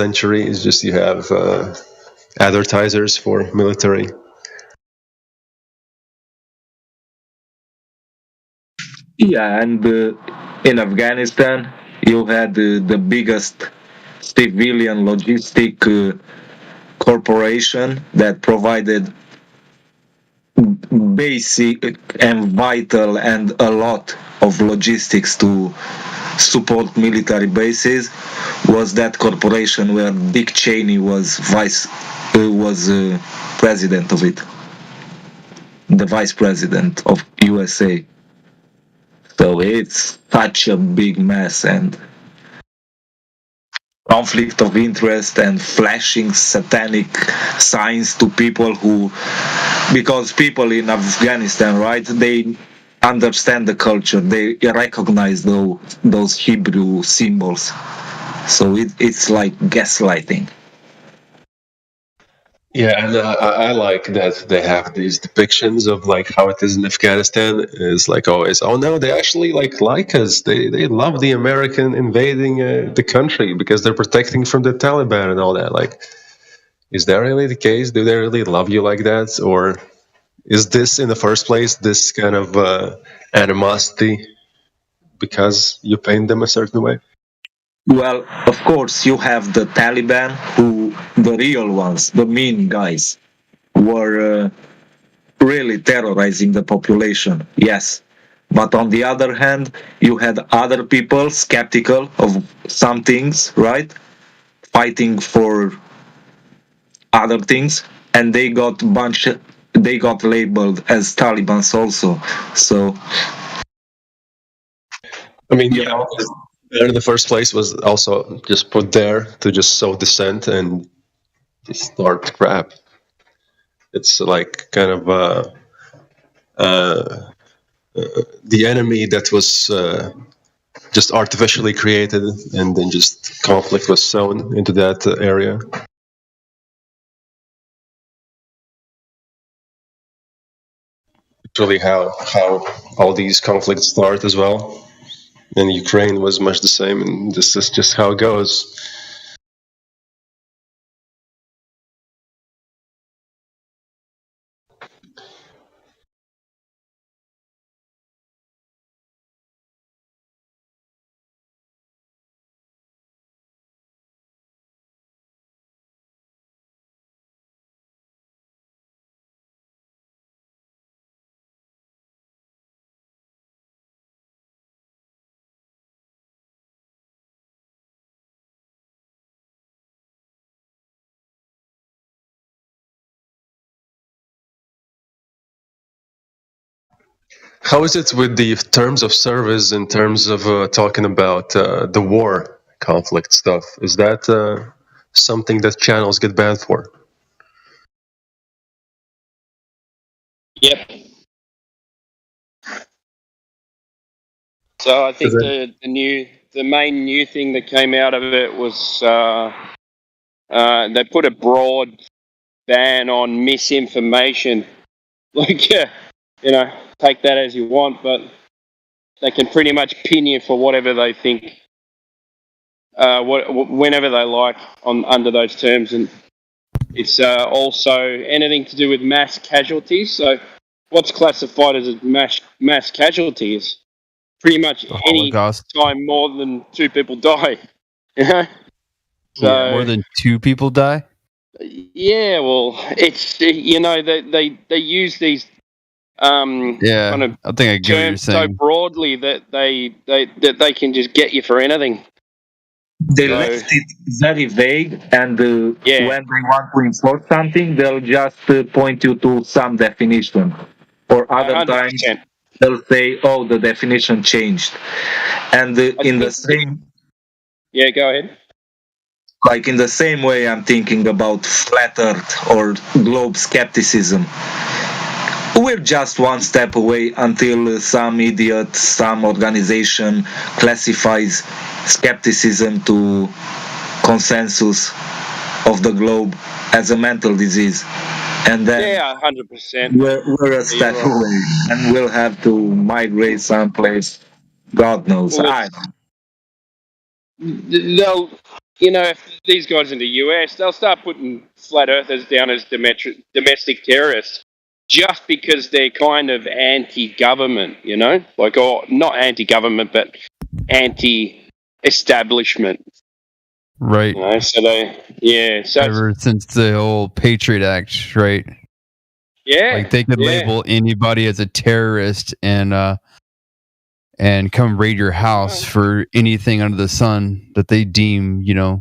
century. It's just you have advertisers for military. Yeah, and in Afghanistan, you had the biggest civilian logistic corporation that provided basic and vital and a lot of logistics to support military bases was that corporation where Dick Cheney was president of it, the vice president of USA. So it's such a big mess and conflict of interest and flashing satanic signs to people who, because people in Afghanistan, right, they understand the culture, they recognize those Hebrew symbols, so it's like gaslighting. Yeah, and I like that they have these depictions of like how it is in Afghanistan. Is like always, oh no, they actually like us. They love the American invading the country because they're protecting from the Taliban and all that. Like, is that really the case? Do they really love you like that, or is this in the first place this kind of animosity because you paint them a certain way? Well, of course, you have the Taliban, who the real ones, the mean guys, were really terrorizing the population. Yes. But on the other hand, you had other people skeptical of some things, right? Fighting for other things, and they got labeled as Talibans also. So I mean, you yeah, know, because there in the first place was also just put there to just sow dissent and just start crap. It's like kind of uh, the enemy that was just artificially created, and then just conflict was sown into that area. Really, how all these conflicts start as well. And Ukraine was much the same, and this is just how it goes. How is it with the terms of service in terms of talking about the war conflict stuff? Is that something that channels get banned for? Yep. So I Is think the main new thing that came out of it was they put a broad ban on misinformation. Like, you know, take that as you want, but they can pretty much pin you for whatever they think, whenever they like, on under those terms, and it's also anything to do with mass casualties. So, what's classified as a mass casualty is pretty much The any Holocaust. time more than two people die. You know? Yeah. More So than 2 people die? yeah, well, it's they use these Yeah, kind of I think I get what you're terms so saying. broadly that they can just get you for anything. they So left it very vague, and yeah, when they want to enforce something, they'll just point you to some definition. Or other times, 100%. they'll say, "Oh, the definition changed," and I in the think same yeah. Go ahead. like in the same way, I'm thinking about flat Earth or globe skepticism. We're just one step away until some idiot, some organization classifies skepticism to consensus of the globe as a mental disease. And then Yeah, 100%. we're a You're step right. away and we'll have to migrate someplace. God knows. Well, I it's they'll if these guys in the US, they'll start putting flat earthers down as domestic terrorists just because they're kind of anti-government, or not anti-government, but anti-establishment. Right. So ever since the whole Patriot Act, right? Yeah. Like they could label anybody as a terrorist and come raid your house for anything under the sun that they deem, Yeah,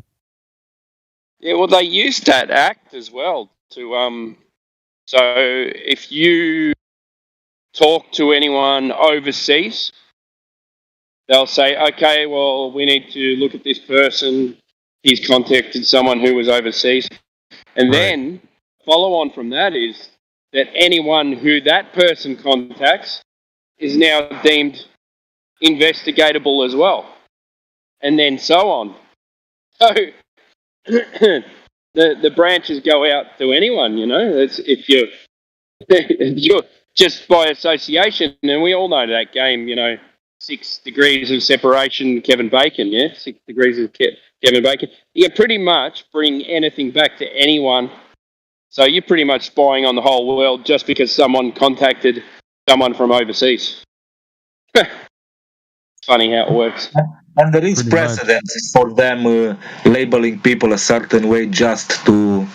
well, they used that act as well to so if you talk to anyone overseas, they'll say, okay, well, we need to look at this person. He's contacted someone who was overseas. And then follow on from that is that anyone who that person contacts is now deemed investigatable as well. And then so on. So the branches go out to anyone, It's, if you're just by association, and we all know that game, 6 degrees of separation, Kevin Bacon, 6 degrees of Kevin Bacon. You can pretty much bring anything back to anyone. So you're pretty much spying on the whole world just because someone contacted someone from overseas. Funny how it works. And there is precedent for them labeling people a certain way just to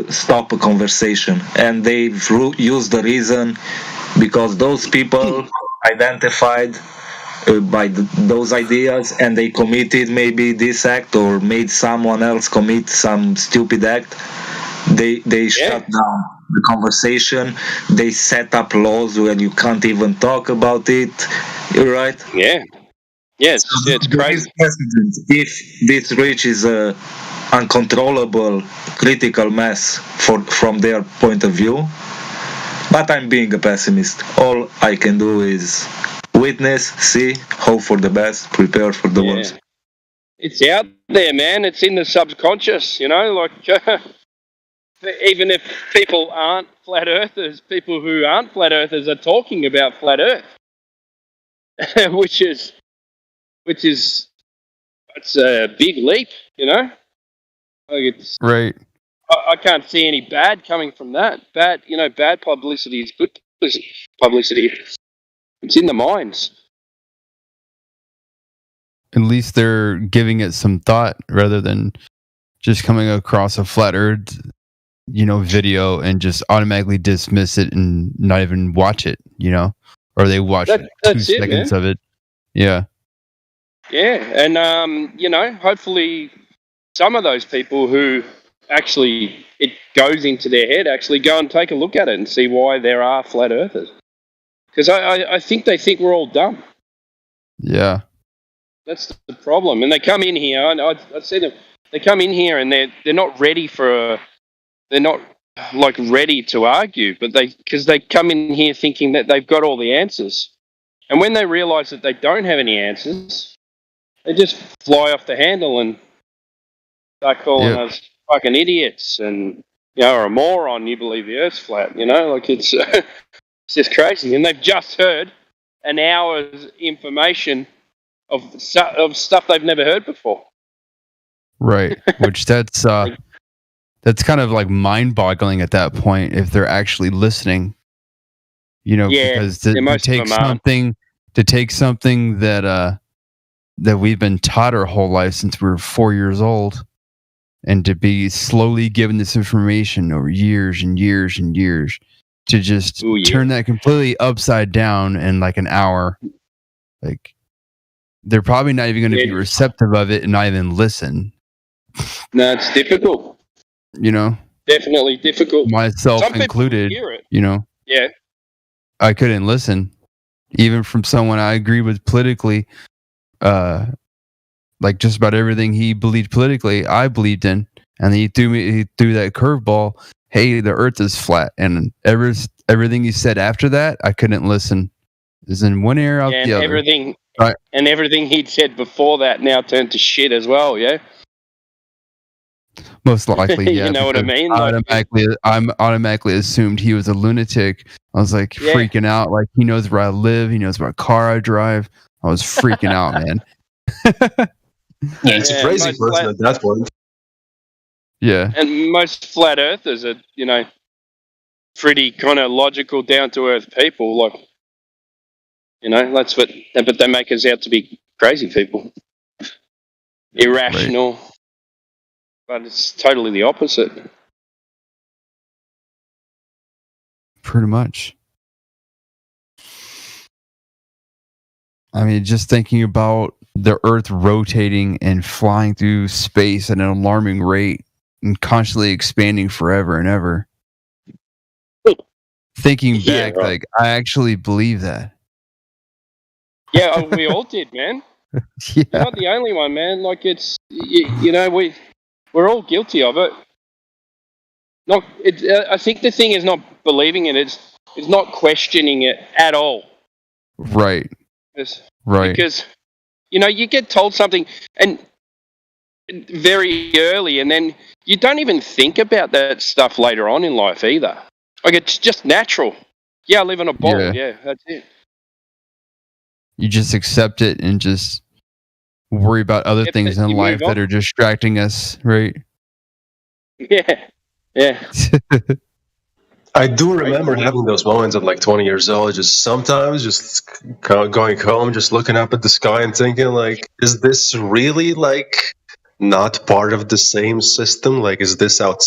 stop a conversation. And they've used the reason because those people identified by those ideas and they committed maybe this act or made someone else commit some stupid act. They shut down the conversation. They set up laws where you can't even talk about it. You're right? Yeah. Yes, so it's crazy. If this reaches a uncontrollable critical mass from their point of view, but I'm being a pessimist. All I can do is witness, see, hope for the best, prepare for the worst. It's out there, man. It's in the subconscious, even if people aren't flat earthers, people who aren't flat earthers are talking about flat earth, which is it's a big leap, Like it's right. I can't see any bad coming from that. Bad publicity is good publicity. It's in the minds. At least they're giving it some thought rather than just coming across a flat earth, video and just automatically dismiss it and not even watch it, or they watch 2 seconds of it. Yeah. Yeah, and hopefully some of those people who actually it goes into their head actually go and take a look at it and see why there are flat earthers. Because I think they think we're all dumb. Yeah. That's the problem. And they come in here, and I see them. They come in here and they're not ready they're not like ready to argue, but because they come in here thinking that they've got all the answers, and when they realise that they don't have any answers, they just fly off the handle and start calling us fucking idiots and or a moron. You believe the Earth's flat? Like it's it's just crazy. And they've just heard an hour's information of stuff they've never heard before. Right, which that's kind of like mind-boggling at that point if they're actually listening. Because to take something that we've been taught our whole life since we were 4 years old, and to be slowly given this information over years and years and years, to just turn that completely upside down in like an hour, like they're probably not even going to be receptive of it and not even listen. No, it's difficult. Definitely difficult. Myself included. Hear it. Yeah. I couldn't listen, even from someone I agreed with politically. Like just about everything he believed politically, I believed in, and he threw that curveball. Hey, the Earth is flat, and everything he said after that, I couldn't listen. Is in one ear out the other. And everything he'd said before that now turned to shit as well. Yeah. Most likely, yeah. You know what I mean? I'm automatically assumed he was a lunatic. I was like freaking out. Like he knows where I live. He knows what car I drive. I was freaking out, man. Yeah, it's a crazy person at that point. Yeah. And most flat earthers are, pretty kind of logical, down to earth people. Like, that's but they make us out to be crazy people, irrational. Right. But it's totally the opposite. Pretty much. I mean, just thinking about the Earth rotating and flying through space at an alarming rate and constantly expanding forever and ever. Thinking back, right. I actually believe that. Yeah, we all did, man. Yeah. You're not the only one, man. Like, it's, we're all guilty of it. I think the thing is not believing it. It's not questioning it at all. Right. Right. Because, you get told something and very early, and then you don't even think about that stuff later on in life either. Like, it's just natural. Yeah, I live on a ball. Yeah, that's it. You just accept it and just worry about other things in life that are distracting us, right? Yeah. I do remember having those moments at like 20 years old, just sometimes just going home, just looking up at the sky and thinking like, is this really like not part of the same system? Like, is this like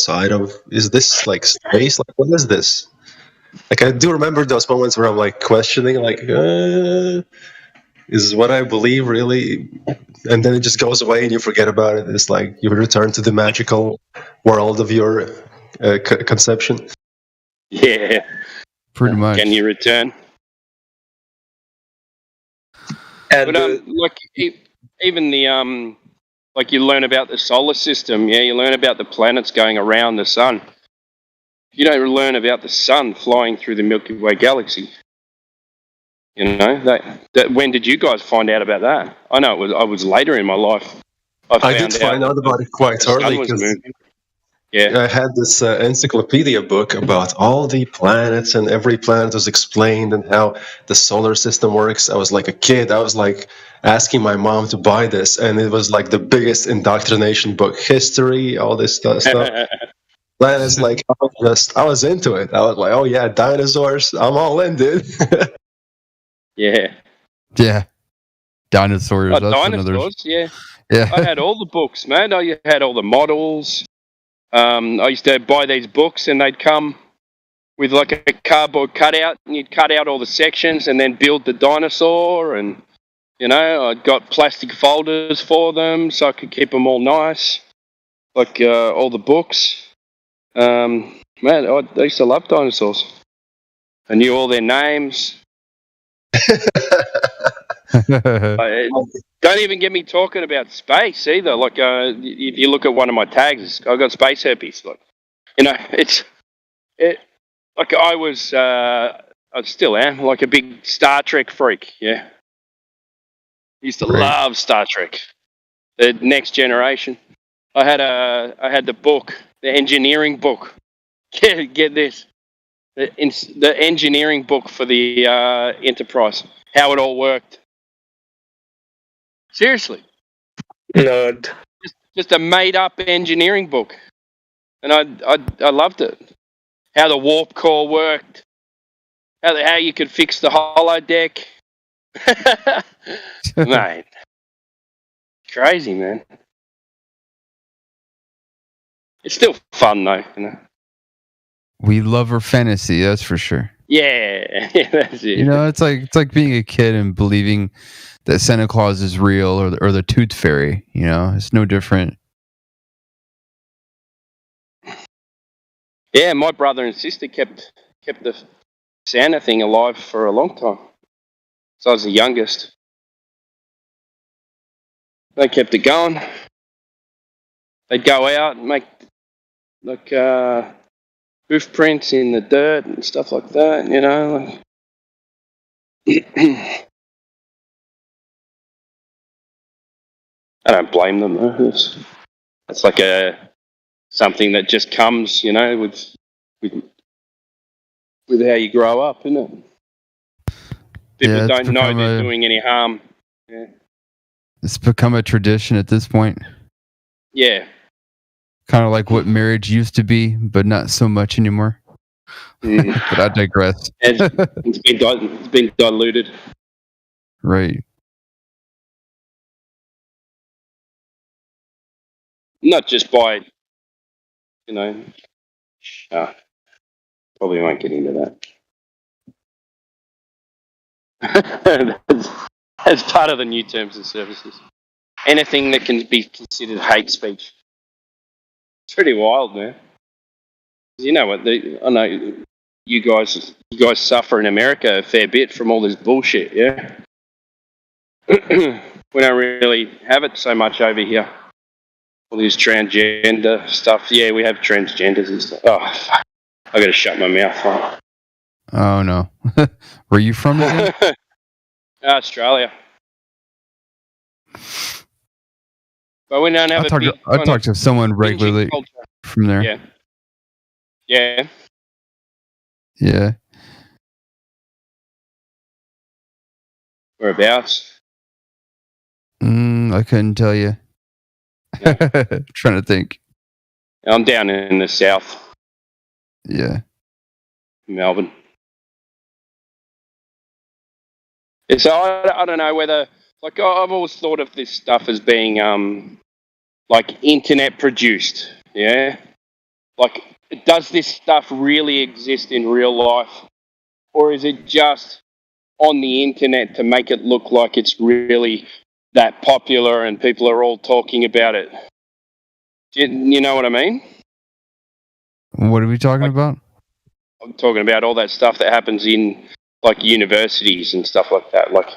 space? Like, what is this? Like, I do remember those moments where I'm like questioning, like, is what I believe really? And then it just goes away and you forget about it. It's like you return to the magical world of your conception. Yeah. Pretty much. Can you return? And but like even the like you learn about the solar system, you learn about the planets going around the sun. You don't learn about the sun flying through the Milky Way galaxy. That when did you guys find out about that? I know I was later in my life. I did find out about it quite early because I had this encyclopedia book about all the planets, and every planet was explained and how the solar system works. I was like a kid. I was like asking my mom to buy this, and it was like the biggest indoctrination book. History, all this stuff. Planets, like I was into it. I was like, oh yeah, dinosaurs. I'm all in, dude. Yeah. Dinosaurs. That's dinosaurs, yeah. I had all the books, man. I had all the models. I used to buy these books, and they'd come with like a cardboard cutout, and you'd cut out all the sections and then build the dinosaur. And I got plastic folders for them so I could keep them all nice, like all the books. Man, I used to love dinosaurs. I knew all their names. Don't even get me talking about space either. Like, if you look at one of my tags, I got space herpes. Like, like I still am like a big Star Trek freak. Yeah, used to love Star Trek, the Next Generation. I had the book, the engineering book. Get this, the engineering book for the Enterprise, how it all worked. Seriously. Nerd. Just a made-up engineering book, and I loved it. How the warp core worked, how you could fix the holodeck. Mate, crazy, man. It's still fun though, We love our fantasy, that's for sure. Yeah, that's it. It's like being a kid and believing that Santa Claus is real, or the Tooth Fairy. It's no different. Yeah, my brother and sister kept the Santa thing alive for a long time. So I was the youngest. They kept it going. They'd go out and make like hoof prints in the dirt and stuff like that. I don't blame them though. It's like something that just comes, with how you grow up, isn't it? People don't know they're doing any harm. Yeah. It's become a tradition at this point. Yeah. Kind of like what marriage used to be, but not so much anymore. But I digress. It's been diluted. Right. Not just by, probably won't get into that. As part of the new terms and services. Anything that can be considered hate speech. It's pretty wild, man. You know what? I know you guys suffer in America a fair bit from all this bullshit, yeah? We don't really have it so much over here. All this transgender stuff. Yeah, we have transgenders and stuff. Oh, fuck. I gotta shut my mouth up. Oh, no. Where are you from again? Australia. But we don't have I talk to someone regularly from there. Yeah. Yeah. Yeah. Whereabouts? I couldn't tell you. Yeah. Trying to think. I'm down in the south. Yeah. Melbourne. So I don't know whether, like, I've always thought of this stuff as being, like, internet produced, yeah? Like, does this stuff really exist in real life? Or is it just on the internet to make it look like it's really that popular and people are all talking about it? You know what I mean? What are we talking about? I'm talking about all that stuff that happens in, like, universities and stuff like that, like,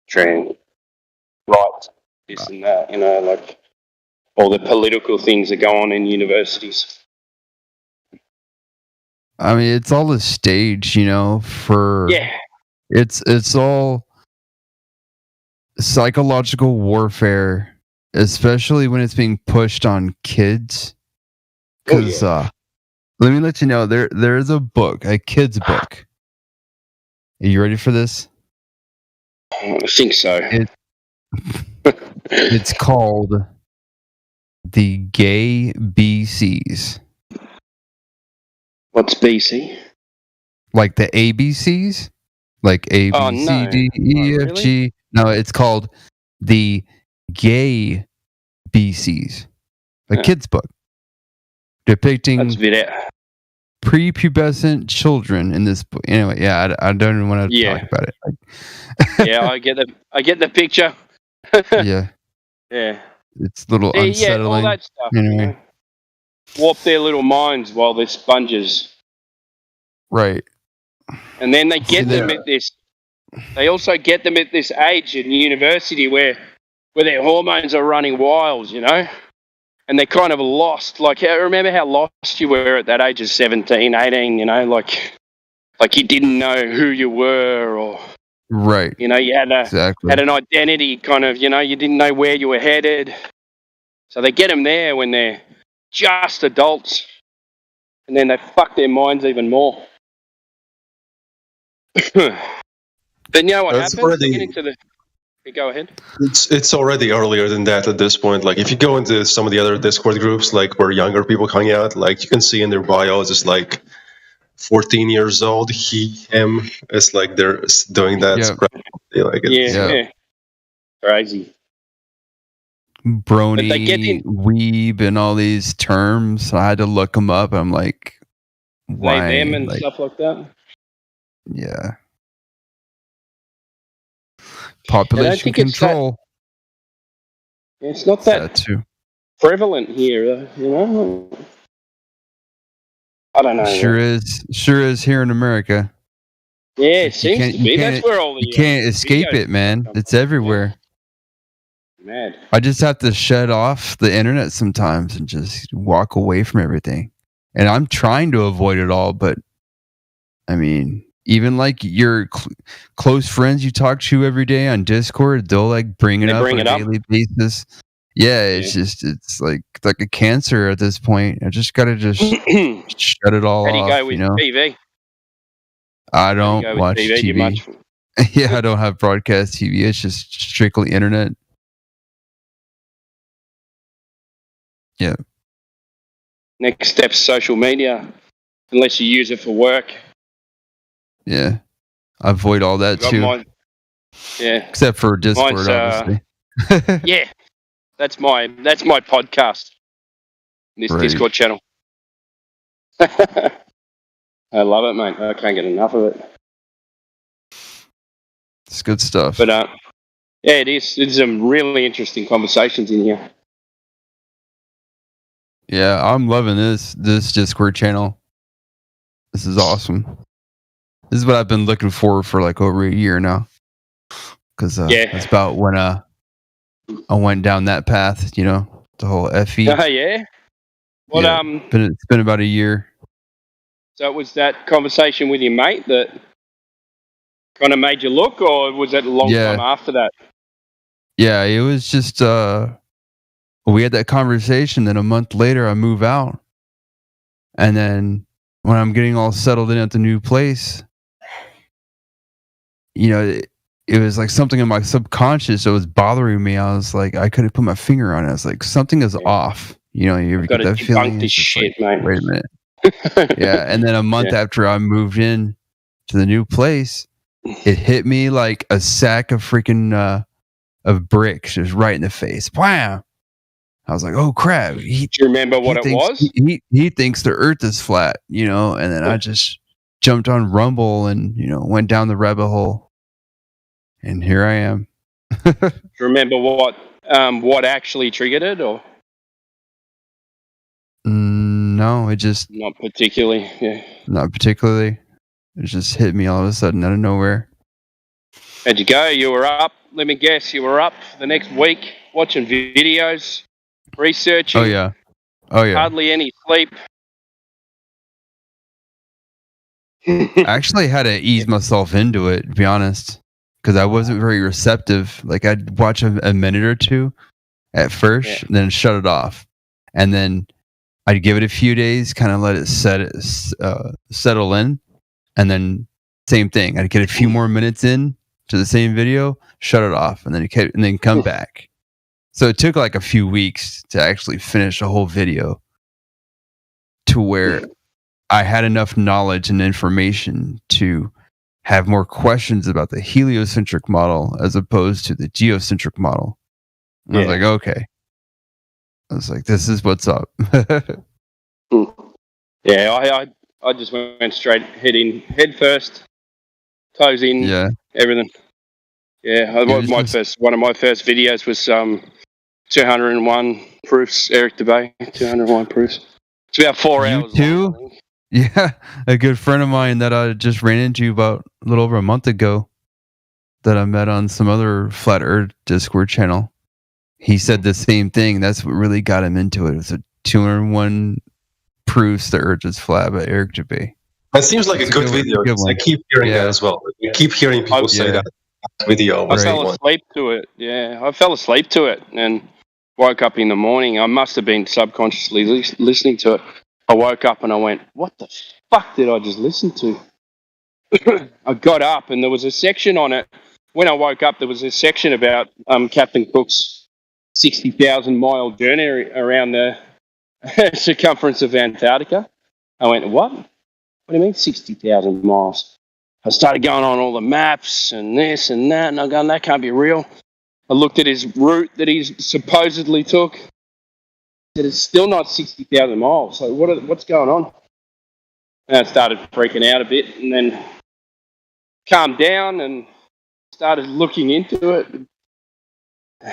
trans rights, this and that, like all the political things that go on in universities. I mean, it's all a stage, for... Yeah. It's all psychological warfare, especially when it's being pushed on kids. Because, let me let you know, there is a book, a kid's book. Are you ready for this? I think so. It's called The Gay BCs. What's BC? Like the ABCs? Like A, B, C, D, E, F, G. No, it's called The Gay BCs. A kid's book. Depicting prepubescent children in this book. Anyway, yeah, I don't even want to talk about it. Yeah, I get the picture. Yeah. Yeah. It's a little unsettling. Yeah, all that stuff. Anyway. Warp their little minds while they're sponges. Right. And then they get them at this. They also get them at this age in university where their hormones are running wild, and they're kind of lost. Like, remember how lost you were at that age of 17, 18, like you didn't know who you were, or right. You had an identity kind of, you didn't know where you were headed. So they get them there when they're just adults, and then they fuck their minds even more. Then what happens? Go ahead. It's already earlier than that at this point. Like, if you go into some of the other Discord groups, like where younger people hang out, like you can see in their bios, it's like 14 years old, he, him. It's like they're doing that. Yeah. Like yeah. Crazy. Brony, weeb, and all these terms. I had to look them up. I'm like, why? They, them, and stuff like that. Yeah. Population control. It's not that prevalent here, I don't know. Sure is here in America. Yeah, it seems to be. That's where all the... You can't escape it, man. It's everywhere. Mad. I just have to shut off the internet sometimes and just walk away from everything. And I'm trying to avoid it all, but I mean... Even like your close friends you talk to every day on Discord, they'll like bring it up on a daily basis. Yeah, it's like a cancer at this point. I just gotta shut it all off. How do you go with TV? I don't watch TV. Yeah, I don't have broadcast TV. It's just strictly internet. Yeah. Next step's social media, unless you use it for work. Yeah. I avoid all that too. Yeah. Except for Discord, obviously. Yeah. That's my podcast. This right. Discord channel. I love it, mate. I can't get enough of it. It's good stuff. But yeah, it is. There's some really interesting conversations in here. Yeah, I'm loving this Discord channel. This is awesome. This is what I've been looking for like over a year now. Because that's about when I went down that path, you know, the whole FE. Yeah. What it's been about a year. So it was that conversation with your mate that kind of made you look, or was that a long time after that? Yeah, it was just we had that conversation. Then a month later, I move out, and then when I'm getting all settled in at the new place, you know, it was like something in my subconscious that was bothering me. I was like, I couldn't put my finger on it. I was like, something is off. You know, you ever get that feeling? This shit, like, mate. Wait a minute. Yeah, and then a month after I moved in to the new place, it hit me like a sack of freaking of bricks just right in the face. Wow! I was like, "Oh crap!" Do you remember what it was? He thinks the Earth is flat, you know. And then I just jumped on Rumble and went down the rabbit hole, and here I am. Do you remember what actually triggered it, or? No, it just not particularly. Yeah, not particularly. It just hit me all of a sudden out of nowhere. How'd you go? You were up. Let me guess. You were up the next week watching videos, researching. Oh yeah. Hardly any sleep. I actually had to ease myself into it, to be honest, because I wasn't very receptive. Like I'd watch a minute or two at first, and then shut it off, and then I'd give it a few days, kind of let it settle in, and then same thing. I'd get a few more minutes in to the same video, shut it off, and then come back. So it took like a few weeks to actually finish a whole video, to where I had enough knowledge and information to have more questions about the heliocentric model as opposed to the geocentric model. And I was like, okay. I was like, this is what's up. Yeah, I just went straight head first, toes in, everything. Yeah, one of my first videos was 201 proofs, Eric DeBay, 201 proofs. It's about 4 hours. You too? Yeah, a good friend of mine that I just ran into about a little over a month ago, that I met on some other Flat Earth Discord channel. He said the same thing. That's what really got him into it. It was a 201 proofs the Earth is flat by Eric DeBay. That seems like a good video. I keep hearing that as well. I keep hearing people say that video. I fell asleep to it. Yeah, I fell asleep to it and woke up in the morning. I must have been subconsciously listening to it. I woke up and I went, what the fuck did I just listen to? I got up and there was a section on it. When I woke up, there was a section about Captain Cook's 60,000 mile journey around the circumference of Antarctica. I went, what? What do you mean 60,000 miles? I started going on all the maps and this and that, and I'm going, that can't be real. I looked at his route that he supposedly took. Said it's still not 60,000 miles. So what's going on? And I started freaking out a bit, and then calmed down and started looking into it.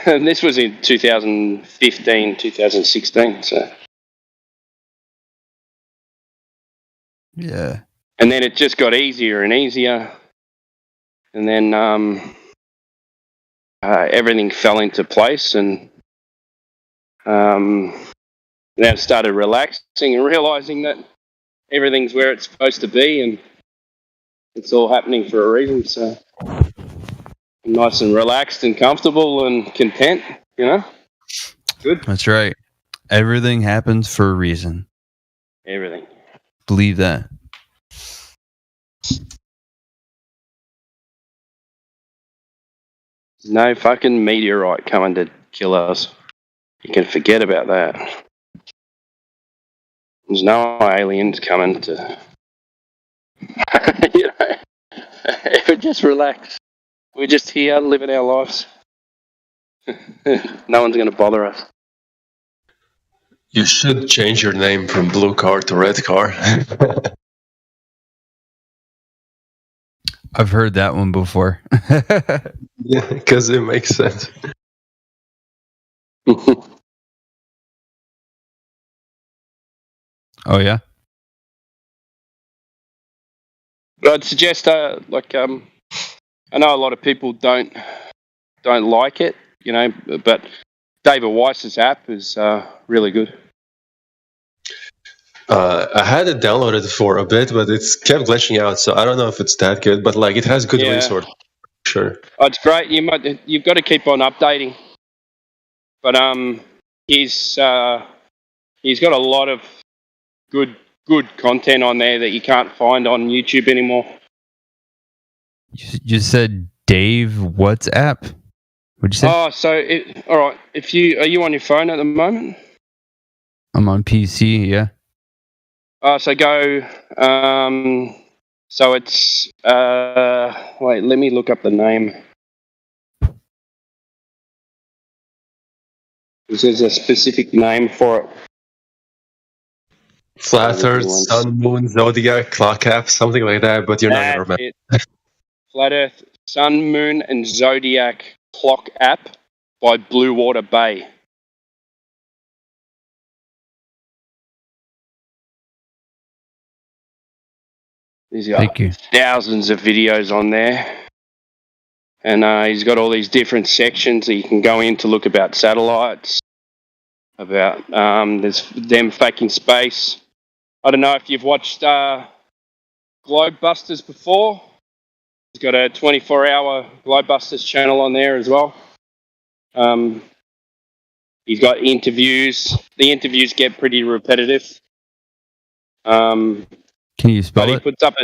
And this was in 2015, 2016. So yeah. And then it just got easier and easier, and then everything fell into place, and then I started relaxing and realizing that everything's where it's supposed to be, and it's all happening for a reason. So I'm nice and relaxed and comfortable and content, Good. That's right. Everything happens for a reason. Everything. Believe that. no fucking meteorite coming to kill us. You can forget about that. There's no aliens coming to. You know, we just relax. We're just here living our lives. No one's going to bother us. You should change your name from Blue Car to Red Car. I've heard that one before. Yeah, because it makes sense. Oh yeah. I'd suggest, I know a lot of people don't like it, you know, but David Weiss's app is really good. I had it downloaded for a bit, but it's kept glitching out, so I don't know if it's that good. But like, it has good resource. Sure. Oh, it's great. You've got to keep on updating. But he's got a lot of good content on there that you can't find on YouTube anymore. You said Dave WhatsApp? What'd you say? Oh, so all right. Are you on your phone at the moment? I'm on PC. Yeah. So go. So it's. Wait, let me look up the name. There's a specific name for it. Flat Earth, Sun, Moon, Zodiac, Clock App, something like that, but you're not going to remember. Flat Earth, Sun, Moon, and Zodiac Clock App by Blue Water Bay. He's got thousands of videos on there. And he's got all these different sections that you can go in to look about satellites, about there's them faking space. I don't know if you've watched Globebusters before. He's got a 24-hour Globebusters channel on there as well. He's got interviews. The interviews get pretty repetitive. Can you spell it? He puts up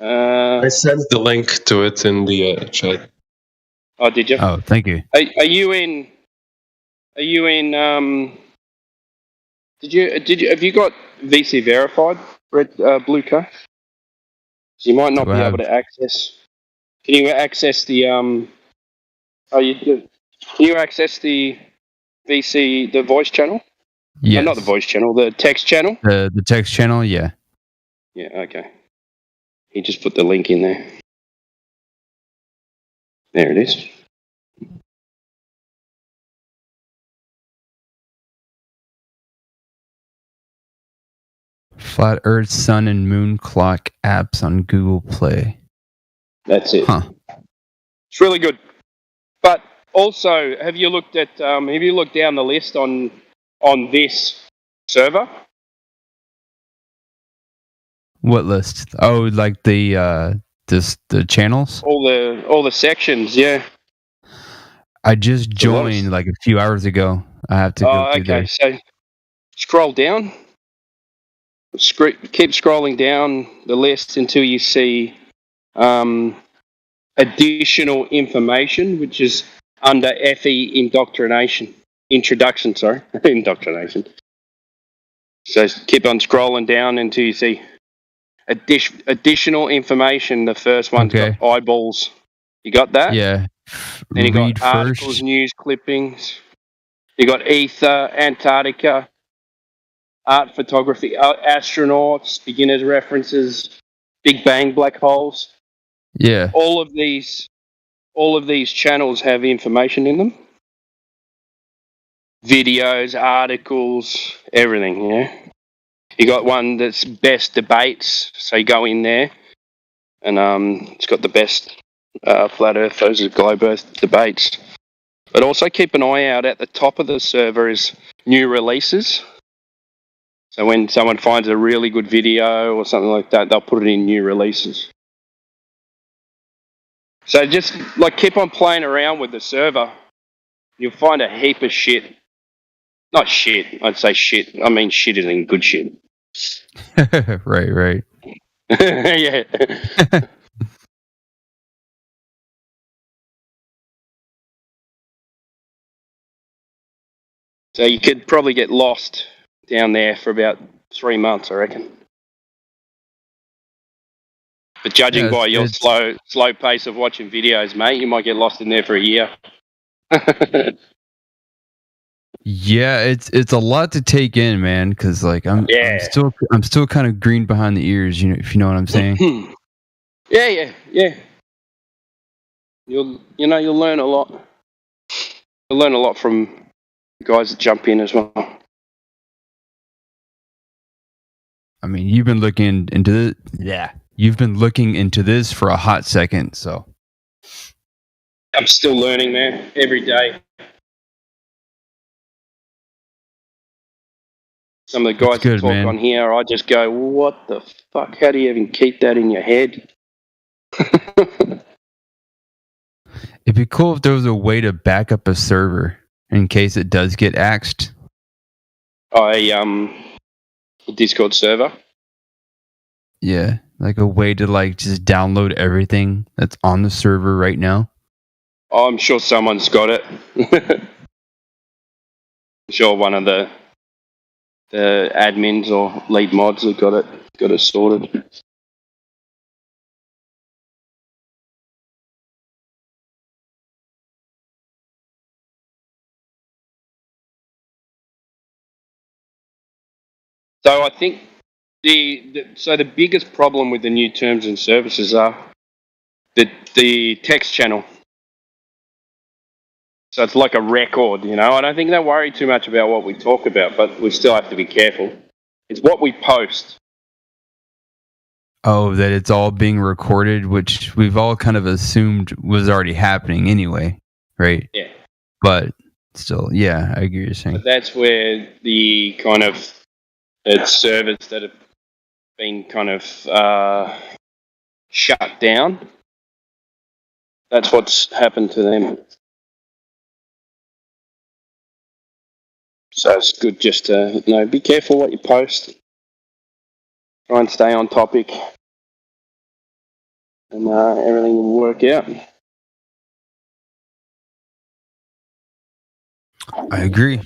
I sent the link to it in the chat. Oh, did you? Oh, thank you. Are you in? Have you got VC verified, Blue Car? So you might not be able to access. Can you access the Can you access the VC, the voice channel? Yes. Not the voice channel, the text channel. The text channel, yeah. Yeah. Okay. He just put the link in there. There it is. Flat Earth, Sun, and Moon Clock apps on Google Play. That's it. Huh. It's really good. But also, have you looked down the list on this server? What list? Oh, like the channels? All the sections, yeah. I just joined like a few hours ago. I have to go through there. So scroll down. Keep scrolling down the list until you see additional information, which is under FE Introduction. Indoctrination. So keep on scrolling down until you see additional information. The first one's got eyeballs. You got that? Yeah. Then you got articles, news clippings. You got Ether, Antarctica, art, photography, astronauts, beginners references, Big Bang, black holes. Yeah. All of these channels have information in them. Videos, articles, everything, yeah. You got one that's best debates, so you go in there and it's got the best flat earth, those are globe earth debates. But also keep an eye out at the top of the server is new releases. So when someone finds a really good video or something like that, they'll put it in new releases. So just keep on playing around with the server. You'll find a heap of shit. Not shit, I'd say shit. I mean shit is in good shit. Right. Yeah. So you could probably get lost down there for about 3 months, I reckon. But judging by your slow pace of watching videos, mate, you might get lost in there for a year. Yeah, it's a lot to take in, man. Because like I'm still kind of green behind the ears, if you know what I'm saying. Yeah. You'll learn a lot. You'll learn a lot from guys that jump in as well. I mean, you've been looking into this for a hot second, so I'm still learning, man, every day. Some of the guys that talk on here, I just go, what the fuck? How do you even keep that in your head? It'd be cool if there was a way to back up a server in case it does get axed. A Discord server? Yeah, like a way to like just download everything that's on the server right now. Oh, I'm sure someone's got it. I'm sure one of the admins or lead mods have got it sorted. So I think the biggest problem with the new terms and services are the text channel. So it's like a record, I don't think they worry too much about what we talk about, but we still have to be careful. It's what we post. Oh, that it's all being recorded, which we've all kind of assumed was already happening anyway, right? Yeah. But still, yeah, I agree what you're saying. But that's where the kind of servers that have been kind of shut down, that's what's happened to them. So it's good just to be careful what you post. Try and stay on topic, and everything will work out. I agree.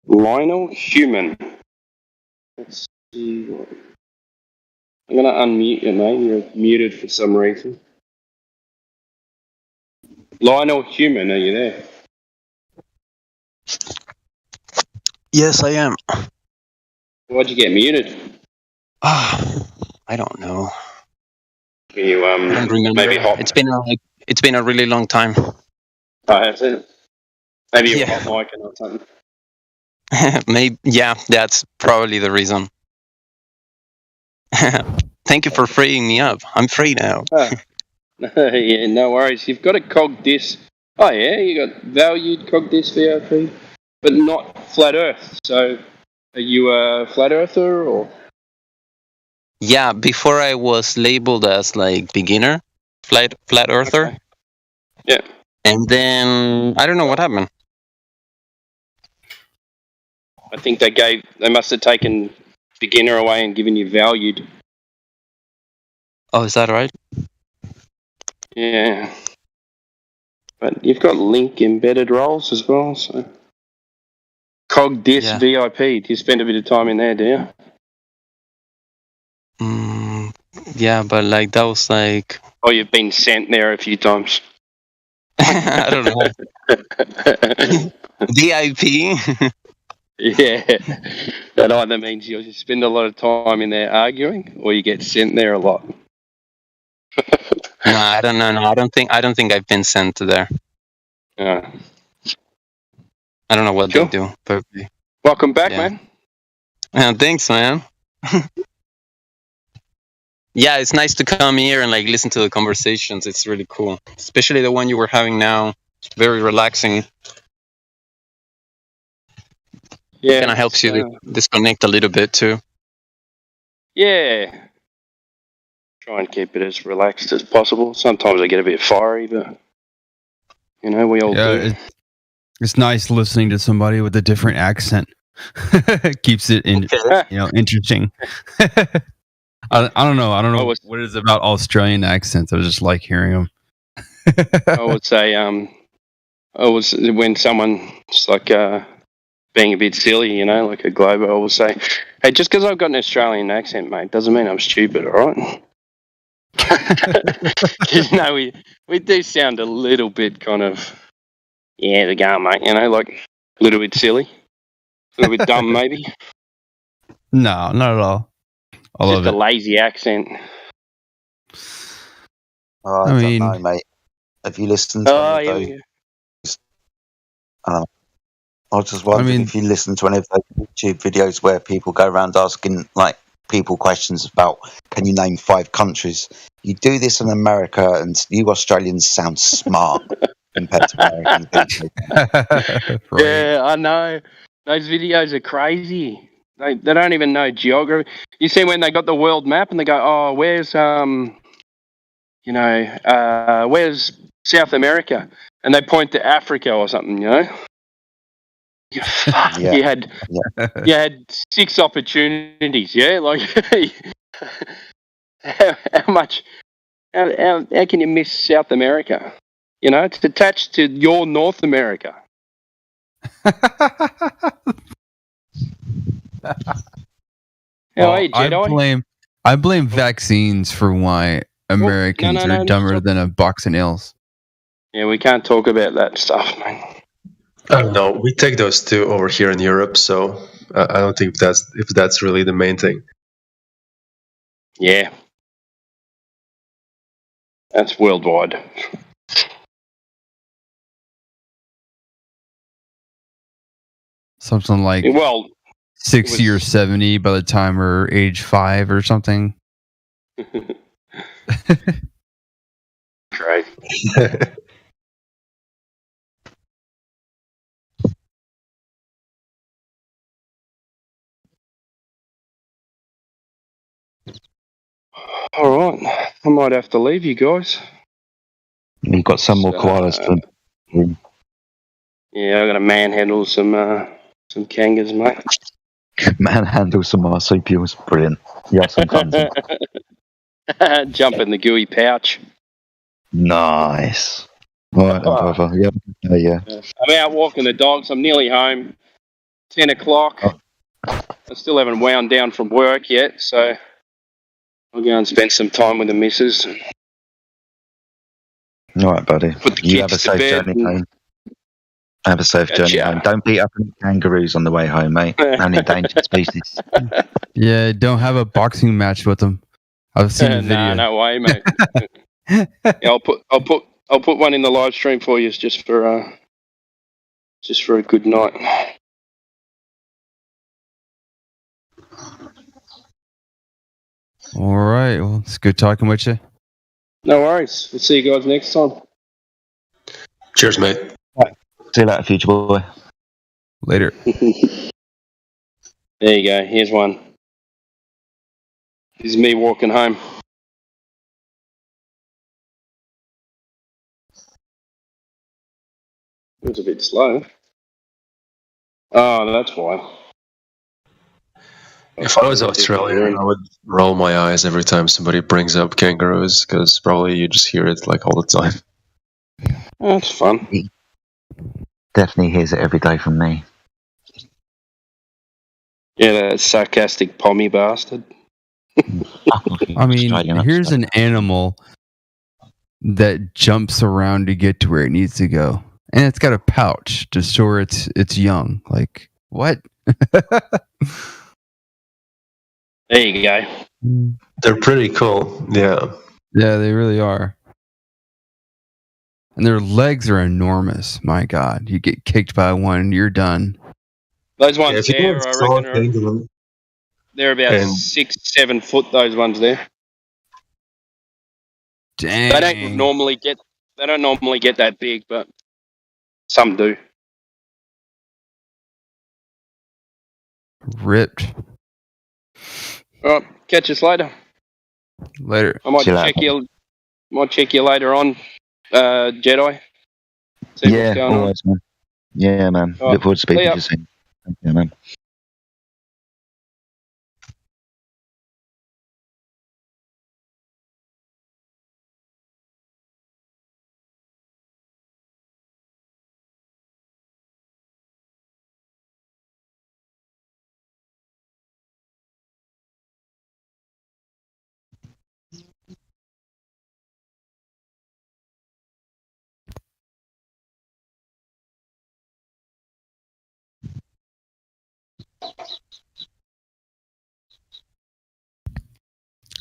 Lionel Human. Let's see. I'm going to unmute you, mate. You're muted for some reason. Lionel Human, are you there? Yes, I am. Why'd you get muted? I don't know. Can you I don't remember. maybe hot? It's been a really long time. Oh, has it? Maybe you're hot micing or something. Maybe, yeah, that's probably the reason. Thank you for freeing me up. I'm free now. Yeah, no worries. You've got a CogDis. Oh yeah, you got valued CogDis VIP, but not Flat Earth. So, are you a Flat Earther or? Yeah, before I was labeled as like beginner, flat Earther. Okay. Yeah. And then I don't know what happened. I think they must have taken beginner away and given you valued. Oh, is that right? Yeah. But you've got link embedded roles as well, so. CogDis VIP. Do you spend a bit of time in there, do you? Yeah, but like that was like. Oh, you've been sent there a few times. I don't know. VIP. Yeah, that either means you spend a lot of time in there arguing, or you get sent there a lot. No, I don't know. No, I don't think I've been sent to there. I don't know what they do. But welcome back, man. Thanks, man. Yeah, it's nice to come here and like listen to the conversations. It's really cool, especially the one you were having now. It's very relaxing. Yeah, kind of helps you disconnect a little bit too. Yeah. Try and keep it as relaxed as possible. Sometimes I get a bit fiery, but we all do. It's nice listening to somebody with a different accent. Keeps it interesting. I don't know. I don't know what it is about Australian accents. I just like hearing them. I would say, when someone's like being a bit silly, like a globo, I will say, hey, just because I've got an Australian accent, mate, doesn't mean I'm stupid, all right? We do sound a little bit kind of, the game, mate, like a little bit silly, a little bit dumb, maybe. No, not at all. Just a lazy accent. Oh, I don't know, mate. Have you listened to any of those? I was just wondering if you listen to any of those YouTube videos where people go around asking people questions about, can you name 5 countries? You do this in America, and you Australians sound smart compared to American people. Right. Yeah, I know. Those videos are crazy. They don't even know geography. You see when they got the world map and they go, oh, where's where's South America? And they point to Africa or something, Fuck, yeah. You had 6 opportunities, like how can you miss South America? It's attached to your North America. I blame vaccines for why Americans are dumber than a box of nails. Yeah, we can't talk about that stuff, man. No, we take those too over here in Europe, so I don't think that's really the main thing. Yeah, that's worldwide. Something like 60 or 70 by the time we're age 5 or something. Great. All right, I might have to leave you guys. You've got some more koalas to. Yeah, I got to manhandle some kangas, mate. Manhandle some marsupials, brilliant. Yeah, some guns. Jump in the gooey pouch. Nice. All right, brother. Yeah. I'm out walking the dogs. I'm nearly home. 10 o'clock. Oh. I still haven't wound down from work yet, so I'll go and spend some time with the missus. All right, buddy. You have a safe journey home. Have a safe journey home. Don't beat up any kangaroos on the way home, mate. An endangered species. Yeah, don't have a boxing match with them. I've seen the video. No way, mate. I'll put one in the live stream for you, just for a good night. All right. Well, it's good talking with you. No worries. We'll see you guys next time. Cheers, mate. Right. See you later, future boy. Later. There you go. Here's one. This is me walking home. It was a bit slow. Oh, that's why. If I was Australian, I would roll my eyes every time somebody brings up kangaroos, because probably you just hear it like all the time. Oh, that's fun. He definitely hears it every day from me. Yeah, that sarcastic pommy bastard. I mean, here's an animal that jumps around to get to where it needs to go, and it's got a pouch to store its young. Like, what? There you go. They're pretty cool. Yeah. Yeah, they really are. And their legs are enormous. My God, you get kicked by one, you're done. Those ones there, I reckon, they're about 6-7 foot. Those ones there. Dang. They don't normally get that big, but some do. Ripped. All right, catch us later. Later. I might check you later on, Jedi. See what's going always, man. Yeah, man. All Look forward to speaking right. to you soon. Yeah, man.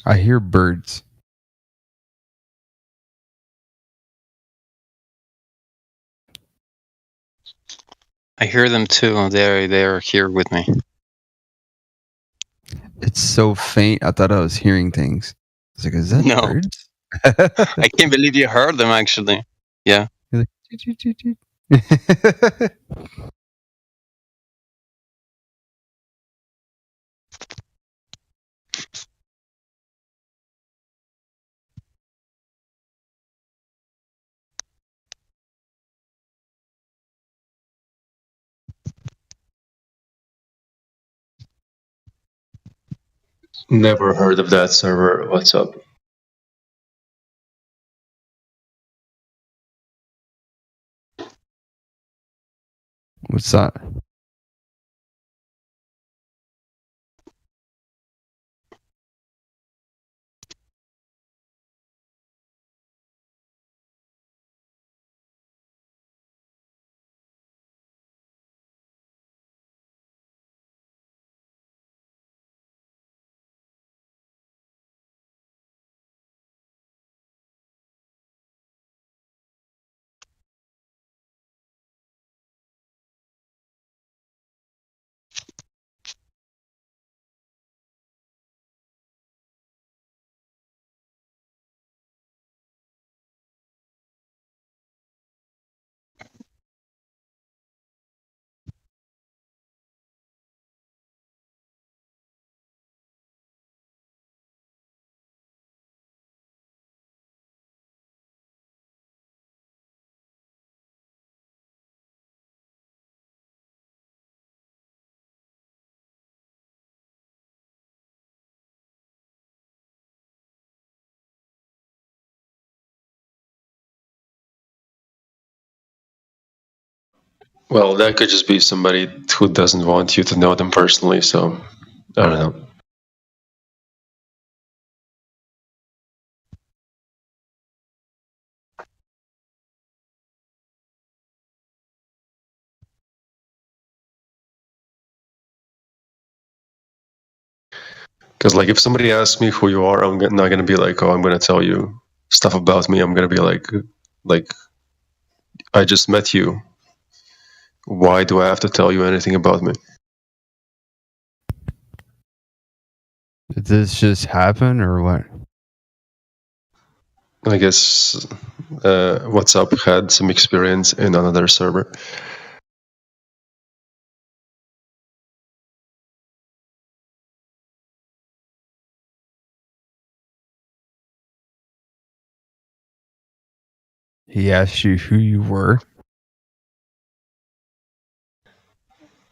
I hear birds. I hear them too. They're here with me. It's so faint. I thought I was hearing things. I was like, is that birds? I can't believe you heard them, actually. Yeah. Like, Never heard of that server. What's up? What's that? Well, that could just be somebody who doesn't want you to know them personally, so I don't know. Because, like, if somebody asks me who you are, I'm not going to be like, oh, I'm going to tell you stuff about me. I'm going to be like, I just met you. Why do I have to tell you anything about me? Did this just happen or what? I guess WhatsApp had some experience in another server. He asked you who you were?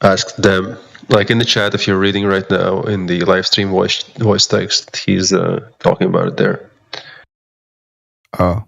Ask them. Like in the chat, if you're reading right now in the live stream voice text, he's talking about it there. Oh.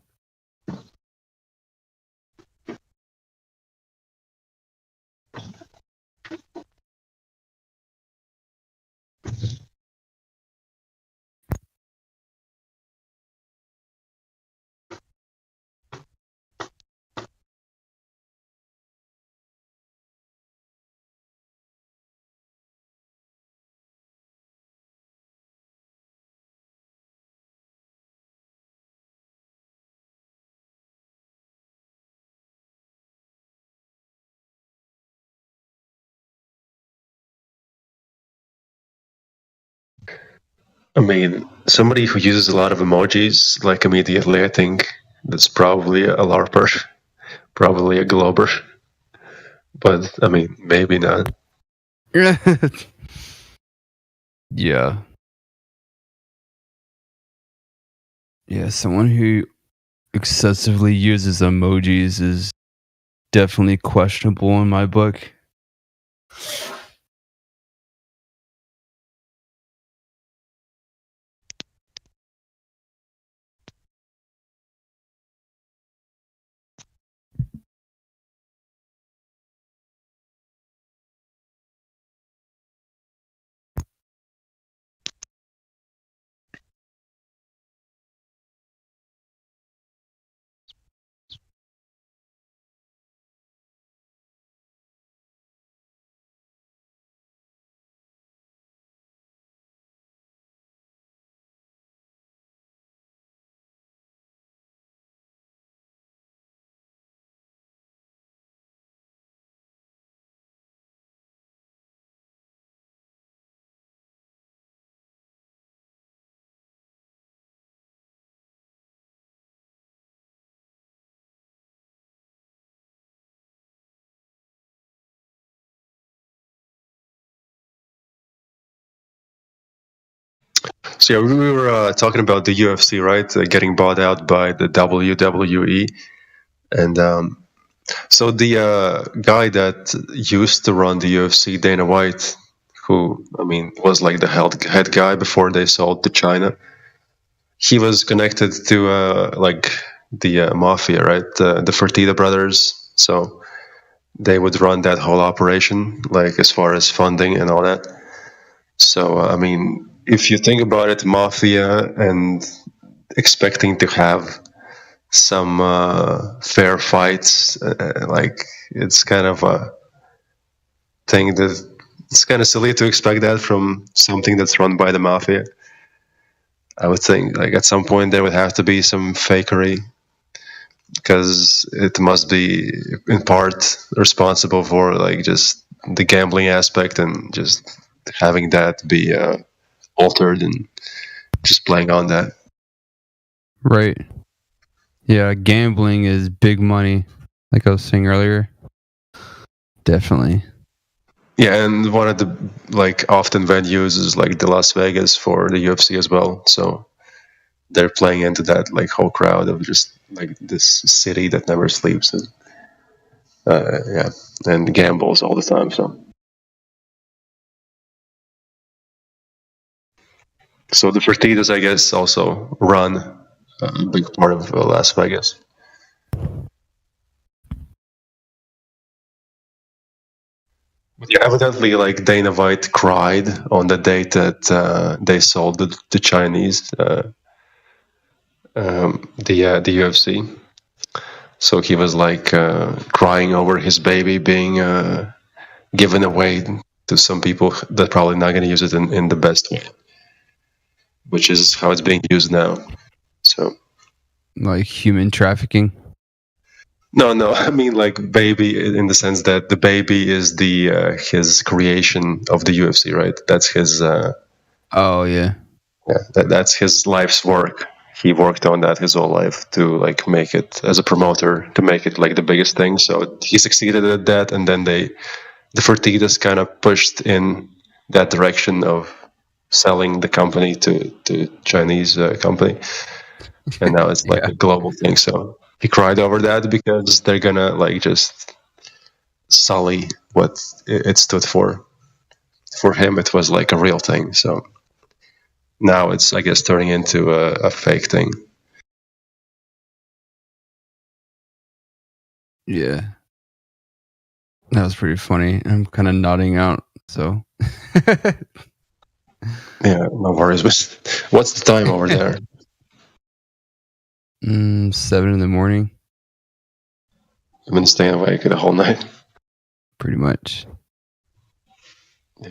I mean, somebody who uses a lot of emojis, like immediately, I think that's probably a LARPer, probably a glober. But I mean, maybe not. Yeah. Yeah, someone who excessively uses emojis is definitely questionable in my book. So yeah, we were talking about the UFC, right? Getting bought out by the WWE, and so the guy that used to run the UFC, Dana White, who I mean was like the head guy before they sold to China. He was connected to like the mafia, right? The Fertitta brothers. So they would run that whole operation, like as far as funding and all that. So I mean, if you think about it, mafia and expecting to have some fair fights, like it's kind of a thing that it's kind of silly to expect that from something that's run by the mafia. I would think like at some point there would have to be some fakery because it must be in part responsible for like just the gambling aspect and just having that be altered and just playing on that. Right. Yeah, gambling is big money, like I was saying earlier. Definitely. Yeah, and one of the like often venues is like the Las Vegas for the UFC as well. So they're playing into that like whole crowd of just like this city that never sleeps and yeah, and gambles all the time. So the Fertittas, I guess, also run a big part of Las Vegas. But yeah, evidently, like Dana White cried on the day that they sold the Chinese the UFC. So he was like crying over his baby being given away to some people that probably not going to use it in the best way, which is how it's being used now. So, like human trafficking. No, I mean like baby in the sense that the baby is the his creation of the UFC, right? That's his. Oh yeah. Yeah, that's his life's work. He worked on that his whole life to like make it as a promoter to make it like the biggest thing. So he succeeded at that, and then the Fertittas kind of pushed in that direction of selling the company to Chinese company, and now it's like a global thing. So he cried over that because they're gonna like just sully what it stood for. For him, it was like a real thing. So now it's, I guess, turning into a fake thing. Yeah, that was pretty funny. I'm kind of nodding out. So yeah, no worries. What's the time over there? 7 a.m. I've been staying awake the whole night. Pretty much. Yeah.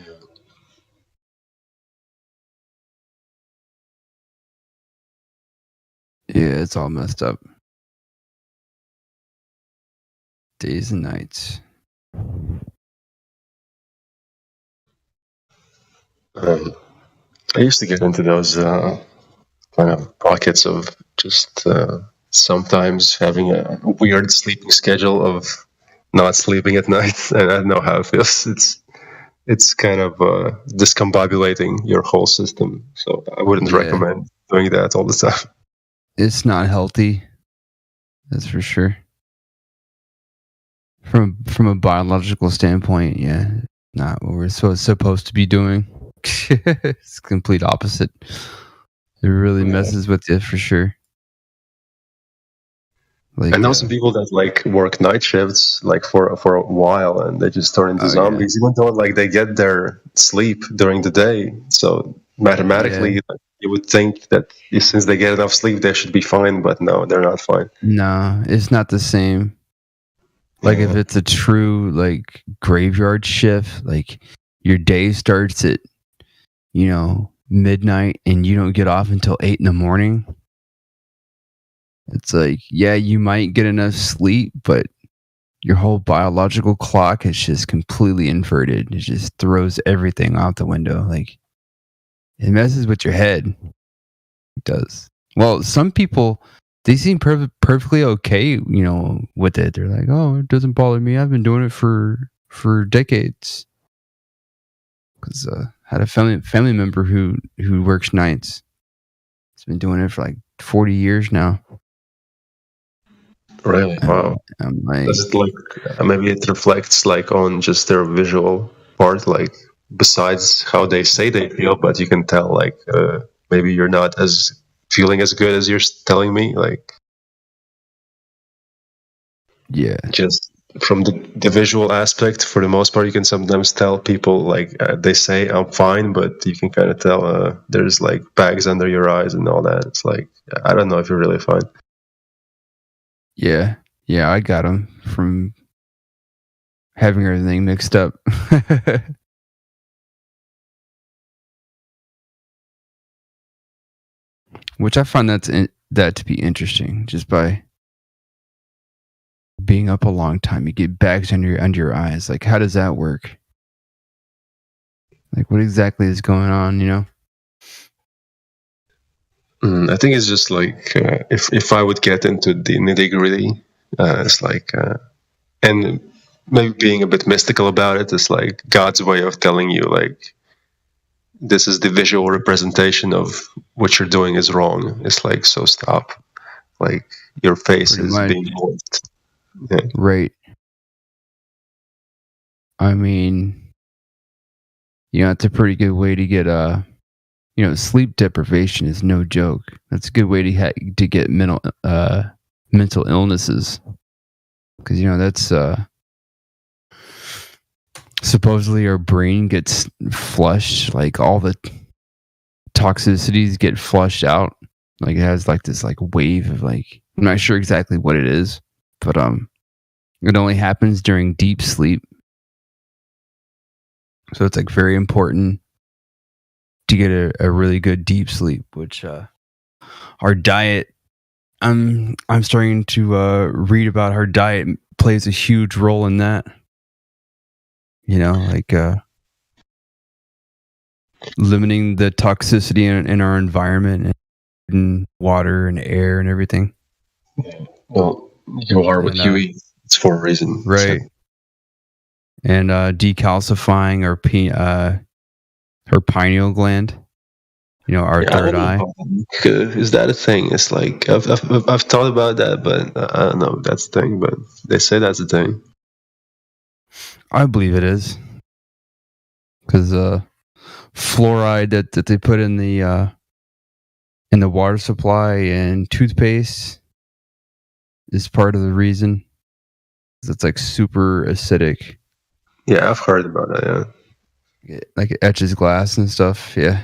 Yeah, it's all messed up. Days and nights. I used to get into those kind of pockets of just sometimes having a weird sleeping schedule of not sleeping at night, and I know how it feels. it's kind of discombobulating your whole system. So I wouldn't recommend doing that all the time. It's not healthy. That's for sure. From a biological standpoint, yeah, not what we're supposed to be doing. It's complete opposite. It really messes with you for sure. Like, I know some people that like work night shifts like for a while, and they just turn into zombies, even though like they get their sleep during the day. So mathematically, like, you would think that since they get enough sleep, they should be fine. But no, they're not fine. No, it's not the same. Like if it's a true like graveyard shift, like your day starts at, midnight and you don't get off until 8 a.m. It's like, yeah, you might get enough sleep, but your whole biological clock is just completely inverted. It just throws everything out the window. Like it messes with your head. It does. Well, some people, they seem perfectly okay, with it. They're like, oh, it doesn't bother me. I've been doing it for decades. Because I had a family member who works nights. He's been doing it for like 40 years now. Really? Wow. Like, does it like maybe it reflects like on just their visual part, like besides how they say they feel, but you can tell like maybe you're not as feeling as good as you're telling me, like just from the visual aspect. For the most part, you can sometimes tell people like they say I'm fine, but you can kind of tell there's like bags under your eyes and all that. It's like I don't know if you're really fine. Yeah, I got them from having everything mixed up. Which I find that to be interesting. Just by being up a long time, you get bags under your eyes. Like, how does that work? Like, what exactly is going on? I think it's just like if I would get into the nitty gritty, it's like and maybe being a bit mystical about it, it's like God's way of telling you like this is the visual representation of what you're doing is wrong. It's like, so stop. Like your face is being warped. Yeah. Right. I mean, it's a pretty good way to get sleep deprivation is no joke. That's a good way to get mental illnesses, because that's supposedly our brain gets flushed, like all the toxicities get flushed out. Like it has like this like wave of like, I'm not sure exactly what it is, but it only happens during deep sleep. So it's like very important to get a really good deep sleep, which our diet, I'm starting to read about our diet plays a huge role in that. Like limiting the toxicity in our environment and water and air and everything. Well, you are what you eat. It's for a reason. Right. So. And decalcifying her pineal gland. Our third eye. Is that a thing? It's like I've thought about that, but I don't know if that's a thing. But they say that's a thing. I believe it is, because fluoride that they put in the water supply and toothpaste is part of the reason. It's like super acidic. Yeah, I've heard about that. Yeah, like it etches glass and stuff. Yeah.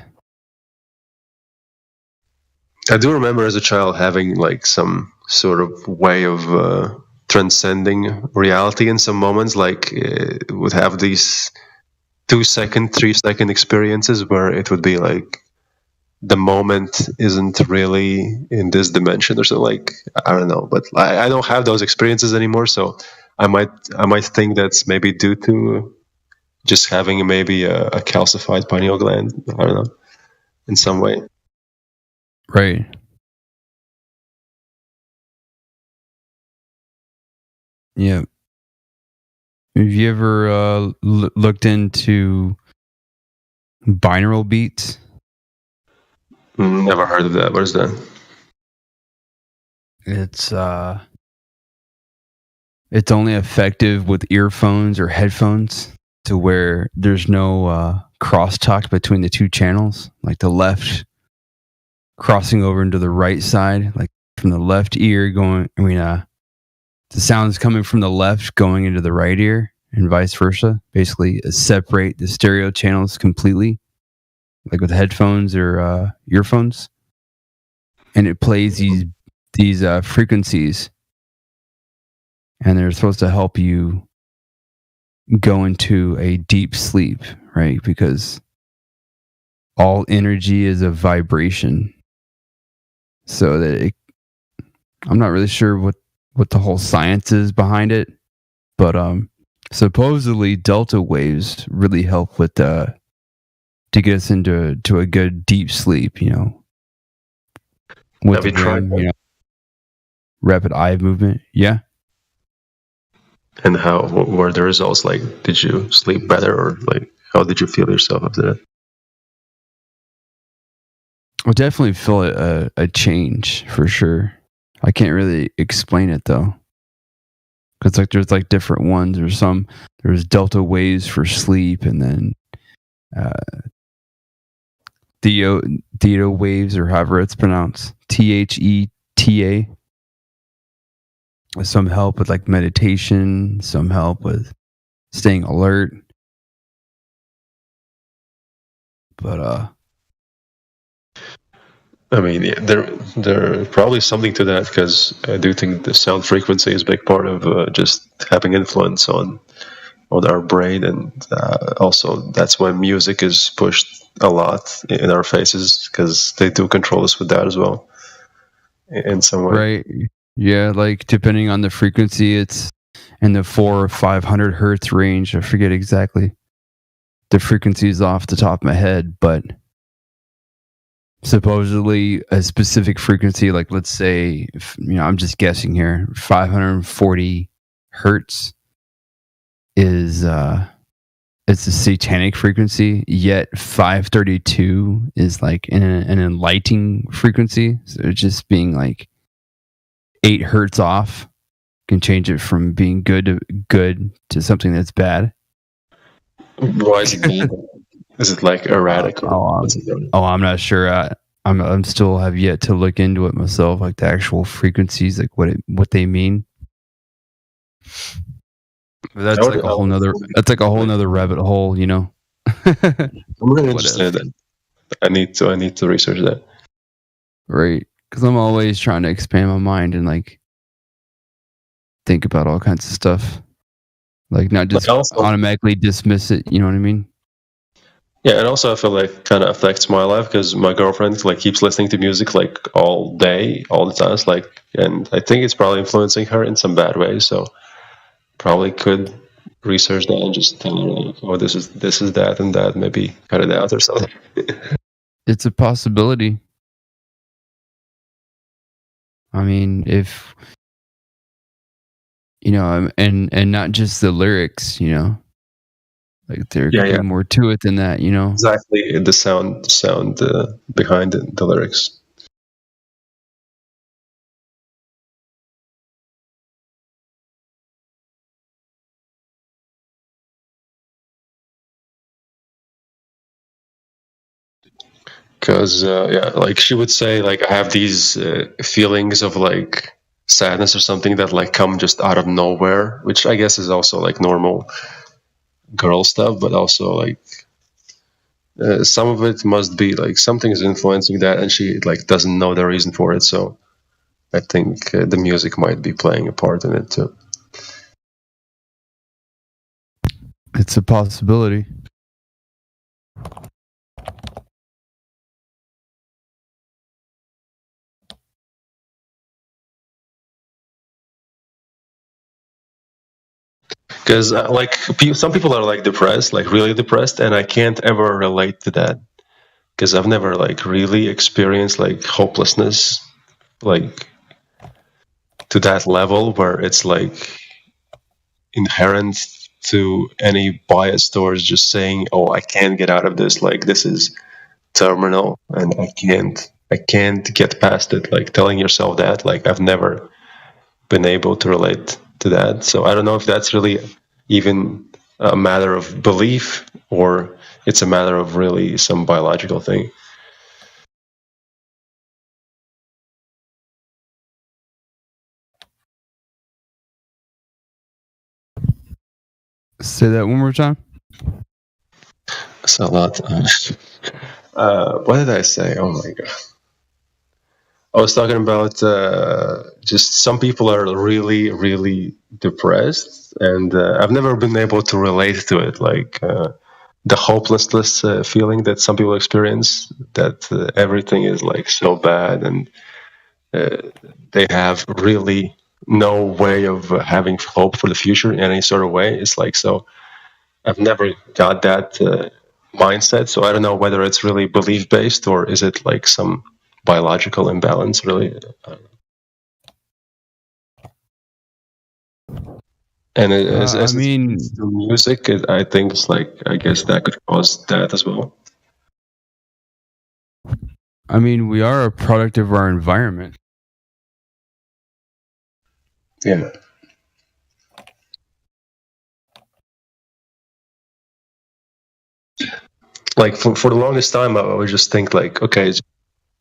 I do remember as a child having like some sort of way of transcending reality in some moments, like would have these 2-second, 3-second experiences where it would be like the moment isn't really in this dimension or so. Like I don't know, but I don't have those experiences anymore, so I might think that's maybe due to just having maybe a calcified pineal gland. I don't know, in some way. Right. Yeah. Have you ever looked into binaural beats? Never heard of that. What is that? It's only effective with earphones or headphones, to where there's no crosstalk between the two channels, like the left crossing over into the right side, like from the left ear the sounds coming from the left going into the right ear, and vice versa. Basically, separate the stereo channels completely, like with headphones or earphones, and it plays these frequencies, and they're supposed to help you go into a deep sleep, right? Because all energy is a vibration. So that I'm not really sure what the whole science is behind it, but supposedly delta waves really help with to get us into a good deep sleep, with Have you tried that? Rapid eye movement. Yeah. And how were the results? Like, did you sleep better, or like how did you feel yourself after that? I definitely feel a change for sure. I can't really explain it though, because there's different ones. There's delta waves for sleep, and then theta waves, or however it's pronounced, THETA. Some help with like meditation, some help with staying alert. But I mean, yeah, there probably something to that, because I do think the sound frequency is a big part of just having influence on our brain, and also that's why music is pushed a lot in our faces, because they do control us with that as well, in some way. Right. Yeah, like depending on the frequency, it's in the 400 or 500 hertz range. I forget exactly the frequencies off the top of my head, but supposedly a specific frequency, like let's say, I'm just guessing here, 540 hertz is it's a satanic frequency, yet 532 is like an enlightening frequency. So just being like 8 hertz off can change it from being good to something that's bad. Why is it bad? Is it like erratic? I'm not sure. I'm still have yet to look into it myself, like the actual frequencies, like what they mean. That's like a whole nother rabbit hole, I'm really interested in that. I need to research that. Right, because I'm always trying to expand my mind and like think about all kinds of stuff, like not just automatically dismiss it. You know what I mean? Yeah, and also I feel like kind of affects my life, because my girlfriend like keeps listening to music like all day, all the time. Like, and I think it's probably influencing her in some bad ways. So probably could research that and just tell her like, oh, this is that and that. Maybe cut it out or something. It's a possibility. I mean, if and not just the lyrics, like there's more to it than that, Exactly, the sound behind the lyrics. Because like she would say, like I have these feelings of like sadness or something that like come just out of nowhere, which I guess is also like normal girl stuff, but also like some of it must be like something is influencing that, and she like doesn't know the reason for it. So I think the music might be playing a part in it too. It's a possibility. Because like some people are like depressed, like really depressed, and I can't ever relate to that, because I've never like really experienced like hopelessness, like to that level where it's like inherent to any bias towards just saying, "Oh, I can't get out of this. Like this is terminal, and I can't get past it." Like telling yourself that. Like I've never been able to relate to that. So I don't know if that's really even a matter of belief or it's a matter of really some biological thing. Say that one more time. That's a lot. What did I say? Oh my god. I was talking about just some people are really, really depressed, and I've never been able to relate to it. Like the hopelessness feeling that some people experience, that everything is like so bad, and they have really no way of having hope for the future in any sort of way. It's like, so I've never got that mindset. So I don't know whether it's really belief based or is it like some biological imbalance, really. And I mean, the music, I think it's like, I guess that could cause that as well. I mean, we are a product of our environment. Yeah. Like for the longest time, I would just think like, okay,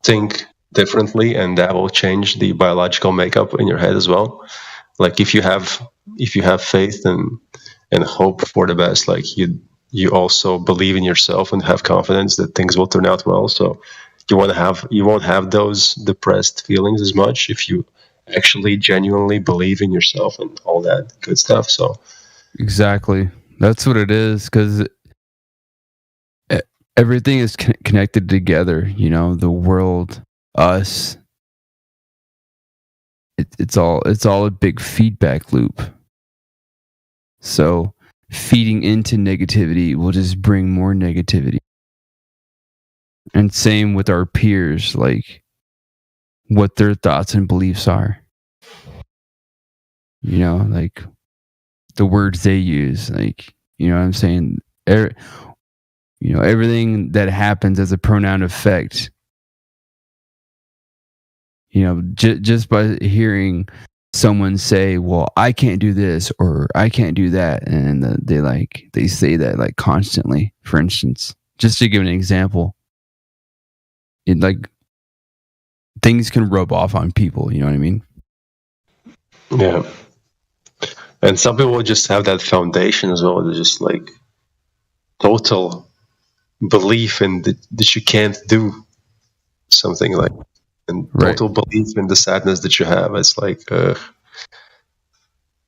think differently, and that will change the biological makeup in your head as well. Like if you have faith and hope for the best, like you also believe in yourself and have confidence that things will turn out well. So you won't have those depressed feelings as much if you actually genuinely believe in yourself and all that good stuff. So exactly, that's what it is, because everything is connected together. You know, the world, us. It's all a big feedback loop. So feeding into negativity will just bring more negativity. And same with our peers, like what their thoughts and beliefs are. You know, like the words they use, like, you know what I'm saying? You know, everything that happens as a pronoun effect. You know, just by hearing someone say, "Well, I can't do this," or "I can't do that," and they say that like constantly. For instance, just to give an example, it like things can rub off on people. You know what I mean? Yeah. And some people just have that foundation as well. They're just like total belief in that you can't do something, like, and total belief in the sadness that you have. It's like,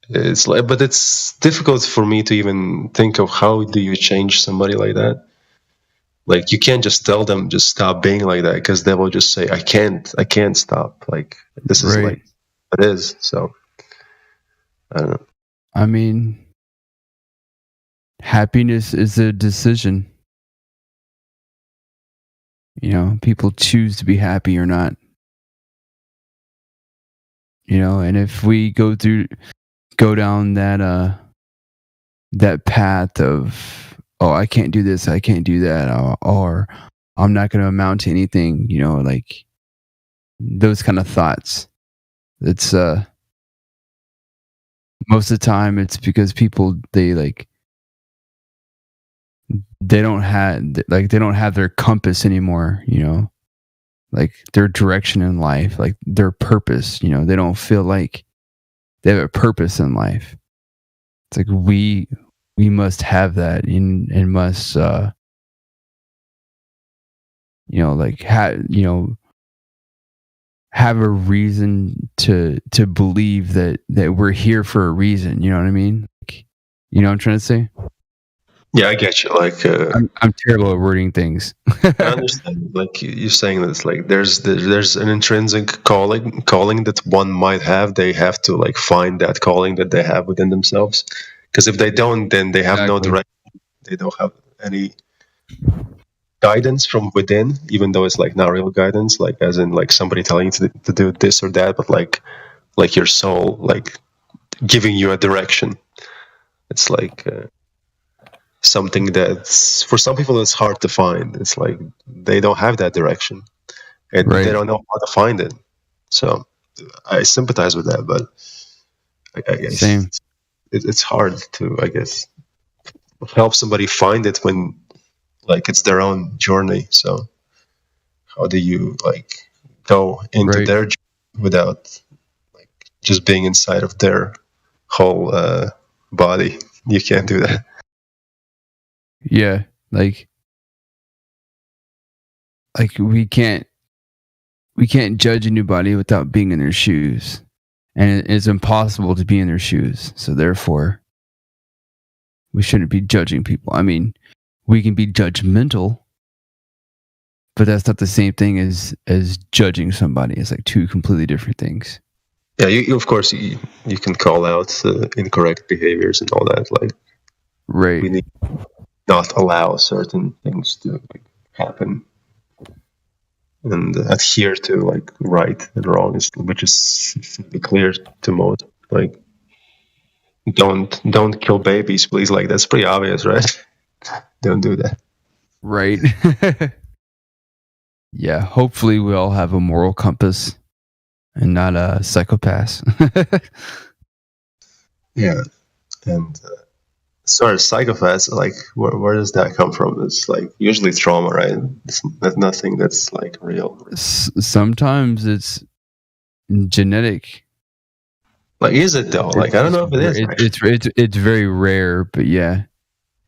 it's like, but it's difficult for me to even think of how do you change somebody like that. Like you can't just tell them just stop being like that, because they will just say, I can't stop. Like this is like it is. So I don't know. I mean, happiness is a decision. You know, people choose to be happy or not. You know, and if we go down that path of, oh, I can't do this, I can't do that, or I'm not going to amount to anything, you know, like those kind of thoughts. It's most of the time it's because people they don't have their compass anymore, you know, like their direction in life, like their purpose, you know, they don't feel like they have a purpose in life. It's like we must have that and must you know, like have a reason to believe that we're here for a reason. You know what I mean? Like, you know what I'm trying to say? Yeah, I get you. Like I'm terrible at wording things. I understand. Like you're saying that it's like there's an intrinsic calling that one might have. They have to like find that calling that they have within themselves. Because if they don't, then they have no direction. They don't have any guidance from within, even though it's like not real guidance, like as in like somebody telling you to do this or that, but like your soul like giving you a direction. It's like something that's for some people it's hard to find. It's like they don't have that direction, and they don't know how to find it. So I sympathize with that, but I guess it's hard to, I guess, help somebody find it when like it's their own journey. So how do you like go into their journey without like just being inside of their whole body? You can't do that. Yeah, like we can't judge anybody without being in their shoes, and it's impossible to be in their shoes. So therefore, we shouldn't be judging people. I mean, we can be judgmental, but that's not the same thing as judging somebody. It's like two completely different things. Yeah, you of course you can call out incorrect behaviors and all that. Like, we need not allow certain things to happen, and adhere to like right and wrong, which should be clear to most. Like, don't kill babies, please. Like, that's pretty obvious, right? Don't do that. Right. Yeah, hopefully we all have a moral compass and not a psychopath. Yeah, and as far as psychopaths, like, where does that come from? It's like usually trauma, right? It's nothing that's like real. Sometimes it's genetic. Like, is it though? Like, I don't know if it is. It's very rare, but yeah.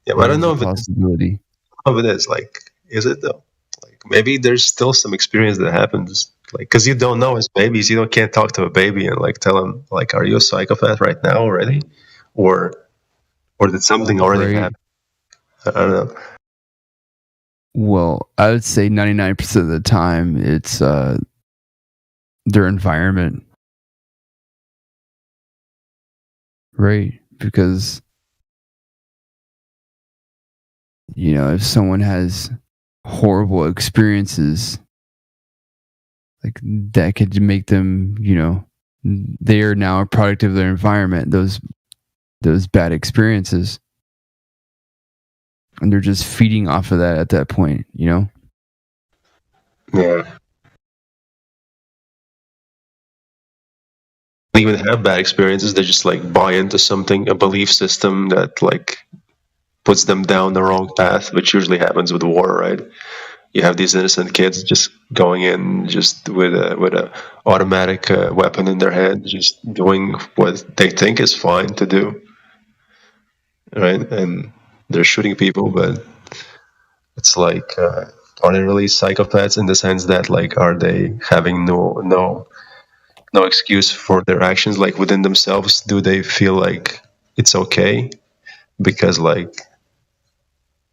Yeah, but I don't know if it's possibility. Of it is, like, is it though? Like, maybe there's still some experience that happens, like, because you don't know as babies, can't talk to a baby and like tell them like, are you a psychopath right now already, or did something already happen? I don't know. Well, I would say 99% of the time it's their environment, right? Because if someone has horrible experiences, like, that could make them, they are now a product of their environment, those bad experiences, and they're just feeding off of that at that point. Yeah. They even have bad experiences. They just like buy into something, a belief system that like puts them down the wrong path, which usually happens with war, right? You have these innocent kids just going in just with a automatic weapon in their hand, just doing what they think is fine to do, right? And they're shooting people, but it's like, are they really psychopaths in the sense that like, are they having no excuse for their actions, like within themselves? Do they feel like it's okay because like,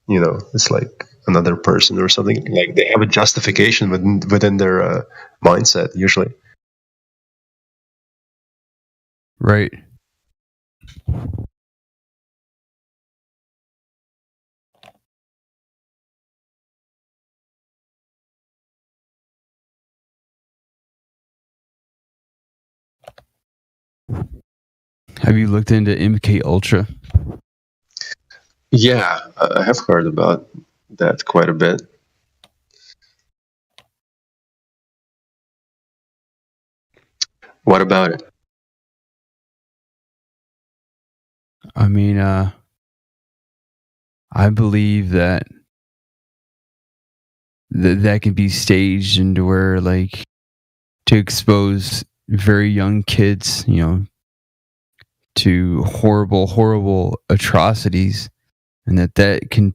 it's like another person or something? Like, they have a justification within their mindset usually. Right. Have you looked into MK Ultra? Yeah, I have heard about that quite a bit. What about it? I mean, I believe that can be staged into where, like, to expose very young kids, to horrible atrocities, and that can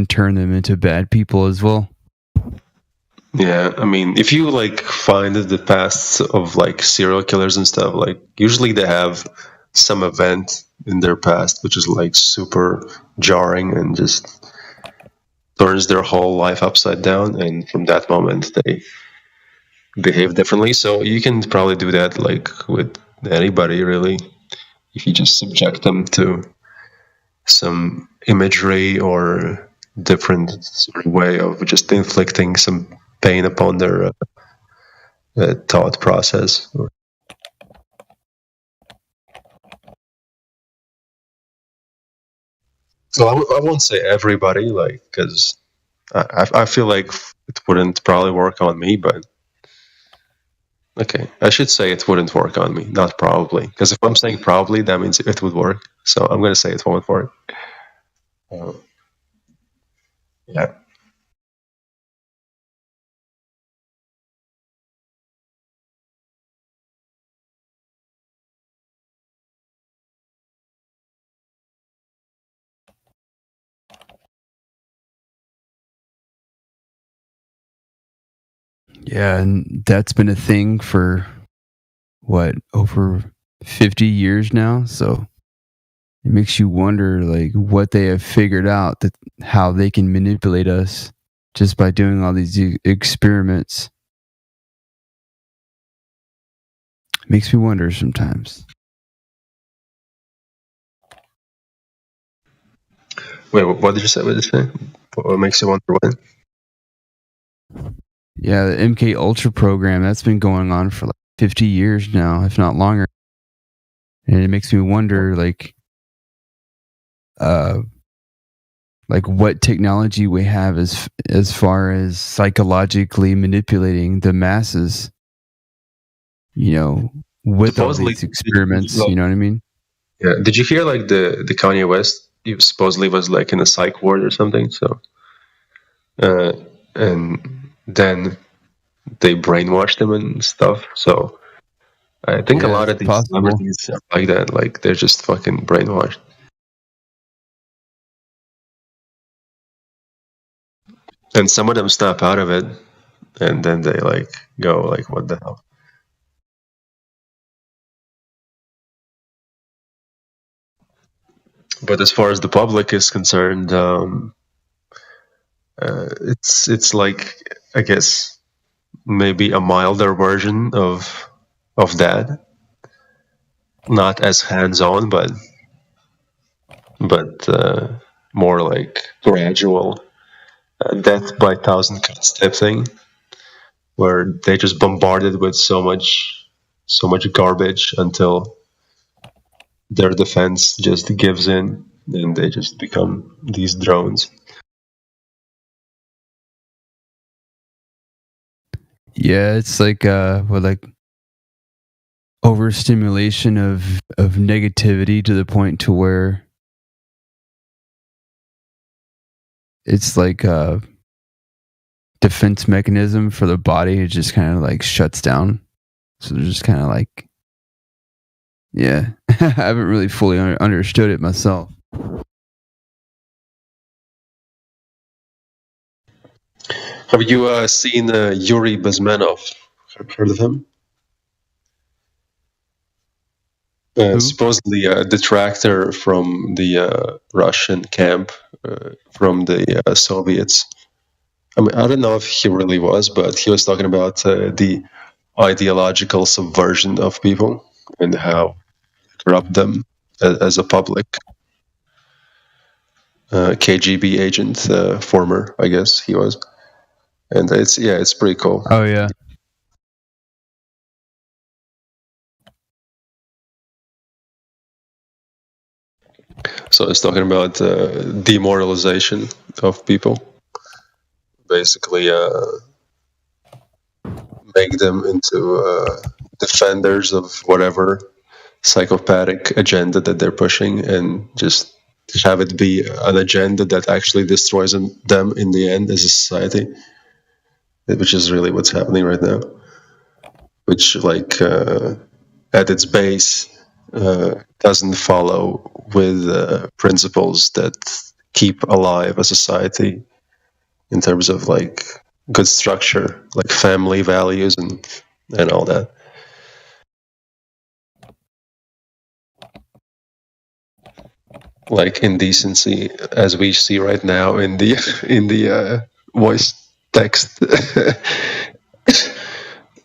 turn them into bad people as well. Yeah, I mean, if you like find the pasts of like serial killers and stuff, like usually they have some event in their past which is like super jarring and just turns their whole life upside down, and from that moment they behave differently. So you can probably do that like with anybody, really, if you just subject them to some imagery or different sort of way of just inflicting some pain upon their thought process. Well, I won't say everybody, like, because I feel like it wouldn't probably work on me, but okay, I should say it wouldn't work on me, not probably, because if I'm saying probably, that means it would work. So I'm gonna say it won't work. Yeah. Yeah, and that's been a thing for what, over 50 years now. So it makes you wonder, like, what they have figured out, that how they can manipulate us just by doing all these experiments. Makes me wonder sometimes. Wait, what did you say? What did you say? What makes you wonder what? Yeah, the MK Ultra program, that's been going on for like 50 years now, if not longer. And it makes me wonder, like what technology we have as far as psychologically manipulating the masses, you know, with supposedly, all these experiments, you know what I mean? Yeah. Did you hear like the Kanye West? He supposedly was like in a psych ward or something. So, and then they brainwashed him and stuff. So I think a lot of these celebrities are like that. Like they're just fucking brainwashed. And some of them snap out of it, and then they like go like, "What the hell?" But as far as the public is concerned, it's like, I guess, maybe a milder version of that. Not as hands-on, but more like gradual death by thousand cuts type thing, where they just bombarded with so much garbage until their defense just gives in and they just become these drones. Yeah, it's like overstimulation of negativity to the point to where it's like a defense mechanism for the body. It just kind of like shuts down. So they're just kind of like, yeah, I haven't really fully understood it myself. Have you seen Yuri Bezmenov? Heard of him? Supposedly a detractor from the Russian camp, from the Soviets. I mean, I don't know if he really was, but he was talking about the ideological subversion of people and how corrupt them as a public. KGB agent, former, I guess he was, and it's pretty cool. Oh yeah. So it's talking about demoralization of people, basically make them into defenders of whatever psychopathic agenda that they're pushing, and just have it be an agenda that actually destroys them in the end as a society, which is really what's happening right now. Which, like, at its base, doesn't follow with principles that keep alive a society in terms of like good structure, like family values and all that. Like indecency, as we see right now in the voice text.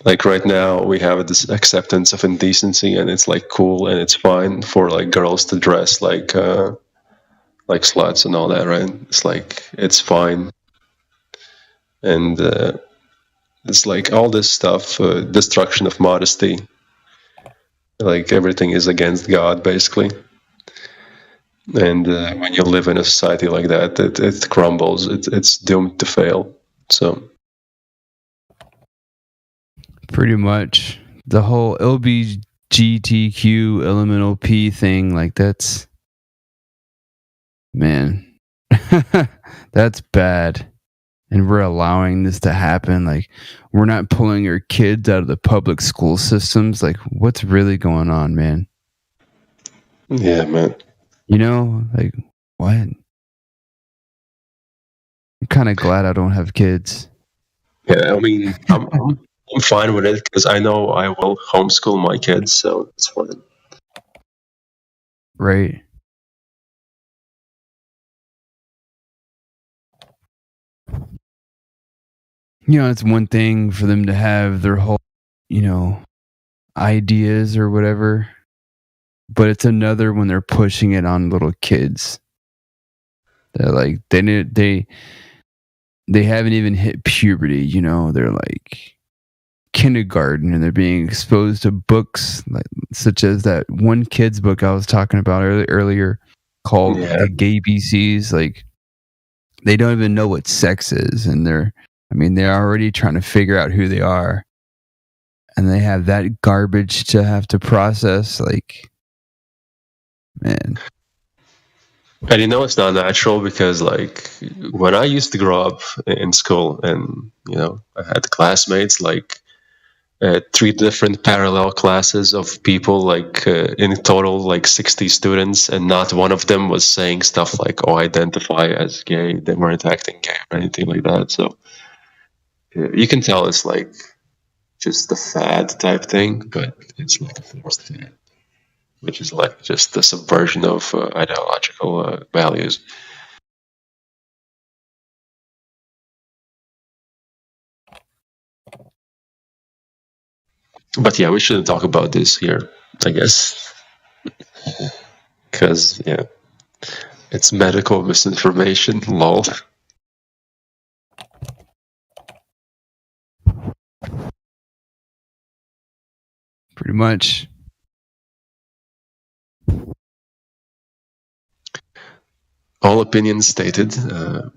Like right now we have this acceptance of indecency, and it's like cool and it's fine for like girls to dress like sluts and all that, right? It's like it's fine, and it's like all this stuff, destruction of modesty, like everything is against God basically. And when you live in a society like that, it crumbles. It's doomed to fail. So, pretty much the whole LBGTQ elemental P thing, like that's, man, that's bad. And we're allowing this to happen. Like, we're not pulling our kids out of the public school systems. Like, what's really going on, man? Yeah, man. You know, like, what? I'm kind of glad I don't have kids. Yeah, I mean, I'm fine with it because I know I will homeschool my kids, so it's fine. Right. You know, it's one thing for them to have their whole, you know, ideas or whatever, but it's another when they're pushing it on little kids. They're like, they haven't even hit puberty, you know, they're like kindergarten and they're being exposed to books like such as that one kid's book I was talking about earlier called The Gay BCs. Like, they don't even know what sex is, and they're already trying to figure out who they are, and they have that garbage to have to process. Like, man. And you know, it's not natural because, like, when I used to grow up in school, and you know, I had classmates like 3 different parallel classes of people, like in total, like 60 students, and not one of them was saying stuff like, "Oh, I identify as gay." They weren't acting gay or anything like that. So you can tell it's like just a fad type thing, but it's like a forced fad, which is like just the subversion of ideological values. But yeah, we shouldn't talk about this here, I guess, because yeah, it's medical misinformation. Lol. Pretty much. All opinions stated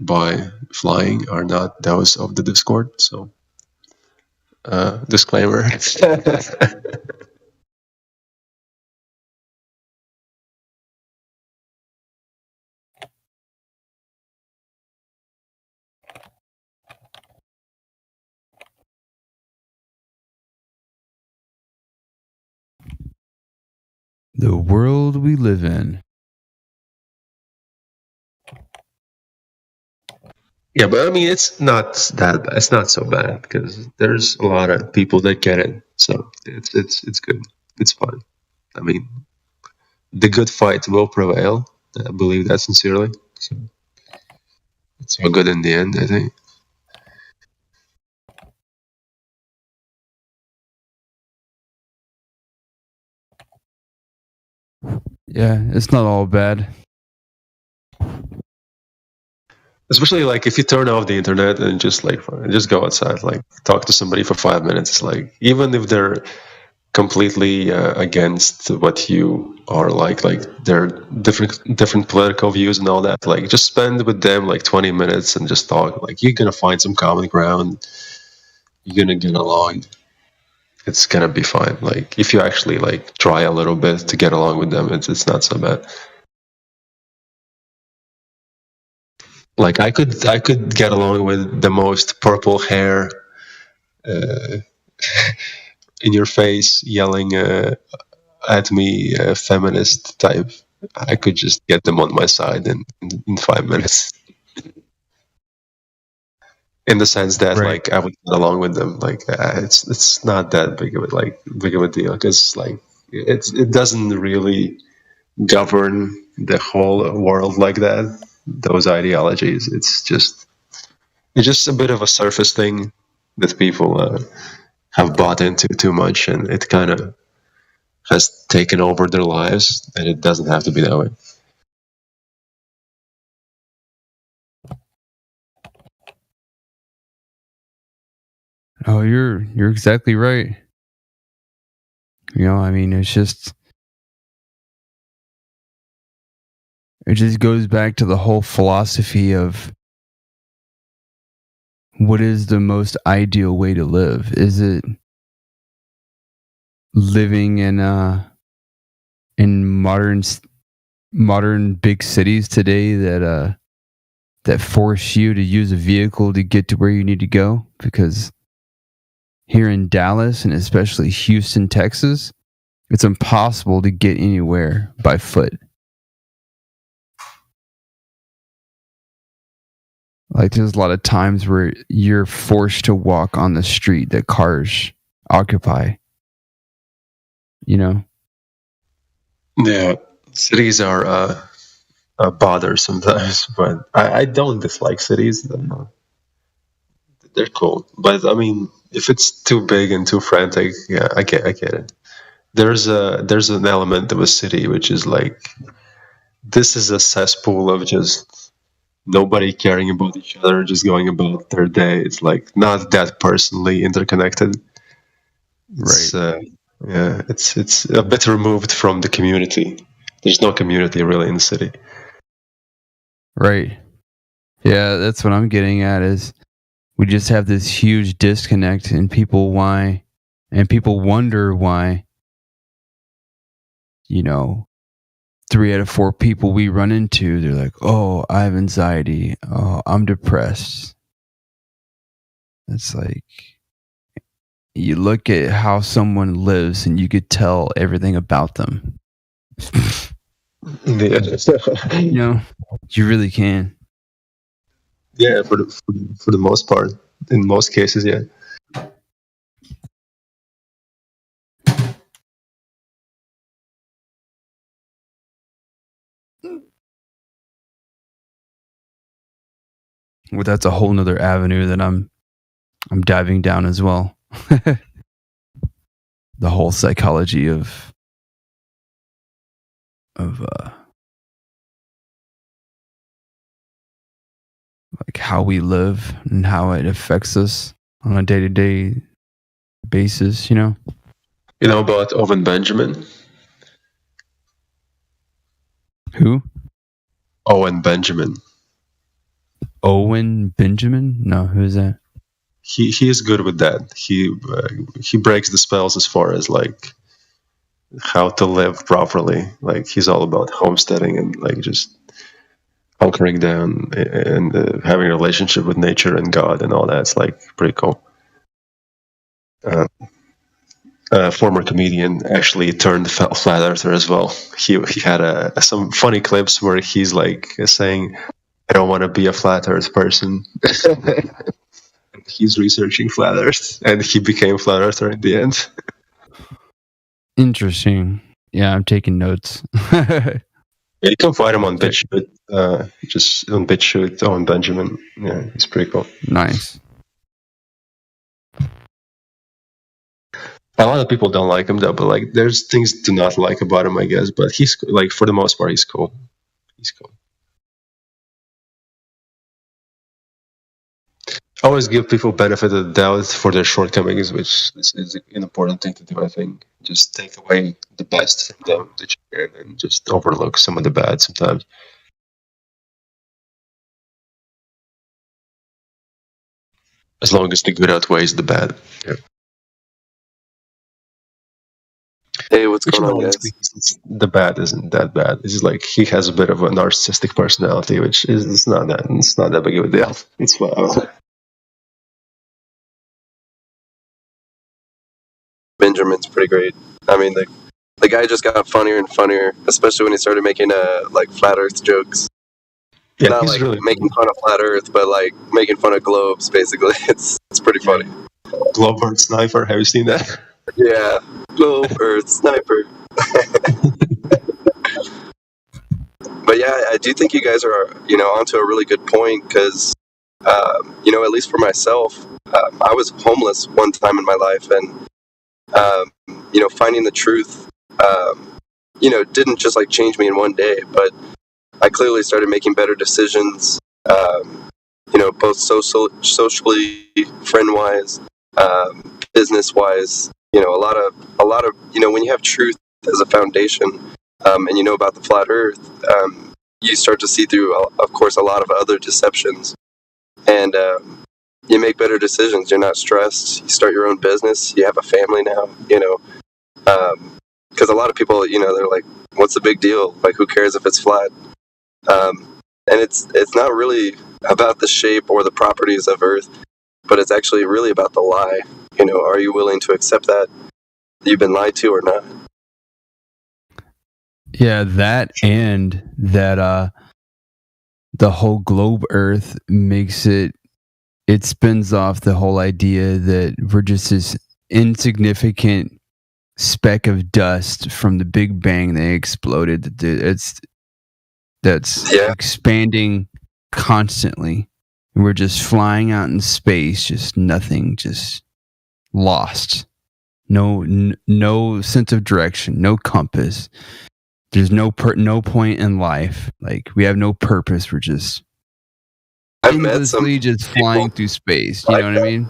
by Flying are not those of the Discord, so disclaimer. The world we live in. Yeah, but I mean, it's not so bad because there's a lot of people that get it, so it's good. It's fine. I mean, the good fight will prevail. I believe that sincerely. So it's all good in the end, I think. Yeah, it's not all bad. Especially like if you turn off the internet and just go outside, like talk to somebody for 5 minutes. Like, even if they're completely against what you are, like they're different political views and all that, like just spend with them like 20 minutes and just talk. Like, you're gonna find some common ground. You're gonna get along. It's gonna be fine. Like, if you actually like try a little bit to get along with them, it's not so bad. Like, I could get along with the most purple hair in your face yelling at me, feminist type. I could just get them on my side in 5 minutes. In the sense that, right, like, I would get along with them. Like, it's not that big of a deal, because like it doesn't really govern the whole world like that. Those ideologies, it's just a bit of a surface thing that people have bought into too much, and it kind of has taken over their lives, and it doesn't have to be that way. Oh, you're exactly right. You know, I mean, it's just It just goes back to the whole philosophy of what is the most ideal way to live? Is it living in modern big cities today that force you to use a vehicle to get to where you need to go? Because here in Dallas and especially Houston, Texas, it's impossible to get anywhere by foot. Like there's a lot of times where you're forced to walk on the street that cars occupy. You know? Yeah, cities are a bother sometimes, but I don't dislike cities. They're cool, but I mean, if it's too big and too frantic, yeah, I get it. There's an element of a city which is like, this is a cesspool of just nobody caring about each other, just going about their day. It's like not that personally interconnected. It's, right. Yeah, it's a bit removed from the community. There's no community really in the city. Right. Yeah, that's what I'm getting at is we just have this huge disconnect and people wonder why, 3 out of 4 people we run into, they're like, oh, I have anxiety. Oh, I'm depressed. It's like, you look at how someone lives and you could tell everything about them. Yeah. You really can. Yeah, for the most part, in most cases, yeah. Well, that's a whole nother avenue that I'm diving down as well. The whole psychology of like how we live and how it affects us on a day-to-day basis, You know about Owen Benjamin? Who? Owen Benjamin. Owen Benjamin? No, who is that? He is good with that. He breaks the spells as far as like how to live properly. Like he's all about homesteading and like just hunkering down and having a relationship with nature and God and all that. It's like pretty cool. A former comedian actually turned flat earther as well. He had some funny clips where he's like saying, "I don't want to be a flat earth person." He's researching flat earth, and he became flat earther in the end. Interesting. Yeah, I'm taking notes. You can find him on BitChute. Just on BitChute, Owen Benjamin. Yeah, he's pretty cool. Nice. A lot of people don't like him though, but like, there's things to not like about him, I guess. But he's like, for the most part, he's cool. He's cool. Always give people benefit of the doubt for their shortcomings, which is an important thing to do, I think. Just take away the best from them that you can and just overlook some of the bad sometimes. As long as the good outweighs the bad. Yeah. Hey, what's going on, guys? The bad isn't that bad. It's just like he has a bit of a narcissistic personality, which is not that big of a deal. It's whatever. Benjamin's pretty great. I mean, the guy just got funnier and funnier, especially when he started making like flat Earth jokes. Yeah, not like really making fun of flat Earth, but like making fun of globes. Basically, it's pretty funny. Globe Earth Sniper. Have you seen that? Yeah, Globe Earth Sniper. But yeah, I do think you guys are onto a really good point because at least for myself, I was homeless one time in my life, and finding the truth, didn't just like change me in one day, but I clearly started making better decisions, both socially, friend-wise, business-wise, a lot of, when you have truth as a foundation, and you know about the flat earth, you start to see through, of course, a lot of other deceptions, and you make better decisions. You're not stressed. You start your own business. You have a family now. Because a lot of people, they're like, "What's the big deal? Like, who cares if it's flat?" And it's not really about the shape or the properties of Earth, but it's actually really about the lie. Are you willing to accept that you've been lied to or not? Yeah, that, and that the whole globe Earth makes it spins off the whole idea that we're just this insignificant speck of dust from the Big Bang that exploded. That's expanding constantly. And we're just flying out in space, just nothing, just lost. No sense of direction, no compass. There's no point in life. Like, we have no purpose. We're just endlessly just flying through space. You know what I mean?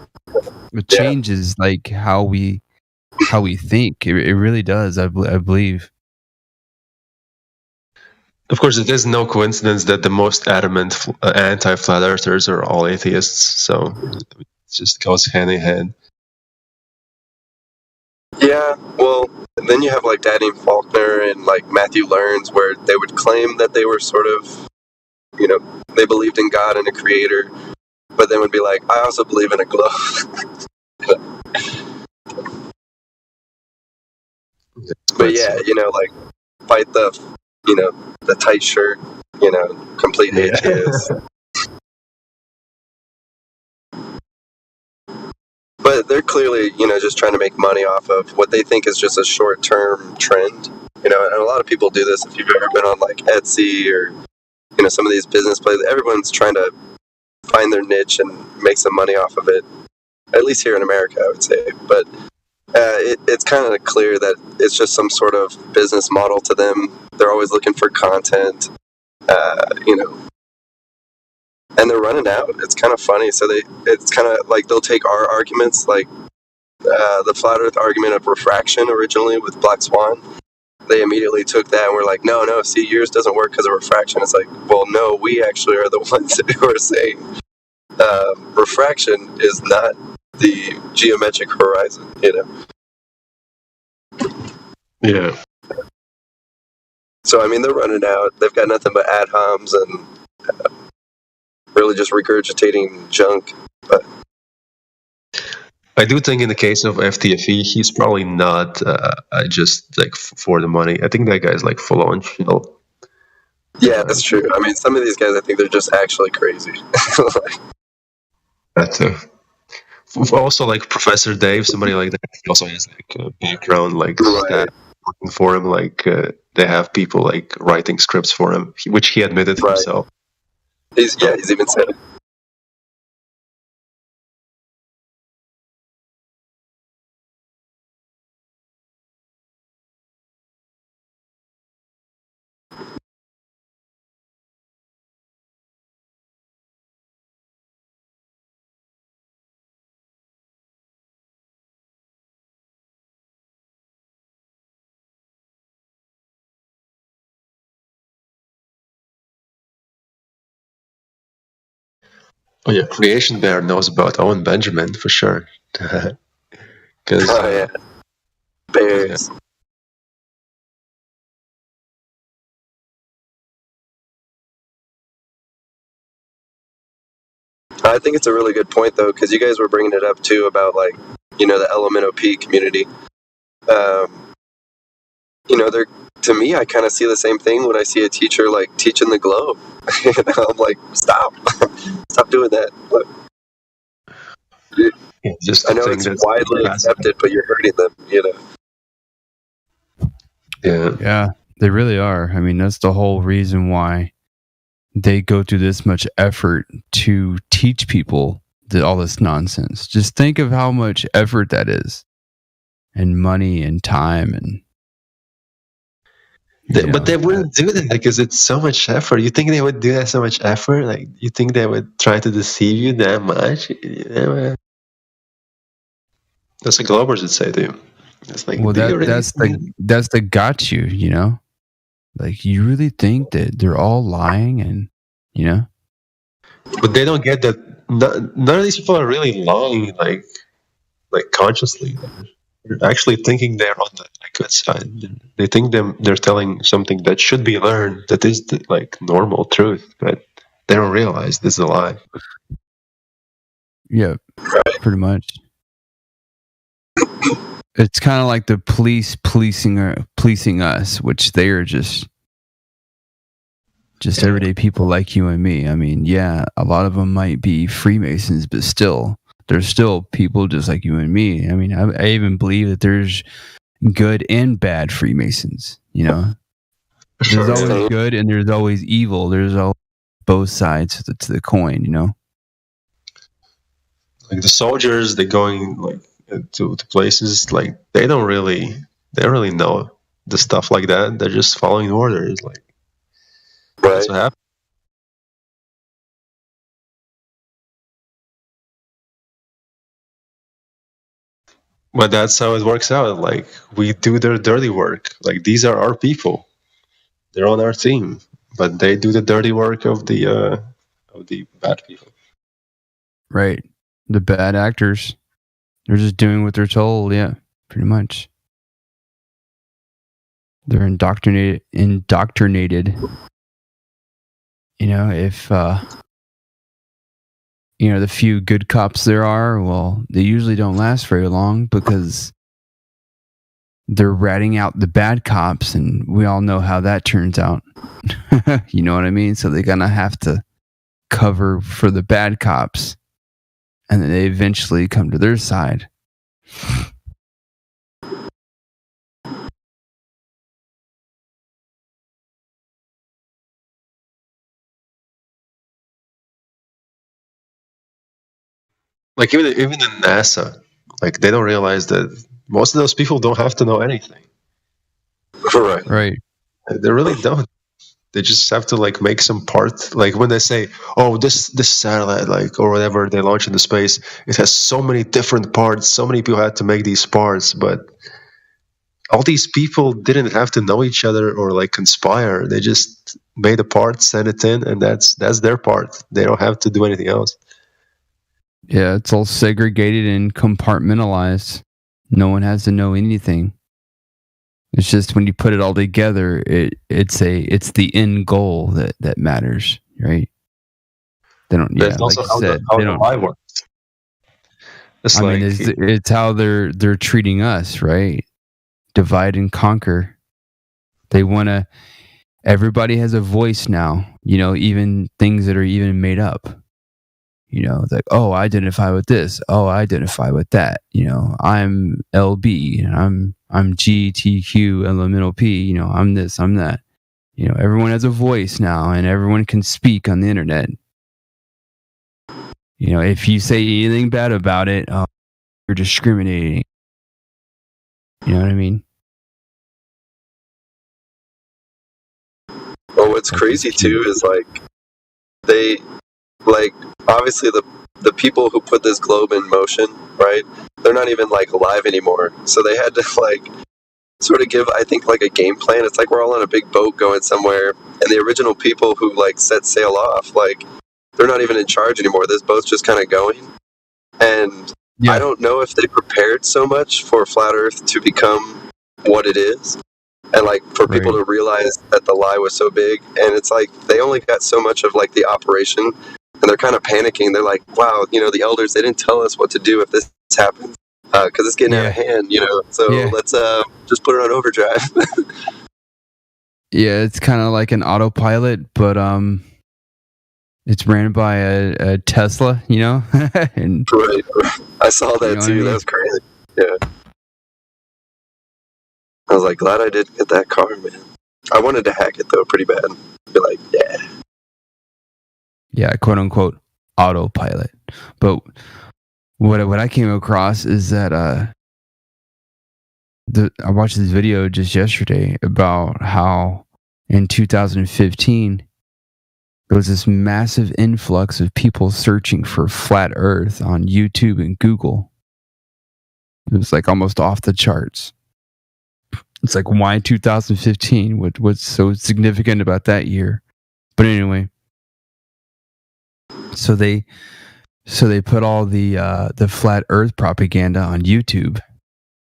It changes like how we think. It really does. I believe. Of course, it is no coincidence that the most adamant anti-flat earthers are all atheists. So it just goes hand in hand. Yeah, well, then you have like Danny Faulkner and like Matthew Learns, where they would claim that they were sort of, they believed in God and a creator, but then would be like, I also believe in a globe. But yeah, like, fight the tight shirt, complete atheist. But they're clearly, just trying to make money off of what they think is just a short-term trend. And a lot of people do this. If you've ever been on like Etsy or, some of these business places, everyone's trying to find their niche and make some money off of it. At least here in America, I would say. But it's kind of clear that it's just some sort of business model to them. They're always looking for content, and they're running out. It's kind of funny. So it's kind of like they'll take our arguments, like the flat Earth argument of refraction originally with Black Swan. They immediately took that and were like, no, see, yours doesn't work because of refraction. It's like, well, no, we actually are the ones who are saying refraction is not the geometric horizon, Yeah. So, I mean, they're running out. They've got nothing but ad homs and really just regurgitating junk. But I do think in the case of FTFE, he's probably not just like for the money. I think that guy's like full on chill. Yeah, that's true. I mean, some of these guys, I think they're just actually crazy. That too. Also, like Professor Dave, somebody like that. He also has like a background, like staff working for him. Like they have people like writing scripts for him, which he admitted himself. He's even said it. Oh yeah, Creation Bear knows about Owen Benjamin for sure. Bears. Yeah. I think it's a really good point though, because you guys were bringing it up too about like, the LMNOP community. They're, to me, I kind of see the same thing when I see a teacher like teaching the globe. I'm like, stop doing that. But, I know it's widely accepted, but you're hurting them. Yeah, they really are. I mean, that's the whole reason why they go through this much effort to teach people all this nonsense. Just think of how much effort that is, and money and time and. But they wouldn't do that because it's so much effort. You think they would do that so much effort? Like, you think they would try to deceive you that much? That's what Globers would say to you. It's like, well, that's the got you, Like, you really think that they're all lying, and But they don't get that. None of these people are really lying, like consciously. They're actually thinking they're on the good side. They think they're telling something that should be learned, that is the, normal truth, but they don't realize this is a lie. Yeah, pretty much. It's kind of like the police policing us, which they are just everyday people like you and me. I mean, yeah, a lot of them might be Freemasons, but still, there's still people just like you and me. I mean, I even believe that there's good and bad Freemasons. There's always good and there's always evil. There's always both sides to the coin. Like the soldiers, they're going to places, they don't really know the stuff like that. They're just following orders. That's what happened. But that's how it works out. We do their dirty work. These are our people. They're on our team, but they do the dirty work of the bad people. Right. The bad actors. They're just doing what they're told. Yeah, pretty much. They're indoctrinated. If the few good cops there are, well, they usually don't last very long because they're ratting out the bad cops, and we all know how that turns out. You know what I mean? So they're gonna have to cover for the bad cops, and then they eventually come to their side. Even in NASA, they don't realize that most of those people don't have to know anything. Right. They really don't. They just have to make some part. When they say, "Oh, this satellite, or whatever they launch into space, it has so many different parts. So many people had to make these parts." But all these people didn't have to know each other or conspire. They just made a part, sent it in, and that's their part. They don't have to do anything else. Yeah, it's all segregated and compartmentalized. No one has to know anything. It's just when you put it all together, it's the end goal that matters, right? They don't. Yeah, like you said, how the lie works. It's how they're treating us, right? Divide and conquer. They want to. Everybody has a voice now. Even things that are even made up. Oh, I identify with this. Oh, I identify with that. I'm LB. I'm GTQ elemental P. I'm this. I'm that. Everyone has a voice now, and everyone can speak on the internet. If you say anything bad about it, you're discriminating. You know what I mean? Well, what's crazy too is they. Obviously the people who put this globe in motion, right, they're not even alive anymore, so they had to sort of give, I think, a game plan. It's we're all on a big boat going somewhere, and the original people who set sail off, they're not even in charge anymore. This boat's just kind of going, and I don't know if they prepared so much for Flat Earth to become what it is, and for people to realize that the lie was so big, and it's they only got so much of the operation. And they're kind of panicking. They're like, wow, the elders, they didn't tell us what to do if this happens, because it's getting out of hand, so let's just put it on overdrive. Yeah, it's kind of like an autopilot, but it's ran by a Tesla, and right. I saw that too. That was crazy. Yeah. I was glad I didn't get that car, man. I wanted to hack it though, pretty bad. Be yeah. Yeah, quote unquote autopilot. But what I came across is that I watched this video just yesterday about how in 2015 there was this massive influx of people searching for flat Earth on YouTube and Google. It was almost off the charts. It's like, why 2015? What's so significant about that year? But anyway, so they put all the flat Earth propaganda on YouTube.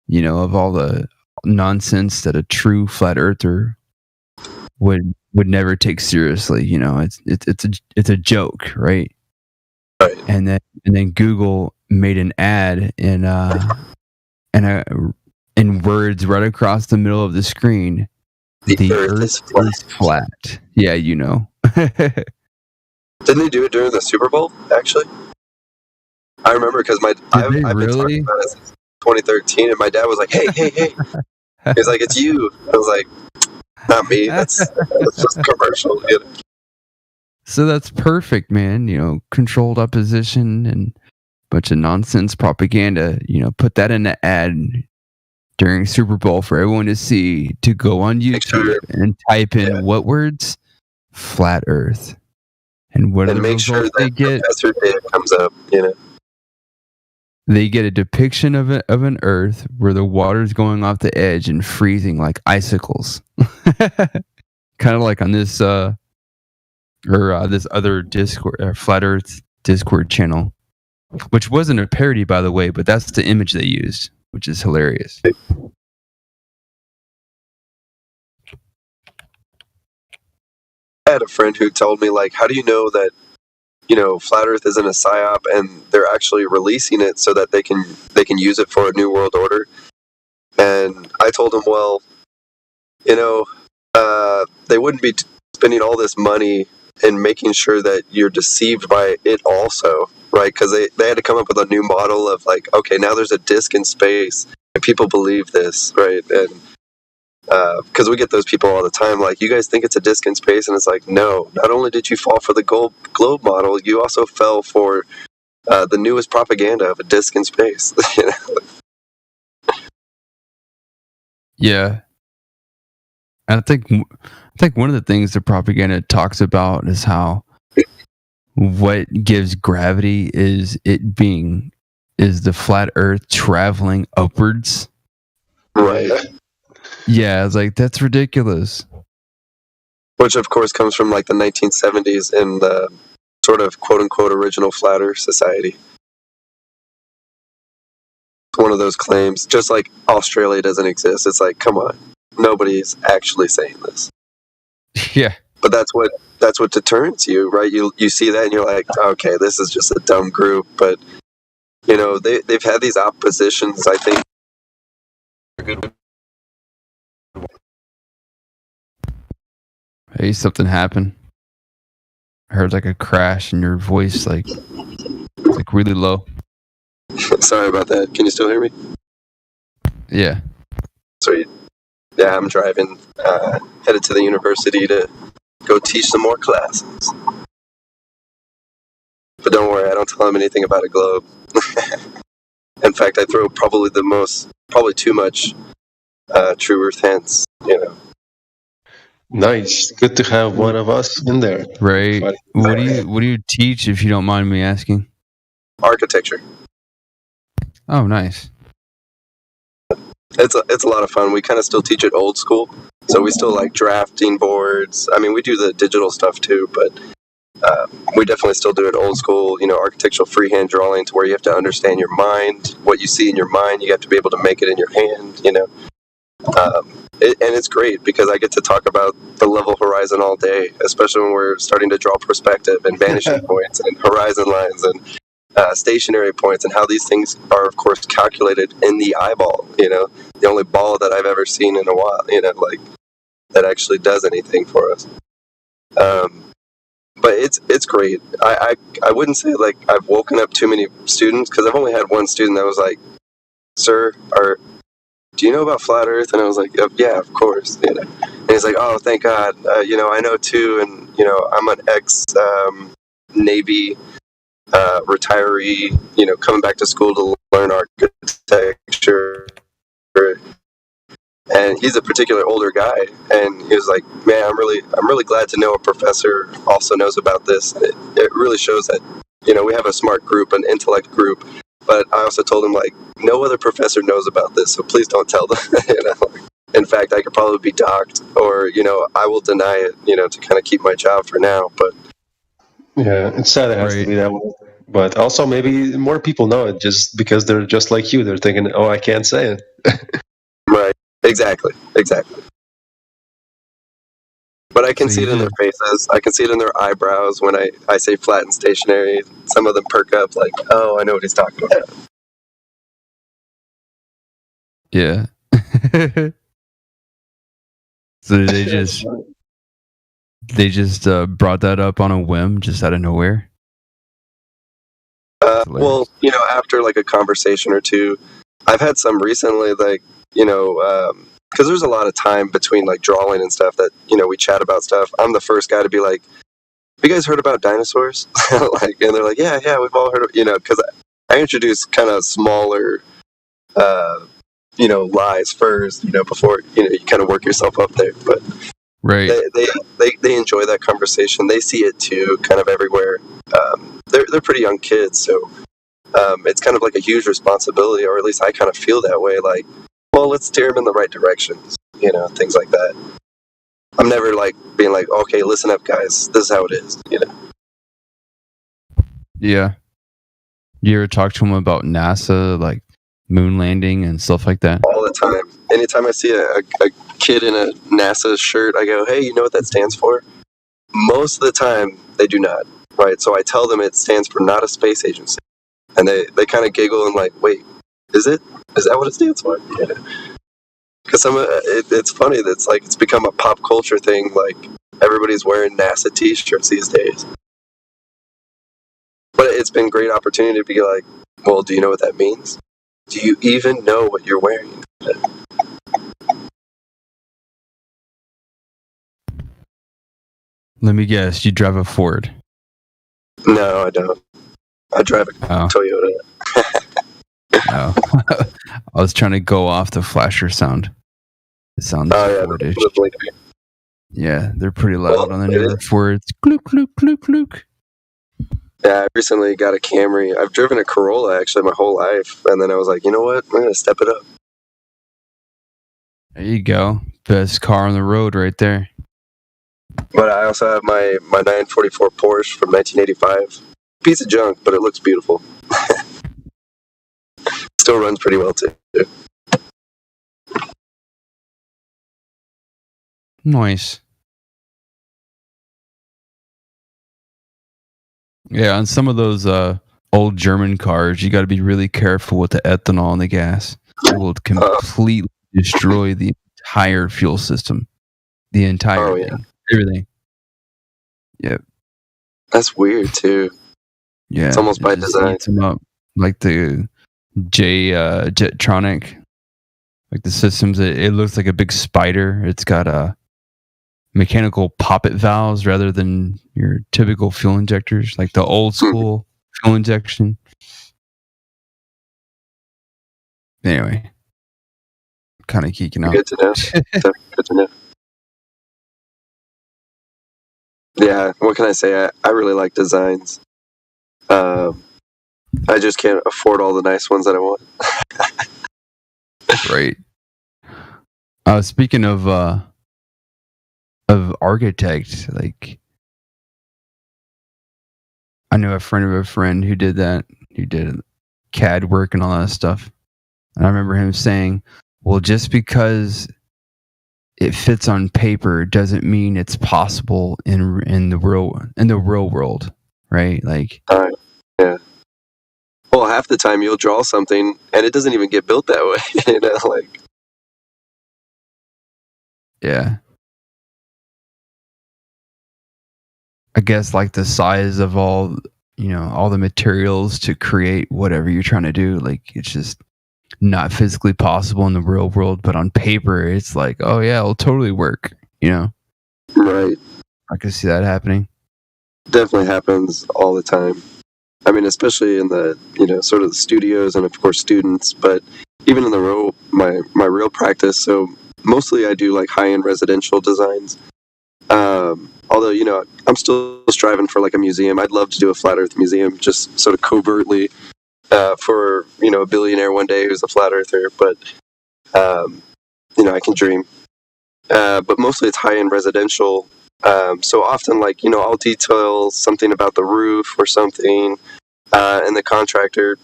You know, of all the nonsense that a true flat earther would never take seriously. You know, it's a joke, right? Right. And then Google made an ad in words right across the middle of the screen. The Earth is flat. Yeah, you know. Didn't they do it during the Super Bowl? Actually, I remember because I've been talking about it since 2013, and my dad was like, "Hey." He's like, "It's you." I was like, "Not me. That's just a commercial." You know? So that's perfect, man. You know, controlled opposition and a bunch of nonsense propaganda. You know, put that in the ad during Super Bowl for everyone to see. To go on YouTube and type in what words? Flat Earth. And what are the results they get? Professor Dave comes up. You know. They get a depiction of an Earth where the water's going off the edge and freezing like icicles. Kind of like on this this other Discord, Flat Earth Discord channel, which wasn't a parody, by the way, but that's the image they used, which is hilarious. I had a friend who told me, like, how do you know that, you know, flat Earth isn't a psyop and they're actually releasing it so that they can use it for a new world order? And I told him, well, you know, they wouldn't be spending all this money and making sure that you're deceived by it also, right? Because they had to come up with a new model of like, okay, now there's a disk in space and people believe this, right? And because we get those people all the time, like, you guys think it's a disk in space, and it's like, no, not only did you fall for the globe model, you also fell for the newest propaganda of a disk in space. You know? Yeah, and I think one of the things the propaganda talks about is how what gives gravity is the flat Earth traveling upwards. Right. Yeah, it's like, that's ridiculous. Which, of course, comes from like the 1970s in the sort of quote-unquote original Flat Earth Society. It's one of those claims, just like Australia doesn't exist. It's like, come on, nobody's actually saying this. Yeah. But that's what deterrents you, right? You see that and you're like, okay, this is just a dumb group. But, you know, they've had these oppositions, I think. Hey, something happened. I heard like a crash and your voice like really low. Sorry about that. Can you still hear me? Yeah. Sweet. Yeah, I'm driving, headed to the university to go teach some more classes. But don't worry, I don't tell them anything about a globe. In fact, I throw probably too much true Earth hints, you know. Nice. Good to have one of us in there. Right. What do you teach, if you don't mind me asking? Architecture. Oh, nice. It's a lot of fun. We kind of still teach it old school, so we still like drafting boards. I mean, we do the digital stuff too, but we definitely still do it old school. You know, architectural freehand drawing, to where you have to understand your mind, what you see in your mind. You have to be able to make it in your hand. You know. And it's great because I get to talk about the level horizon all day, especially when we're starting to draw perspective and vanishing points and horizon lines and stationary points, and how these things are, of course, calculated in the eyeball. You know, the only ball that I've ever seen in a while, you know, like that actually does anything for us. But it's great. I wouldn't say like I've woken up too many students, because I've only had one student that was like, "Sir, do you know about flat Earth?" And I was like, "Yeah, of course." You know? And he's like, "Oh, thank God. You know, I know too, and you know, I'm an ex-Navy retiree. You know, coming back to school to learn architecture." And he's a particular older guy, and he was like, "Man, I'm really glad to know a professor also knows about this." It really shows that, you know, we have a smart group, an intellect group. But I also told him, like, no other professor knows about this, so please don't tell them. You know? in fact, I could probably be docked, or I will deny it, to kind of keep my job for now. But yeah, it's sad it has to be that way. But also, maybe more people know it just because they're just like you. They're thinking, "Oh, I can't say it." Right. Exactly. But I can see it in their faces. I can see it in their eyebrows when I say flat and stationary. Some of them perk up like, oh, I know what he's talking about. Yeah. So they just brought that up on a whim, just out of nowhere? Well, after like a conversation or two, I've had some recently, like, because there's a lot of time between like drawing and stuff that, we chat about stuff. I'm the first guy to be like, have you guys heard about dinosaurs? Like, and they're like, yeah, we've all heard of, because I introduce kind of smaller, lies first, before, you kind of work yourself up there. But right. They enjoy that conversation. They see it too, kind of everywhere. They're pretty young kids, so it's kind of like a huge responsibility, or at least I kind of feel that way. Like, well, let's steer them in the right directions, things like that. I'm never like being like, okay, listen up, guys. This is how it is, Yeah. You ever talk to them about NASA, like moon landing and stuff like that? All the time. Anytime I see a kid in a NASA shirt, I go, hey, you know what that stands for? Most of the time, they do not. Right, so I tell them it stands for not a space agency, and they kind of giggle and like, wait, is it? Is that what it stands for? Yeah. Because it's funny that it's become a pop culture thing. Like, everybody's wearing NASA T-shirts these days. But it's been a great opportunity to be like, well, do you know what that means? Do you even know what you're wearing? Let me guess, you drive a Ford. No, I don't. I drive a Toyota. Oh. I was trying to go off the flasher sound. It sounds Fordish. Yeah, they're pretty loud on the newer Fords. Klook, klook, klook, klook. Yeah, I recently got a Camry. I've driven a Corolla actually my whole life, and then I was like, you know what? I'm going to step it up. There you go. Best car on the road right there. But I also have my 944 Porsche from 1985. Piece of junk, but it looks beautiful. Still runs pretty well too. Nice. Yeah, on some of those old German cars, you got to be really careful with the ethanol in the gas. It will completely destroy the entire fuel system. The entire thing. Yeah. Everything. Yep. That's weird too. Yeah. It's almost by design. Them up. Like the Jetronic. Like the systems, it looks like a big spider. It's got mechanical poppet valves rather than your typical fuel injectors, like the old school fuel injection. Anyway, kind of geeking out. Good to know. Good to know. Yeah, what can I say? I really like designs. I just can't afford all the nice ones that I want. Right. Speaking of architect, like, I know a friend of a friend who did that. Who did CAD work and all that stuff. And I remember him saying, "Well, just because it fits on paper doesn't mean it's possible in the real world, right?" Like, yeah. Well, half the time you'll draw something and it doesn't even get built that way. Like. Yeah. I guess like the size of all the materials to create whatever you're trying to do, like it's just not physically possible in the real world, but on paper it's like, oh yeah, it'll totally work, Right. I can see that happening. Definitely happens all the time. I mean, especially in the, sort of the studios and of course students, but even in the my real practice. So mostly I do like high-end residential designs. Although, I'm still striving for like a museum. I'd love to do a flat earth museum, just sort of covertly, for, a billionaire one day who's a flat earther. But, I can dream. But mostly it's high-end residential. So often, like, I'll detail something about the roof or something, and the contractor,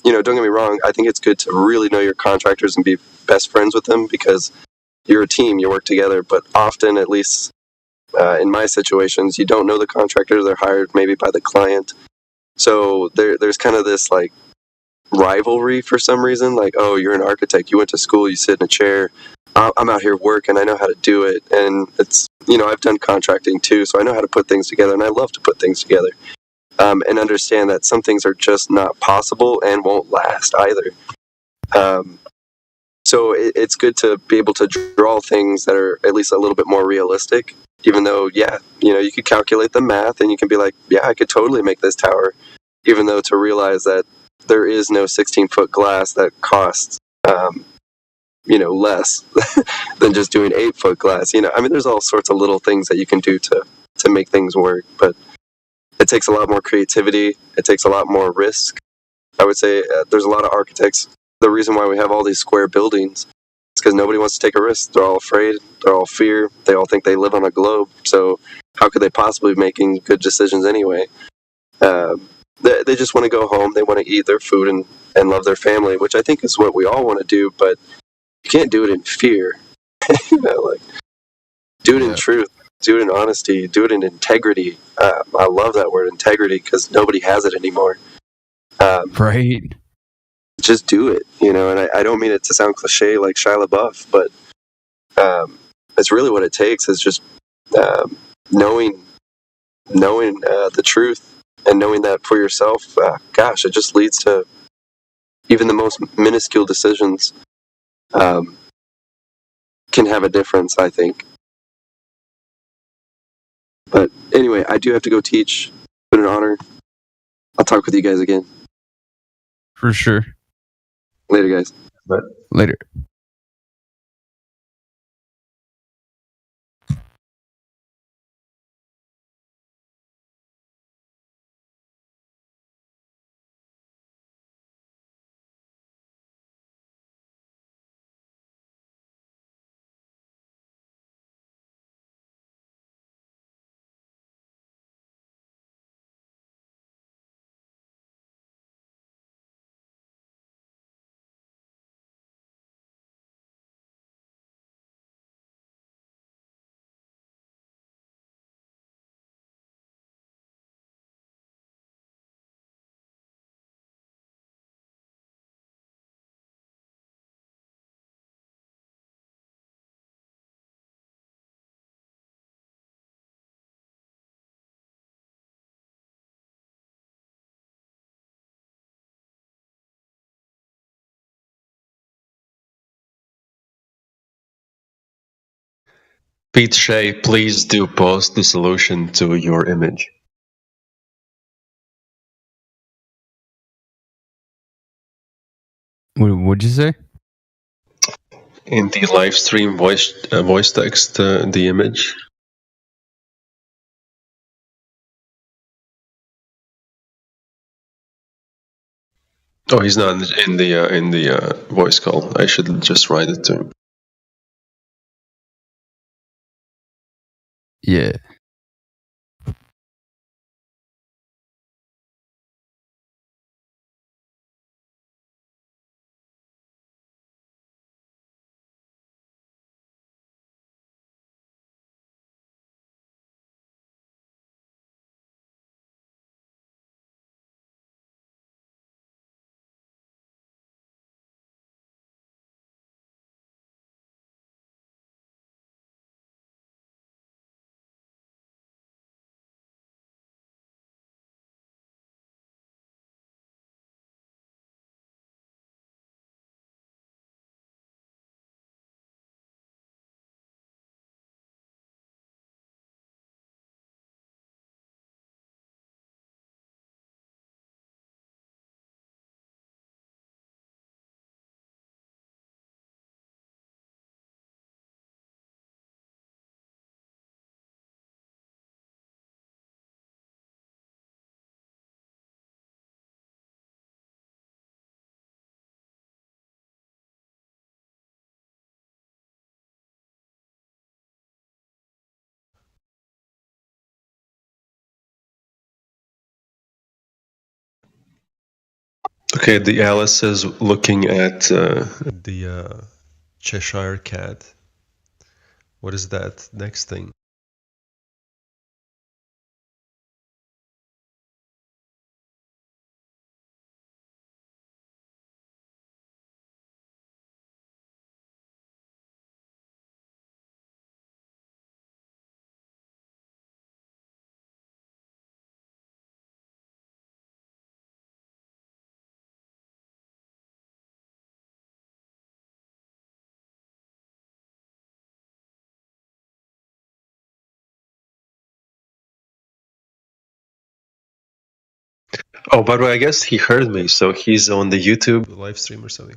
don't get me wrong, I think it's good to really know your contractors and be best friends with them because you're a team, you work together. But often, at least in my situations, you don't know the contractors, they're hired maybe by the client. So there's kind of this like rivalry for some reason, like, oh, you're an architect, you went to school, you sit in a chair, I'm out here working, I know how to do it. And it's, I've done contracting too, so I know how to put things together, and I love to put things together, and understand that some things are just not possible and won't last either. So it's good to be able to draw things that are at least a little bit more realistic, even though, yeah, you could calculate the math and you can be like, yeah, I could totally make this tower, even though to realize that there is no 16-foot glass that costs, less than just doing 8-foot glass. There's all sorts of little things that you can do to make things work, but it takes a lot more creativity. It takes a lot more risk. I would say there's a lot of architects. The reason why we have all these square buildings is because nobody wants to take a risk. They're all afraid. They're all fear. They all think they live on a globe. So how could they possibly be making good decisions anyway? They just want to go home. They want to eat their food and love their family, which I think is what we all want to do. But you can't do it in fear. Do it in truth. Do it in honesty. Do it in integrity. I love that word, integrity, because nobody has it anymore. Right. Just do it, and I don't mean it to sound cliche like Shia LaBeouf, but it's really what it takes is just knowing the truth and knowing that for yourself. Gosh, it just leads to even the most minuscule decisions can have a difference, I think. But anyway, I do have to go teach. It's been an honor. I'll talk with you guys again. For sure. Later, guys. Bye. Later. Pete Shea, please do post the solution to your image. What'd you say? In the live stream voice text, the image. Oh, he's not in the voice call. I should just write it to him. Yeah. Okay, the Alice is looking at the Cheshire Cat. What is that next thing? Oh, by the way, I guess he heard me, so he's on the YouTube live stream or something.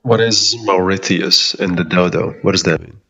What is Mauritius in the dodo? What does that mean?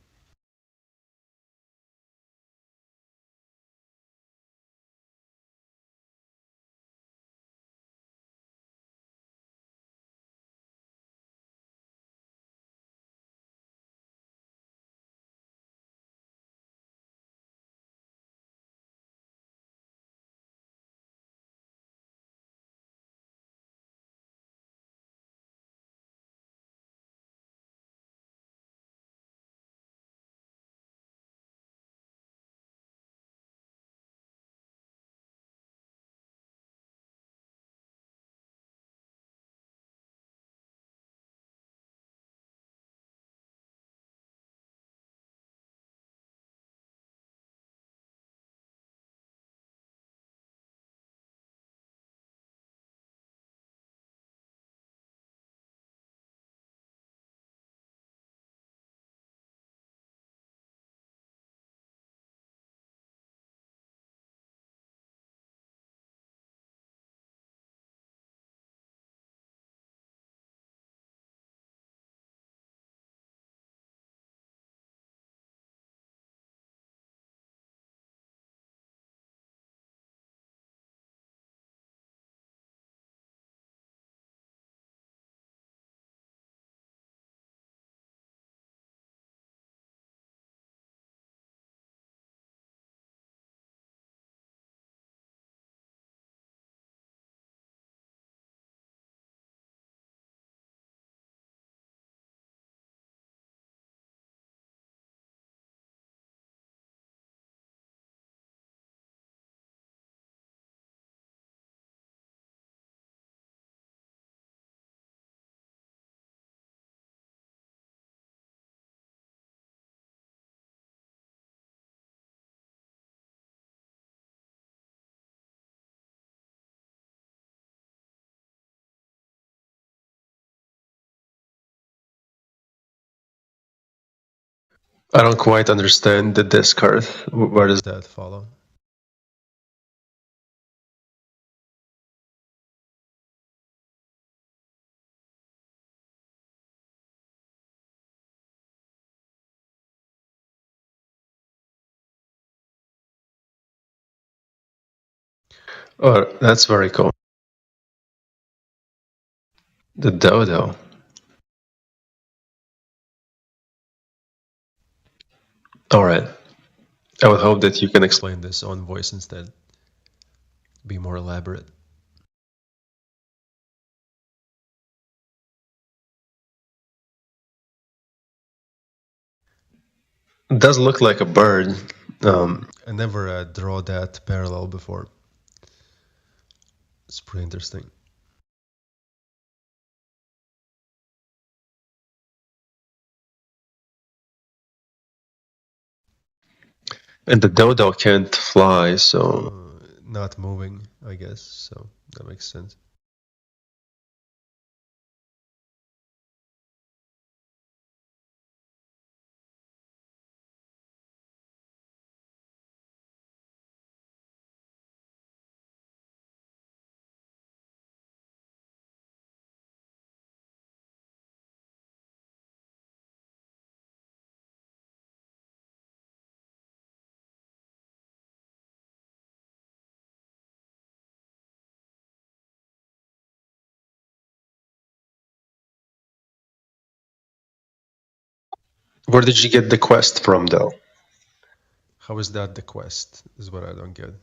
I don't quite understand the discard. Where does that follow? Oh, that's very cool. The dodo. All right. I would hope that you can explain this on voice instead. Be more elaborate. It does look like a bird. I never draw that parallel before. It's pretty interesting. And the dodo can't fly, so not moving, I guess. So that makes sense. Where did you get the quest from, though? How is that the quest? Is what I don't get.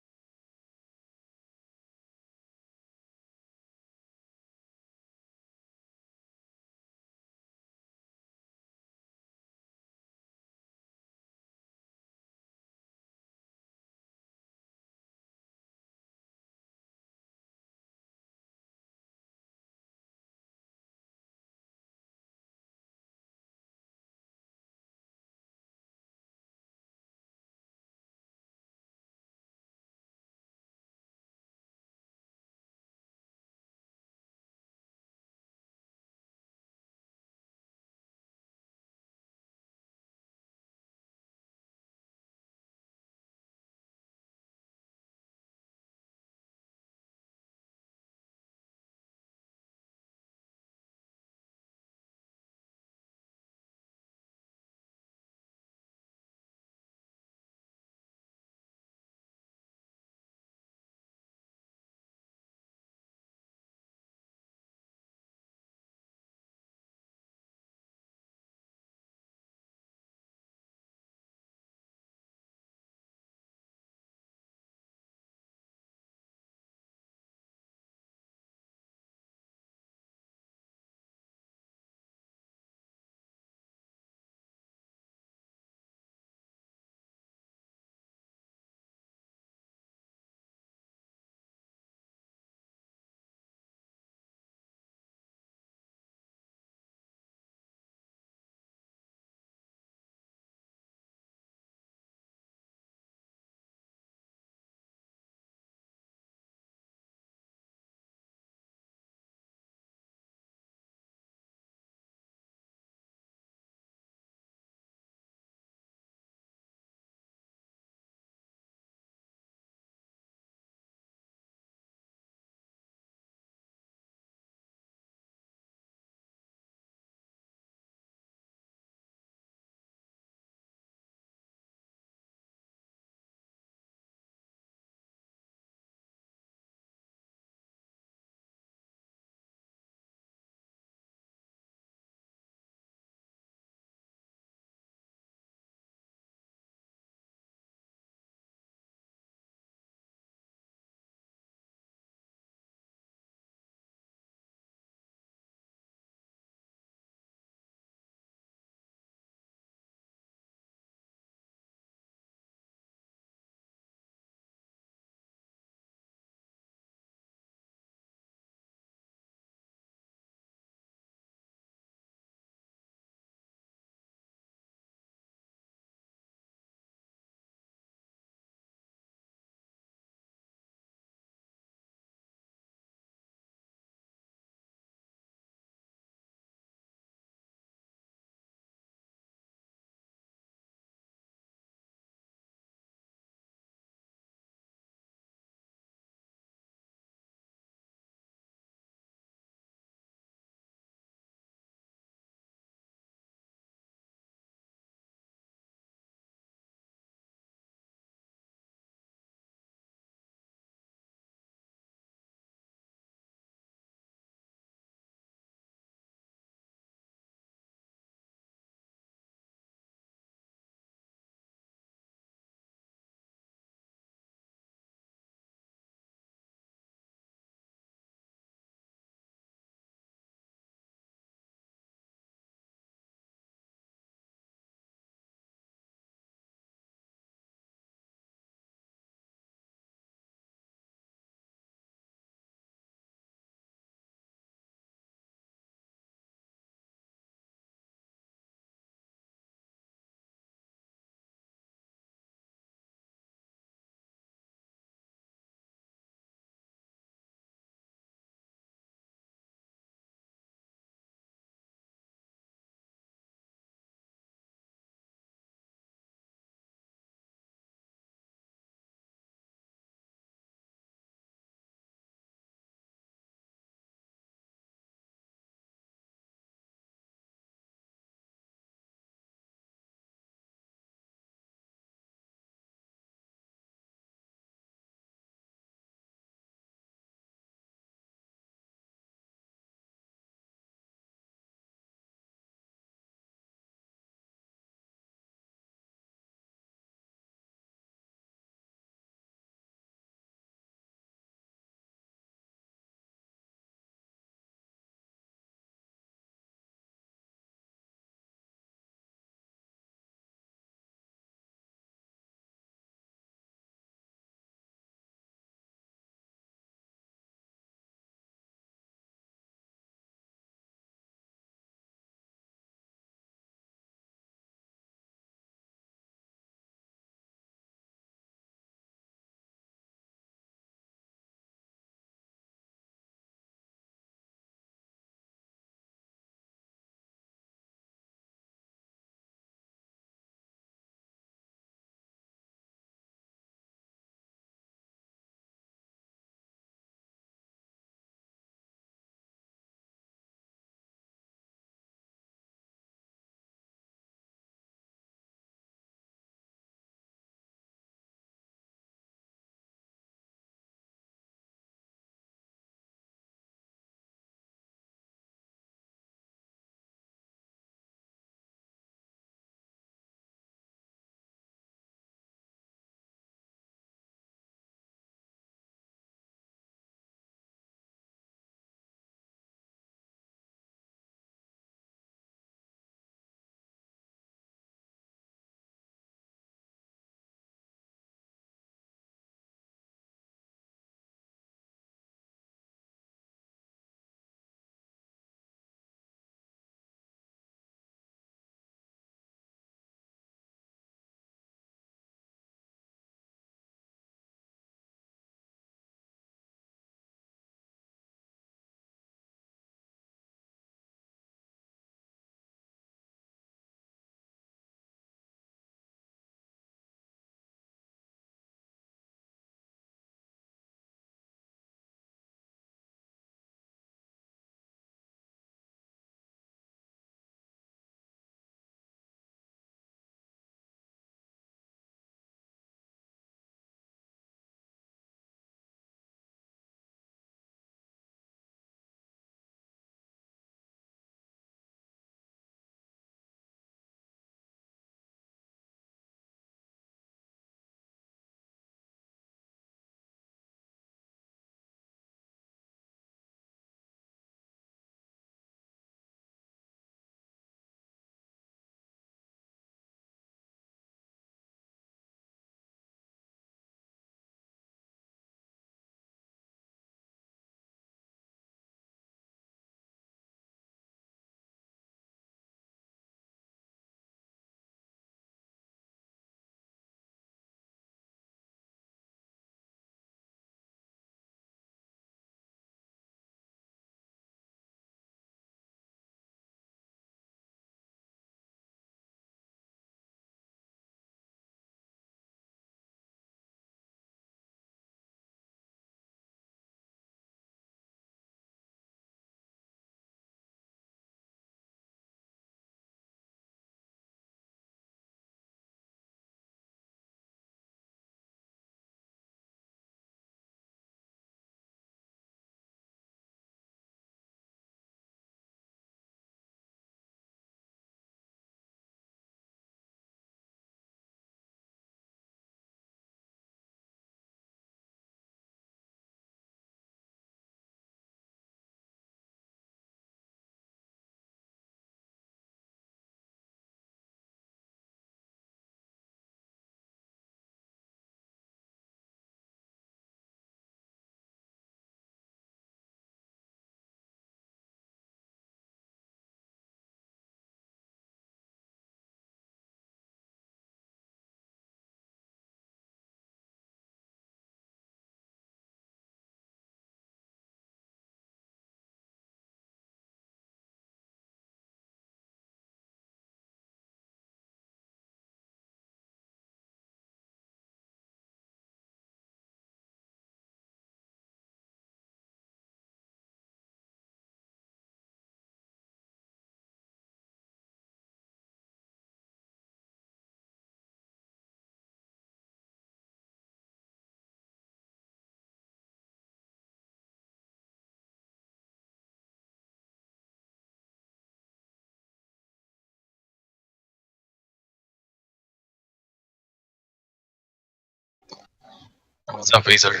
What's up, Ether?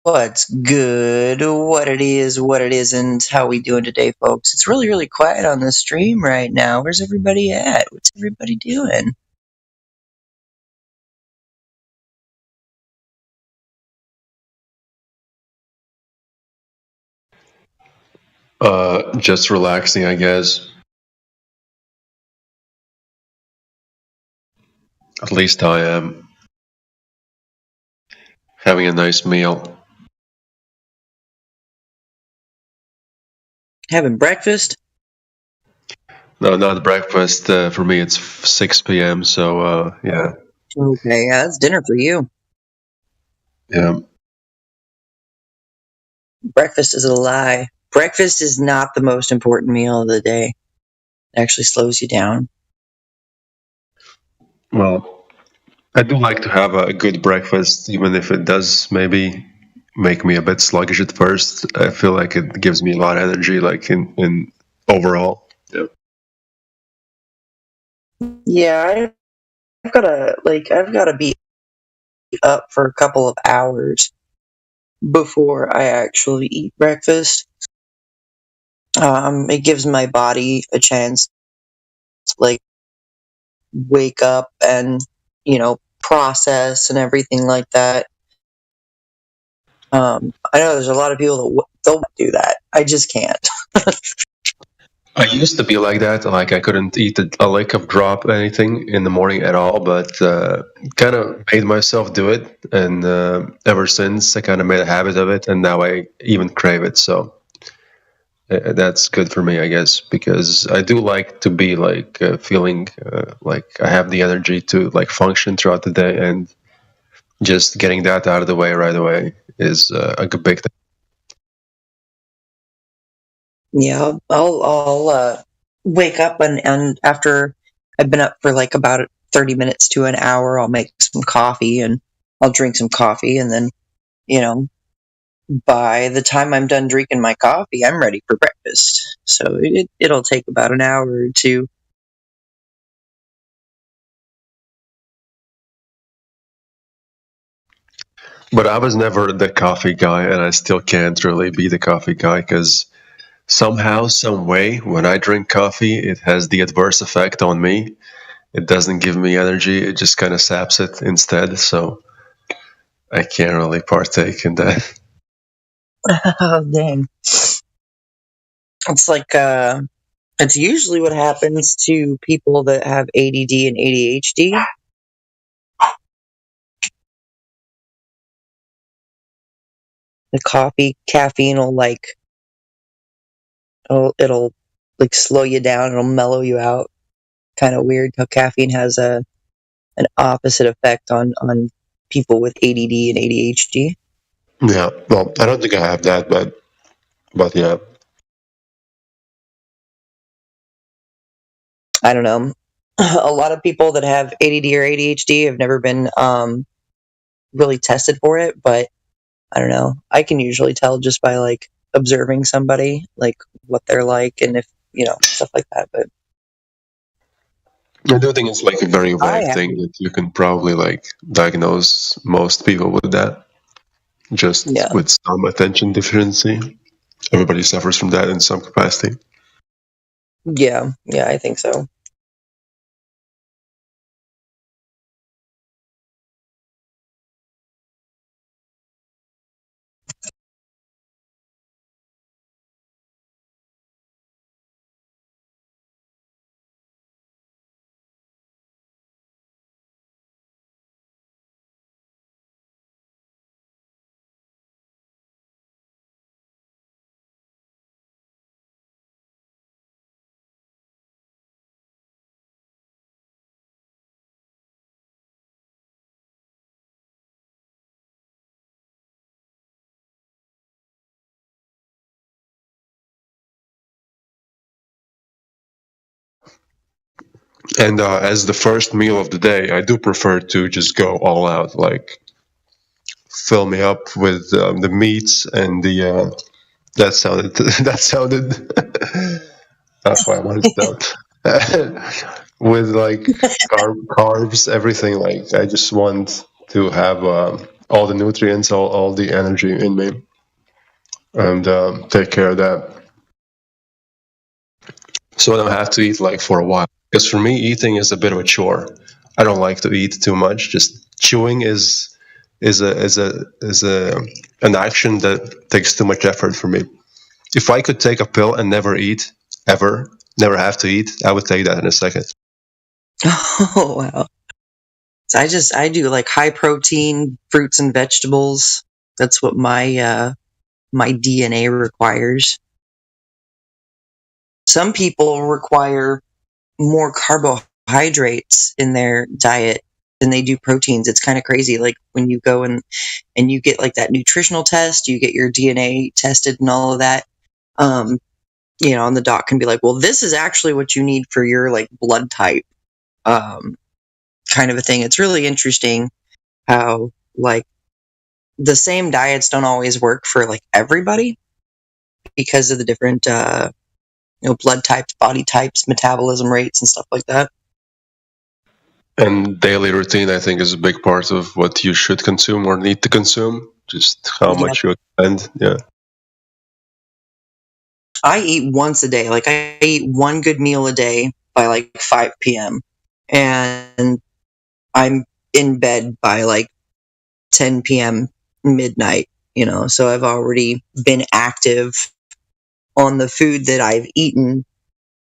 What's good, what it is, what it isn't, how we doing today, folks? It's really, really quiet on the stream right now. Where's everybody at? What's everybody doing? Just relaxing, I guess. At least I am. Having a nice meal. Having breakfast? No, not breakfast. For me, it's 6 p.m., so, yeah. Okay, yeah, that's dinner for you. Yeah. Breakfast is a lie. Breakfast is not the most important meal of the day. It actually slows you down. Well, I do like to have a good breakfast, even if it does maybe make me a bit sluggish at first. I feel like it gives me a lot of energy, like in overall. Yeah. Yeah, I've gotta be up for a couple of hours before I actually eat breakfast. It gives my body a chance to like wake up and, process and everything like that. I know there's a lot of people that don't do that. I just can't. I used to be like that. Like I couldn't eat a lick of drop anything in the morning at all, but kind of made myself do it. And ever since, I kind of made a habit of it, and now I even crave it. So that's good for me, I guess, because I do like to be like feeling like I have the energy to like function throughout the day, and just getting that out of the way right away is a big thing. Yeah, I'll wake up and after I've been up for like about 30 minutes to an hour, I'll make some coffee and I'll drink some coffee, and then, by the time I'm done drinking my coffee, I'm ready for breakfast. So it'll take about an hour or two. But I was never the coffee guy, and I still can't really be the coffee guy because somehow, some way, when I drink coffee, it has the adverse effect on me. It doesn't give me energy. It just kind of saps it instead. So I can't really partake in that. Oh, dang. It's like, it's usually what happens to people that have ADD and ADHD. The caffeine will it'll like slow you down. It'll mellow you out. Kind of weird how caffeine has an opposite effect on people with ADD and ADHD. Yeah, well, I don't think I have that, but yeah. I don't know. A lot of people that have ADD or ADHD have never been really tested for it, but I don't know. I can usually tell just by like observing somebody, like what they're like, and if stuff like that. But I do think it's like a very vague thing that you can probably like diagnose most people with that. Just with some attention deficiency. Everybody suffers from that in some capacity. Yeah, I think so. And as the first meal of the day, I do prefer to just go all out, like fill me up with the meats and the. That sounded. That's why I wanted to stop. With like carbs, everything. Like I just want to have a all the nutrients, all the energy in me, and take care of that. So I don't have to eat like for a while. Because for me, eating is a bit of a chore. I don't like to eat too much. Just chewing is an action that takes too much effort for me. If I could take a pill and never eat ever, never have to eat, I would take that in a second. Oh wow! So I do like high protein fruits and vegetables. That's what my my DNA requires. Some people require more carbohydrates in their diet than they do proteins. It's kind of crazy. Like when you go and you get like that nutritional test, you get your DNA tested and all of that. You know, and the doc can be like, well, this is actually what you need for your like blood type, kind of a thing. It's really interesting how like the same diets don't always work for like everybody because of the different, blood types, body types, metabolism rates, and stuff like that. And daily routine, I think, is a big part of what you should consume or need to consume. Just how much you spend. Yeah. I eat once a day. Like I eat one good meal a day by like 5 p.m. and I'm in bed by like 10 p.m. midnight, so I've already been active on the food that I've eaten,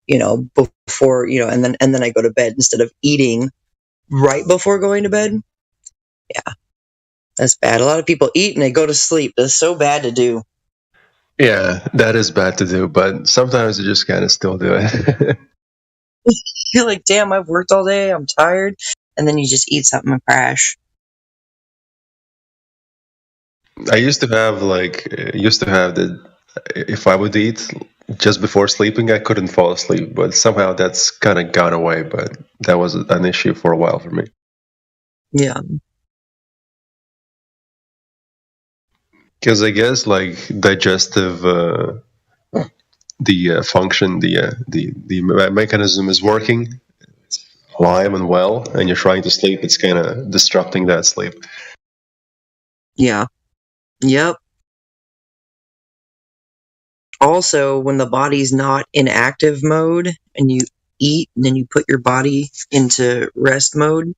before, and then I go to bed instead of eating right before going to bed. Yeah. That's bad. A lot of people eat and they go to sleep. That's so bad to do. Yeah, that is bad to do, but sometimes you just kind of still do it. You're like, damn, I've worked all day. I'm tired. And then you just eat something and crash. I used to have if I would eat just before sleeping, I couldn't fall asleep, but somehow that's kind of gone away, but that was an issue for a while for me. Yeah. Because I guess like digestive, the function, the mechanism is working alive and well, and you're trying to sleep, it's kind of disrupting that sleep. Yeah. Yep. Also, when the body's not in active mode and you eat and then you put your body into rest mode,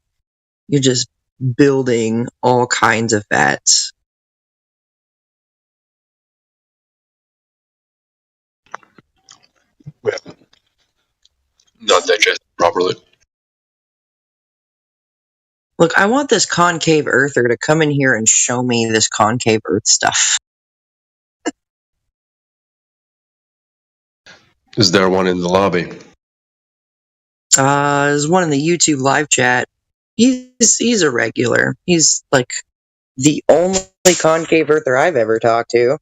you're just building all kinds of fats. Yeah. Not digested properly. Look, I want this concave earther to come in here and show me this concave earth stuff. Is there one in the lobby? There's one in the YouTube live chat. He's a regular. He's like the only concave earther I've ever talked to.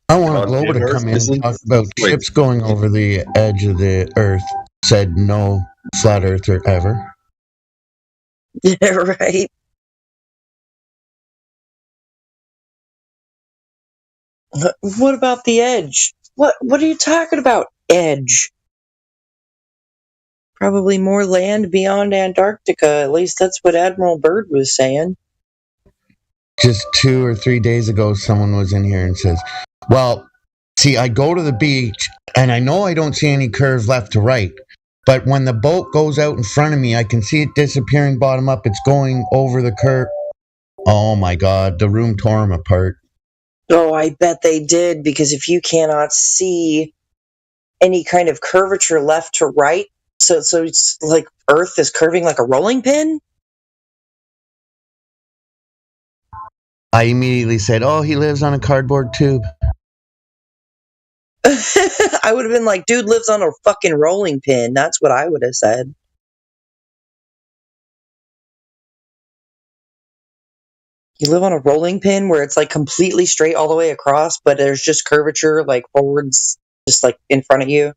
I want Glover to come in and talk about ships going over the edge of the Earth. Said no flat earther ever. Yeah, right. What about the edge? What are you talking about, edge? Probably more land beyond Antarctica. At least that's what Admiral Byrd was saying. Just 2 or 3 days ago, someone was in here and says, well, see, I go to the beach and I know I don't see any curve left to right. But when the boat goes out in front of me, I can see it disappearing bottom up. It's going over the curve. Oh my God, the room tore them apart. Oh, I bet they did, because if you cannot see any kind of curvature left to right, so it's like Earth is curving like a rolling pin? I immediately said, oh, he lives on a cardboard tube. I would have been like, dude lives on a fucking rolling pin. That's what I would have said. You live on a rolling pin where it's like completely straight all the way across, but there's just curvature like forwards, just like in front of you.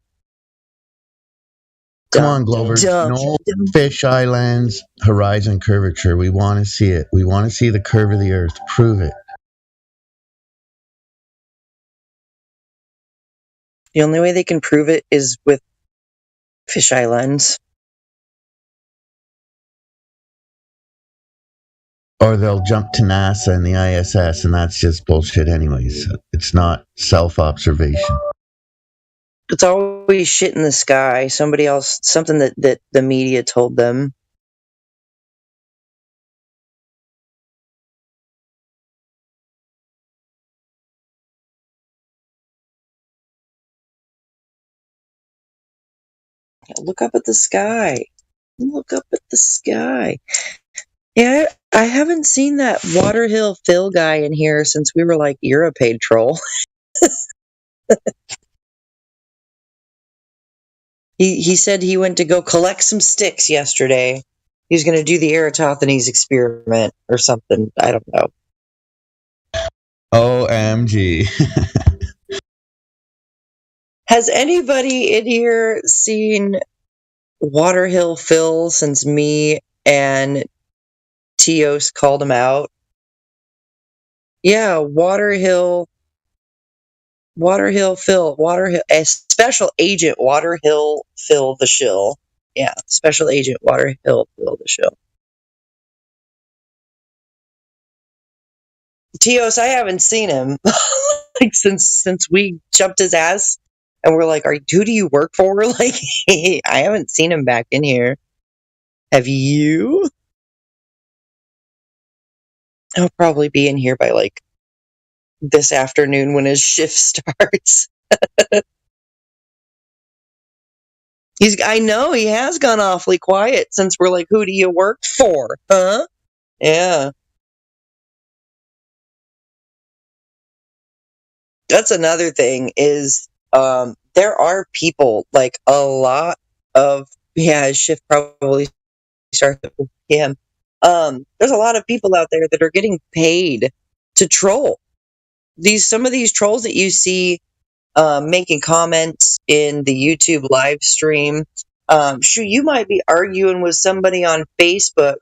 Come on, Glover. No fish islands, horizon curvature. We want to see it. We want to see the curve of the Earth. Prove it. The only way they can prove it is with fisheye lens. or they'll jump to NASA and the ISS, and that's just bullshit anyways. It's not self-observation. It's always shit in the sky. Somebody else, something that the media told them. Look up at the sky. Look up at the sky. Yeah, I haven't seen that Waterhill Phil guy in here since we were like, you're a paid troll. He said he went to go collect some sticks yesterday. He's going to do the Eratosthenes experiment or something. I don't know. OMG. Has anybody in here seen Waterhill Phil since me and Teos called him out? Yeah, Waterhill Phil, a special agent Waterhill Phil the Shill. Yeah, special agent Waterhill Phil the Shill. Teos, I haven't seen him like since we jumped his ass, and we're like, who do you work for? Like, I haven't seen him back in here. Have you? He'll probably be in here by like this afternoon when his shift starts. I know he has gone awfully quiet since we're like, who do you work for? Huh? Yeah. That's another thing is there are people, like a lot of, his shift probably starts with him. There's a lot of people out there that are getting paid to troll. Some of these trolls that you see making comments in the YouTube live stream, you might be arguing with somebody on Facebook,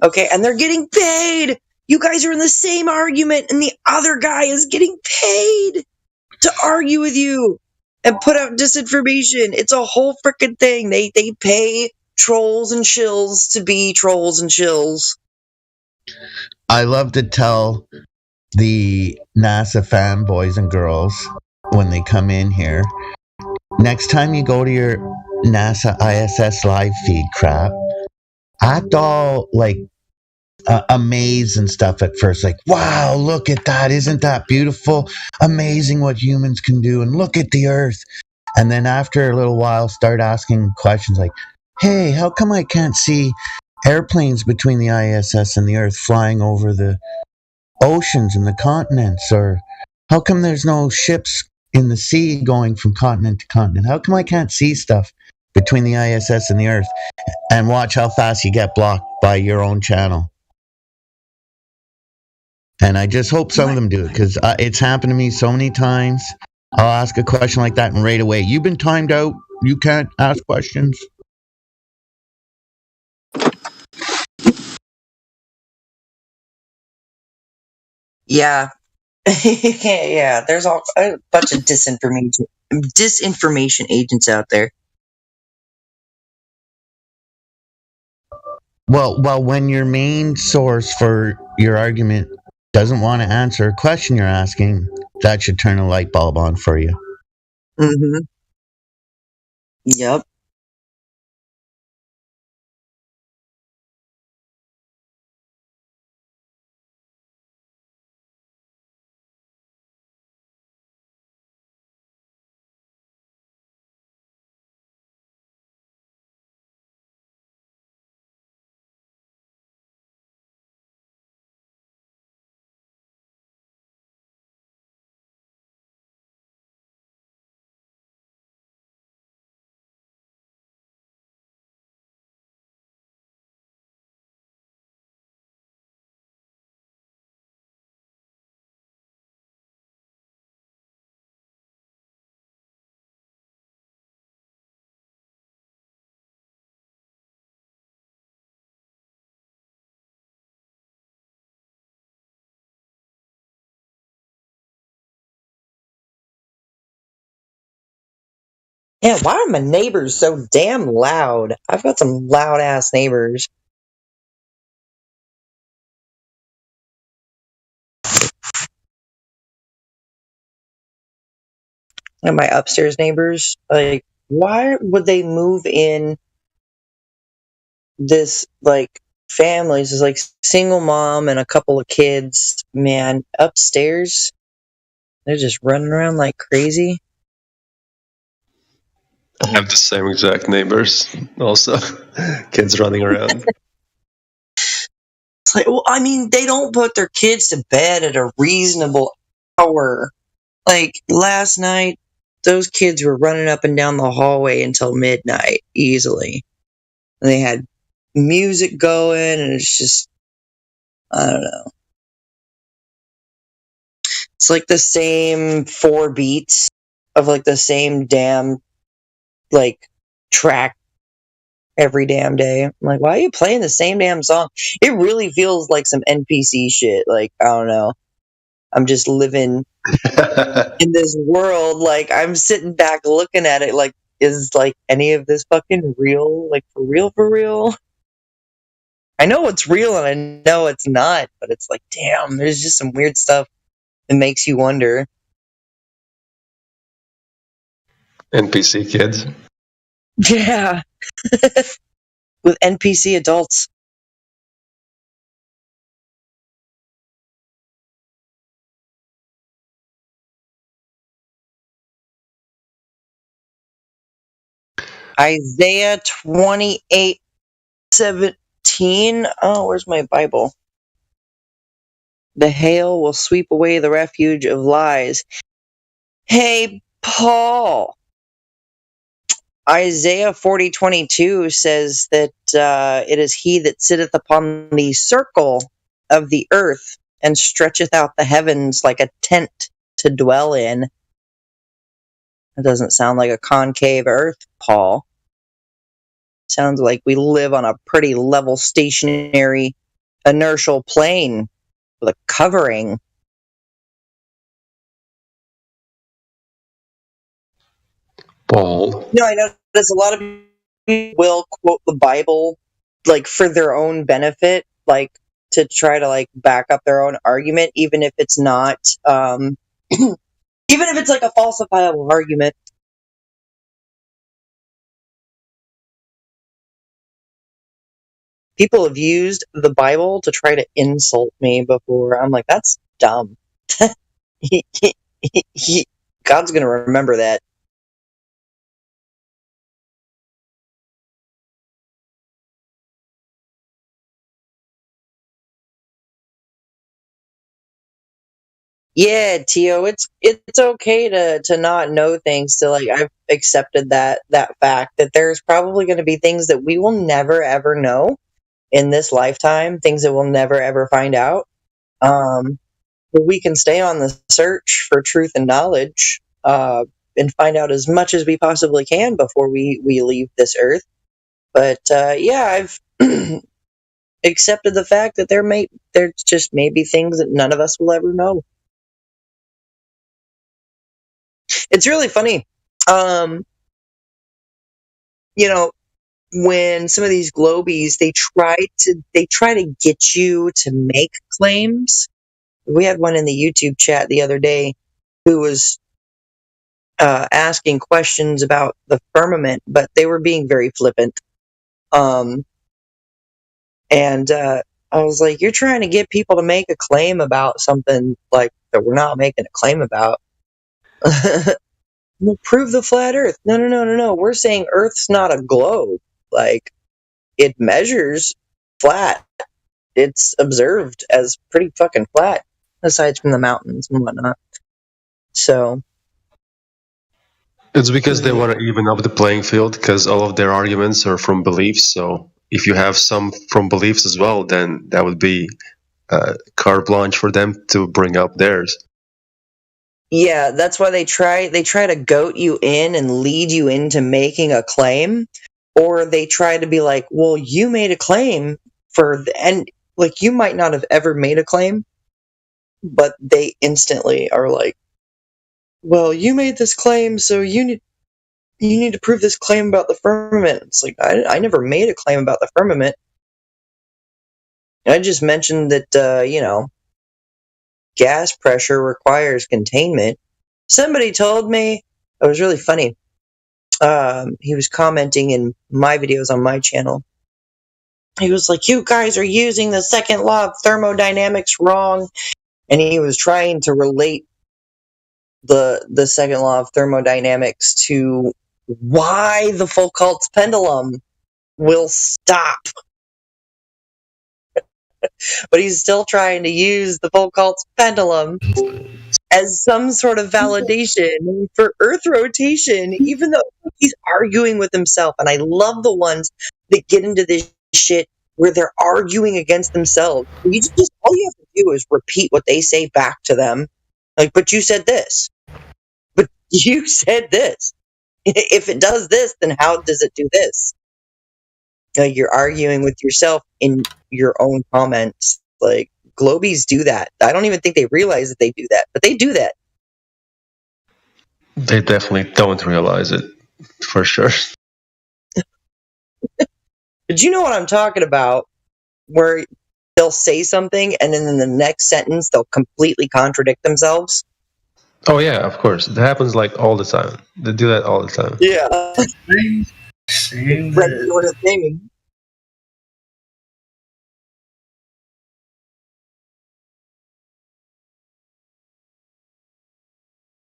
okay, and they're getting paid. You guys are in the same argument, and the other guy is getting paid to argue with you and put out disinformation. It's a whole freaking thing. They pay trolls and shills to be trolls and shills. I love to tell the NASA fanboys and girls when they come in here, next time you go to your NASA ISS live feed crap, act all like amazed and stuff at first, like, wow, look at that, isn't that beautiful, amazing what humans can do, and look at the Earth. And then after a little while start asking questions like, hey, how come I can't see airplanes between the ISS and the Earth flying over the oceans and the continents? Or how come there's no ships in the sea going from continent to continent? How come I can't see stuff between the ISS and the Earth? And watch how fast you get blocked by your own channel. And I just hope some of them do it, because it's happened to me so many times. I'll ask a question like that and right away, you've been timed out, you can't ask questions. Yeah. Yeah, there's a bunch of disinformation agents out there. Well, when your main source for your argument doesn't want to answer a question you're asking, that should turn a light bulb on for you. Mm-hmm. Yep. Yeah, why are my neighbors so damn loud? I've got some loud ass neighbors. And my upstairs neighbors, like, why would they move in this, like, families? Is like single mom and a couple of kids, man, upstairs, they're just running around like crazy. I have the same exact neighbors also. Kids running around. It's like, well, I mean, they don't put their kids to bed at a reasonable hour. Like, last night, those kids were running up and down the hallway until midnight, easily. And they had music going, and it's just, I don't know. It's like the same 4 beats of, like, the same damn, like, track every damn day. I'm like, why are you playing the same damn song? It really feels like some NPC shit. Like, I don't know. I'm just living in this world. Like, I'm sitting back looking at it like, is, like, any of this fucking real? Like, for real, for real? I know it's real and I know it's not, but it's like, damn, there's just some weird stuff that makes you wonder. NPC kids. Yeah. With NPC adults. Isaiah 28:17. Oh, where's my Bible? The hail will sweep away the refuge of lies. Hey, Paul. Isaiah 40:22 says that it is he that sitteth upon the circle of the earth and stretcheth out the heavens like a tent to dwell in. It doesn't sound like a concave earth, Paul. Sounds like we live on a pretty level, stationary, inertial plane with a covering. Paul. No, I know there's a lot of people will quote the Bible like for their own benefit, like to try to like back up their own argument, even if it's not, even if it's like a falsifiable argument. People have used the Bible to try to insult me before. I'm like, that's dumb. God's going to remember that. Yeah, Tio, it's okay to not know things. To like, I've accepted that fact that there's probably going to be things that we will never ever know in this lifetime, things that we'll never ever find out. But we can stay on the search for truth and knowledge, and find out as much as we possibly can before we leave this earth. But yeah, I've accepted the fact that there's just maybe things that none of us will ever know. It's really funny. You know, when some of these globies they try to get you to make claims. We had one in the YouTube chat the other day who was asking questions about the firmament, but they were being very flippant. And I was like, you're trying to get people to make a claim about something like that we're not making a claim about. We'll prove the flat earth. No. We're saying Earth's not a globe. Like, it measures flat. It's observed as pretty fucking flat, aside from the mountains and whatnot. So. It's because they want to even up the playing field, because all of their arguments are from beliefs. So if you have some from beliefs as well, then that would be carte blanche for them to bring up theirs. Yeah, that's why they try to goat you in and lead you into making a claim, or they try to be like, well, you made a claim and like you might not have ever made a claim, but they instantly are like, well, you made this claim, so you need to prove this claim about the firmament. It's like, I never made a claim about the firmament. I just mentioned that, gas pressure requires containment. Somebody told me It was really funny. He was commenting in my videos on my channel. He was like, "You guys are using the second law of thermodynamics wrong," and he was trying to relate the second law of thermodynamics to why the Foucault's pendulum will stop. But he's still trying to use the Foucault's pendulum as some sort of validation for Earth rotation, even though he's arguing with himself. And I love the ones that get into this shit where they're arguing against themselves. All you have to do is repeat what they say back to them. Like, but you said this. But you said this. If it does this, then how does it do this? Like, you're arguing with yourself in your own comments. Like, Globies do that. I don't even think they realize that they do that, but they do that. They definitely don't realize it, for sure. But you know what I'm talking about, where they'll say something and then in the next sentence they'll completely contradict themselves. Oh yeah, of course. It happens like all the time. They do that all the time. Yeah. Regular thing.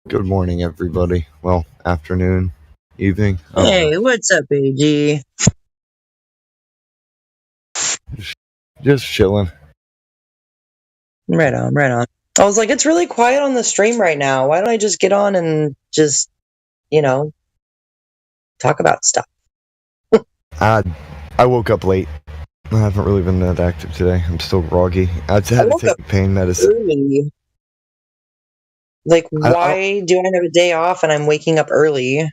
Good morning, everybody. Well, afternoon, evening. Hey, what's up, AG? Just chilling. Right on, right on. I was like, it's really quiet on the stream right now. Why don't I just get on and just, talk about stuff? I woke up late. I haven't really been that active today. I'm still groggy. I had to take pain medicine. Early. Like, why do I have a day off and I'm waking up early?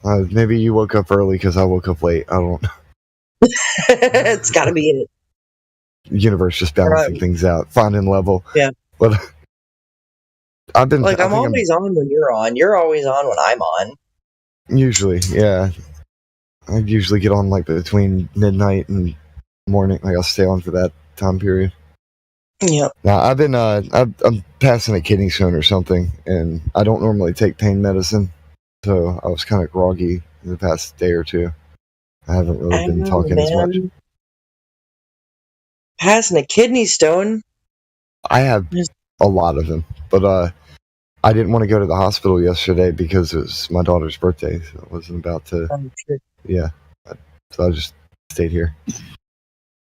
Maybe you woke up early because I woke up late. I don't know. It's got to be it. Universe just balancing things out, finding level. Yeah. But I'm always on when you're on. You're always on when I'm on. Usually, yeah. I usually get on like between midnight and morning. Like I'll stay on for that time period. Yep. Now I've been I'm passing a kidney stone or something, and I don't normally take pain medicine, so I was kind of groggy in the past day or two. I haven't really been talking as much. Passing a kidney stone? I have a lot of them, but I didn't want to go to the hospital yesterday because it was my daughter's birthday, so I wasn't about to. Yeah, so I just stayed here.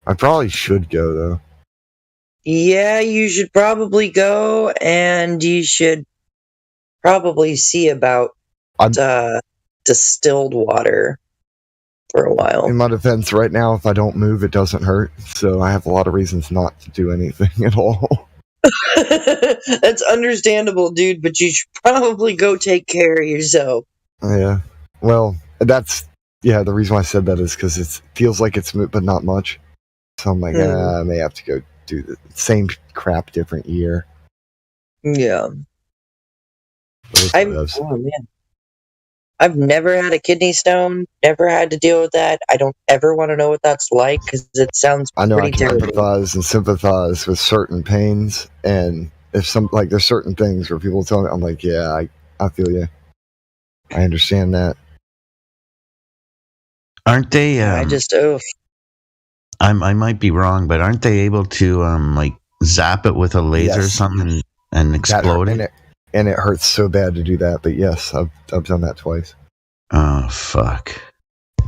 I probably should go though. Yeah, you should probably go, and you should probably see about distilled water for a while. In my defense, right now, if I don't move, it doesn't hurt, so I have a lot of reasons not to do anything at all. That's understandable, dude, but you should probably go take care of yourself. Yeah, well, the reason why I said that is because it feels like it's moved, but not much. So I'm like, I may have to go do the same crap, different year. Yeah. I've never had a kidney stone, never had to deal with that. I don't ever want to know what that's like because it sounds pretty I can terrible. empathize and sympathize with certain pains, and if there's certain things where people tell me, I'm like, yeah, I feel you. I understand that. Aren't they? I might be wrong, but aren't they able to zap it with a laser or something and explode it? And it hurts so bad to do that, but yes, I've done that twice. Oh fuck!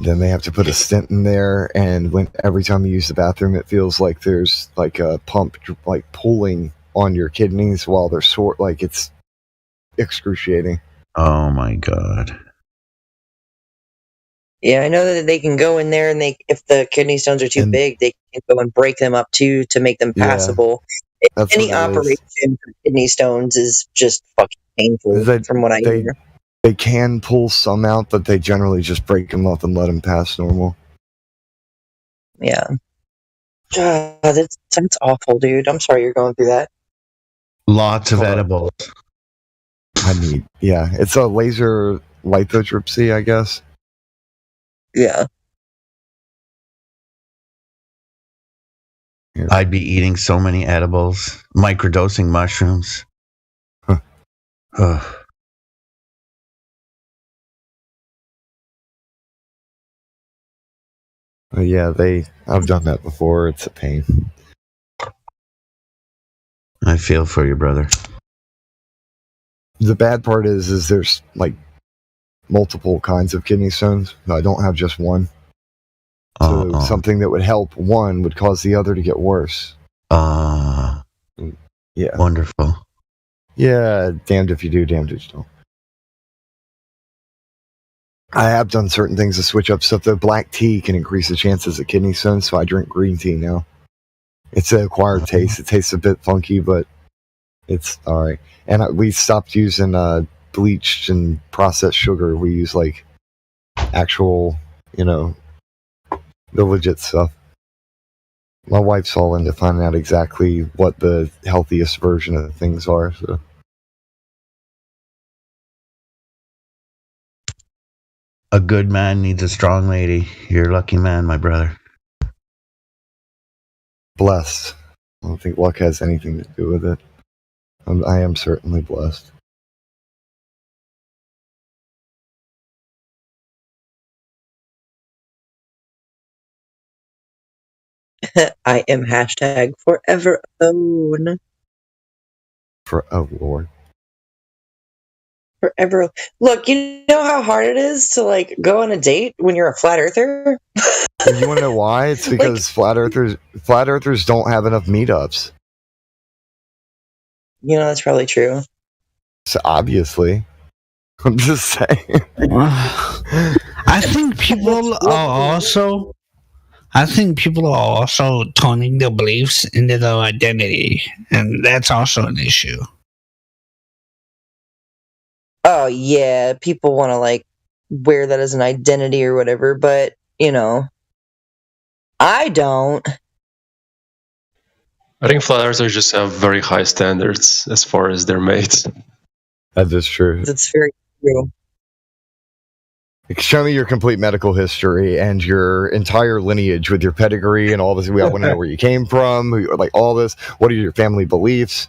Then they have to put a stent in there, and every time you use the bathroom, it feels like there's like a pump like pulling on your kidneys while they're sore. Like it's excruciating. Oh my god! Yeah, I know that they can go in there, and if the kidney stones are too big, they can go and break them up too to make them passable. Yeah, any operation for kidney stones is just fucking painful, from what I hear. They can pull some out, but they generally just break them up and let them pass normal. Yeah. That's awful, dude. I'm sorry you're going through that. Lots of edibles. It's a laser lithotripsy, I guess. Yeah. I'd be eating so many edibles, microdosing mushrooms. Huh. Yeah, I've done that before. It's a pain. I feel for you, brother. The bad part is there's like multiple kinds of kidney stones. I don't have just one. So something that would help one would cause the other to get worse. Yeah. Wonderful. Yeah, damned if you do, damned if you don't. I have done certain things to switch up stuff. The black tea can increase the chances of kidney stones, so I drink green tea now. It's an acquired taste. It tastes a bit funky, but it's all right. And we stopped using bleached and processed sugar. We use like actual, the legit stuff. My wife's all into finding out exactly what the healthiest version of things are. So. A good man needs a strong lady. You're a lucky man, my brother. Blessed. I don't think luck has anything to do with it. I am certainly blessed. I am #forever alone. Oh, Lord. Forever. Look, you know how hard it is to like go on a date when you're a flat earther? You want to know why? It's because flat earthers don't have enough meetups. That's probably true. So obviously. I'm just saying. I think people are also turning their beliefs into their identity, and that's also an issue. Oh yeah, people want to like wear that as an identity or whatever, but I don't. I think flat earthers just have very high standards as far as their mates. That is true. That's very true. Show me your complete medical history and your entire lineage with your pedigree and all this. We want to know where you came from, like all this. What are your family beliefs?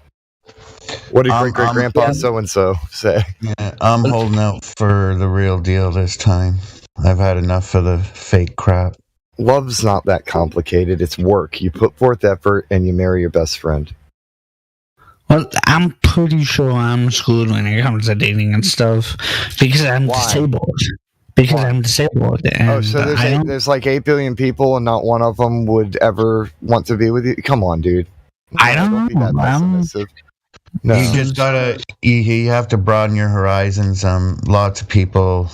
What did great-great-grandpa so-and-so say? Yeah, I'm holding out for the real deal this time. I've had enough of the fake crap. Love's not that complicated. It's work. You put forth effort and you marry your best friend. Well, I'm pretty sure I'm screwed when it comes to dating and stuff because I'm disabled. Because I'm disabled. And so there's like 8 billion people and not one of them would ever want to be with you? Come on, dude. I don't be that pessimistic. No. You just gotta. You have to broaden your horizons. Lots of people.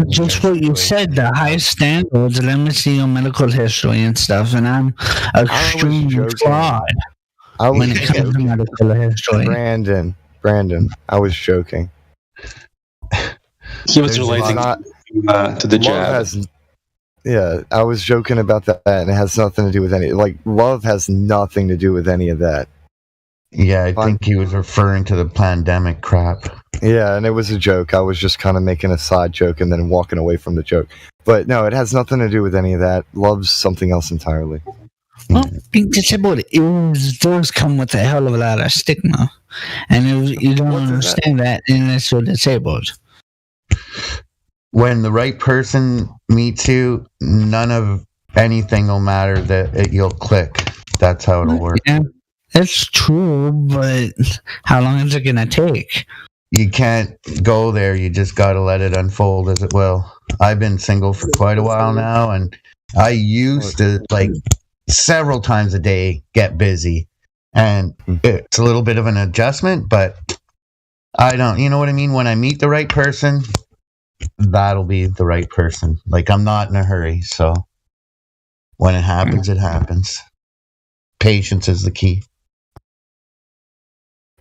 Just what you said, the high standards. Let me see your medical history and stuff, and I'm extremely flawed when it comes to medical history. Brandon, I was joking. He was relating to the jab. I was joking about that, and it has nothing to do with any. Like, love has nothing to do with any of that. Yeah, I think he was referring to the pandemic crap. Yeah, and it was a joke. I was just kind of making a side joke and then walking away from the joke. But no, it has nothing to do with any of that. Love's something else entirely. Well, being disabled does come with a hell of a lot of stigma. And you don't understand that unless you're disabled. When the right person meets you, none of anything will matter. That you'll click. That's how it'll work. Yeah, that's true, but how long is it going to take? You can't go there. You just got to let it unfold as it will. I've been single for quite a while now, and I used to, like, several times a day get busy. And it's a little bit of an adjustment, but I don't, you know what I mean? When I meet the right person, that'll be the right person. Like, I'm not in a hurry, so when it happens, it happens. Patience is the key.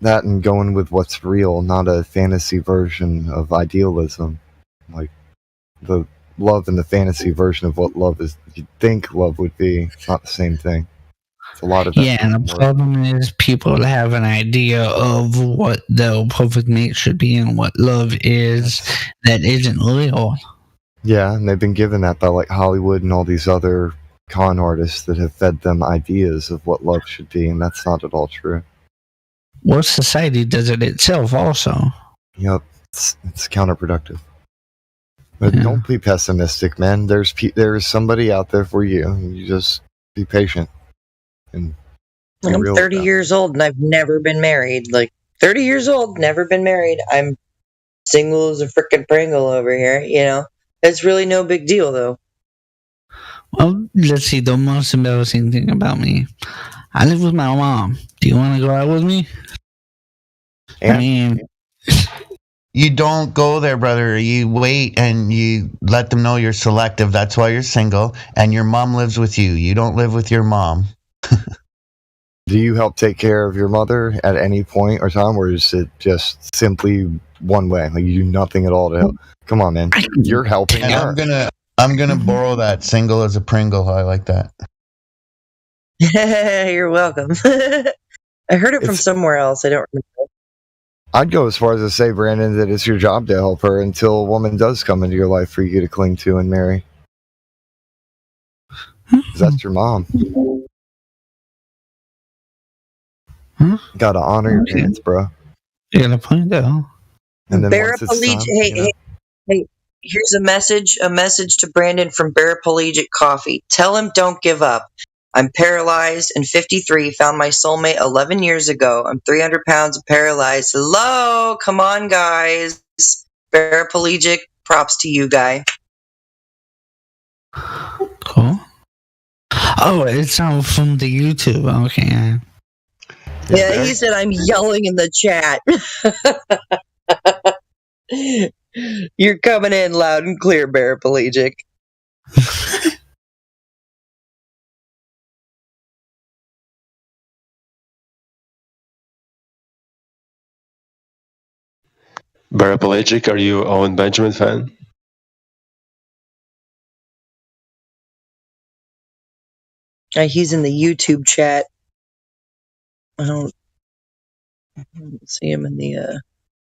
That and going with what's real, not a fantasy version of idealism. Like, the love and the fantasy version of what love is, you'd think love would be. It's not the same thing. It's a lot of that. Yeah, and the problem is people have an idea of what the perfect mate should be and what love is that isn't real. Yeah, and they've been given that by like Hollywood and all these other con artists that have fed them ideas of what love should be, and that's not at all true. Well, society does it itself also. Yep, it's counterproductive. But don't be pessimistic, man. There is somebody out there for you. You just be patient. And I'm 30 years old and I've never been married. Like 30 years old, never been married. I'm single as a frickin' Pringle over here. You know, it's really no big deal though. Well, let's see. The most embarrassing thing about me, I live with my mom. Do you want to go out with me? Yeah. I mean, you don't go there, brother. You wait and you let them know you're selective. That's why you're single. And your mom lives with you. You don't live with your mom. Do you help take care of your mother at any point or time, or is it just simply one way? Like you do nothing at all to help? Come on, man. You're helping her. I'm gonna borrow that. Single as a Pringle. I like that. You're welcome. I heard it from somewhere else. I don't remember. I'd go as far as to say, Brandon, that it's your job to help her until a woman does come into your life for you to cling to and marry. 'Cause that's your mom. Gotta honor your parents, bro. You gotta point out. And then hey, here's a message to Brandon from Paraplegic Coffee. Tell him don't give up. I'm paralyzed and 53, found my soulmate 11 years ago. I'm 300 pounds of paralyzed. Hello, come on, guys. Paraplegic, props to you, guy. Cool. Oh, it's from the YouTube. Okay. Yeah, he said I'm yelling in the chat. You're coming in loud and clear, Paraplegic. Paraplegic, are you Owen Benjamin fan? He's in the YouTube chat. I don't see him in the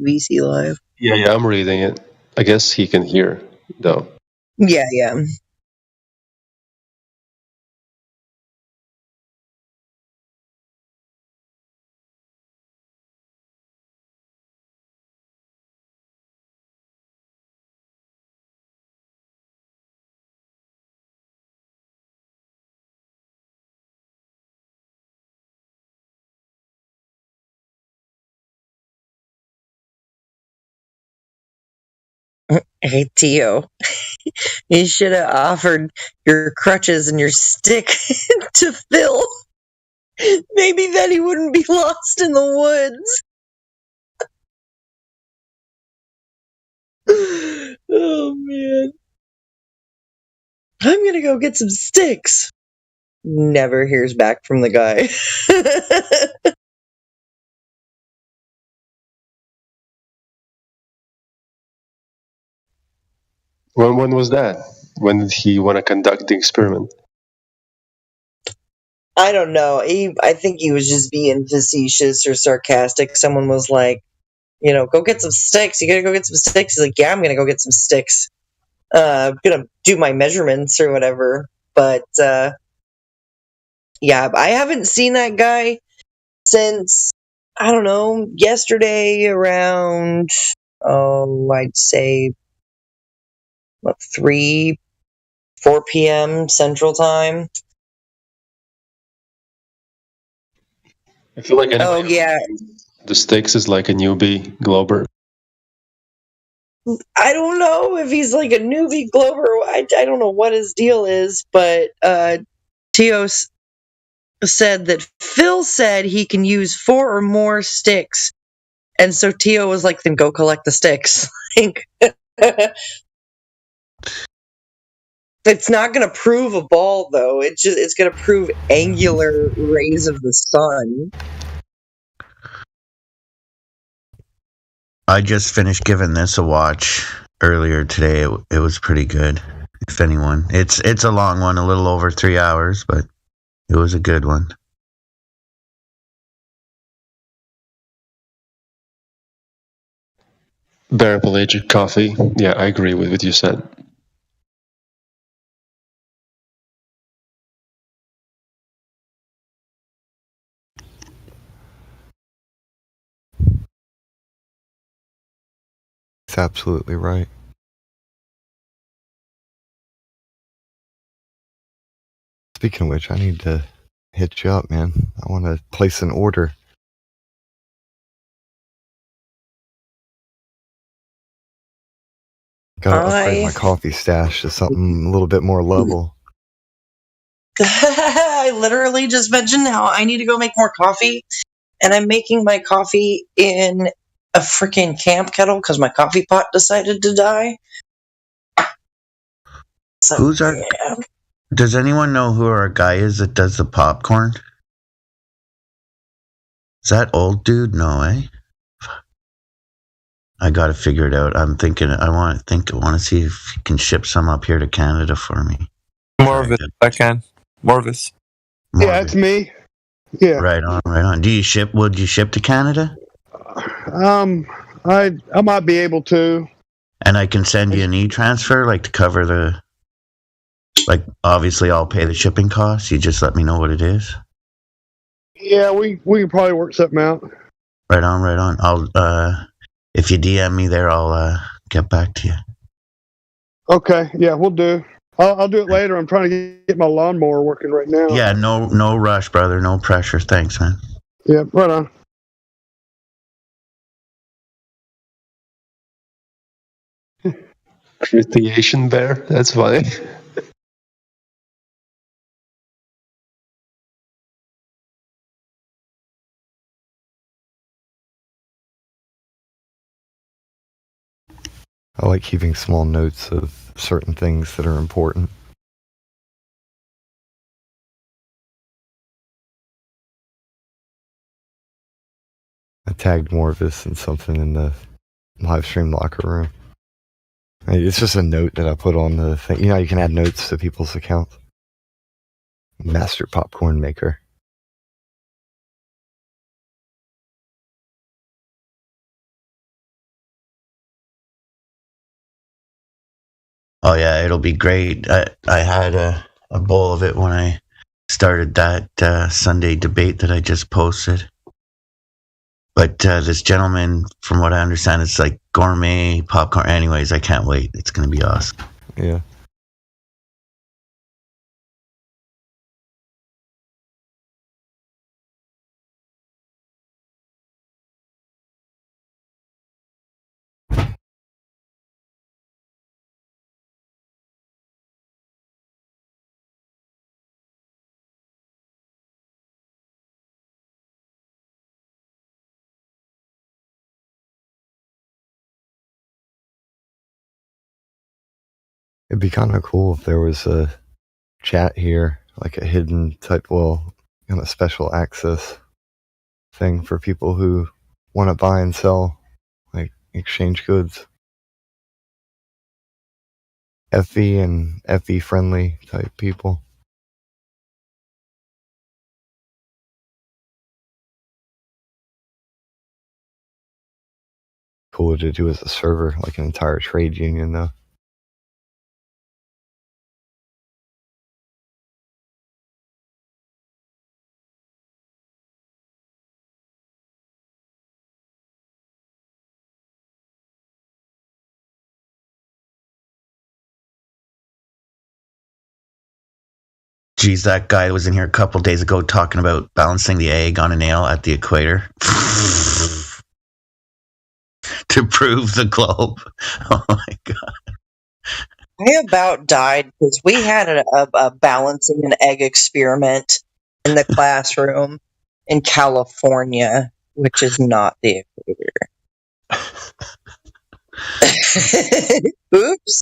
VC Live. Yeah, I'm reading it. I guess he can hear, though. Yeah. Hey, Tio. You should have offered your crutches and your stick to Phil. Maybe then he wouldn't be lost in the woods. Oh, man. I'm gonna go get some sticks. Never hears back from the guy. When was that? When did he want to conduct the experiment? I don't know. I think he was just being facetious or sarcastic. Someone was like, go get some sticks. You gotta go get some sticks. He's like, yeah, I'm gonna go get some sticks. I'm gonna do my measurements or whatever. But, yeah, I haven't seen that guy since, I don't know, yesterday around, I'd say, 4 p.m. Central Time. I feel like yeah. The sticks is like a newbie Glober. I don't know if he's like a newbie Glober. I don't know what his deal is, but Tio said that Phil said he can use 4 or more sticks. And so Tio was like, then go collect the sticks. It's not going to prove a ball, though. It's going to prove angular rays of the sun. I just finished giving this a watch earlier today. It was pretty good. If anyone, it's a long one, a little over 3 hours, but it was a good one. Paraplegic Coffee. Yeah, I agree with what you said. It's absolutely right. Speaking of which, I need to hit you up, man. I want to place an order. Gotta upgrade my coffee stash to something a little bit more level. I literally just mentioned how I need to go make more coffee, and I'm making my coffee in a freaking camp kettle because my coffee pot decided to die. So, Who's our? Yeah. Does anyone know who our guy is that does the popcorn? Is that old dude? No, eh? I gotta figure it out. I'm thinking. I want to see if he can ship some up here to Canada for me. Morvis, I can. Morvis. Yeah, it's me. Yeah. Right on, right on. Would you ship to Canada? I might be able to. And I can send you an e-transfer, like to cover the. Like, obviously, I'll pay the shipping costs. You just let me know what it is. Yeah, we can probably work something out. Right on, right on. I'll if you DM me there, I'll get back to you. Okay, yeah, we'll do. I'll do it later. I'm trying to get my lawnmower working right now. Yeah, no rush, brother. No pressure. Thanks, man. Yeah, right on. Creation bear. That's funny. I like keeping small notes of certain things that are important. I tagged Morvis in something in the live stream locker room. It's just a note that I put on the thing. You know, you can add notes to people's accounts. Master popcorn maker. Oh yeah, it'll be great. I had a bowl of it when I started that Sunday debate that I just posted. But this gentleman, from what I understand, it's like gourmet popcorn. Anyways, I can't wait. It's going to be awesome. Yeah. It'd be kind of cool if there was a chat here, like a hidden type, a special access thing for people who want to buy and sell, like exchange goods. FE and FE friendly type people. Cool to do as a server, like an entire trade union though. Geez, that guy was in here a couple days ago talking about balancing the egg on a nail at the equator to prove the globe. Oh my god! I about died because we had a balancing an egg experiment in the classroom in California, which is not the equator. Oops.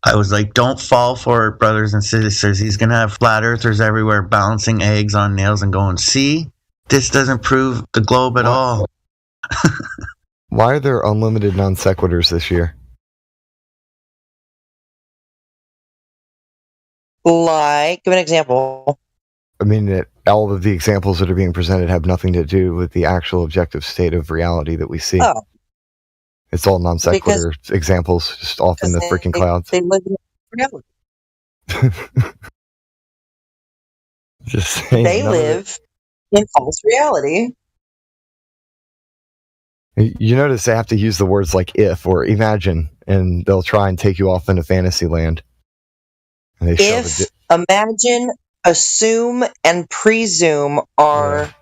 I was like, don't fall for it, brothers and sisters. He's going to have flat earthers everywhere balancing eggs on nails and going, see, this doesn't prove the globe at all. Why are there unlimited non sequiturs this year? Like, give an example. I mean, all of the examples that are being presented have nothing to do with the actual objective state of reality that we see. Oh. It's all non sequitur examples, just off in the freaking clouds. They live in reality. Just saying. They live in false reality. You notice they have to use the words like if or imagine, and they'll try and take you off into fantasy land. If imagine, assume, and presume are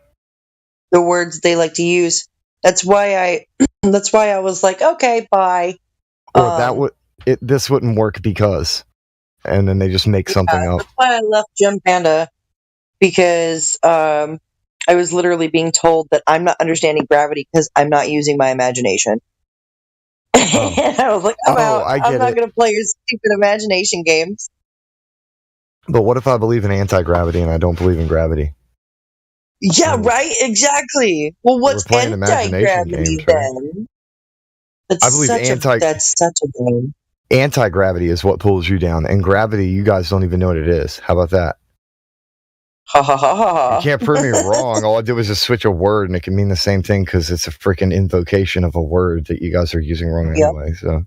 the words they like to use, that's why I was like, okay, bye. Or this wouldn't work because, and then they just make something up. That's why I left Gem Panda, because I was literally being told that I'm not understanding gravity because I'm not using my imagination. And I was like, I'm out. I'm not going to play your stupid imagination games. But what if I believe in anti-gravity and I don't believe in gravity? Yeah, right? Exactly. Well, what's anti-gravity then? I believe that's such a game. Anti-gravity is what pulls you down, and gravity, you guys don't even know what it is. How about that? Ha ha ha ha. You can't prove me wrong. All I did was just switch a word, and it can mean the same thing because it's a freaking invocation of a word that you guys are using wrong anyway. So,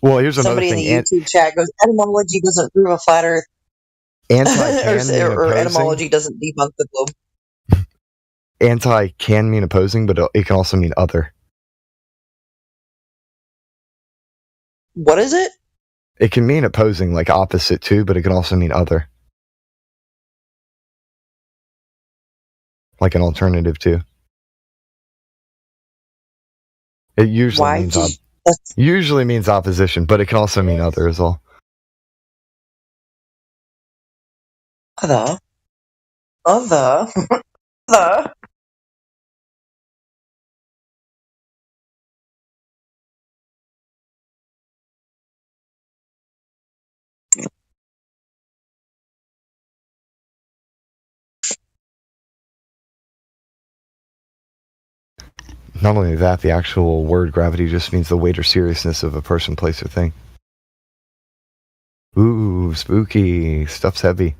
well, here's another thing. Somebody in the YouTube chat goes, etymology doesn't prove a flat Earth. Or etymology doesn't debunk the globe. Anti can mean opposing, but it can also mean other. What is it? It can mean opposing, like opposite too, but it can also mean other. Like an alternative too. It usually means opposition, but it can also mean other as well. Other. Not only that, the actual word gravity just means the weight or seriousness of a person, place, or thing. Ooh, spooky. Stuff's heavy.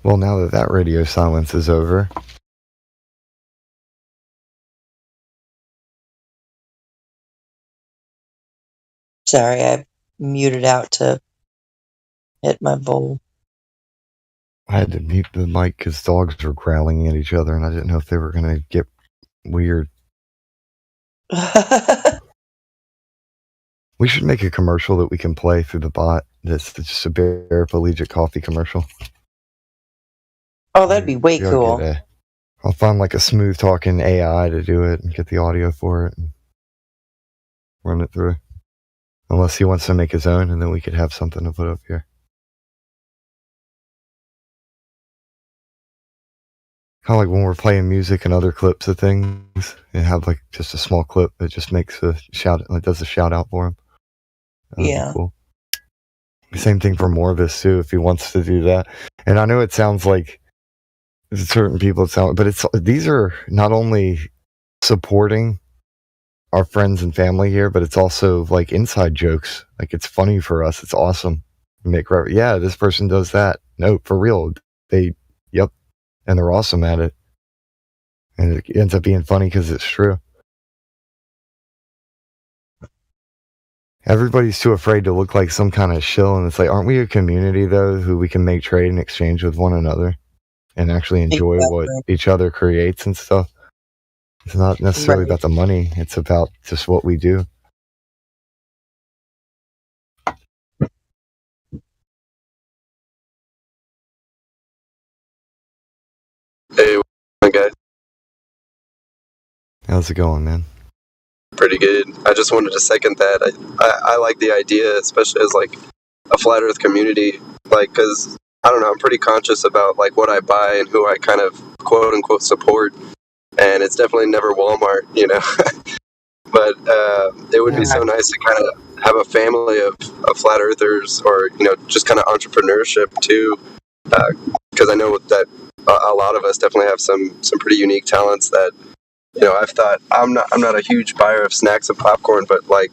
Well, now that radio silence is over. Sorry, I muted out to hit my bowl. I had to mute the mic because dogs were growling at each other, and I didn't know if they were going to get weird. We should make a commercial that we can play through the bot. That's just a Bear Collegiate Coffee commercial. Oh, that'd be way cool. I'll find like a smooth talking AI to do it and get the audio for it and run it through. Unless he wants to make his own, and then we could have something to put up here. Kind of like when we're playing music and other clips of things, and have like just a small clip that just makes a shout, like does a shout out for him. Yeah. Cool. Same thing for Morvis too, if he wants to do that. And I know it sounds like certain people but these are not only supporting our friends and family here, but it's also like inside jokes. Like it's funny for us. It's awesome. Yeah, this person does that. No, for real. Yep. And they're awesome at it. And it ends up being funny because it's true. Everybody's too afraid to look like some kind of shill, and it's like, aren't we a community though who we can make trade and exchange with one another and actually enjoy what each other creates and stuff? It's not necessarily about the money, it's about just what we do. Hey, guys. How's it going, man? Pretty good. I just wanted to second that. I like the idea, especially as like a flat Earth community, like because I don't know, I'm pretty conscious about like what I buy and who I kind of quote unquote support, and it's definitely never Walmart, you know. But it would be so nice to kind of have a family of flat earthers, or you know, just kind of entrepreneurship too, because I know that a lot of us definitely have some pretty unique talents that, you know, I've thought I'm not a huge buyer of snacks and popcorn, but like,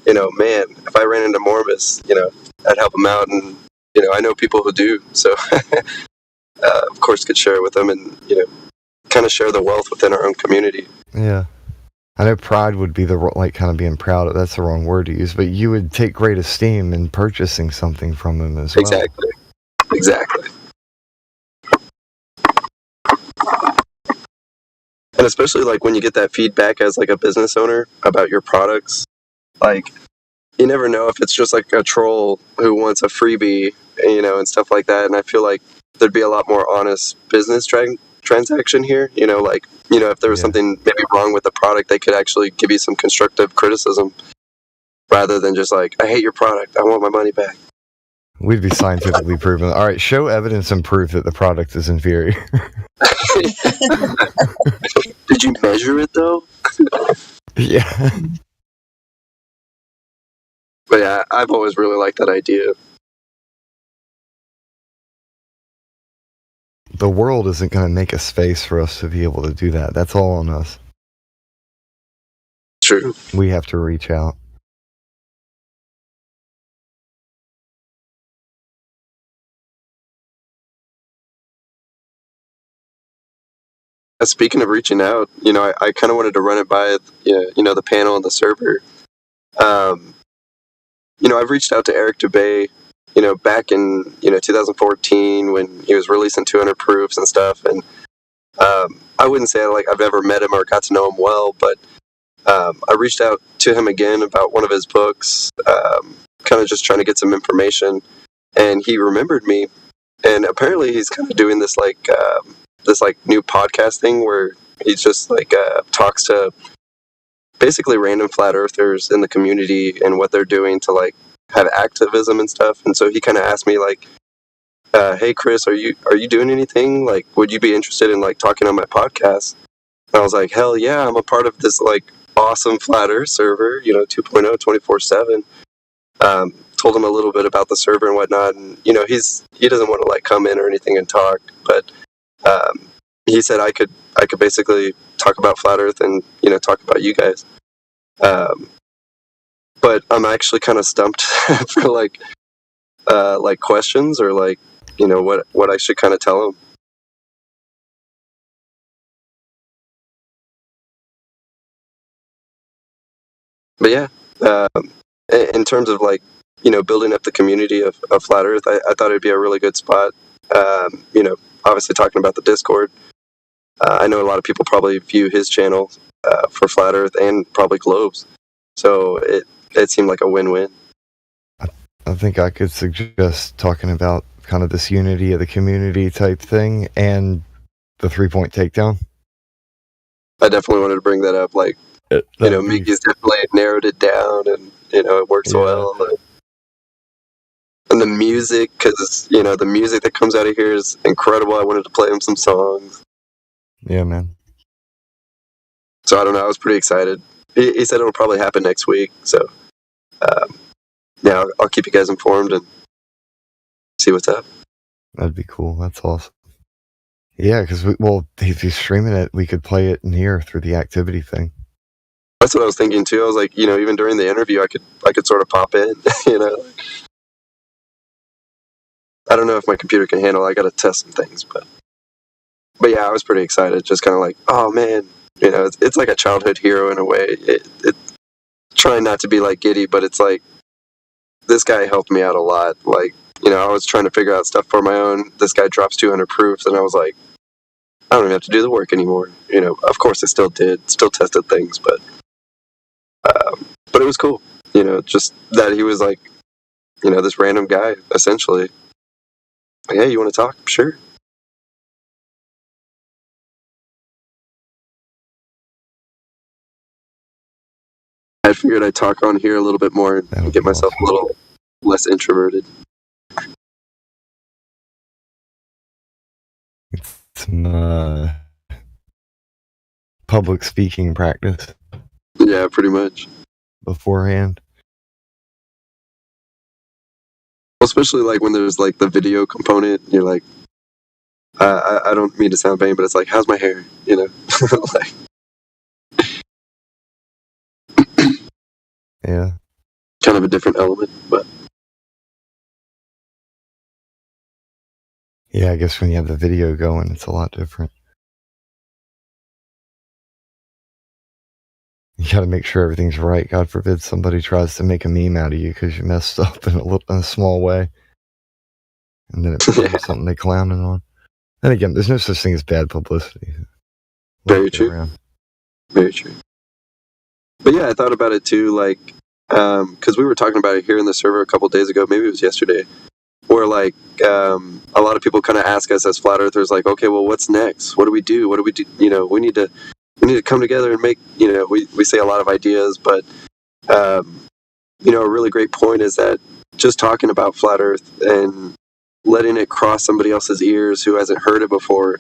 you know, man, if I ran into Morvis, you know, I'd help him out, and you know, I know people who do, so of course could share it with them, and you know, kind of share the wealth within our own community. Yeah. I know pride would be like kind of being proud of, that's the wrong word to use, but you would take great esteem in purchasing something from him as well. Exactly. And especially like when you get that feedback as like a business owner about your products, like you never know if it's just like a troll who wants a freebie, you know, and stuff like that. And I feel like there'd be a lot more honest business transaction here, you know, like, you know, if there was something maybe wrong with the product, they could actually give you some constructive criticism rather than just like, I hate your product, I want my money back. We'd be scientifically proven. All right, show evidence and proof that the product is inferior. Did you measure it though? Yeah. But yeah, I've always really liked that idea. The world isn't going to make a space for us to be able to do that. That's all on us. True. We have to reach out. Speaking of reaching out, you know, I kind of wanted to run it by, you know, the panel and the server. You know, I've reached out to Eric Dubay, you know, back in, you know, 2014 when he was releasing 200 proofs and stuff. And I wouldn't say like I've ever met him or got to know him well, but I reached out to him again about one of his books, kind of just trying to get some information. And he remembered me. And apparently he's kind of doing this like new podcast thing where he just like talks to basically random flat earthers in the community and what they're doing to like have activism and stuff. And so he kind of asked me like, hey Chris, are you doing anything? Like, would you be interested in like talking on my podcast? And I was like, hell yeah, I'm a part of this like awesome flat earth server, you know, 2.0 24/7. Told him a little bit about the server and whatnot, and you know, he doesn't want to like come in or anything and talk, but he said I could basically talk about flat earth and, you know, talk about you guys. But I'm actually kind of stumped for like questions or like, you know, what I should kind of tell him. But yeah, in terms of like, you know, building up the community of flat earth, I thought it'd be a really good spot. You know, obviously talking about the Discord. I know a lot of people probably view his channel for flat earth and probably globes. So it seemed like a win-win. I think I could suggest talking about kind of this unity of the community type thing and the 3-point takedown. I definitely wanted to bring that up. Like, Mickey's definitely narrowed it down, and it works well. And the music, because the music that comes out of here is incredible. I wanted to play him some songs. Yeah, man. So I don't know. I was pretty excited. He said it'll probably happen next week. So I'll keep you guys informed and see what's up. That'd be cool. That's awesome. Yeah, because if he's streaming it, we could play it in here through the activity thing. That's what I was thinking too. I was like, even during the interview, I could sort of pop in. I don't know if my computer can handle it. I got to test some things, but yeah, I was pretty excited. Just kind of like, oh man, it's like a childhood hero in a way. It trying not to be like giddy, but it's like this guy helped me out a lot. Like, I was trying to figure out stuff for my own. This guy drops 200 proofs, and I was like, I don't even have to do the work anymore. Of course I still tested things, but it was cool. Just that he was like, this random guy, essentially. Like, hey, you want to talk? Sure. I figured I'd talk on here a little bit more and get myself a little less introverted. Some public speaking practice. Yeah, pretty much. Beforehand. Especially like when there's like the video component, you're like, I don't mean to sound vain, but it's like, how's my hair? Like, yeah, kind of a different element, but yeah, I guess when you have the video going, it's a lot different. You got to make sure everything's right. God forbid somebody tries to make a meme out of you because you messed up in a small way, and then it becomes something they clowning on. And again, there's no such thing as bad publicity. Very true. Very true. But yeah, I thought about it too, like, because we were talking about it here in the server a couple days ago, maybe it was yesterday, where like a lot of people kind of ask us as flat earthers, like, okay, well, what's next? What do we do? What do we do? We need to come together and make, we say a lot of ideas, but a really great point is that just talking about flat earth and letting it cross somebody else's ears who hasn't heard it before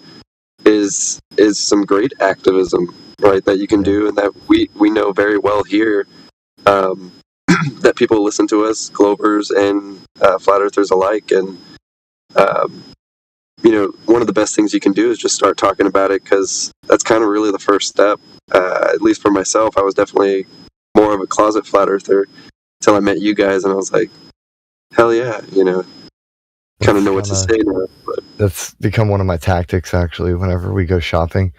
is some great activism, right, that you can do, and that we know very well here, that people listen to us, Glovers and flat earthers alike, and one of the best things you can do is just start talking about it, because that's kind of really the first step. At least for myself, I was definitely more of a closet flat earther until I met you guys, and I was like, hell yeah, kind of know what to say now. But that's become one of my tactics, actually, whenever we go shopping.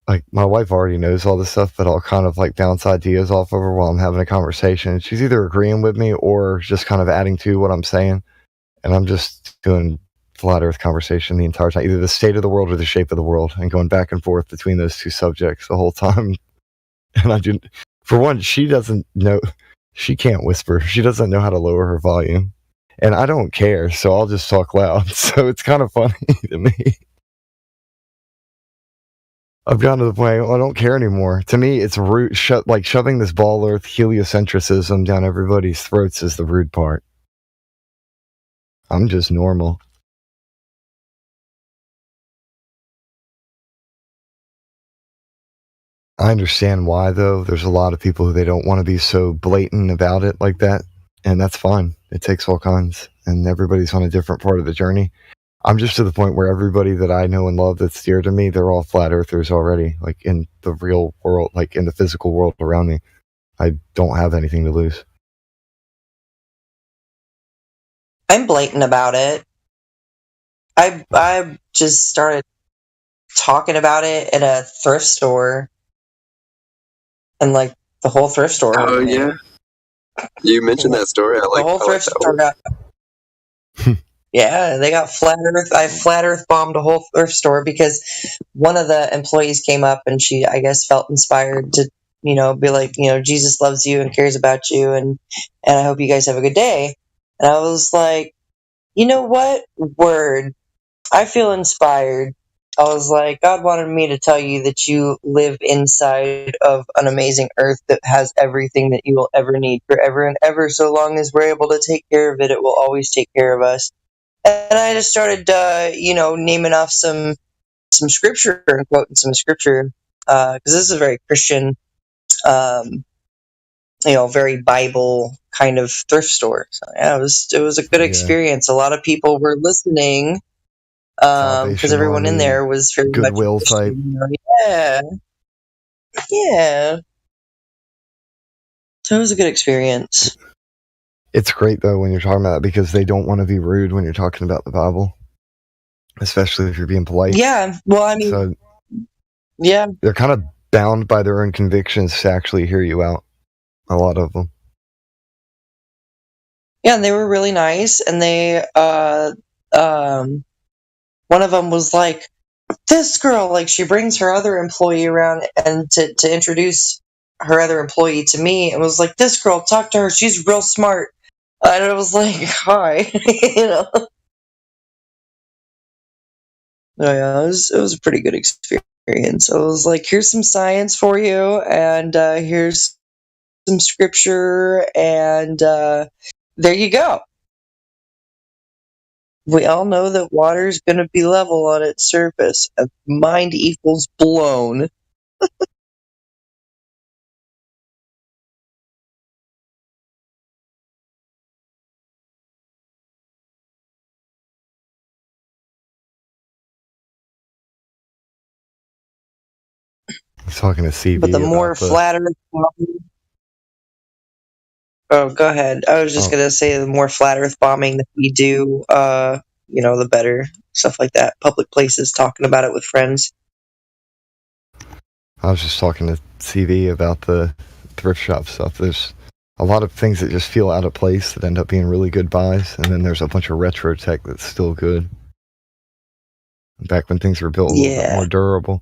Like, my wife already knows all this stuff, but I'll kind of like bounce ideas off of her while I'm having a conversation. She's either agreeing with me or just kind of adding to what I'm saying, and I'm just doing flat earth conversation the entire time, either the state of the world or the shape of the world, and going back and forth between those two subjects the whole time. And I do, for one, she doesn't know, she can't whisper, she doesn't know how to lower her volume, and I don't care, so I'll just talk loud. So it's kind of funny to me. I've gotten to the point I don't care anymore. To me, it's rude. Like shoving this ball earth heliocentrism down everybody's throats is the rude part. I'm just normal. I understand why, though. There's a lot of people who they don't want to be so blatant about it like that, and that's fine. It takes all kinds, and everybody's on a different part of the journey. I'm just to the point where everybody that I know and love that's dear to me, they're all flat earthers already, like in the real world, like in the physical world around me. I don't have anything to lose. I'm blatant about it. I just started talking about it at a thrift store, and like the whole thrift store. Oh yeah, you mentioned that story. The whole thrift store got. Yeah, they got flat earth. I flat earth bombed a whole thrift store because one of the employees came up and she, I guess, felt inspired to, be like, Jesus loves you and cares about you, and I hope you guys have a good day. And I was like, you know what? Word. I feel inspired. I was like, God wanted me to tell you that you live inside of an amazing earth that has everything that you will ever need forever and ever. So long as we're able to take care of it, it will always take care of us. And I just started, naming off some scripture and quoting some scripture, because this is a very Christian, very Bible kind of thrift store. So yeah, it was a good experience. A lot of people were listening, because everyone in there was very Goodwill much type. Yeah. So it was a good experience. It's great though when you're talking about it because they don't want to be rude when you're talking about the Bible, especially if you're being polite. Yeah, well, I mean, yeah, they're kind of bound by their own convictions to actually hear you out. A lot of them. Yeah, and they were really nice, and they, one of them was like, this girl, like, she brings her other employee around and to introduce her other employee to me, and was like, this girl, talk to her, she's real smart. And I was like, hi, Yeah, it was a pretty good experience. I was like, here's some science for you, and here's some scripture, and there you go. We all know that water is going to be level on its surface. Mind equals blown. I was talking to CB. But the more flat Earth bombing. Oh, go ahead. I was just going to say the more flat Earth bombing that we do, the better. Stuff like that. Public places, talking about it with friends. I was just talking to CV about the thrift shop stuff. There's a lot of things that just feel out of place that end up being really good buys, and then there's a bunch of retro tech that's still good. Back when things were built a little bit more durable.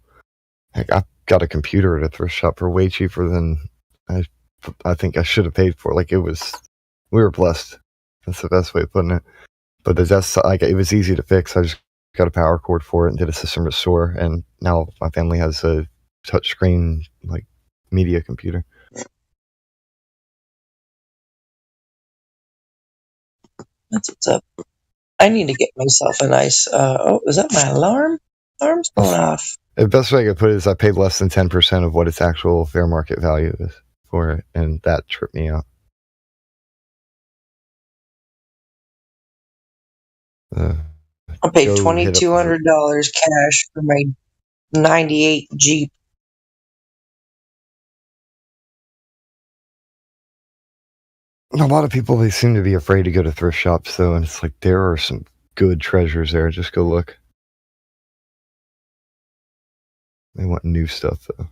Heck, I got a computer at a thrift shop for way cheaper than I think I should have paid for. Like, we were blessed. That's the best way of putting it. But the desk, it was easy to fix. I just got a power cord for it and did a system restore, and now my family has a touchscreen media computer. That's what's up. I need to get myself a nice. Is that my alarm? Alarm's going off. The best way I could put it is I paid less than 10% of what its actual fair market value is for it, and that tripped me out. I paid $2,200 cash for my '98 Jeep. A lot of people, they seem to be afraid to go to thrift shops, though, and it's like there are some good treasures there. Just go look. They want new stuff, though,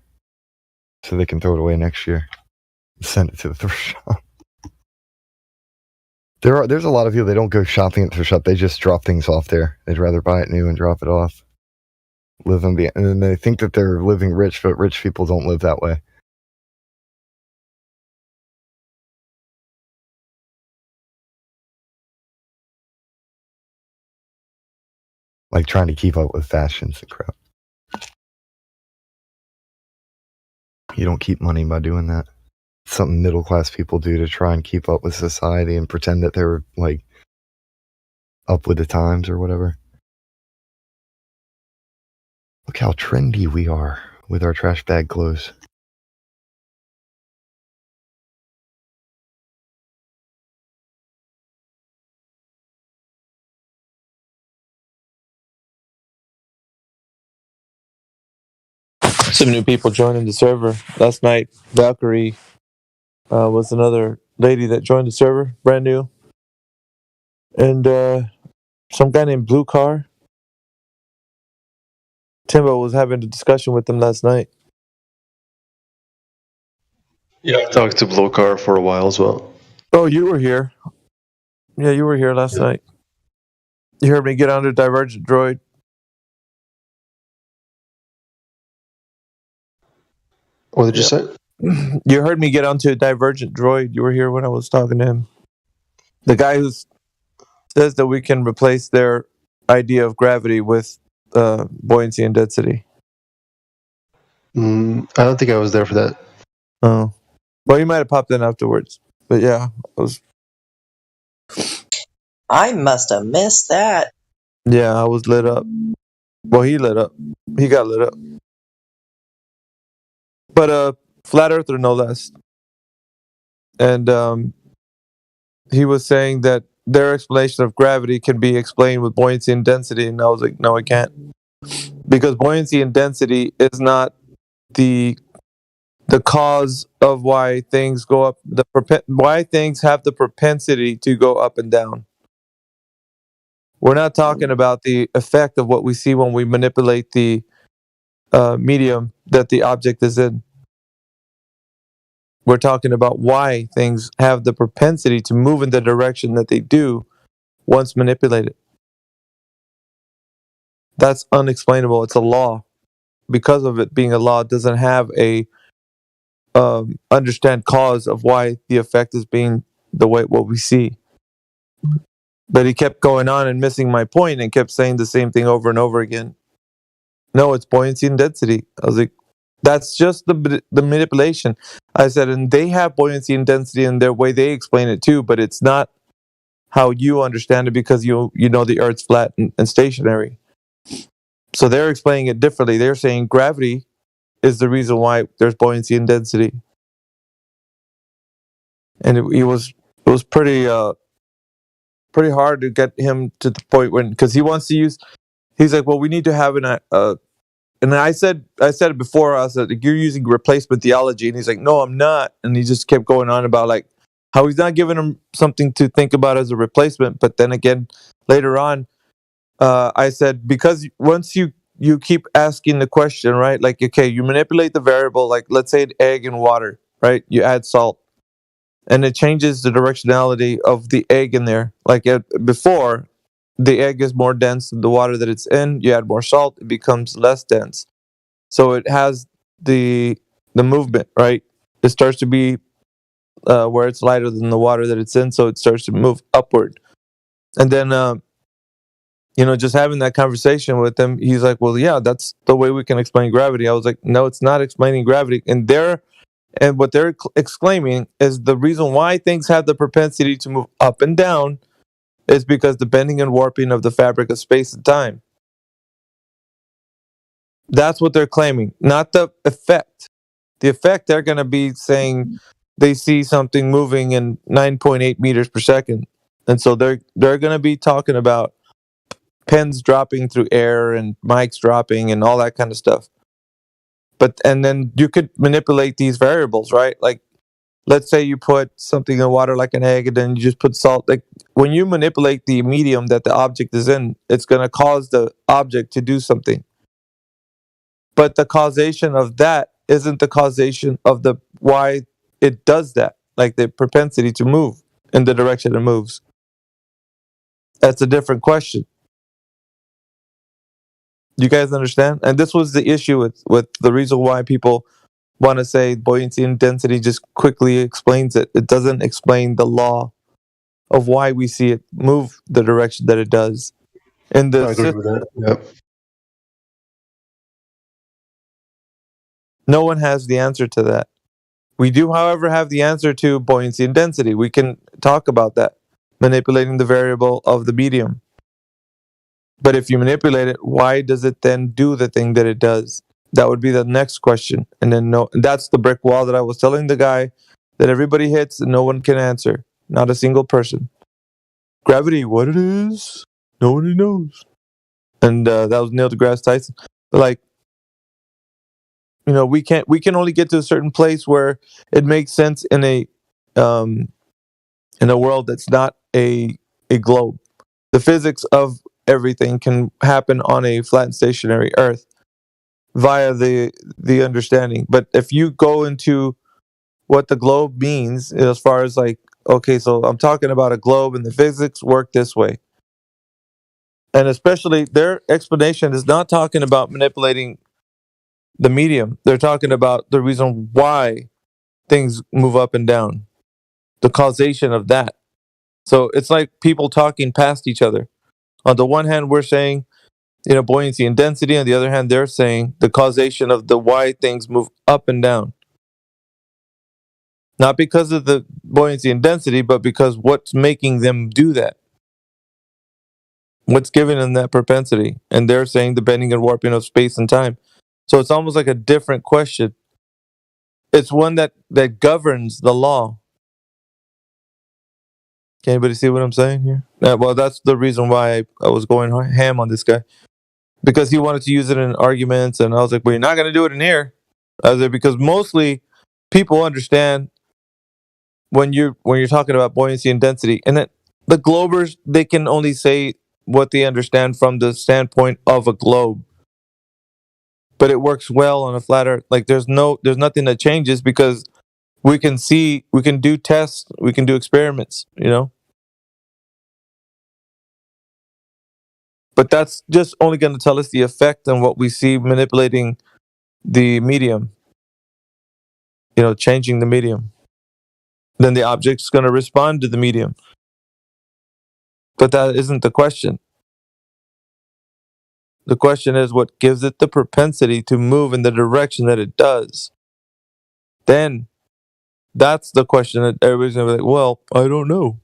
so they can throw it away next year and send it to the thrift shop. There's a lot of people, they don't go shopping at the thrift shop. They just drop things off there. They'd rather buy it new and drop it off. And then they think that they're living rich, but rich people don't live that way. Like trying to keep up with fashions and crap. You don't keep money by doing that. It's something middle class people do to try and keep up with society and pretend that they're up with the times or whatever. Look how trendy we are with our trash bag clothes. Some new people joining the server last night. Valkyrie was another lady that joined the server, brand new, and some guy named Blue Car. Timbo was having a discussion with them last night. Yeah, I talked to Blue Car for a while as well. Oh, you were here. Yeah, you were here last night. You heard me get onto Divergent Droid. What did you say? You heard me get onto Divergent Droid. You were here when I was talking to him. The guy who says that we can replace their idea of gravity with buoyancy and density? I don't think I was there for that. Oh, well, you might have popped in afterwards, but yeah, I must have missed that. Yeah, I was lit up. Well, he lit up. He got lit up. But flat earther no less. And he was saying that their explanation of gravity can be explained with buoyancy and density, and I was like, no, it can't, because buoyancy and density is not the cause of why things go up, why things have the propensity to go up and down. We're not talking about the effect of what we see when we manipulate the medium that the object is in. We're talking about why things have the propensity to move in the direction that they do once manipulated. That's unexplainable. It's a law. Because of it being a law, it doesn't have a understand cause of why the effect is being the way what we see. But he kept going on and missing my point and kept saying the same thing over and over again. No, it's buoyancy and density. I was like, that's just the manipulation. I said, and they have buoyancy and density in their way they explain it too, but it's not how you understand it, because you know the Earth's flat and stationary. So they're explaining it differently. They're saying gravity is the reason why there's buoyancy and density. And it was pretty hard to get him to the point when, because he wants to use, he's like, well, we need to have and I said it before, I said, you're using replacement theology, and he's like, no, I'm not. And he just kept going on about like how he's not giving him something to think about as a replacement. But then again, later on, I said, because once you keep asking the question, right? Like, okay, you manipulate the variable, like let's say an egg and water, right? You add salt, and it changes the directionality of the egg in there. Like before, the egg is more dense than the water that it's in. You add more salt, it becomes less dense. So it has the movement, right? It starts to be where it's lighter than the water that it's in, so it starts to move upward. And then, just having that conversation with him, he's like, well, yeah, that's the way we can explain gravity. I was like, no, it's not explaining gravity. And what they're exclaiming is the reason why things have the propensity to move up and down is because the bending and warping of the fabric of space and time. That's what they're claiming, not the effect. The effect, they're going to be saying they see something moving in 9.8 meters per second. And so they're going to be talking about pens dropping through air and mics dropping and all that kind of stuff. And then you could manipulate these variables, right? Like, let's say you put something in water like an egg, and then you just put salt. Like, when you manipulate the medium that the object is in, it's going to cause the object to do something. But the causation of that isn't the causation of the why it does that, like the propensity to move in the direction it moves. That's a different question. You guys understand? And this was the issue with the reason why people want to say buoyancy and density just quickly explains it. It doesn't explain the law of why we see it move the direction that it does. In the I agree with that. Yep. No one has the answer to that. We do, however, have the answer to buoyancy and density. We can talk about that, manipulating the variable of the medium. But if you manipulate it, why does it then do the thing that it does? That would be the next question. And then that's the brick wall that I was telling the guy that everybody hits and no one can answer. Not a single person. Gravity, what it is, nobody knows. And that was Neil deGrasse Tyson. But like, we can only get to a certain place where it makes sense in a world that's not a globe. The physics of everything can happen on a flat and stationary Earth via the understanding. But if you go into what the globe means, as far as like, okay, so I'm talking about a globe and the physics work this way. And especially their explanation is not talking about manipulating the medium. They're talking about the reason why things move up and down, the causation of that. So it's like people talking past each other. On the one hand, we're saying buoyancy and density. On the other hand, they're saying the causation of the why things move up and down. Not because of the buoyancy and density, but because what's making them do that? What's giving them that propensity? And they're saying the bending and warping of space and time. So it's almost like a different question. It's one that governs the law. Can anybody see what I'm saying here? Well, that's the reason why I was going ham on this guy. Because he wanted to use it in arguments, and I was like, well, you're not going to do it in here. I was like, because mostly people understand when you're talking about buoyancy and density, and that the globers, they can only say what they understand from the standpoint of a globe. But it works well on a flat earth. Like there's nothing that changes because we can do tests, we can do experiments, But that's just only going to tell us the effect on what we see manipulating the medium, changing the medium. Then the object's going to respond to the medium. But that isn't the question. The question is what gives it the propensity to move in the direction that it does. Then that's the question that everybody's going to be like, well, I don't know.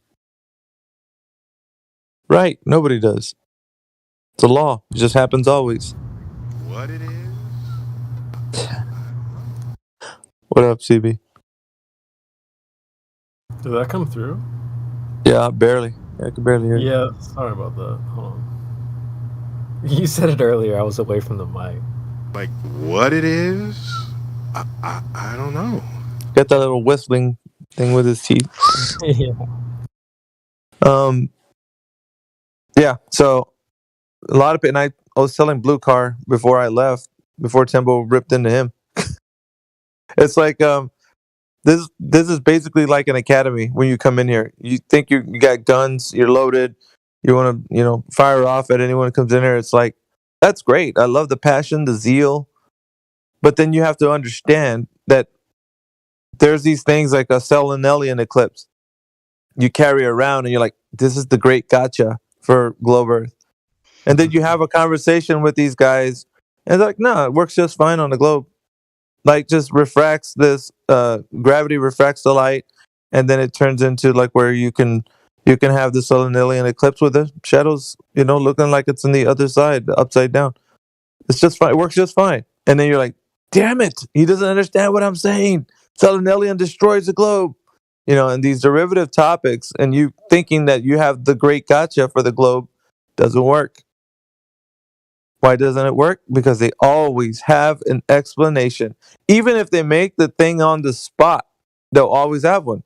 Right, nobody does. It's a law. It just happens always. What it is? What up, CB? Did that come through? Yeah, barely. I can barely hear you. Yeah, sorry about that. Hold on. You said it earlier. I was away from the mic. Like what it is? I don't know. Got that little whistling thing with his teeth. Yeah. Yeah. So a lot of it, and I was telling Blue Car before I left, before Tembo ripped into him. It's like this is basically like an academy when you come in here. You think you got guns, you're loaded, you want to fire off at anyone who comes in here. It's like that's great. I love the passion, the zeal, but then you have to understand that there's these things like a Selenelian eclipse you carry around, and you're like, this is the great gotcha for Globe Earth. And then you have a conversation with these guys, and they're like, no, it works just fine on the globe. Like, just refracts this, gravity refracts the light, and then it turns into like where you can have the Selenelian eclipse with the shadows, looking like it's on the other side, upside down. It's just fine. It works just fine. And then you're like, damn it, he doesn't understand what I'm saying. Selenelian destroys the globe. And these derivative topics, and you thinking that you have the great gotcha for the globe doesn't work. Why doesn't it work? Because they always have an explanation. Even if they make the thing on the spot, they'll always have one.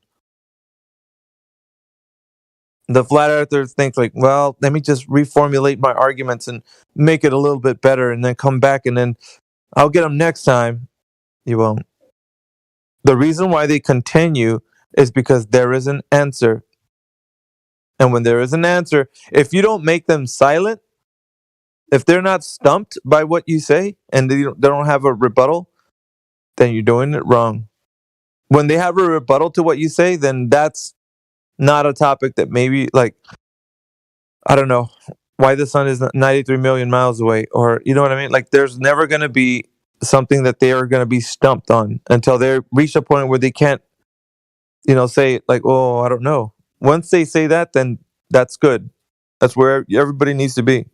The flat earthers think like, well, let me just reformulate my arguments and make it a little bit better and then come back and then I'll get them next time. You won't. The reason why they continue is because there is an answer. And when there is an answer, if you don't make them silent, if they're not stumped by what you say and they don't have a rebuttal, then you're doing it wrong. When they have a rebuttal to what you say, then that's not a topic that maybe, like, I don't know, why the sun is 93 million miles away, or you know what I mean? Like, there's never going to be something that they are going to be stumped on until they reach a point where they can't, say like, oh, I don't know. Once they say that, then that's good. That's where everybody needs to be.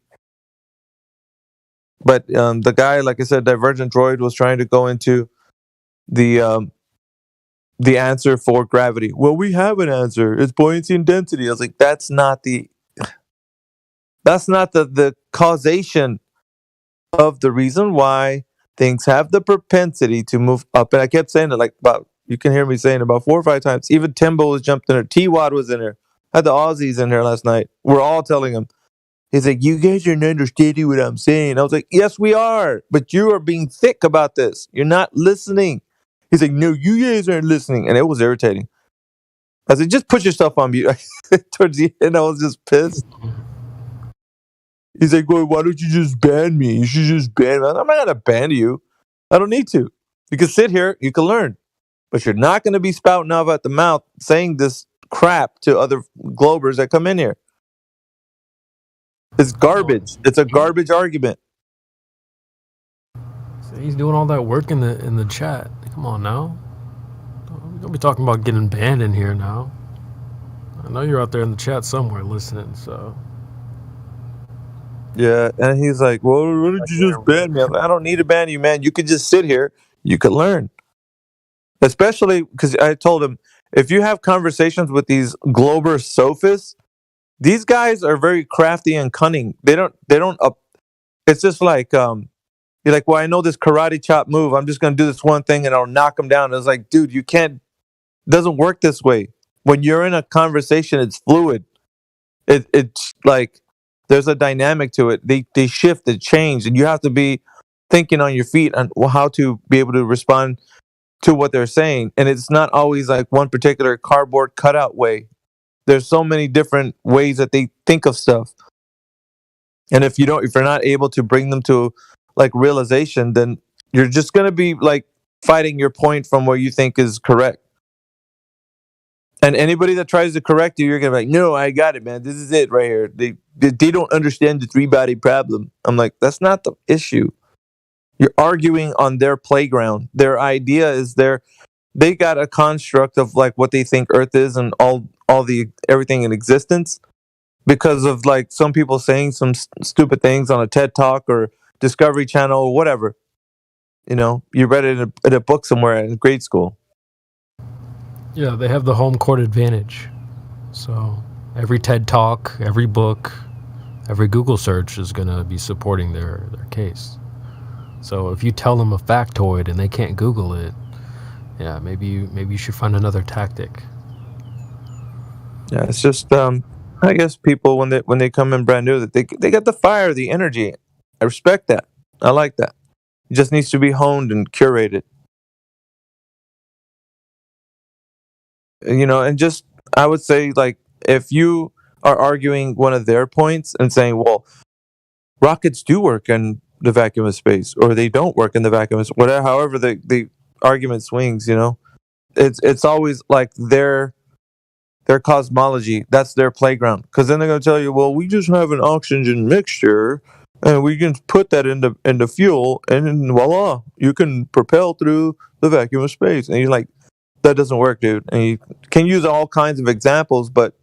But the guy, like I said, Divergent Droid was trying to go into the answer for gravity. Well, we have an answer. It's buoyancy and density. I was like, that's not the causation of the reason why things have the propensity to move up. And I kept saying it you can hear me saying it about 4 or 5 times. Even Timbo was jumped in there. T-Wad was in there. Had the Aussies in there last night. We're all telling him. He's like, you guys aren't understanding what I'm saying. I was like, yes, we are. But you are being thick about this. You're not listening. He's like, no, you guys aren't listening. And it was irritating. I said, just put yourself on mute. Towards the end, I was just pissed. He's like, well, why don't you just ban me? You should just ban me. I'm not going to ban you. I don't need to. You can sit here. You can learn. But you're not going to be spouting off at the mouth saying this crap to other Globers that come in here. It's garbage. It's a garbage argument. So he's doing all that work in the chat. Come on now. Don't be talking about getting banned in here now. I know you're out there in the chat somewhere listening, so. Yeah, and he's like, well, why did you just ban me? I'm like, I don't need to ban you, man. You could just sit here. You could learn. Especially because I told him, if you have conversations with these Glober sophists, these guys are very crafty and cunning. They don't, it's just like, you're like, well, I know this karate chop move. I'm just going to do this one thing and I'll knock them down. It's like, dude, it doesn't work this way. When you're in a conversation, it's fluid. It's like there's a dynamic to it. They shift, they change, and you have to be thinking on your feet on how to be able to respond to what they're saying. And it's not always like one particular cardboard cutout way. There's so many different ways that they think of stuff. And if you're not able to bring them to like realization, then you're just gonna be like fighting your point from where you think is correct. And anybody that tries to correct you, you're gonna be like, no, I got it, man. This is it right here. They don't understand the 3-body problem. I'm like, that's not the issue. You're arguing on their playground. Their idea is they got a construct of like what they think Earth is and all the everything in existence because of like some people saying some stupid things on a TED Talk or Discovery Channel or whatever. You know, you read it in a book somewhere in grade school. Yeah, they have the home court advantage. So every TED Talk, every book, every Google search is going to be supporting their case. So if you tell them a factoid and they can't Google it, yeah, maybe you should find another tactic. Yeah, it's just I guess people when they come in brand new that they got the fire, the energy. I respect that. I like that. It just needs to be honed and curated. You know, and just I would say like if you are arguing one of their points and saying, well, rockets do work in the vacuum of space or they don't work in the vacuum of space, whatever, however the argument swings, you know, it's always like their cosmology. That's their playground. Because then they're going to tell you, well, we just have an oxygen mixture and we can put that into fuel and voila, you can propel through the vacuum of space. And you're like, that doesn't work, dude. And you can use all kinds of examples, but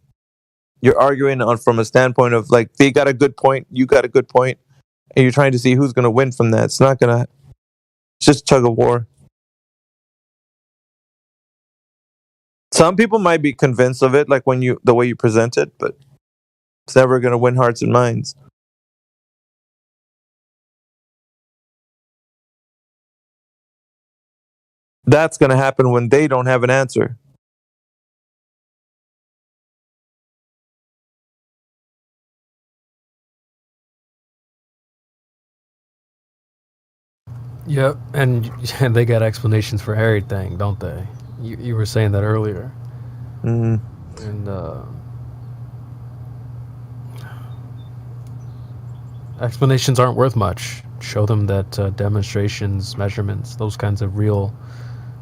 you're arguing from a standpoint of like they got a good point, you got a good point, and you're trying to see who's going to win from that. It's not going to. It's just tug of war. Some people might be convinced of it, like the way you present it, but it's never going to win hearts and minds. That's going to happen when they don't have an answer. Yep, and they got explanations for everything, don't they? You were saying that earlier. Mm-hmm. And explanations aren't worth much. Show them that demonstrations, measurements, those kinds of real,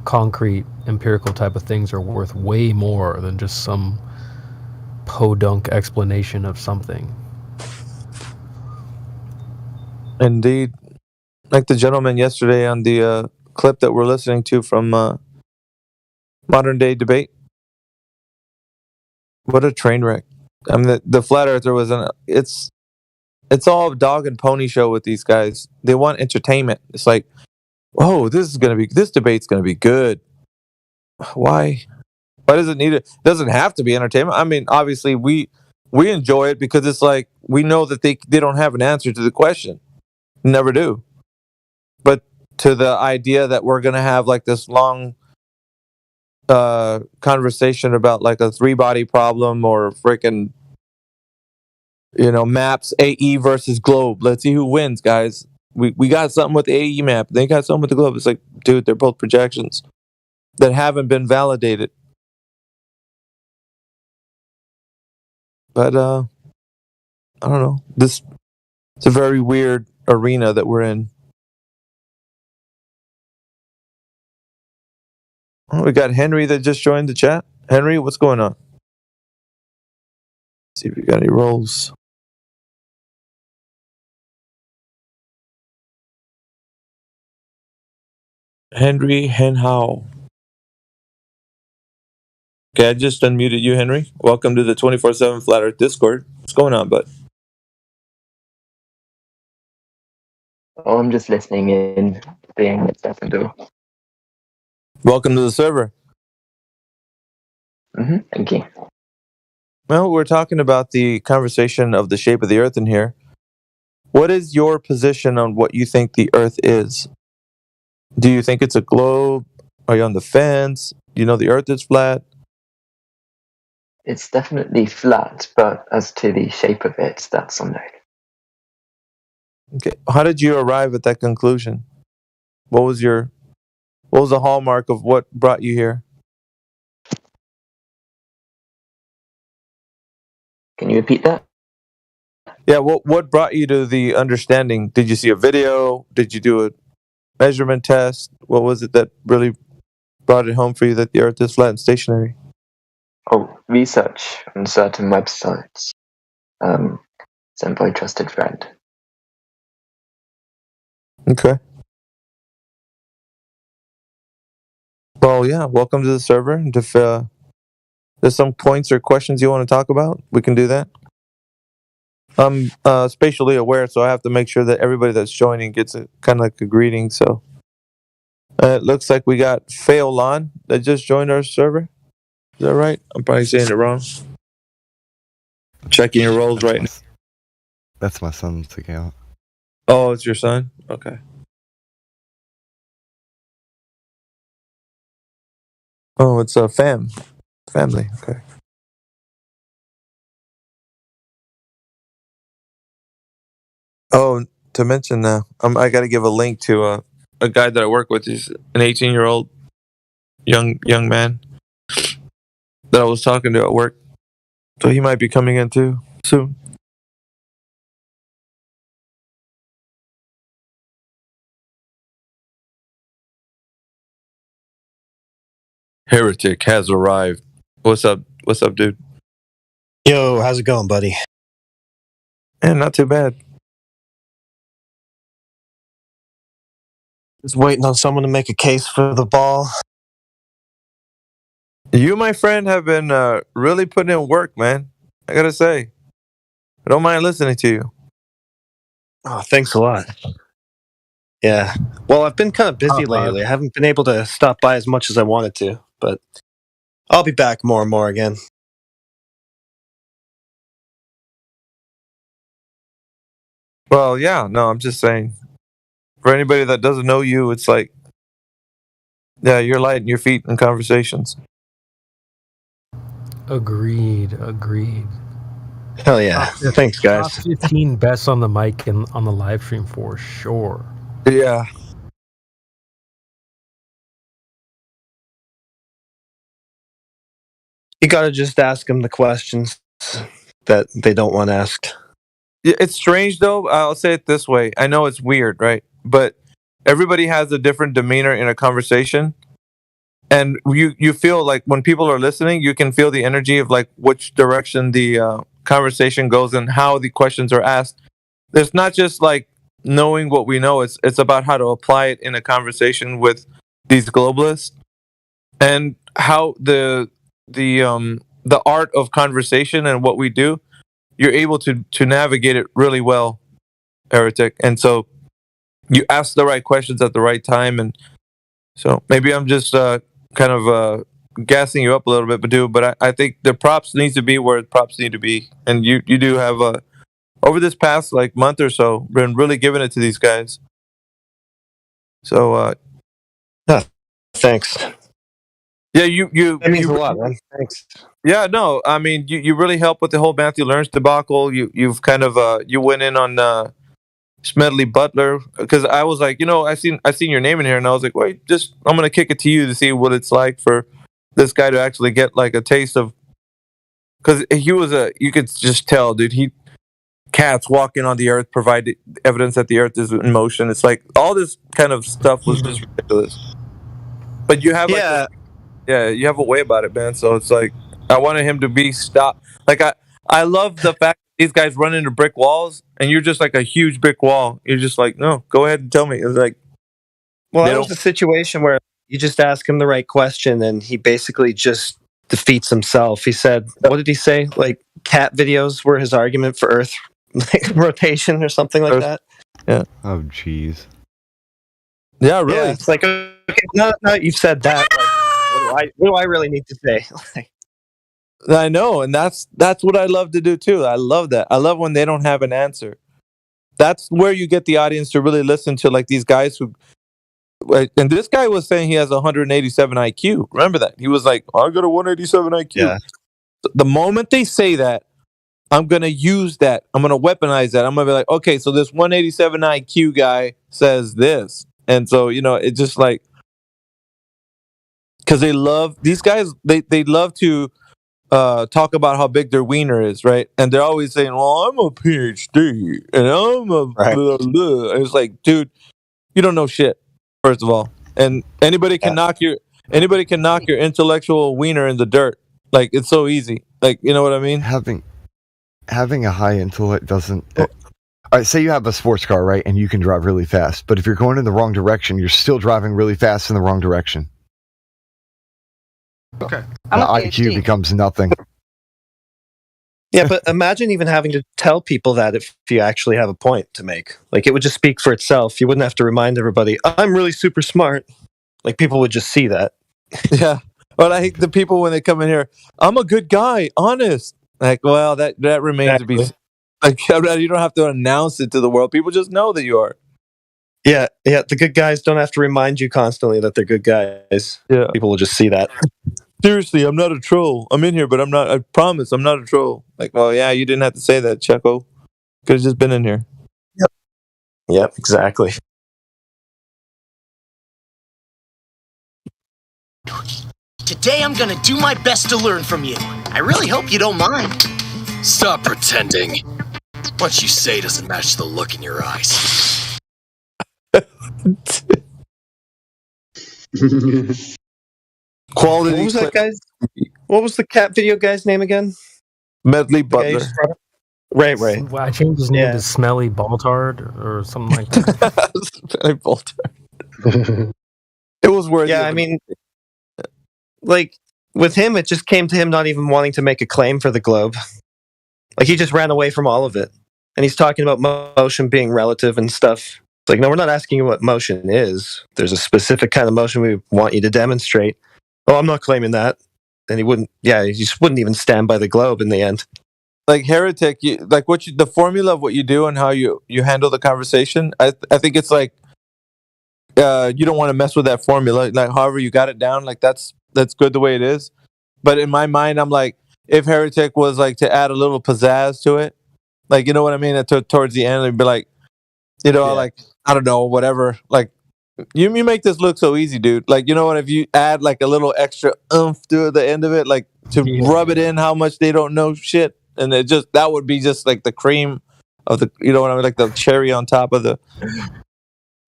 concrete, empirical type of things are worth way more than just some podunk explanation of something. Indeed. Like the gentleman yesterday on the clip that we're listening to from Modern Day Debate. What a train wreck. I mean, the flat earther was it's all a dog and pony show with these guys. They want entertainment. It's like, oh, this debate's gonna be good. Why does it need it? It doesn't have to be entertainment. I mean, obviously we enjoy it because it's like we know that they don't have an answer to the question. Never do. But to the idea that we're gonna have like this long conversation about like a 3-body problem or freaking, you know, maps, AE versus globe. Let's see who wins, guys. We got something with the AE map. They got something with the globe. It's like, dude, they're both projections that haven't been validated. But I don't know. It's a very weird arena that we're in. Oh, we got Henry that just joined the chat. Henry, what's going on? Let's see if we got any rolls. Henry Henhao. Okay, I just unmuted you, Henry. Welcome to the 24/7 Flat Earth Discord. What's going on, bud? Oh, I'm just listening in, seeing what stuff and do. Welcome to the server. Thank you. Well, we're talking about the conversation of the shape of the Earth in here. What is your position on what you think the Earth is? Do you think it's a globe? Are you on the fence? Do you know the Earth is flat? It's definitely flat, but as to the shape of it, that's unknown. Okay. How did you arrive at that conclusion? What was the hallmark of what brought you here? Can you repeat that? Yeah, what brought you to the understanding? Did you see a video? Did you do a measurement test? What was it that really brought it home for you that the Earth is flat and stationary? Oh, research on certain websites sent by a trusted friend. Okay. Well, yeah, welcome to the server. And if there's some points or questions you want to talk about, we can do that. I'm spatially aware, so I have to make sure that everybody that's joining gets a kind of like a greeting. So it looks like we got Faolon that just joined our server. Is that right? I'm probably saying it wrong. Checking your roles right now. That's my son's account. Oh, it's your son? Okay. Oh, it's a family. Okay. Oh, to mention, I got to give a link to a guy that I work with. He's an 18-year-old young man that I was talking to at work. So he might be coming in too soon. Heretic has arrived. What's up? What's up, dude? Yo, how's it going, buddy? Man, not too bad. Just waiting on someone to make a case for the ball. You, my friend, have been really putting in work, man. I gotta say, I don't mind listening to you. Oh, thanks a lot. Yeah. Well, I've been kind of busy lately. I haven't been able to stop by as much as I wanted to, but I'll be back more and more again. Well, yeah, no, I'm just saying. For anybody that doesn't know you, it's like, yeah, you're lighting your feet in conversations. Agreed. Hell yeah. Thanks, guys. Top 15 best on the mic and on the live stream for sure. Yeah. You gotta just ask them the questions that they don't want asked. It's strange, though. I'll say it this way. I know it's weird, right? But everybody has a different demeanor in a conversation. And you feel like when people are listening, you can feel the energy of like which direction the conversation goes and how the questions are asked. It's not just like knowing what we know. It's about how to apply it in a conversation with these globalists and how the art of conversation and what we do. You're able to navigate it really well, Heretic. And so you ask the right questions at the right time. And so maybe I'm just kind of gassing you up a little bit, but I think the props needs to be where props need to be. And you do have over this past like month or so been really giving it to these guys. So thanks. Yeah, that means a lot, man. Thanks. Yeah, no, I mean you really helped with the whole Matthew Learns debacle. You've kind of you went in on Smedley Butler because I was like, I seen your name in here and I was like, wait, I'm gonna kick it to you to see what it's like for this guy to actually get like a taste of, because you could just tell, dude. Cats walking on the earth provided evidence that the earth is in motion. It's like all this kind of stuff was just ridiculous. But you have you have a way about it, man. So it's like I wanted him to be stopped. Like I love the fact that these guys run into brick walls and you're just like a huge brick wall. You're just like, no, go ahead and tell me. It's like Well, that was a situation where you just ask him the right question and he basically just defeats himself. He said, what did he say? Like cat videos were his argument for Earth rotation or something like that. Yeah. Oh, jeez. Yeah, really. Yeah, it's like, okay, now you've said that. Like, what do I really need to say? I know, and that's what I love to do too. I love that. I love when they don't have an answer. That's where you get the audience to really listen to, like these guys who. And this guy was saying he has 187 IQ. Remember that? He was like, I got a 187 IQ. Yeah. The moment they say that, I'm going to use that. I'm going to weaponize that. I'm going to be like, okay, so this 187 IQ guy says this. And so, it's just like, because they love, these guys, they love to talk about how big their wiener is, right? And they're always saying, well, I'm a PhD and I'm a blah, blah. And it's like, dude, you don't know shit. First of all, and anybody can knock your intellectual wiener in the dirt. Like it's so easy. Like you know what I mean? Having a high intellect doesn't. All right, say you have a sports car, right, and you can drive really fast. But if you're going in the wrong direction, you're still driving really fast in the wrong direction. Okay. The IQ becomes nothing. Yeah, but imagine even having to tell people that if you actually have a point to make. Like, it would just speak for itself. You wouldn't have to remind everybody, I'm really super smart. Like, people would just see that. Yeah. But I hate the people when they come in here, I'm a good guy, honest. Like, well, that remains to be... Like, you don't have to announce it to the world. People just know that you are. Yeah, the good guys don't have to remind you constantly that they're good guys. Yeah. People will just see that. Seriously, I'm not a troll. I'm in here, but I'm not. I promise, I'm not a troll. Like, well, yeah, you didn't have to say that, Checo. Could have just been in here. Yep, exactly. Today I'm gonna do my best to learn from you. I really hope you don't mind. Stop pretending. What you say doesn't match the look in your eyes. Quality. What was that guy's? What was the cat video guy's name again? Medley Butler. Right. I changed his name to Smelly Baltard or something like that. Smelly Baltard. It was worth it. Yeah, I mean, like, with him, it just came to him not even wanting to make a claim for the globe. Like, he just ran away from all of it. And he's talking about motion being relative and stuff. It's like, no, we're not asking you what motion is. There's a specific kind of motion we want you to demonstrate. Oh, I'm not claiming that. And he just wouldn't even stand by the globe in the end. Like Heretic, the formula of what you do and how you handle the conversation, I think it's like, you don't want to mess with that formula. Like, however you got it down, like that's good the way it is. But in my mind, I'm like, if Heretic was like to add a little pizzazz to it, like, you know what I mean? Towards the end, it'd be like, like, I don't know, whatever. Like, you make this look so easy, dude. Like, you know what? If you add like a little extra oomph to the end of it, like to rub it in how much they don't know shit, and that would be just like the cream of the, you know what I mean? Like the cherry on top of the.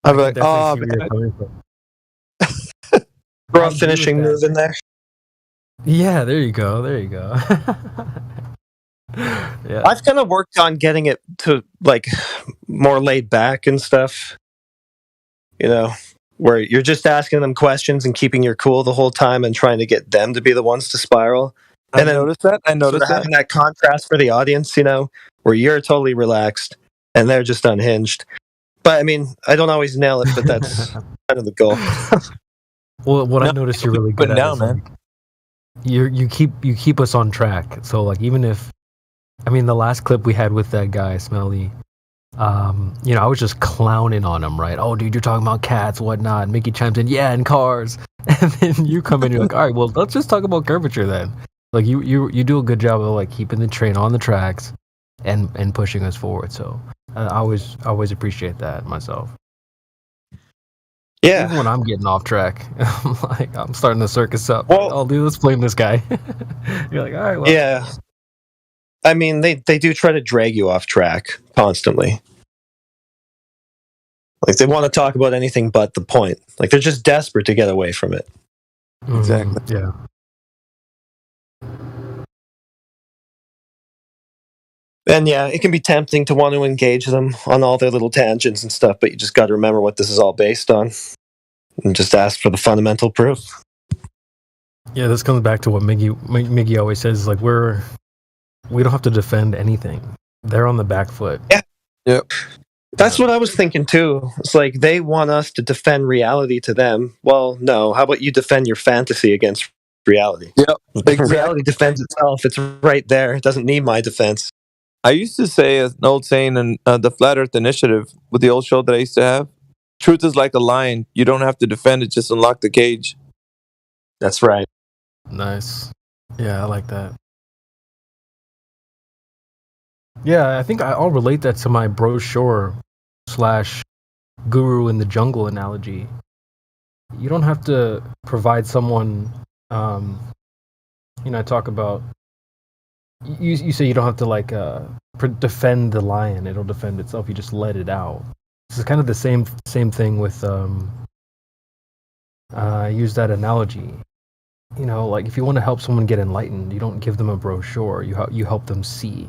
I'd be like, oh, man. Throw a finishing move in there. Yeah, there you go. Yeah. I've kind of worked on getting it to like more laid back and stuff. You know, where you're just asking them questions and keeping your cool the whole time and trying to get them to be the ones to spiral. I noticed that. Having that contrast for the audience, you know, where you're totally relaxed and they're just unhinged. But I mean, I don't always nail it, but that's kind of the goal. Well, what I noticed you're really good at down, is, man. You keep us on track. So like, even if, I mean, the last clip we had with that guy Smelly, I was just clowning on him, right? Oh, dude, you're talking about cats, whatnot. Mickey chimes in, yeah, and cars, and then you come in, you're like, all right, well, let's just talk about curvature then. Like, you do a good job of like keeping the train on the tracks and pushing us forward. So I always appreciate that myself. Yeah. Even when I'm getting off track, I'm starting to circus up. Well, oh, dude, let's blame this guy. You're like, all right, well. Yeah. I mean, they do try to drag you off track constantly. Like, they want to talk about anything but the point. Like, they're just desperate to get away from it. Exactly. Yeah. And yeah, it can be tempting to want to engage them on all their little tangents and stuff, but you just got to remember what this is all based on. and just ask for the fundamental proof. Yeah, this comes back to what Miggy always says. Like we don't have to defend anything. They're on the back foot. Yeah. Yep. That's what I was thinking too. It's like they want us to defend reality to them. Well, no. How about you defend your fantasy against reality? Yep. Exactly. Reality defends itself. It's right there. It doesn't need my defense. I used to say an old saying in the Flat Earth Initiative with the old show that I used to have. Truth is like a lion. You don't have to defend it. Just unlock the cage. That's right. Nice. Yeah, I like that. Yeah, I think I'll relate that to my brochure / guru in the jungle analogy. You don't have to provide someone, I talk about, you say you don't have to defend the lion. It'll defend itself. You just let it out. This is kind of the same thing with, I use that analogy. Like if you want to help someone get enlightened, you don't give them a brochure. You help them see.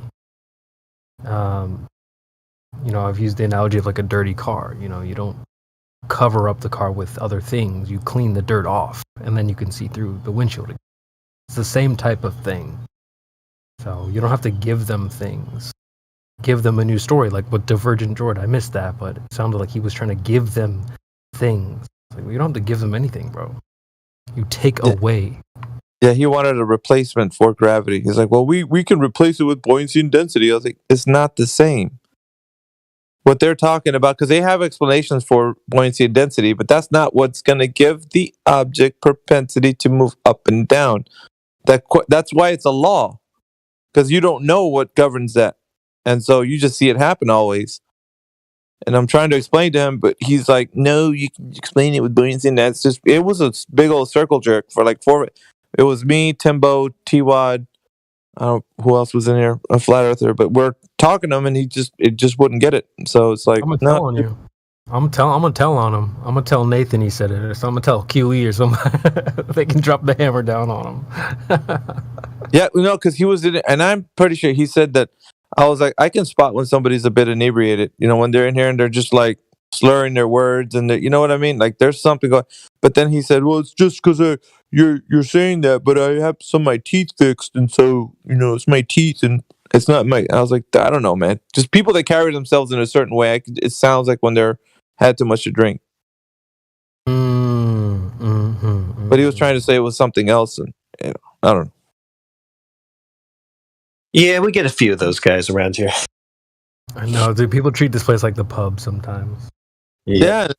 I've used the analogy of like a dirty car. You don't cover up the car with other things. You clean the dirt off, and then you can see through the windshield. It's the same type of thing. So you don't have to give them things. Give them a new story, like with Divergent Droid. I missed that, but it sounded like he was trying to give them things. Like, you don't have to give them anything, bro. You take away. Yeah, he wanted a replacement for gravity. He's like, well, we can replace it with buoyancy and density. I was like, it's not the same. What they're talking about, because they have explanations for buoyancy and density, but that's not what's going to give the object propensity to move up and down. That's why it's a law, because you don't know what governs that. And so you just see it happen always. And I'm trying to explain to him, but he's like, no, you can explain it with buoyancy. And it was a big old circle jerk for like 4. It was me, Timbo, T-Wad. I don't know who else was in here, a flat earther, but we're talking to him and it just wouldn't get it. So it's like, I'm gonna tell on you. I'm gonna tell on him. I'm gonna tell Nathan he said it. So I'm gonna tell QE or something. They can drop the hammer down on him. Yeah, because he was in it, and I'm pretty sure he said that. I was like, I can spot when somebody's a bit inebriated. When they're in here and they're just like slurring their words, and you know what I mean? Like there's something going. But then he said, well, it's just because you're saying that, but I have some of my teeth fixed, and so it's my teeth, and it's not my. I was like, I don't know, man. Just people that carry themselves in a certain way. It sounds like when they're had too much to drink. But he was trying to say it was something else, and I don't know. Yeah, we get a few of those guys around here. I know, dude. People treat this place like the pub sometimes. Yeah.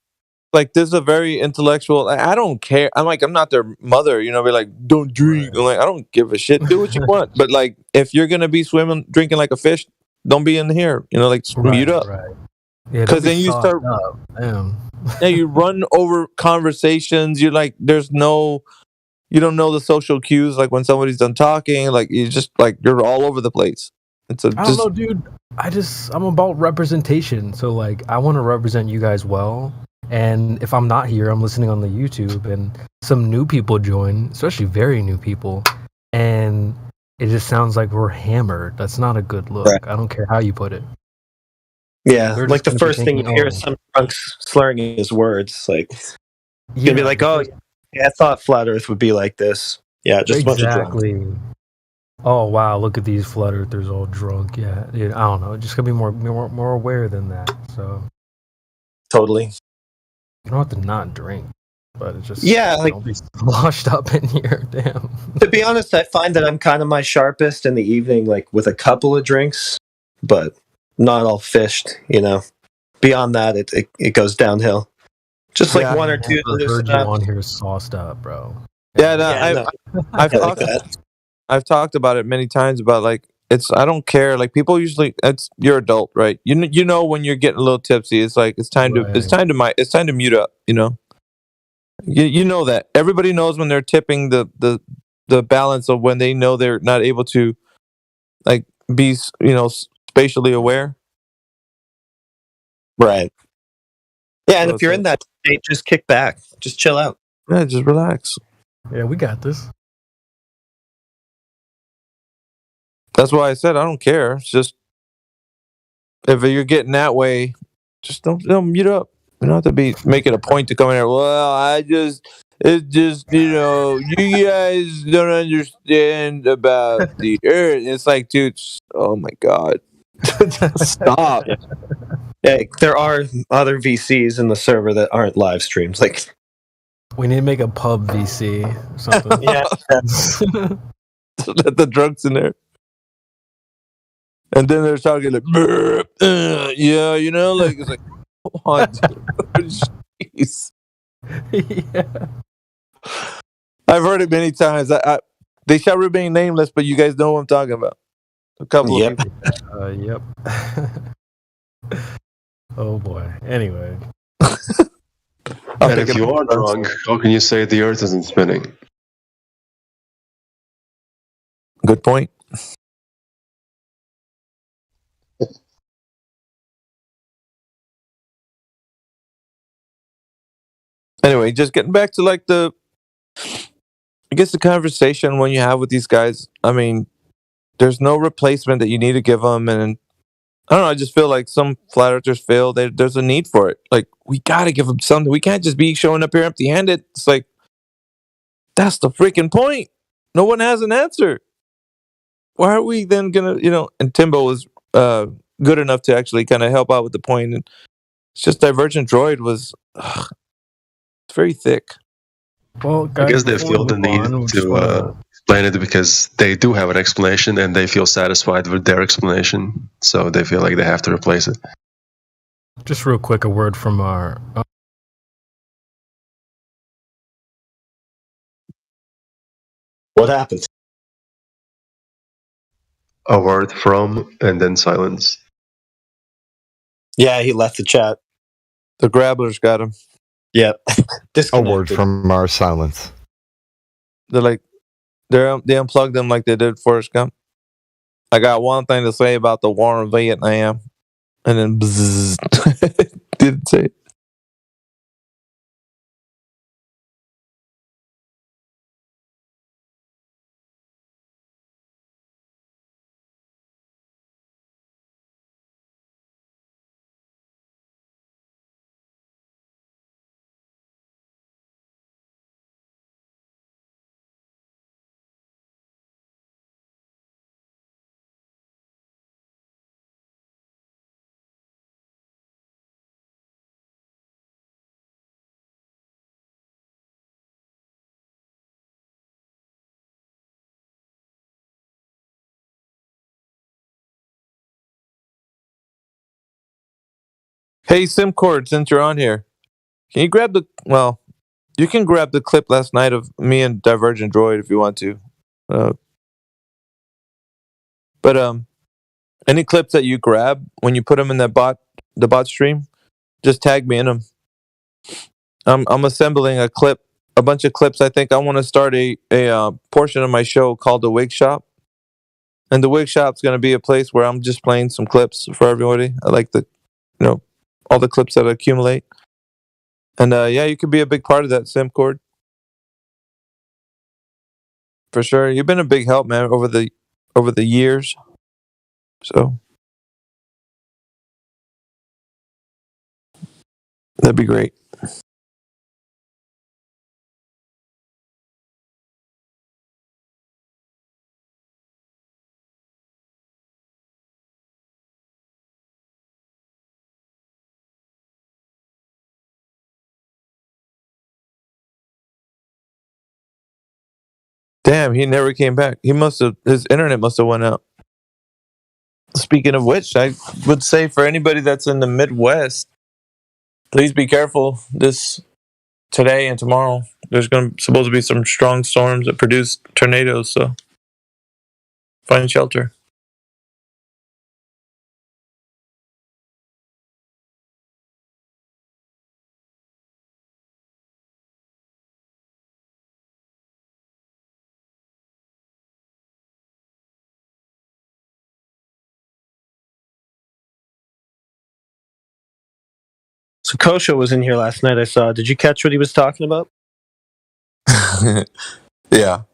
Like, this is a very intellectual. I don't care. I'm not their mother. Be like, don't drink. Right. I'm like, I don't give a shit. Do what you want. But like, if you're gonna be drinking like a fish, don't be in here. Mute up. Right. Yeah. Because then you start. Damn. Yeah, you run over conversations. You're like, you don't know the social cues, like when somebody's done talking, like you just like you're all over the place. I don't know, dude. I'm about representation, so like I want to represent you guys well. And if I'm not here, I'm listening on the YouTube, and some new people join, especially very new people, and it just sounds like we're hammered. That's not a good look. Right. I don't care how you put it. Yeah, like the first thing you hear is some drunks slurring his words. Like you're gonna be like, oh. Yeah, I thought Flat Earth would be like this. Yeah, just exactly. A bunch of drunks. Oh wow, look at these Flat Earthers all drunk. Yeah, dude, I don't know. Just gotta be more aware than that. So totally. You don't have to not drink, but it's just don't be washed up in here. Damn. To be honest, I find that I'm kind of my sharpest in the evening, like with a couple of drinks, but not all fished. Beyond that, it goes downhill. Just like one or two. I heard you on here sauced up, bro. Yeah, I've talked about it many times about like I don't care. Like people usually, you're adult, right? You know when you're getting a little tipsy, it's like it's time to mute up. You know that everybody knows when they're tipping the balance of when they know they're not able to like be spatially aware. Right. Yeah, and if you're in that state, just kick back. Just chill out. Yeah, just relax. Yeah, we got this. That's why I said I don't care. It's just if you're getting that way, just don't mute up. You don't have to be making a point to come in here. Well, it's just, you guys don't understand about the Earth. It's like, dude, oh my God. Stop. Yeah, there are other VCs in the server that aren't live streams. Like, we need to make a pub VC or something. Yeah. Let the drunks in there. And then they're talking like, yeah, like, it's like, come on, dude. Jeez. Yeah. I've heard it many times. They shall remain nameless, but you guys know what I'm talking about. A couple of people. Yep. Oh boy. Anyway. And if you are wrong, how can you say the Earth isn't spinning? Good point. Anyway, just getting back to like the conversation when you have with these guys. I mean, there's no replacement that you need to give them, and I don't know. I just feel like some flat earthers feel there's a need for it. Like, we got to give them something. We can't just be showing up here empty-handed. It's like, that's the freaking point. No one has an answer. Why are we then gonna, And Timbo was good enough to actually kind of help out with the point. And it's just Divergent Droid was it's very thick. Well, guys, I guess they feel the need to explain it because they do have an explanation and they feel satisfied with their explanation, so they feel like they have to replace it. Just real quick, a word from our. What happened? A word from and then silence. Yeah, he left the chat. The grabblers got him. Yep. A word from our silence. They're like, they unplugged them like they did Forrest Gump. I got one thing to say about the war in Vietnam, and then bzzz. Didn't say it. Hey, Simcord, since you're on here, can you grab you can grab the clip last night of me and Divergent Droid if you want to. But any clips that you grab when you put them in the bot stream, just tag me in them. I'm assembling a bunch of clips. I think I want to start a portion of my show called the Wig Shop, and the Wig Shop's going to be a place where I'm just playing some clips for everybody. I like all the clips that accumulate. And yeah, you could be a big part of that, Simcord. For sure. You've been a big help, man, over the years. So that'd be great. Damn, he never came back. His internet must have went out. Speaking of which, I would say for anybody that's in the Midwest, please be careful today and tomorrow. There's supposed to be some strong storms that produce tornadoes, so find shelter. So Kosho was in here last night, I saw. Did you catch what he was talking about? Yeah.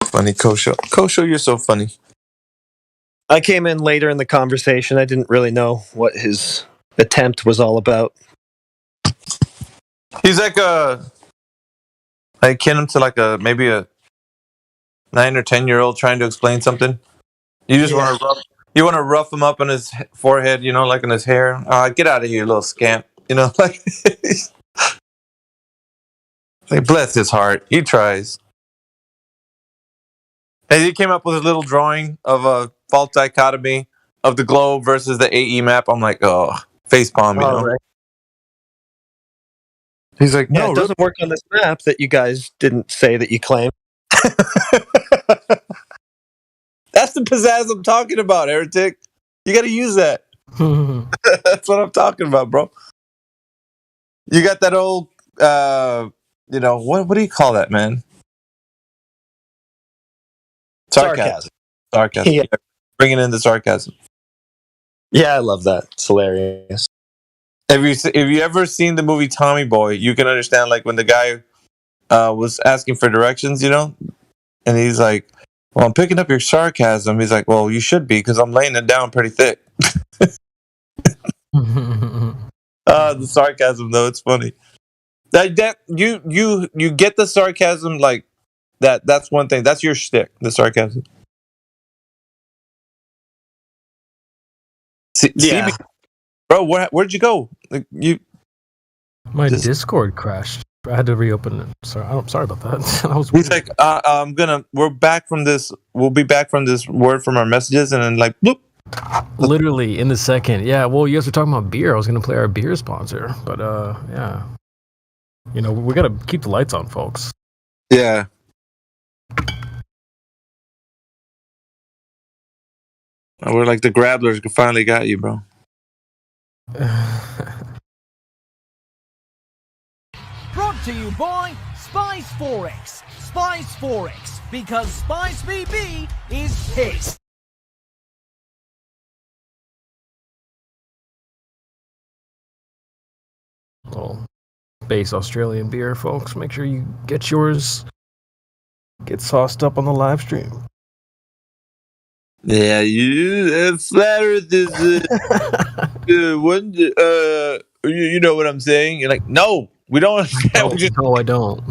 Funny, Kosho. Kosho, you're so funny. I came in later in the conversation. I didn't really know what his attempt was all about. He's like I akin him to like maybe a 9 or 10-year-old trying to explain something. You just want to rough him up on his forehead, like in his hair. Get out of here, little scamp. Like bless his heart. He tries. And he came up with a little drawing of a fault dichotomy of the globe versus the AE map. I'm like, oh, facepalm, Right. He's like, no, it doesn't work on this map that you guys didn't say that you claimed. That's the pizzazz I'm talking about, Heretic. You got to use that. That's what I'm talking about, bro. You got that old, what do you call that, man? Sarcasm. Yeah. Bringing in the sarcasm. Yeah, I love that. It's hilarious. Have you ever seen the movie Tommy Boy? You can understand, like, when the guy was asking for directions, and he's like, well, I'm picking up your sarcasm. He's like, well, you should be, because I'm laying it down pretty thick. The sarcasm, though, it's funny. That you get the sarcasm, like that. That's one thing. That's your shtick, the sarcasm. Yeah. Bro, where'd you go? Like, My Discord crashed. I had to reopen it. Sorry, I'm sorry about that. He's like, we'll be back from this word from our messages, and then like, bloop. Literally in the second. Yeah, well, you guys were talking about beer. I was going to play our beer sponsor, but yeah. We got to keep the lights on, folks. Yeah. We're like the Grabblers finally got you, bro. Brought to you by Spice Forex. Spice Forex, because Spice BB is pissed. Little base Australian beer, folks. Make sure you get yours. Get sauced up on the live stream. Yeah, you flat Earth is you know what I'm saying? You're like, no, we don't understand. No, I don't.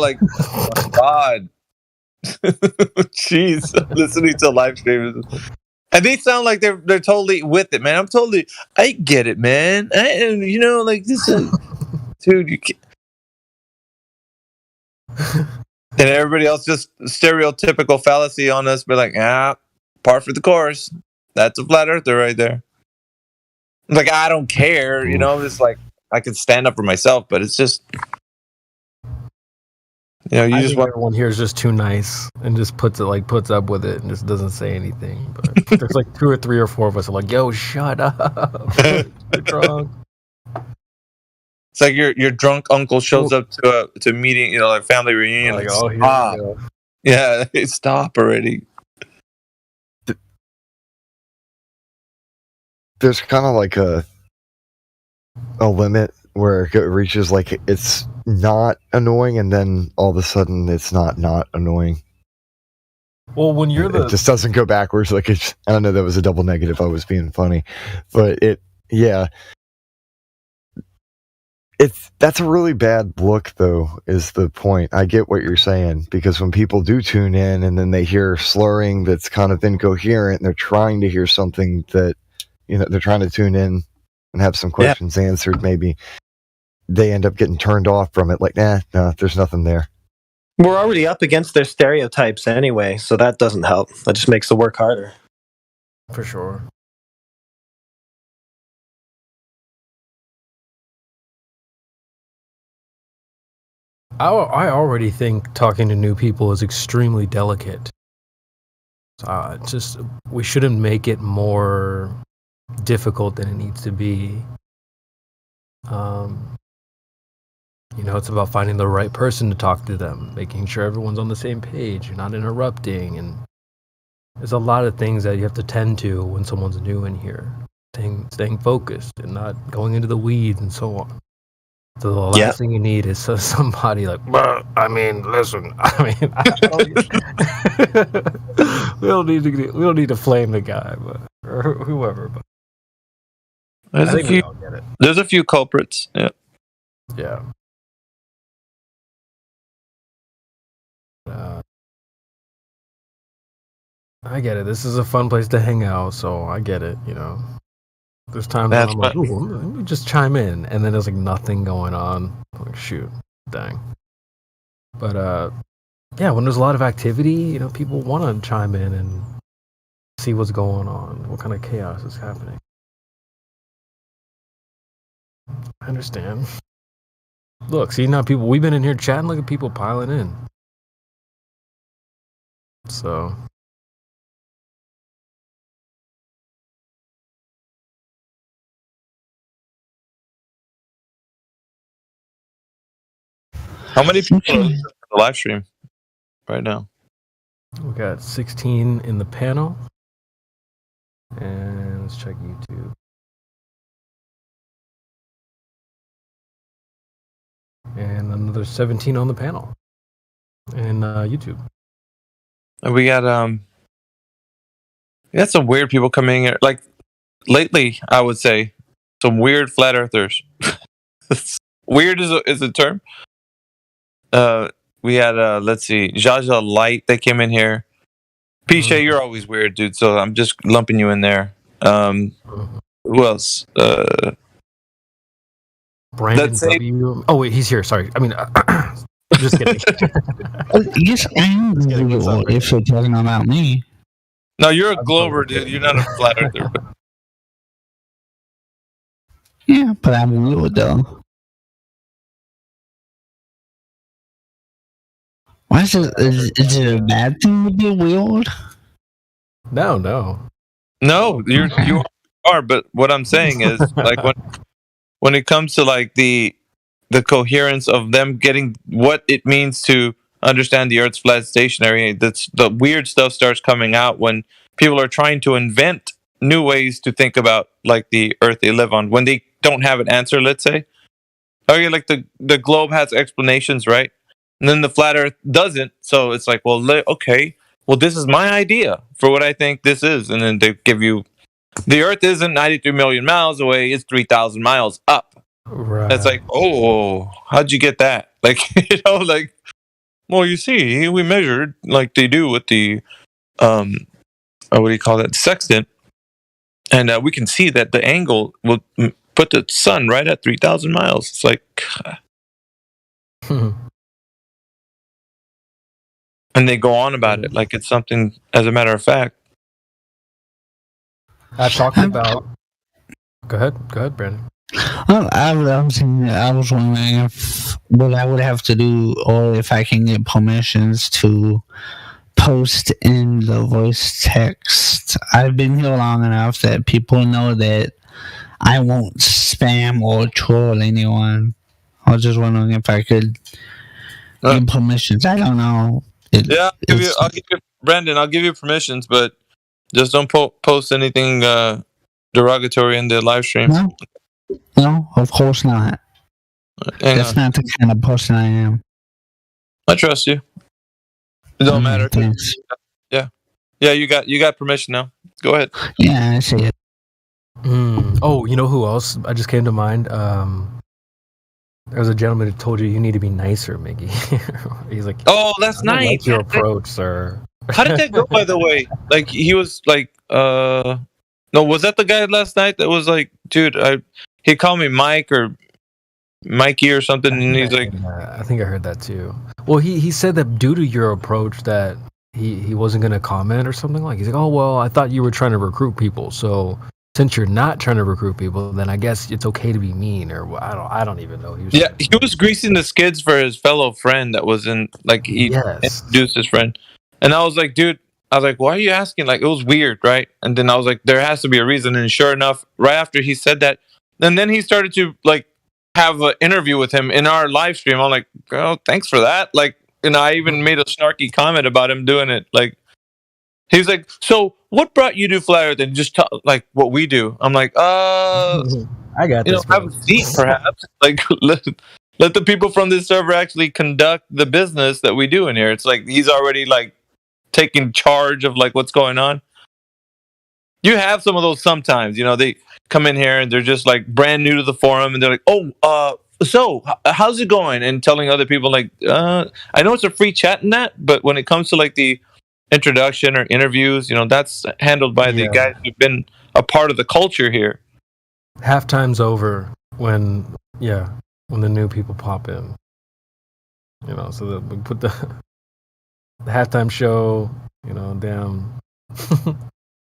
Like, oh, God. Jeez, listening to live streamers. And they sound like they're totally with it, man. I get it, man. Like this is, dude, you can't. And everybody else just stereotypical fallacy on us, be like, par for the course. That's a flat earther right there. Like, I don't care, just like I can stand up for myself, but it's just, I just want everyone here is just too nice and just puts up with it and just doesn't say anything. But there's like 2 or 3 or 4 of us are like, yo, shut up. You're drunk. It's like your drunk uncle shows up to a meeting, like family reunion. Like, stop. Here we go. Yeah, stop already. There's kind of like a limit where it reaches like it's not annoying, and then all of a sudden it's not annoying. Well, when you're it just doesn't go backwards. Like I don't know. That was a double negative. I was being funny, but that's a really bad look, though, is the point. I get what you're saying, because when people do tune in and then they hear slurring that's kind of incoherent, and they're trying to hear something that, they're trying to tune in and have some questions answered, maybe they end up getting turned off from it. Like, no, there's nothing there. We're already up against their stereotypes anyway, so that doesn't help. That just makes the work harder. For sure. I already think talking to new people is extremely delicate. We shouldn't make it more difficult than it needs to be. It's about finding the right person to talk to them, making sure everyone's on the same page, you're not interrupting, and there's a lot of things that you have to tend to when someone's new in here. Staying focused and not going into the weeds and so on. So the last thing you need is somebody like, listen, we don't need to flame the guy, or whoever. But There's a few. There's a few culprits. Yeah. Yeah. I get it. This is a fun place to hang out, so I get it. There's times when I'm like, ooh, let me just chime in, and then there's like nothing going on. I'm like, shoot, dang. But yeah, when there's a lot of activity, people want to chime in and see what's going on, what kind of chaos is happening. I understand. Look, see now people, we've been in here chatting, look at people piling in. So. How many people are listening to the live stream right now? We got 16 in the panel. And let's check YouTube. And another 17 on the panel. And YouTube. And we got some weird people coming in. Like lately, I would say some weird flat earthers. Weird is a term. We had let's see, Jaja Light. They came in here. PJ, you're always weird, dude. So I'm just lumping you in there. Who else? Brandon W. Oh wait, he's here. Sorry. I mean, just kidding. Yes, if you're talking about me. No, you're a glober, dude. You're not a flat earther. Yeah, but I'm weird though. Why is it a bad thing to be weird? No. No, you are. But what I'm saying is, like when it comes to like the coherence of them getting what it means to understand the Earth's flat stationary, the weird stuff starts coming out when people are trying to invent new ways to think about like the Earth they live on when they don't have an answer. Let's say, okay, like the globe has explanations, right? And then the flat Earth doesn't. So it's like, well, okay, well, this is my idea for what I think this is. And then they give you, the Earth isn't 93 million miles away. It's 3,000 miles up. Right. It's like, oh, how'd you get that? Like, like, well, you see, we measured like they do with the, what do you call that? Sextant. And we can see that the angle will put the sun right at 3,000 miles. It's like, and they go on about it like it's something, as a matter of fact. Talking about. Go ahead, Brandon. I was wondering what I would have to do, or if I can get permissions to post in the voice text. I've been here long enough that people know that I won't spam or troll anyone. I was just wondering if I could get permissions. I don't know. I'll give you, Brandon, I'll give you permissions, but just don't post anything derogatory in the live stream. No, of course not. That's not the kind of person I am. I trust you. It don't matter. Thanks. Yeah, you got permission now. Go ahead. Yeah, I see it. Oh, you know who else? I just came to mind. There was a gentleman who told you need to be nicer, Miggy. He's like, oh, that's nice. Like your approach, sir. How did that go, by the way? Like, he was like, no, was that the guy last night that was like, dude, he called me Mike or Mikey or something, and he's like, I think I heard that too. Well, he said that due to your approach that he wasn't going to comment or something like. He's like, oh well, I thought you were trying to recruit people, so since you're not trying to recruit people, then I guess it's okay to be mean, or I don't even know. He was greasing the skids for his fellow friend that was in, like, he introduced his friend, and I was like, dude, why are you asking? Like, it was weird, right? And then I was like, there has to be a reason, and sure enough, right after he said that, and then he started to like have an interview with him in our live stream. I'm like, oh, thanks for that. Like, and I even made a snarky comment about him doing it. Like, he was like, so what brought you to Flat Earth? And just like what we do. I'm like, I got this. Have a seat, perhaps. Like, let the people from this server actually conduct the business that we do in here. It's like he's already like taking charge of like what's going on. You have some of those sometimes. come in here and they're just like brand new to the forum, and they're like, "Oh, so how's it going?" And telling other people like, "I know it's a free chat and that, but when it comes to like the introduction or interviews, that's handled by the guys who've been a part of the culture here." Halftime's over when the new people pop in. So that we put the halftime show, damn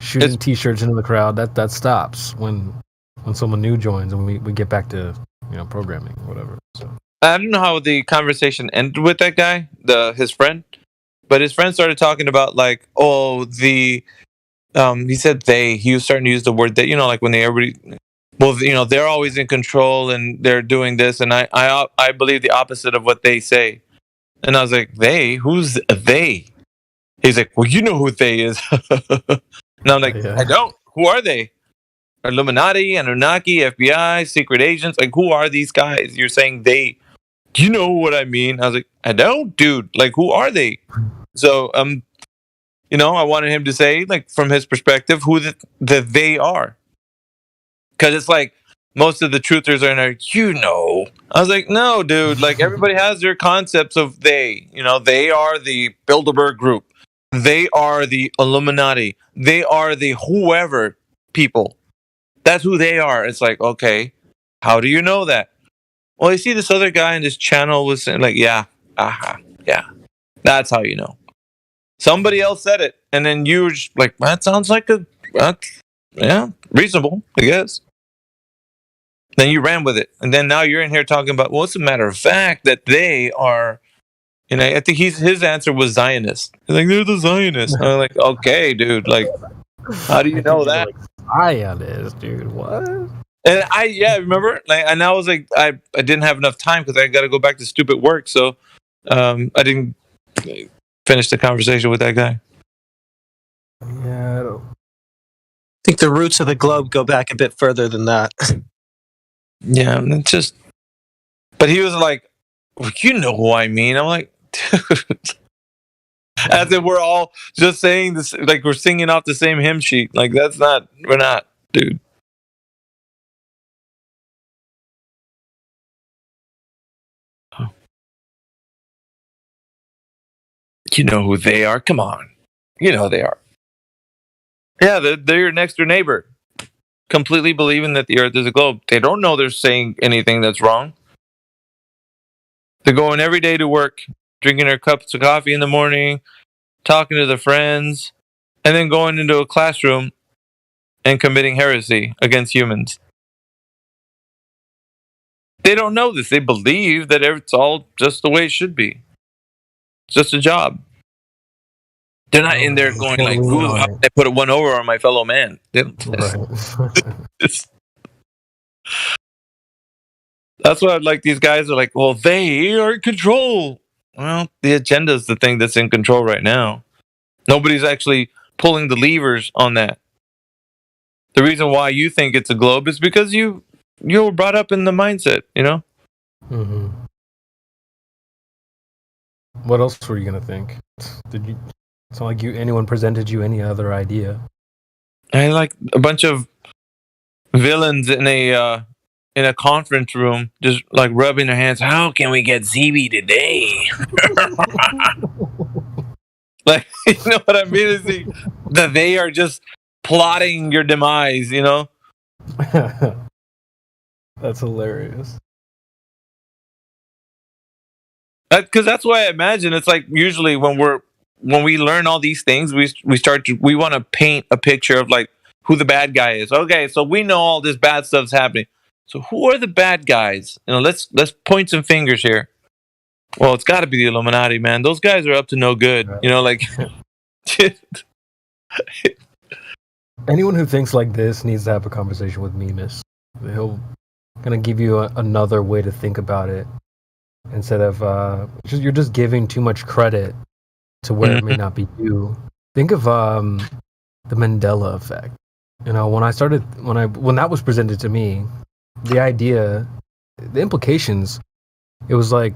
shooting T-shirts into the crowd. That stops when someone new joins and we get back to programming or whatever. So I don't know how the conversation ended with that guy, his friend, but his friend started talking about like, he said he was starting to use the word that, like when they're always in control and they're doing this, and I believe the opposite of what they say. And I was like, they? Who's they? He's like, well, you know who they is. And I'm like, I don't. Who are they? Illuminati, Anunnaki, FBI, secret agents? Like, who are these guys? You're saying they. Do you know what I mean? I was like, I don't, dude. Like, who are they? So, I wanted him to say, like, from his perspective, who they are. Because it's like, most of the truthers are in there, I was like, no, dude. Like, everybody has their concepts of they. They are the Bilderberg group. They are the Illuminati. They are the whoever people. That's who they are. It's like, okay, how do you know that? Well, you see this other guy in this channel was saying, like, yeah. That's how you know. Somebody else said it. And then you were just like, that sounds like reasonable, I guess. Then you ran with it. And then now you're in here talking about, well, it's a matter of fact that they are, I think his answer was Zionist. He's like, they're the Zionists. I'm like, okay, dude, like, how do you know that? Zionist, dude, what? And remember? Like, and I was like, I didn't have enough time because I got to go back to stupid work. So I didn't finish the conversation with that guy. Yeah, I think the roots of the globe go back a bit further than that. Yeah, it's just. But he was like, well, you know who I mean. I'm like, dude. As if we're all just saying this, like we're singing off the same hymn sheet. Like, we're not, dude. Oh. You know who they are? Come on. You know who they are. Yeah, they're your next door neighbor. Completely believing that the earth is a globe. They don't know they're saying anything that's wrong. They're going every day to work, drinking their cups of coffee in the morning, talking to their friends, and then going into a classroom and committing heresy against humans. They don't know this. They believe that it's all just the way it should be. It's just a job. They're not in there going like, ooh, how can I put one over on my fellow man? They don't, that's why like these guys are like, well, they are in control. Well, the agenda is the thing that's in control right now. Nobody's actually pulling the levers on that. The reason why you think it's a globe is because you were brought up in the mindset, Mm-hmm. What else were you gonna think? It's not like anyone presented you any other idea. I like a bunch of villains in a conference room, just like rubbing their hands. How can we get ZB today? Like, you know what I mean? Is that they are just plotting your demise, That's hilarious. Because that's why I imagine it's like usually when we learn all these things, we want to paint a picture of like who the bad guy is. Okay, so we know all this bad stuff's happening. So who are the bad guys? Let's point some fingers here. Well, it's got to be the Illuminati, man. Those guys are up to no good. Like anyone who thinks like this needs to have a conversation with Mimas. He'll kind of give you another way to think about it instead of you're just giving too much credit to where it may not be due. Think of the Mandela effect. When that was presented to me, the idea, the implications, it was like,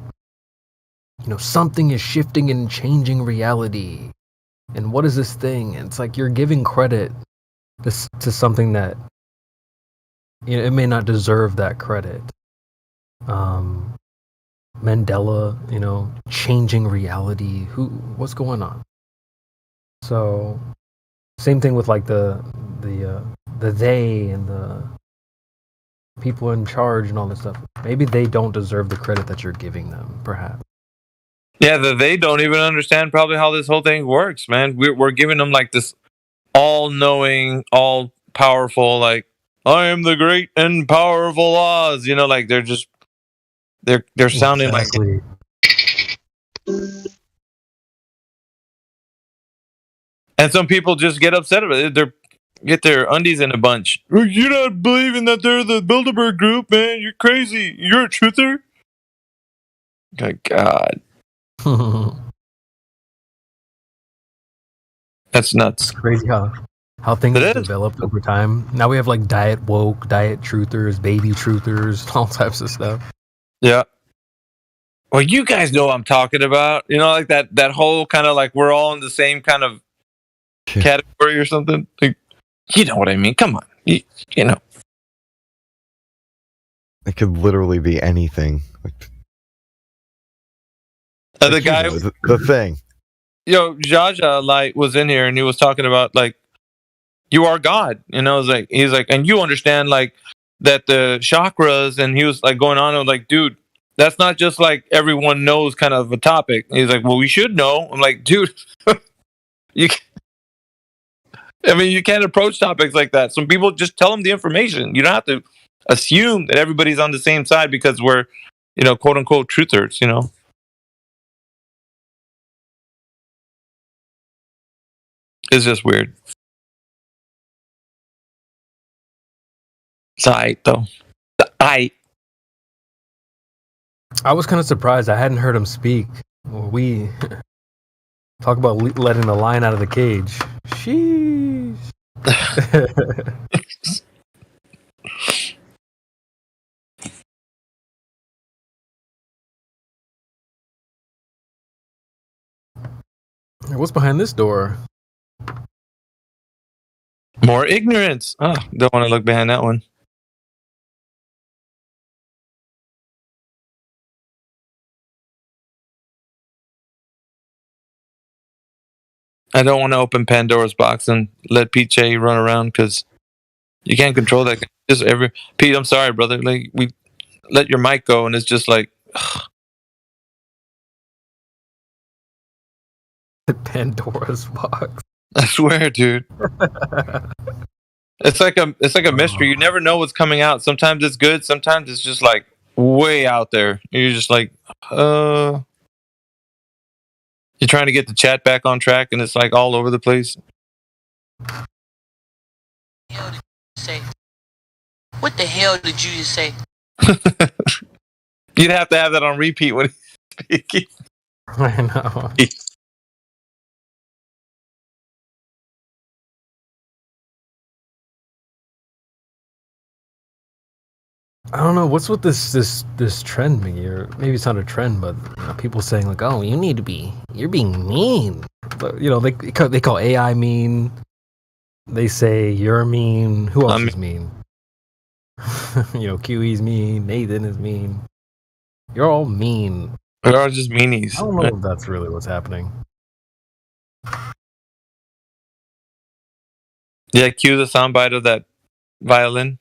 something is shifting and changing reality. And what is this thing? And it's like you're giving credit to something that it may not deserve that credit. Mandela, changing reality. What's going on? So, same thing with like the they and the people in charge and all this stuff. Maybe they don't deserve the credit that you're giving them, perhaps. Yeah, they don't even understand probably how this whole thing works, man. We're giving them like this all-knowing, all-powerful, like, I am the great and powerful Oz. Like they're sounding exactly. And some people just get upset about it. They get their undies in a bunch. You're not believing that they're the Bilderberg group, man. You're crazy. You're a truther. My God. That's nuts. It's crazy how things have developed over time. Now we have like diet woke, diet truthers, baby truthers, all types of stuff. Yeah. Well, you guys know what I'm talking about. Like that whole kind of like we're all in the same kind of category or something. Like, you know what I mean? Come on. You know. It could literally be anything. The guy, the thing. Jaja Light was in here and he was talking about like, you are God. He's like, and you understand like that the chakras, and he was like going on and like, dude, that's not just like everyone knows kind of a topic. He's like, well, we should know. I'm like, dude, you can't approach topics like that. Some people just tell them the information. You don't have to assume that everybody's on the same side because we're, quote unquote truthers, It's just weird. It's aight, though. I was kind of surprised. I hadn't heard him speak. We talk about letting the lion out of the cage. Sheesh. What's behind this door? More ignorance. Oh, don't want to look behind that one. I don't want to open Pandora's box and let Pete run around because you can't control that. Just Pete, I'm sorry, brother. Like we let your mic go, and it's just like Pandora's box. I swear, dude. It's like a mystery. You never know what's coming out. Sometimes it's good. Sometimes it's just like way out there. You're just like, You're trying to get the chat back on track, and it's like all over the place. What the hell did you just say? You'd have to have that on repeat when he's speaking. I know. I don't know what's with this trend, maybe it's not a trend, but people saying like, "Oh, you're being mean." But, they call AI mean. They say you're mean. Who else is mean? QE's mean. Nathan is mean. You're all mean. They're all just meanies. I don't know if that's really what's happening. Yeah, cue the soundbite of that violin.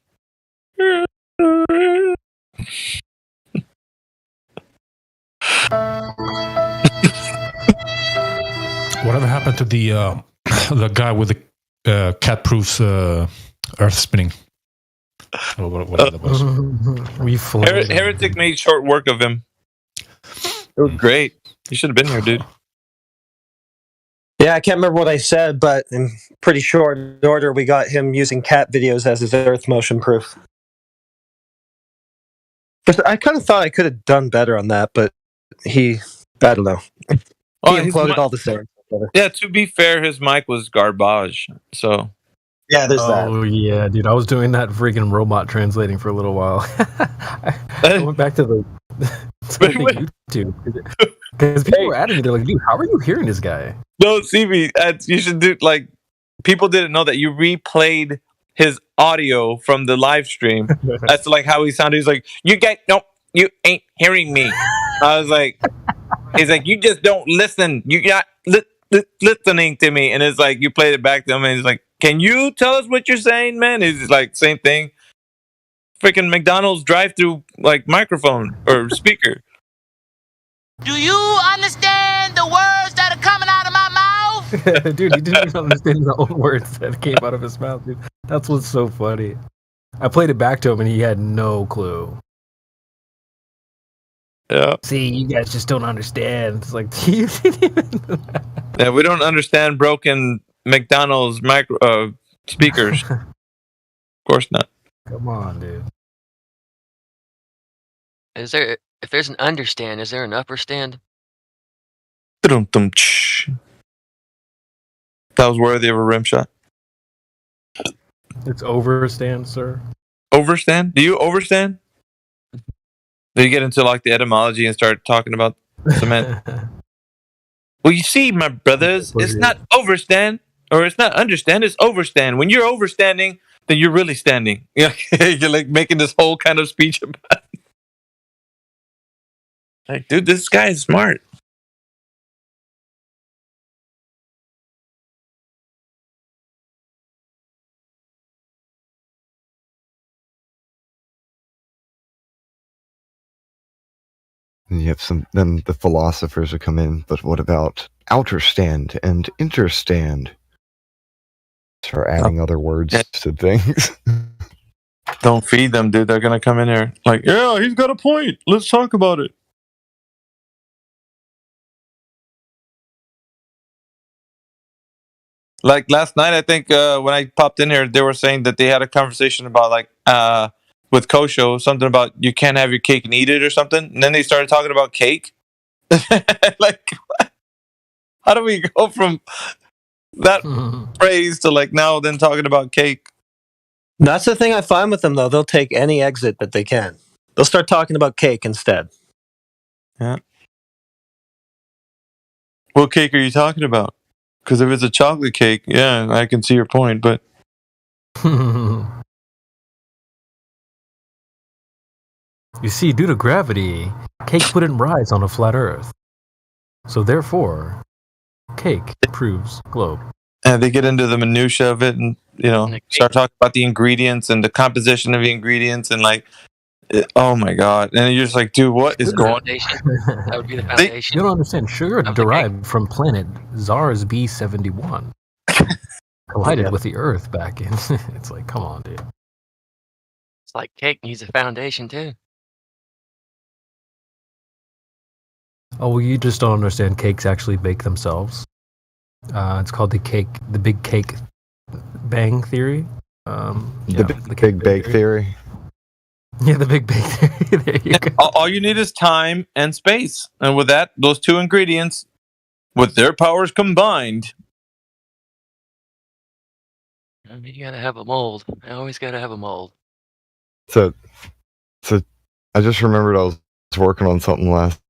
Whatever happened to the guy with the cat proofs earth spinning? Whatever that was. Heretic made short work of him. It was great. You should have been here, dude. Yeah, I can't remember what I said, but in pretty short order, we got him using cat videos as his earth motion proof. I kind of thought I could have done better on that, but I don't know. He imploded all the same. Yeah, to be fair, his mic was garbage. So yeah, there's that. Oh yeah, dude, I was doing that freaking robot translating for a little while. I went back to the YouTube because people were adding me. They're like, "Dude, how are you hearing this guy?" No, CB, you should do like people didn't know that you replayed his audio from the live stream. That's like how he sounded. He's like, you ain't hearing me. I was like, he's like, you just don't listen. You're not listening to me. And it's like, you played it back to him and he's like, can you tell us what you're saying, man? He's like, same thing. Freaking McDonald's drive-through like microphone or speaker. Do you understand the words that are coming out of my mouth? Dude, he didn't even understand the own words that came out of his mouth, dude. That's what's so funny. I played it back to him and he had no clue. Yeah. See, you guys just don't understand. It's like, yeah, we don't understand broken McDonald's speakers. Of course not. Come on, dude. If there's an understand, is there an upper stand? That was worthy of a rim shot. It's overstand, sir. Overstand? Do you overstand? Do you get into like the etymology and start talking about cement? Well, you see, my brothers, it's not overstand or it's not understand, it's overstand. When you're overstanding, then you're really standing. You're like making this whole kind of speech about it. Like, dude, this guy is smart. And you have then the philosophers would come in, but what about outer stand and inter stand? Start adding other words to things. Don't feed them, dude. They're gonna come in here like, yeah, he's got a point. Let's talk about it. Like last night, I think when I popped in here, they were saying that they had a conversation about like with Kosho, something about you can't have your cake and eat it or something. And then they started talking about cake. Like, how do we go from that phrase to like now then talking about cake? That's the thing I find with them, though. They'll take any exit that they can. They'll start talking about cake instead. Yeah. What cake are you talking about? Because if it's a chocolate cake, yeah, I can see your point, but... You see, due to gravity, cake wouldn't rise on a flat Earth. So therefore, cake proves globe. And they get into the minutia of it and, start talking about the ingredients and the composition of the ingredients and like, oh my God. And you're just like, dude, what is going on? That would be the foundation. You don't understand. Sugar derived from planet Zars B71. Collided with the Earth back in. It's like, come on, dude. It's like cake needs a foundation, too. Oh, well, you just don't understand. Cakes actually bake themselves. It's called the Big Cake Bang Theory. The Big Bake Theory. Yeah, the Big Bake Theory. There you go. All you need is time and space. And with that, those two ingredients, with their powers combined. I mean, you gotta have a mold. I always gotta have a mold. So I just remembered I was working on something last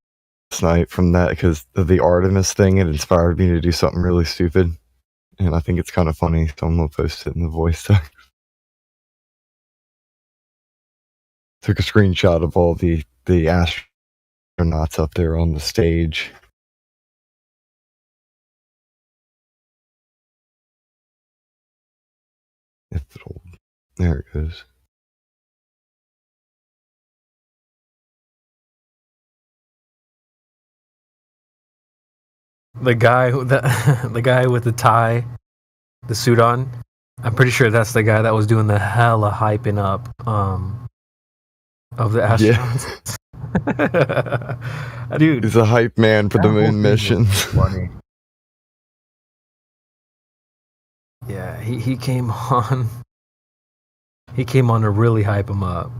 night from that because of the Artemis thing. It inspired me to do something really stupid. And I think it's kind of funny, so I'm going to post it in the voice text. Took a screenshot of all the astronauts up there on the stage. There it goes. The guy with the tie, the suit on. I'm pretty sure that's the guy that was doing the hella hyping up of the astronauts. Yeah. Dude, he's a hype man for the moon mission. Funny. Yeah, he came on. He came on to really hype him up.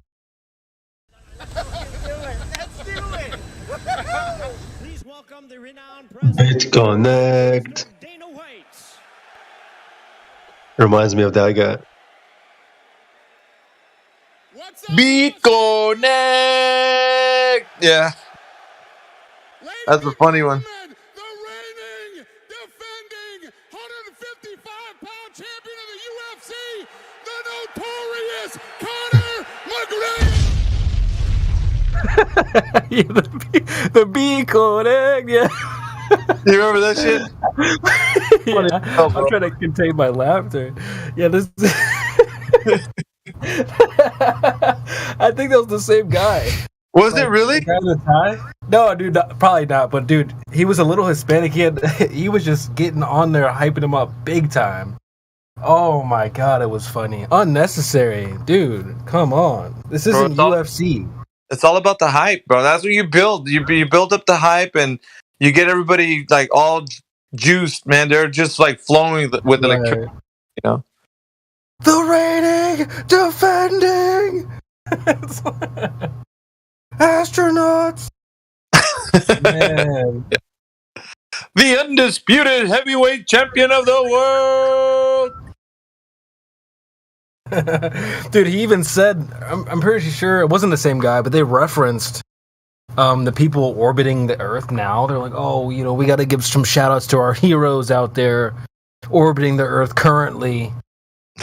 BitConnect. Reminds me of that guy. BitConnect. Yeah, that's a funny one. Champion of the UFC, the notorious Yeah, the bee codec, yeah. You remember that shit? Yeah, I'm trying to contain my laughter. Yeah, this. I think that was the same guy. Was it really? The guy with the tie? No, dude, probably not. But dude, he was a little Hispanic. He was just getting on there, hyping him up big time. Oh my god, it was funny. Unnecessary, dude. Come on, this isn't UFC. It's all about the hype, bro. That's what you build. You build up the hype, and you get everybody like all juiced, man. They're just like flowing with electricity, you know. The rating defending astronauts. Man. The undisputed heavyweight champion of the world. Dude, he even said, I'm pretty sure it wasn't the same guy, but they referenced the people orbiting the Earth now. They're like, oh, you know, we got to give some shout outs to our heroes out there orbiting the Earth currently.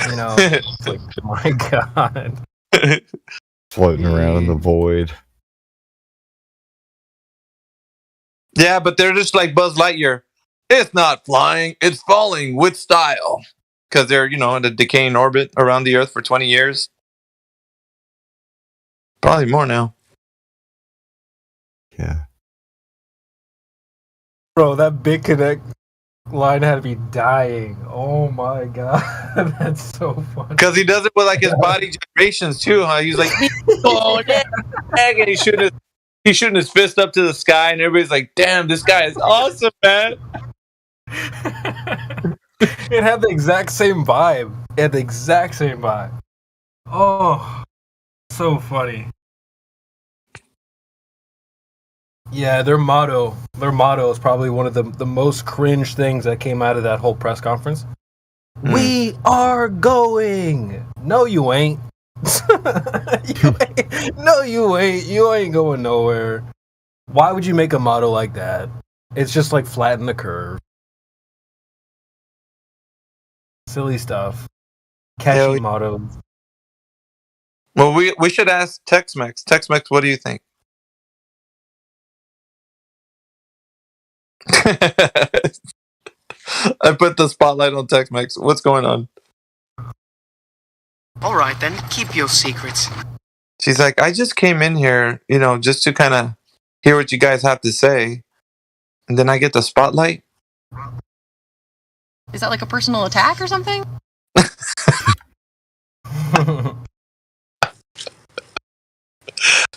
You know, it's like, my God. Floating around in the void. Yeah, but they're just like Buzz Lightyear. It's not flying, it's falling with style. Because they're, you know, in a decaying orbit around the Earth for 20 years. Probably more now. Yeah. Bro, that Big Connect line had me dying. Oh my God. That's so funny. Because he does it with like his body gyrations too, huh? He's like, oh, yeah. And he's shooting his fist up to the sky, and everybody's like, damn, this guy is awesome, man. It had the exact same vibe. Oh, so funny. Yeah, their motto is probably one of the most cringe things that came out of that whole press conference. We are going. No, you ain't. No, you ain't. You ain't going nowhere. Why would you make a motto like that? It's just like flatten the curve. Silly stuff. Catchy motto. Well, we should ask Tex-Mex. Tex-Mex, what do you think? I put the spotlight on Tex-Mex. What's going on? All right, then. Keep your secrets. She's like, I just came in here, you know, just to kind of hear what you guys have to say. And then I get the spotlight. Is that like a personal attack or something?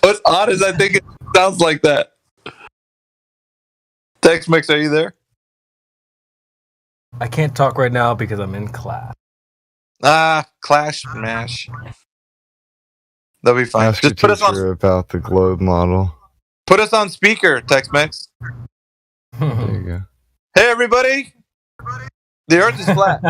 What's odd is I think it sounds like that. Tex-Mex, are you there? I can't talk right now because I'm in class. Clash Mash. That'll be fine. Ask your teacher about the globe model. Put us on speaker, Tex-Mex. There you go. Hey, everybody. The Earth is flat.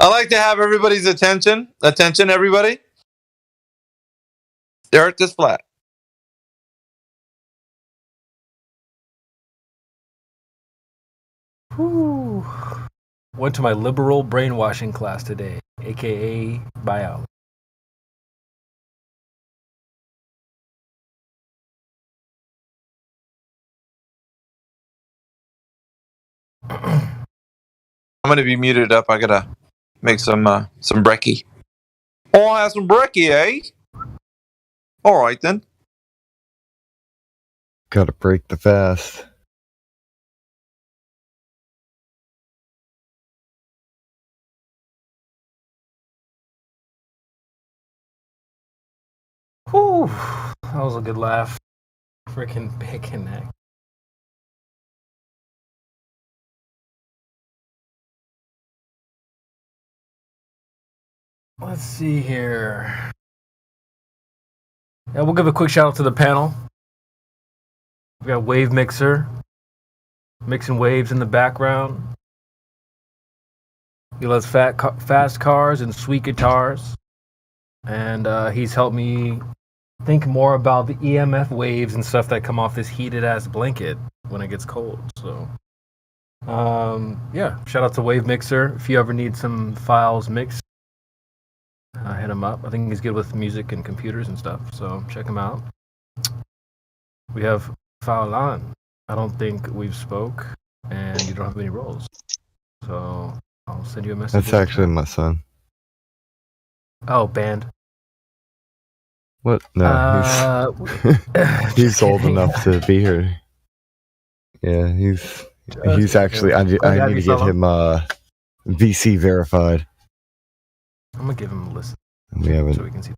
I like to have everybody's attention. Attention, everybody. The Earth is flat. Whew. Went to my liberal brainwashing class today, aka biology. I'm gonna be muted up. I gotta make some brekkie. Oh, I have some brekkie, eh? All right then. Gotta break the fast. Whew. That was a good laugh. Freaking bacon neck. Let's see here. Yeah, we'll give a quick shout out to the panel. We got Wave Mixer, mixing waves in the background. He loves fast cars and sweet guitars. And he's helped me think more about the EMF waves and stuff that come off this heated ass blanket when it gets cold. So, yeah, shout out to Wave Mixer. If you ever need some files mixed, Hit him up. I think he's good with music and computers and stuff, so check him out. We have Faulan. I don't think we've spoke, and you don't have any roles. So I'll send you a message. That's actually my son. Oh, banned. What? No, he's old enough to be here. Yeah, he's actually. I need to get him VC verified. I'm gonna give him a listen. We haven't. So we can see.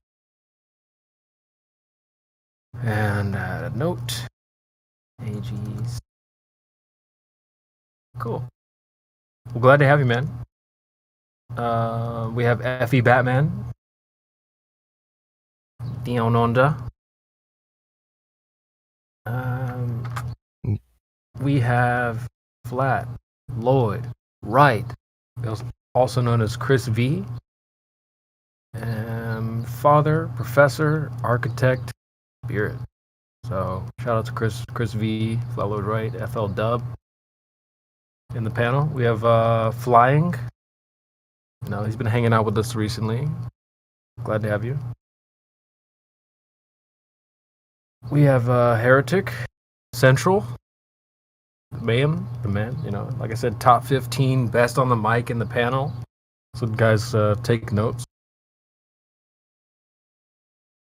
And note. AGs. Cool. Well, glad to have you, man. We have Effie Batman. Dion Onda. We have Flat, Lloyd, Wright, also known as Chris V. Father, Professor, Architect, Spirit. So shout out to Chris V, Flat, Lloyd, Wright, FL Dub. In the panel, we have Flying. He's been hanging out with us recently. Glad to have you. We have Heretic, Central, Mayhem, the man. Like I said, top 15 best on the mic in the panel. So guys, take notes.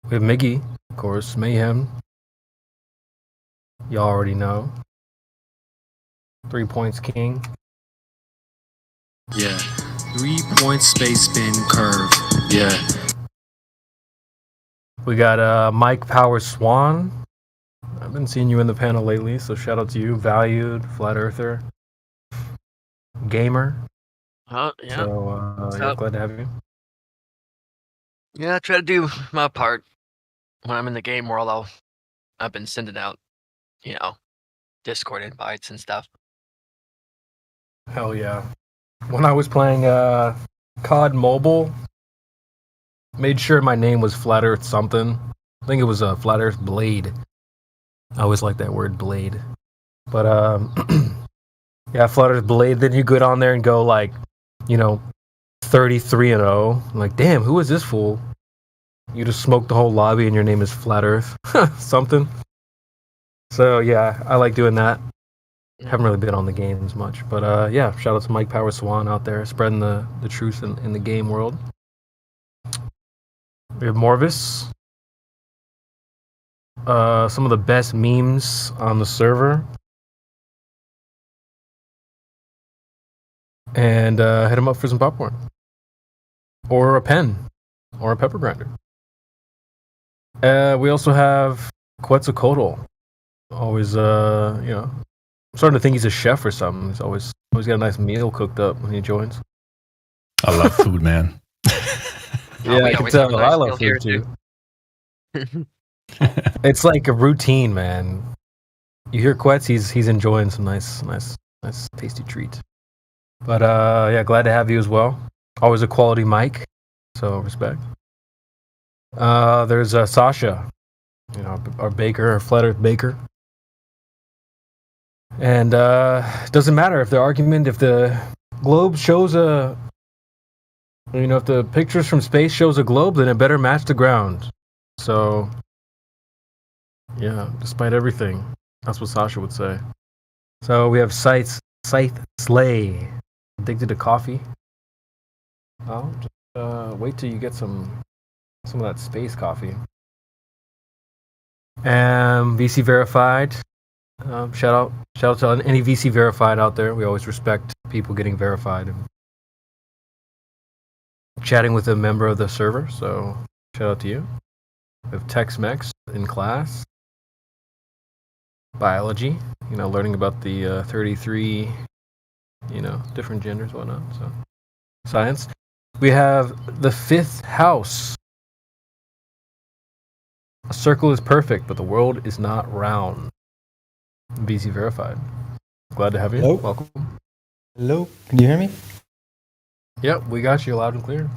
We have Miggy, of course, Mayhem. Y'all already know. 3 Points King. Yeah. 3-point space spin curve. Yeah. We got Mike Power Swan. I've been seeing you in the panel lately, so shout out to you. Valued, Flat Earther, Gamer. Oh, yeah. So, glad to have you. Yeah, I try to do my part when I'm in the game world. I've been sending out, Discord invites and stuff. Hell yeah. When I was playing COD Mobile, made sure my name was Flat Earth something. I think it was Flat Earth Blade. I always like that word, Blade. But, yeah, Flat Earth Blade. Then you get on there and go 33-0. Like, damn, who is this fool? You just smoked the whole lobby and your name is Flat Earth. Something. So, yeah, I like doing that. Haven't really been on the games much. But, yeah, shout out to Mike Power Swan out there, spreading the truth in the game world. We have Morvis. Some of the best memes on the server. And hit him up for some popcorn. Or a pen. Or a pepper grinder. We also have Quetzalcoatl. Always, I'm starting to think he's a chef or something. He's always got a nice meal cooked up when he joins. I love food, man. Yeah, I can tell. I love food too. It's like a routine, man. You hear Quetz, he's enjoying some nice tasty treat. But yeah, glad to have you as well. Always a quality mic, so respect. There's Sasha, our baker, our Flat Earth baker. And it doesn't matter if the globe shows if the pictures from space shows a globe, then it better match the ground. So, yeah, despite everything, that's what Sasha would say. So we have Scythe Slay, addicted to coffee. Well, just wait till you get some of that space coffee. And VC verified. Shout out to any VC verified out there. We always respect people getting verified and chatting with a member of the server. So shout out to you. We have Tex-Mex in class. Biology, learning about the 33, different genders, whatnot. So science. We have the fifth house. A circle is perfect, but the world is not round. VC verified. Glad to have you. Hello? Welcome. Hello, can you hear me? Yep, we got you loud and clear.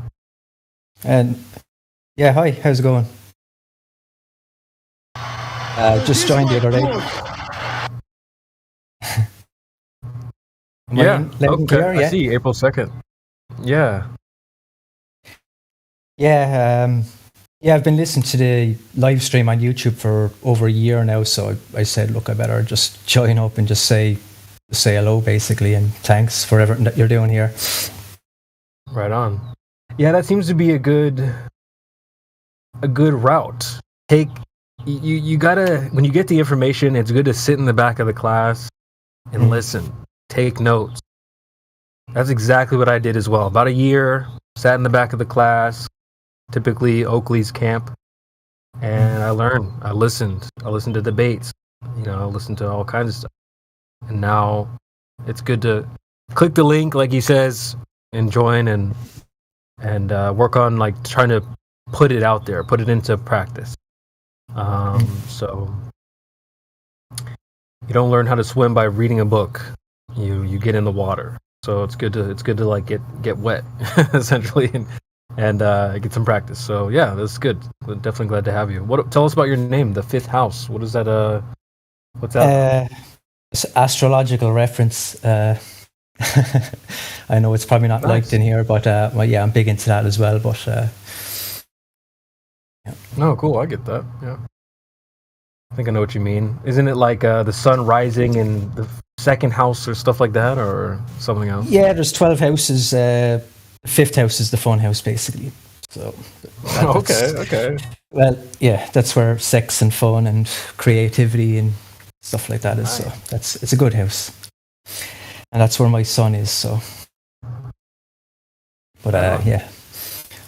And yeah, hi, how's it going? Just joined the other day. Yeah, loud and clear? I see, April 2nd. Yeah. Yeah, I've been listening to the live stream on YouTube for over a year now, so I said, look, I better just join up and just say hello, basically, and thanks for everything that you're doing here. Right on. Yeah, that seems to be a good route. You gotta, when you get the information, it's good to sit in the back of the class and listen, take notes. That's exactly what I did as well. About a year, sat in the back of the class, typically Oakley's camp, and I learned. I listened to debates, I listened to all kinds of stuff. And now it's good to click the link, like he says, and join and work on like trying to put it out there, put it into practice. So you don't learn how to swim by reading a book. You get in the water. So it's good to like get wet essentially and get some practice. So yeah, that's good. We're definitely glad to have you. Tell us about your name, the Fifth House. What is that? What's that? It's astrological reference. I know it's probably not liked in here, but yeah, I'm big into that as well. But yeah. No, cool. I get that. Yeah. I think I know what you mean. Isn't it like the sun rising in the second house or stuff like that, or something else? Yeah, there's 12 houses. Fifth house is the fun house, basically. So. Okay. Well, yeah, that's where sex and fun and creativity and stuff like that is. So it's a good house, and that's where my son is. So. But yeah.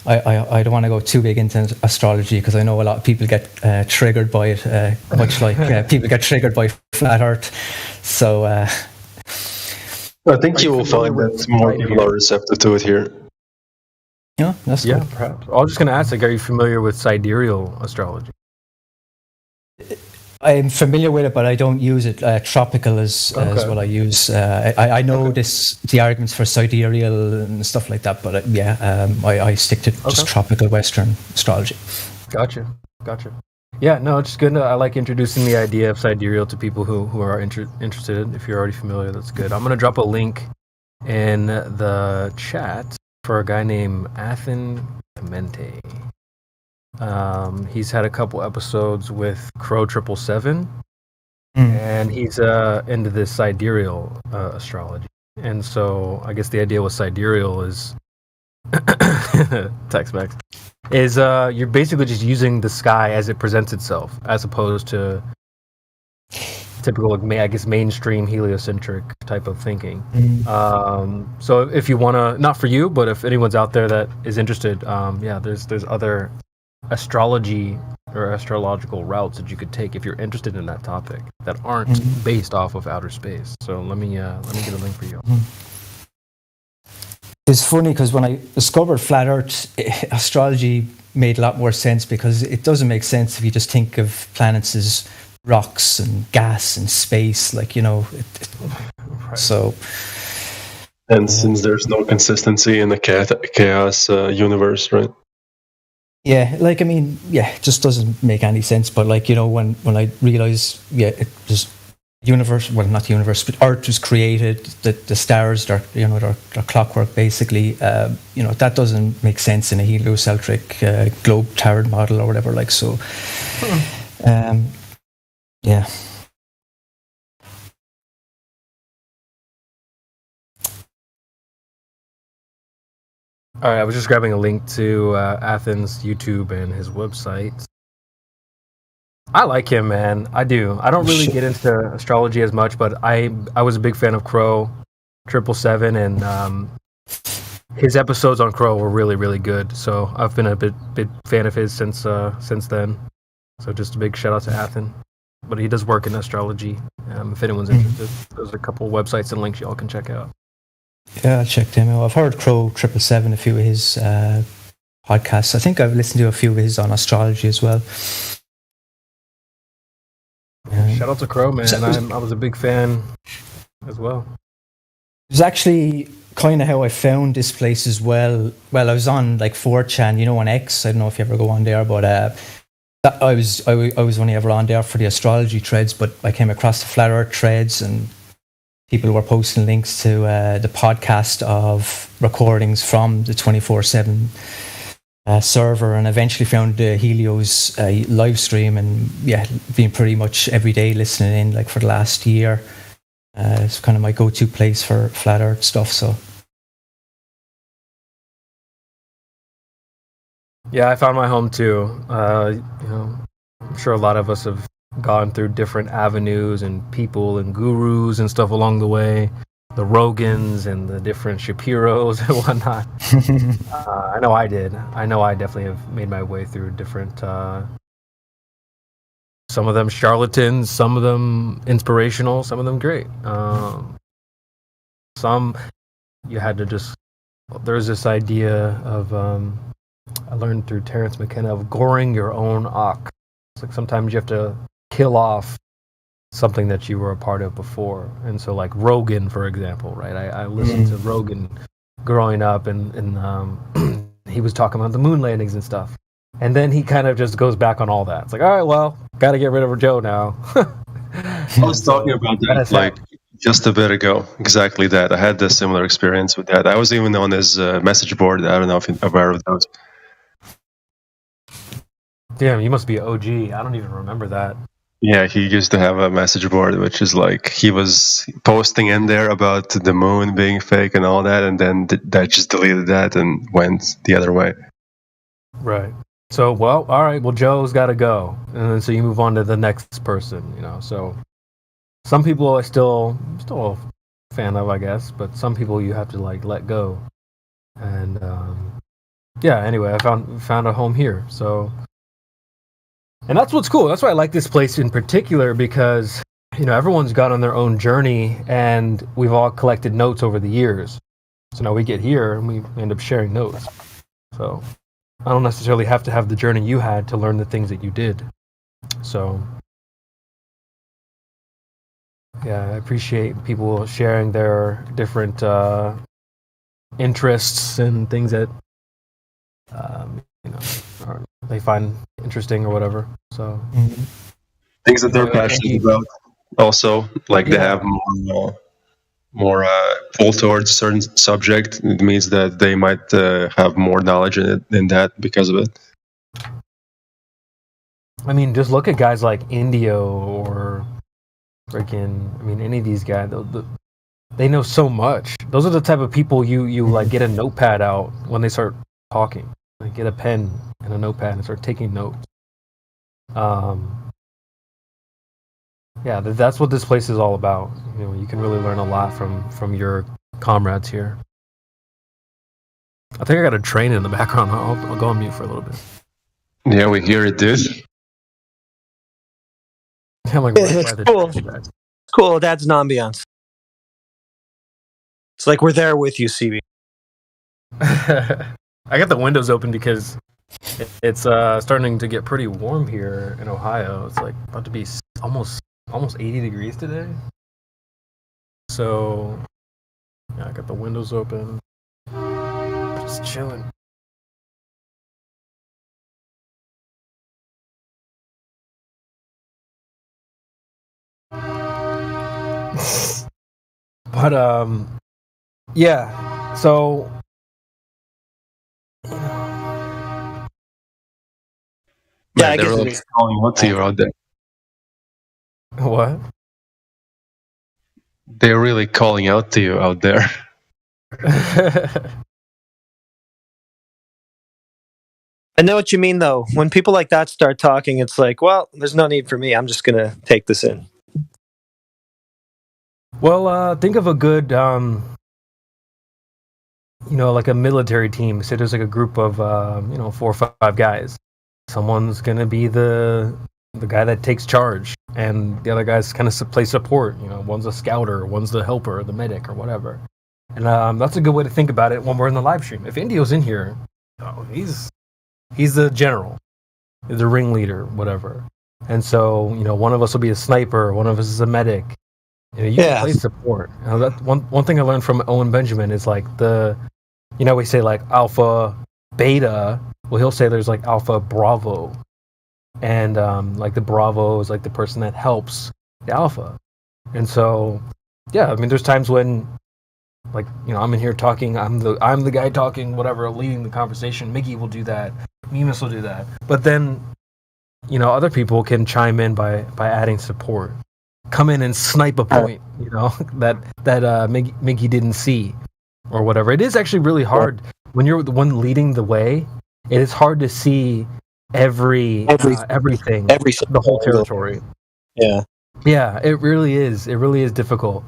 I don't want to go too big into astrology because I know a lot of people get triggered by it, much like people get triggered by flat Earth. So I think you will find that more people are receptive to it here. Yeah, that's good. Perhaps. I was just going to ask, are you familiar with sidereal astrology? I'm familiar with it, but I don't use it. Tropical is what I use. I know the arguments for sidereal and stuff like that, but I stick to just tropical Western astrology. Gotcha. Yeah, no, it's just good. I like introducing the idea of sidereal to people who are interested. If you're already familiar, that's good. I'm going to drop a link in the chat for a guy named Athen Clemente. He's had a couple episodes with Crow 777, and he's into this sidereal astrology. And so I guess the idea with sidereal is Tex-Mex is you're basically just using the sky as it presents itself, as opposed to typical, I guess, mainstream heliocentric type of thinking. So if you want to, not for you, but if anyone's out there that is interested, there's other astrology or astrological routes that you could take if you're interested in that topic that aren't based off of outer space. So let me get a link for you. It's funny because when I discovered flat Earth, astrology made a lot more sense because it doesn't make sense if you just think of planets as rocks and gas and space, Right. So. And since there's no consistency in the chaos universe, right? Yeah, it just doesn't make any sense. But when I realized, there's universe, well, not the universe, but Earth was created, the stars, they're clockwork, basically. That doesn't make sense in a heliocentric globe-towered model or whatever. Yeah. All right, I was just grabbing a link to Athens' YouTube and his website. I like him, man. I do. I don't really get into astrology as much, but I was a big fan of Crow 777, and his episodes on Crow were really, really good. So I've been a big fan of his since then. So just a big shout out to Athen. But he does work in astrology. If anyone's interested, there's a couple websites and links y'all can check out. Yeah, I'll check them out. I've heard Crow 777, a few of his podcasts. I think I've listened to a few of his on astrology as well. Shout out to Crow, man. I was a big fan as well. It was actually kind of how I found this place as well. Well, I was on 4chan, on X. I don't know if you ever go on there, but I was only ever on there for the astrology threads, but I came across the Flat Earth threads and people were posting links to the podcast of recordings from the 24/7 server, and eventually found Helio's live stream, and been pretty much every day listening in like for the last year. It's kind of my go-to place for flat Earth stuff. So Yeah, I found my home too. I'm sure a lot of us have gone through different avenues and people and gurus and stuff along the way. The Rogans and the different Shapiros and whatnot. I know I did. I know I definitely have made my way through different, some of them charlatans, some of them inspirational, some of them great. Some you had to just, there's this idea of, I learned through Terence McKenna of goring your own ox. It's like sometimes you have to kill off something that you were a part of before. And so like Rogan, for example, right? I listened to Rogan growing up, and he was talking about the moon landings and stuff. And then he kind of just goes back on all that. It's like, all right, well, got to get rid of Joe now. I was talking about that like just a bit ago. Exactly that. I had a similar experience with that. I was even on his message board. I don't know if you're aware of those. Damn, you must be an OG. I don't even remember that. Yeah, he used to have a message board, which is like he was posting in there about the moon being fake and all that, and then that just deleted that and went the other way. Right. So, well, all right, well, Joe's got to go. And then so you move on to the next person, So some people I still a fan of, I guess, but some people you have to like let go. And anyway, I found a home here. So, and that's what's cool. That's why I like this place in particular, because everyone's gone on their own journey, and we've all collected notes over the years. So now we get here and we end up sharing notes. So I don't necessarily have to have the journey you had to learn the things that you did. So yeah, I appreciate people sharing their different interests and things that they find interesting or whatever. So things that they're passionate about. Also, like they have more pull towards a certain subject. It means that they might have more knowledge in that because of it. I mean, just look at guys like Indio or any of these guys. They know so much. Those are the type of people you like get a notepad out when they start talking. Like get a pen and a notepad and start taking notes. That's what this place is all about. You can really learn a lot from your comrades here. I think I got a train in the background. I'll go on mute for a little bit. Yeah, we hear it, dude. I'm like, it's cool. It's cool. It adds an ambiance. It's like we're there with you, CB. I got the windows open because it's starting to get pretty warm here in Ohio. It's like about to be almost 80 degrees today. So yeah, I got the windows open. Just chilling. But so yeah, I guess really calling out to you out there. What? They're really calling out to you out there. I know what you mean, though. When people like that start talking, it's like, well, there's no need for me. I'm just going to take this in. Well, think of a good, like a military team. Say there's like a group of, 4 or 5 guys. Someone's going to be the guy that takes charge, and the other guys kind of play support. One's a scouter, one's the helper, the medic, or whatever. And that's a good way to think about it when we're in the live stream. If Indio's in here, he's the general, the ringleader, whatever. And so, one of us will be a sniper, one of us is a medic. You can play support. That one thing I learned from Owen Benjamin is like we say like alpha, beta. Well, he'll say there's like alpha, bravo. And like the bravo is like the person that helps the alpha. And so, there's times when like, you know, I'm in here talking, I'm the guy talking, whatever, leading the conversation. Miggy will do that, Mimas will do that. But then, you know, other people can chime in by adding support. Come in and snipe a point, you know, that Miggy didn't see, or whatever. It is actually really hard when you're the one leading the way. It is hard to see everything, the whole territory. Yeah. Yeah, it really is. It really is difficult.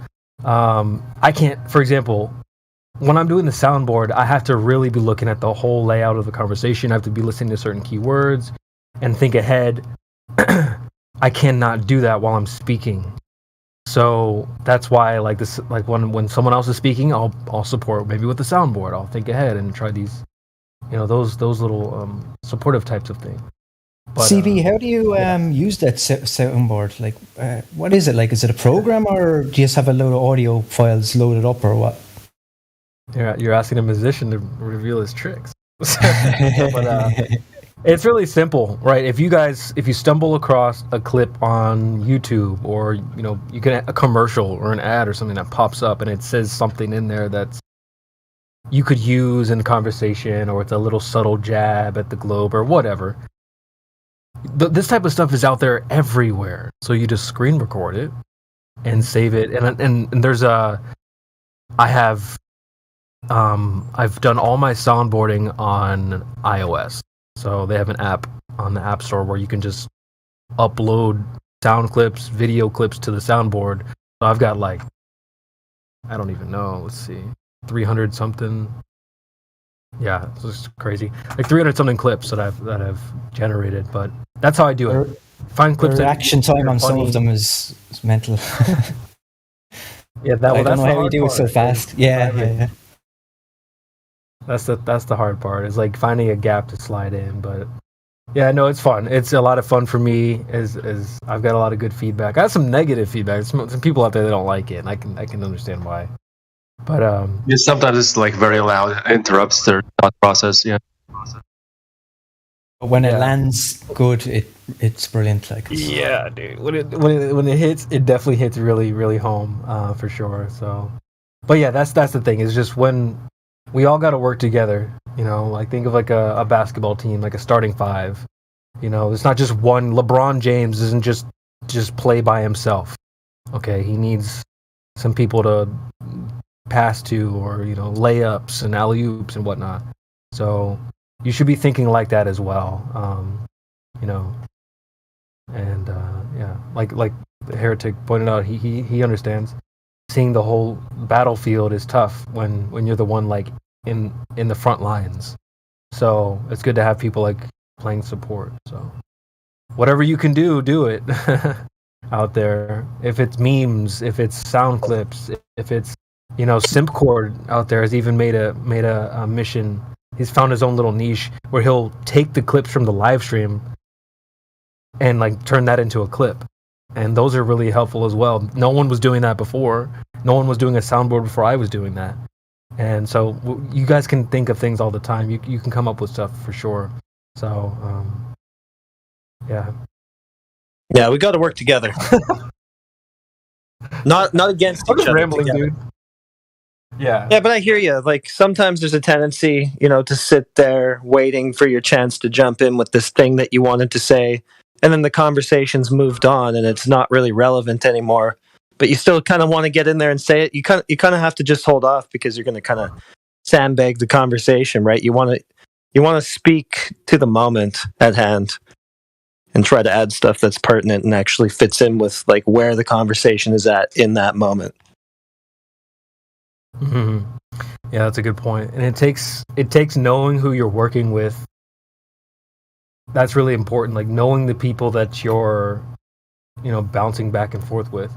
I can't, for example, when I'm doing the soundboard, I have to really be looking at the whole layout of the conversation. I have to be listening to certain keywords and think ahead. I cannot do that while I'm speaking. So that's why, like this, like when someone else is speaking, I'll support maybe with the soundboard. I'll think ahead and try these, you know, those little supportive types of things. But, CB, how do you use that soundboard? Like, what is it like? Is it a program, or do you just have a load of audio files loaded up, or what? You're asking a musician to reveal his tricks. But it's really simple, right? If you stumble across a clip on YouTube, or you know, you can a commercial or an ad or something that pops up and it says something in there that's you could use in conversation, or it's a little subtle jab at the globe or whatever. This type of stuff is out there everywhere, so you just screen record it and save it. And there's I've done all my soundboarding on iOS, so they have an app on the App Store where you can just upload sound clips, video clips to the soundboard. So I've got like, I don't even know, let's see, 300 something. Yeah, it's just crazy. Like 300 something clips that I've generated, but that's how I do it. Find clips. The reaction time on some of them is mental. Yeah, I don't know how you do it so fast. Yeah. That's the hard part. Is like finding a gap to slide in, but yeah, no, it's fun. It's a lot of fun for me. As I've got a lot of good feedback. I have some negative feedback. Some people out there that don't like it, and I can understand why. But sometimes it's like very loud, it interrupts their thought process. Yeah. But when it lands good, it's brilliant. Like, yeah, dude. When it hits, it definitely hits really, really home, for sure. So, but yeah, that's the thing. Is just when we all got to work together. You know, like think of like a basketball team, like a starting five. You know, it's not just one. LeBron James isn't just play by himself. Okay, he needs some people to pass to, or you know, layups and alley-oops and whatnot. So you should be thinking like that as well. You know, and yeah, like Heretic pointed out, he understands. Seeing the whole battlefield is tough when you're the one like in the front lines. So it's good to have people like playing support. So whatever you can do it out there. If it's memes, if it's sound clips, if it's, you know, Simpcord out there has even made a mission. He's found his own little niche where he'll take the clips from the live stream and like turn that into a clip. And those are really helpful as well. No one was doing that before. No one was doing a soundboard before I was doing that. And so you guys can think of things all the time. You can come up with stuff for sure. So, yeah. Yeah, we got to work together. not against each other. Rambling, dude. Yeah. Yeah, but I hear you. Like sometimes there's a tendency, you know, to sit there waiting for your chance to jump in with this thing that you wanted to say, and then the conversation's moved on and it's not really relevant anymore. But you still kind of want to get in there and say it. You kind of have to just hold off because you're going to kind of sandbag the conversation, right? You want to speak to the moment at hand and try to add stuff that's pertinent and actually fits in with like where the conversation is at in that moment. Mm-hmm. Yeah, that's a good point. And it takes knowing who you're working with. That's really important. Like knowing the people that you're, you know, bouncing back and forth with.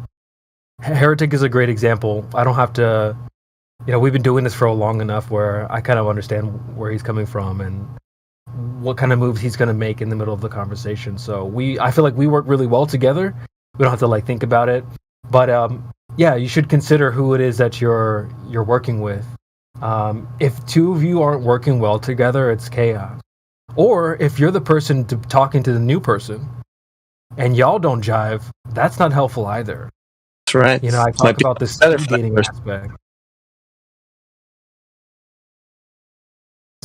Heretic is a great example. I don't have to, you know, we've been doing this for long enough where I kind of understand where he's coming from and what kind of moves he's going to make in the middle of the conversation. So I feel like we work really well together. We don't have to like think about it, but yeah, you should consider who it is that you're working with. If two of you aren't working well together, it's chaos. Or if you're the person talking to the new person and y'all don't jive, that's not helpful either. That's right. You know, I talk about this speed dating aspect.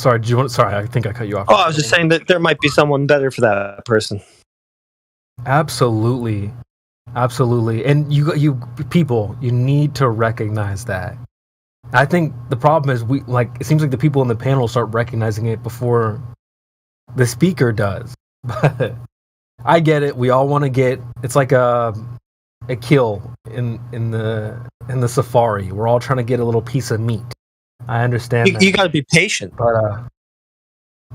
sorry. Do you want? Sorry, I think I cut you off. Oh, I was just saying that there might be someone better for that person. Absolutely, absolutely. And you people, you need to recognize that. I think the problem is it seems like the people in the panel start recognizing it before the speaker does. But I get it. We all want to get. It's like a kill in the safari. We're all trying to get a little piece of meat. I understand. You got to be patient. But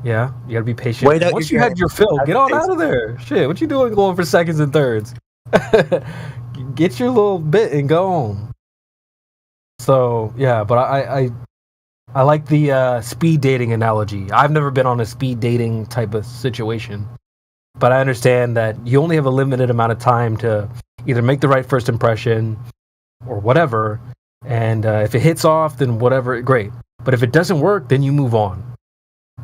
yeah, you got to be patient. Wait out Once your you had game. your fill, Have get on patience. out of there. Shit, what you doing going for seconds and thirds? Get your little bit and go on. So yeah, but I like the speed dating analogy. I've never been on a speed dating type of situation, but I understand that you only have a limited amount of time to either make the right first impression or whatever. And if it hits off, then whatever, great. But if it doesn't work, then you move on.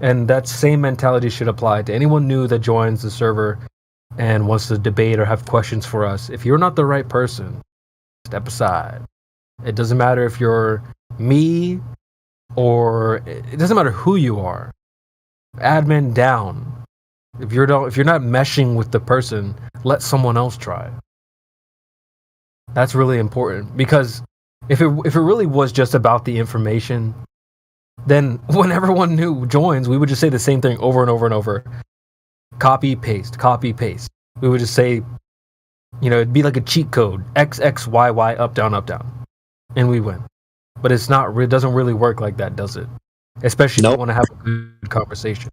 And that same mentality should apply to anyone new that joins the server and wants to debate or have questions for us. If you're not the right person, step aside. It doesn't matter if you're me or it doesn't matter who you are. Admin down. If you're not meshing with the person, let someone else try. That's really important, because if it really was just about the information, then when everyone new joins, we would just say the same thing over and over and over. Copy, paste, copy, paste. We would just say, it'd be like a cheat code. X, X, Y, Y, up, down, and we win. But it doesn't really work like that, does it? Especially if you want to have a good conversation.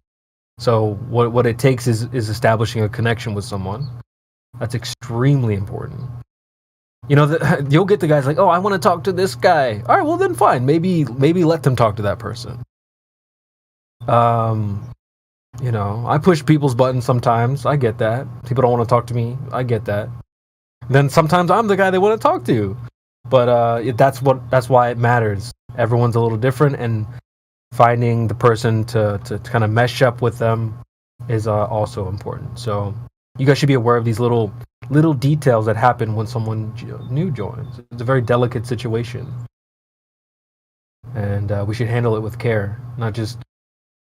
So what it takes is establishing a connection with someone. That's extremely important. You'll get the guys like, oh, I want to talk to this guy. All right, well then fine. Maybe let them talk to that person. I push people's buttons sometimes. I get that. People don't want to talk to me. I get that. Then sometimes I'm the guy they want to talk to. But that's why it matters. Everyone's a little different, and finding the person to kind of mesh up with them is also important. So you guys should be aware of these little details that happen when someone new joins. It's a very delicate situation, and we should handle it with care, not just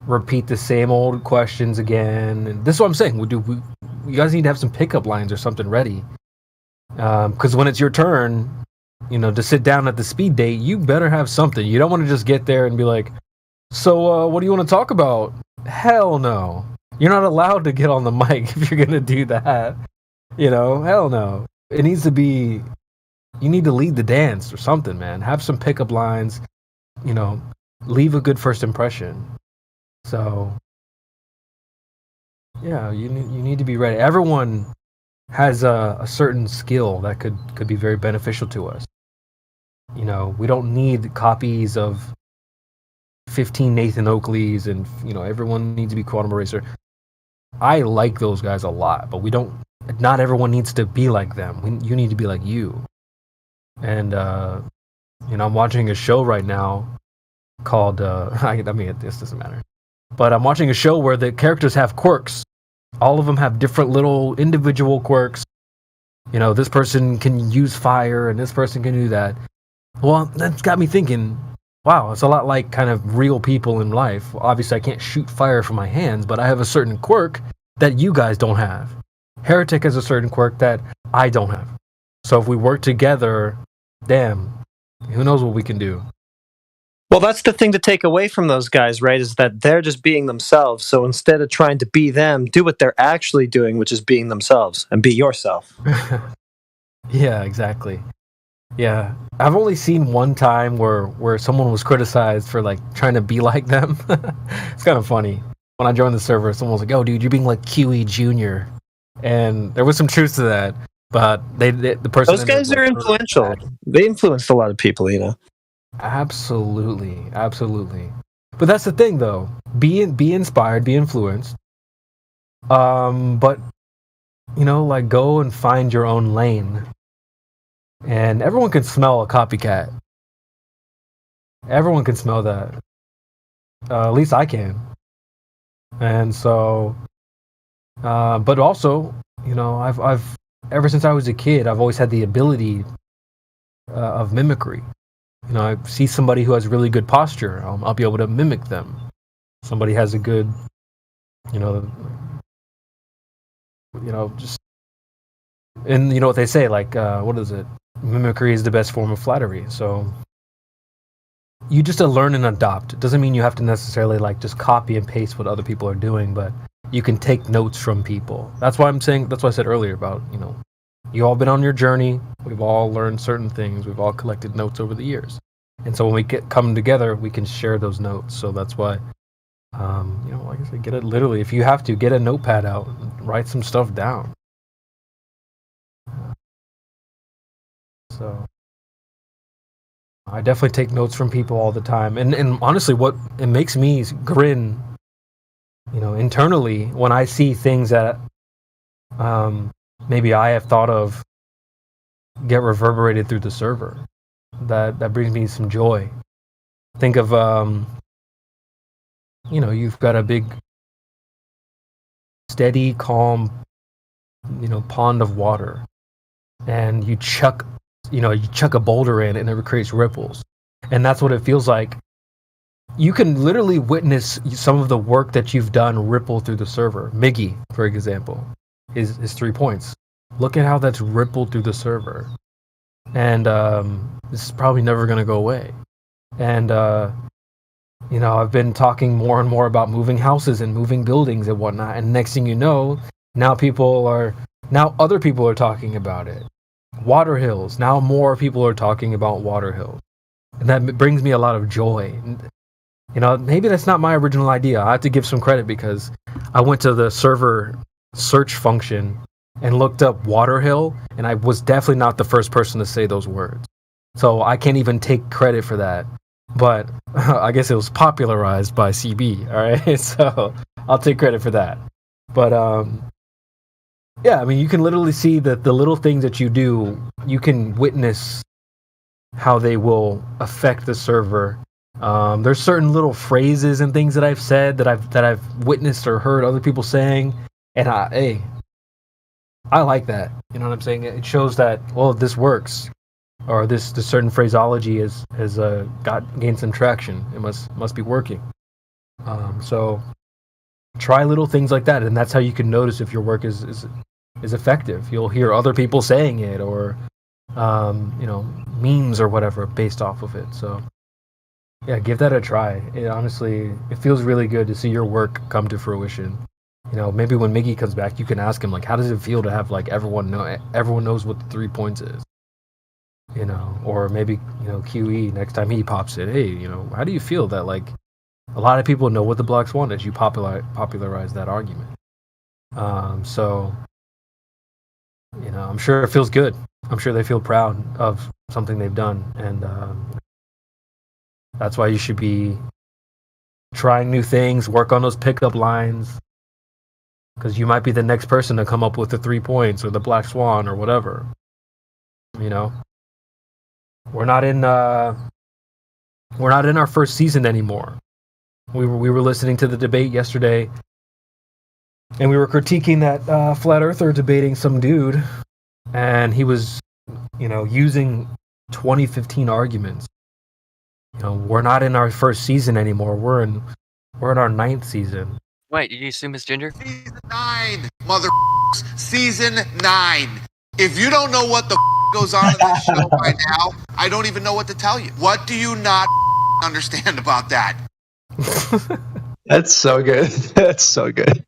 repeat the same old questions again. And this is what I'm saying. You guys need to have some pickup lines or something ready, because when it's your turn, to sit down at the speed date, you better have something. You don't want to just get there and be like, so what do you want to talk about? Hell no. You're not allowed to get on the mic if you're going to do that. Hell no. It needs to be, you need to lead the dance or something, man. Have some pickup lines, leave a good first impression. So, yeah, you need to be ready. Everyone has a certain skill that could be very beneficial to us. We don't need copies of 15 Nathan Oakleys and, everyone needs to be Quantum Eraser. I like those guys a lot, but not everyone needs to be like them. You need to be like you. And, I'm watching a show right now called, this doesn't matter. But I'm watching a show where the characters have quirks. All of them have different little individual quirks. This person can use fire and this person can do that. Well, that's got me thinking, wow, it's a lot like kind of real people in life. Obviously, I can't shoot fire from my hands, but I have a certain quirk that you guys don't have. Heretic has a certain quirk that I don't have. So if we work together, damn, who knows what we can do. Well, that's the thing to take away from those guys, right? Is that they're just being themselves. So instead of trying to be them, do what they're actually doing, which is being themselves, and be yourself. Yeah, exactly. Yeah, I've only seen one time where someone was criticized for trying to be like them. It's kind of funny. When I joined the server, someone was like, "Oh, dude, you're being like QE Junior," and there was some truth to that. But the person. Those guys are influential. They influenced a lot of people, Absolutely. But that's the thing, though. Be inspired, be influenced. But go and find your own lane. And everyone can smell a copycat. Everyone can smell that. At least I can. And so, but also, I've ever since I was a kid, I've always had the ability of mimicry. I see somebody who has really good posture, I'll be able to mimic them. somebody has a good, just, and you know what they say, like, what is it? Mimicry is the best form of flattery. So you just learn and adopt. It doesn't mean you have to necessarily like just copy and paste what other people are doing, but you can take notes from people. That's why I'm saying, that's what I said earlier about, you all been on your journey. We've all learned certain things. We've all collected notes over the years. And so when we come together, we can share those notes. So that's why, like I said, get it literally. If you have to, get a notepad out, and write some stuff down. So I definitely take notes from people all the time. And honestly, what it makes me grin, internally when I see things that maybe I have thought of get reverberated through the server. That brings me some joy. Think of, you've got a big, steady, calm, pond of water, and you chuck a boulder in and it creates ripples. And that's what it feels like. You can literally witness some of the work that you've done ripple through the server. Miggy, for example, his 3 points. Look at how that's rippled through the server. And this is probably never going to go away. And, I've been talking more and more about moving houses and moving buildings and whatnot. And next thing you know, now other people are talking about it. Water hills. Now more people are talking about water hills. And that brings me a lot of joy. Maybe that's not my original idea. I have to give some credit because I went to the server search function and looked up water hill, and I was definitely not the first person to say those words. So I can't even take credit for that. But I guess it was popularized by CB, all right? So I'll take credit for that. But you can literally see that the little things that you do, you can witness how they will affect the server. There's certain little phrases and things that I've said that I've witnessed or heard other people saying, and I like that. You know what I'm saying? It shows that, well, this works, or this certain phraseology has gained some traction. It must be working. So try little things like that, and that's how you can notice if your work is effective. You'll hear other people saying it, or memes or whatever based off of it. So yeah, give that a try. It feels really good to see your work come to fruition. Maybe when Miggy comes back, you can ask him, like, how does it feel to have, like, everyone knows what the 3 points is? Or maybe, QE, next time he pops it, hey, how do you feel that, like, a lot of people know what the Black Swan is? You popularize that argument. So, I'm sure it feels good. I'm sure they feel proud of something they've done. And that's why you should be trying new things, work on those pickup lines. Because you might be the next person to come up with the 3 points or the Black Swan or whatever. We're not in our first season anymore. We were listening to the debate yesterday, and we were critiquing that flat earther debating some dude, and he was, using 2015 arguments. We're not in our first season anymore. We're in our 9th season. Wait, did you assume it's Ginger? Season 9, mother Season 9. If you don't know what the goes on in this show by now, I don't even know what to tell you. What do you not understand about that? That's so good. That's so good.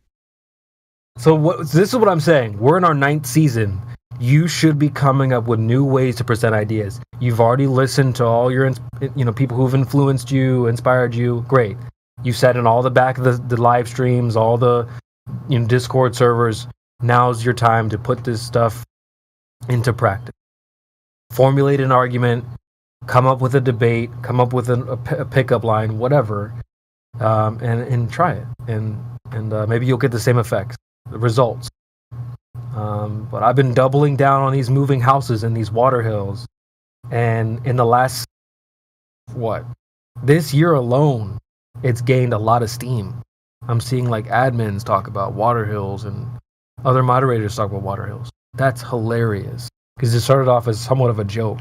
So this is what I'm saying. We're in our 9th season. You should be coming up with new ways to present ideas. You've already listened to all your, people who've influenced you, inspired you. Great. You've said in all the back of the live streams, all the Discord servers. Now's your time to put this stuff into practice. Formulate an argument, come up with a debate, come up with a pickup line, whatever, and try it. And maybe you'll get the same effects, the results. But I've been doubling down on these moving houses and these water hills. And in the last, this year alone, it's gained a lot of steam. I'm seeing like admins talk about water hills and other moderators talk about water hills. That's hilarious because it started off as somewhat of a joke.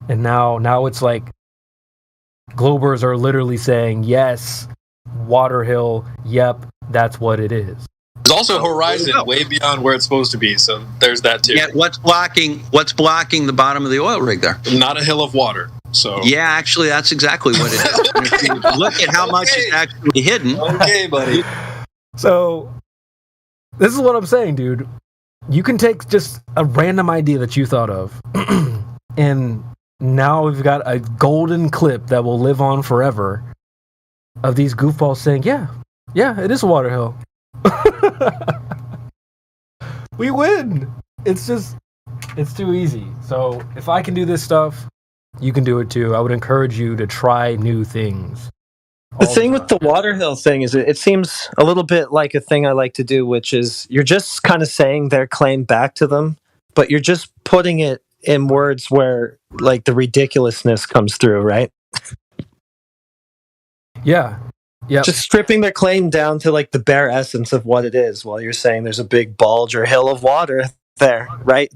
And now it's like Globers are literally saying, yes, Water Hill, yep, that's what it is. There's also horizon way beyond where it's supposed to be, so there's that too. Yeah, what's blocking the bottom of the oil rig there? Not a hill of water. So yeah, actually, that's exactly what it is. And if you look at how much is actually hidden. Okay, buddy. So this is what I'm saying, dude. You can take just a random idea that you thought of, and now we've got a golden clip that will live on forever of these goofballs saying, yeah, it is a water hill. We win. It's too easy. So if I can do this stuff, you can do it too. I would encourage you to try new things. The thing with the water hill thing is it seems a little bit like a thing I like to do, which is you're just kind of saying their claim back to them, but you're just putting it in words where like the ridiculousness comes through, right? Yeah. Yeah. Just stripping their claim down to like the bare essence of what it is while you're saying there's a big bulge or hill of water there, right?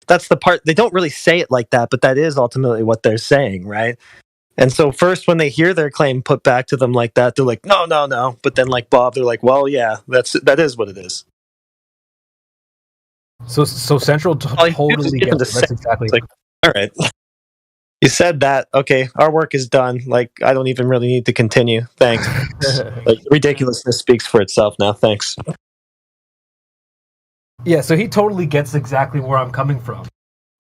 That's the part. They don't really say it like that, but that is ultimately what they're saying, right? And so first when they hear their claim put back to them like that, they're like, no. But then like Bob, they're like, well, yeah, that is what it is. So Central totally gets it. That's exactly. It's like, all right. You said that. Okay, our work is done. Like, I don't even really need to continue. Thanks. Like, ridiculousness speaks for itself now. Thanks. Yeah, so he totally gets exactly where I'm coming from.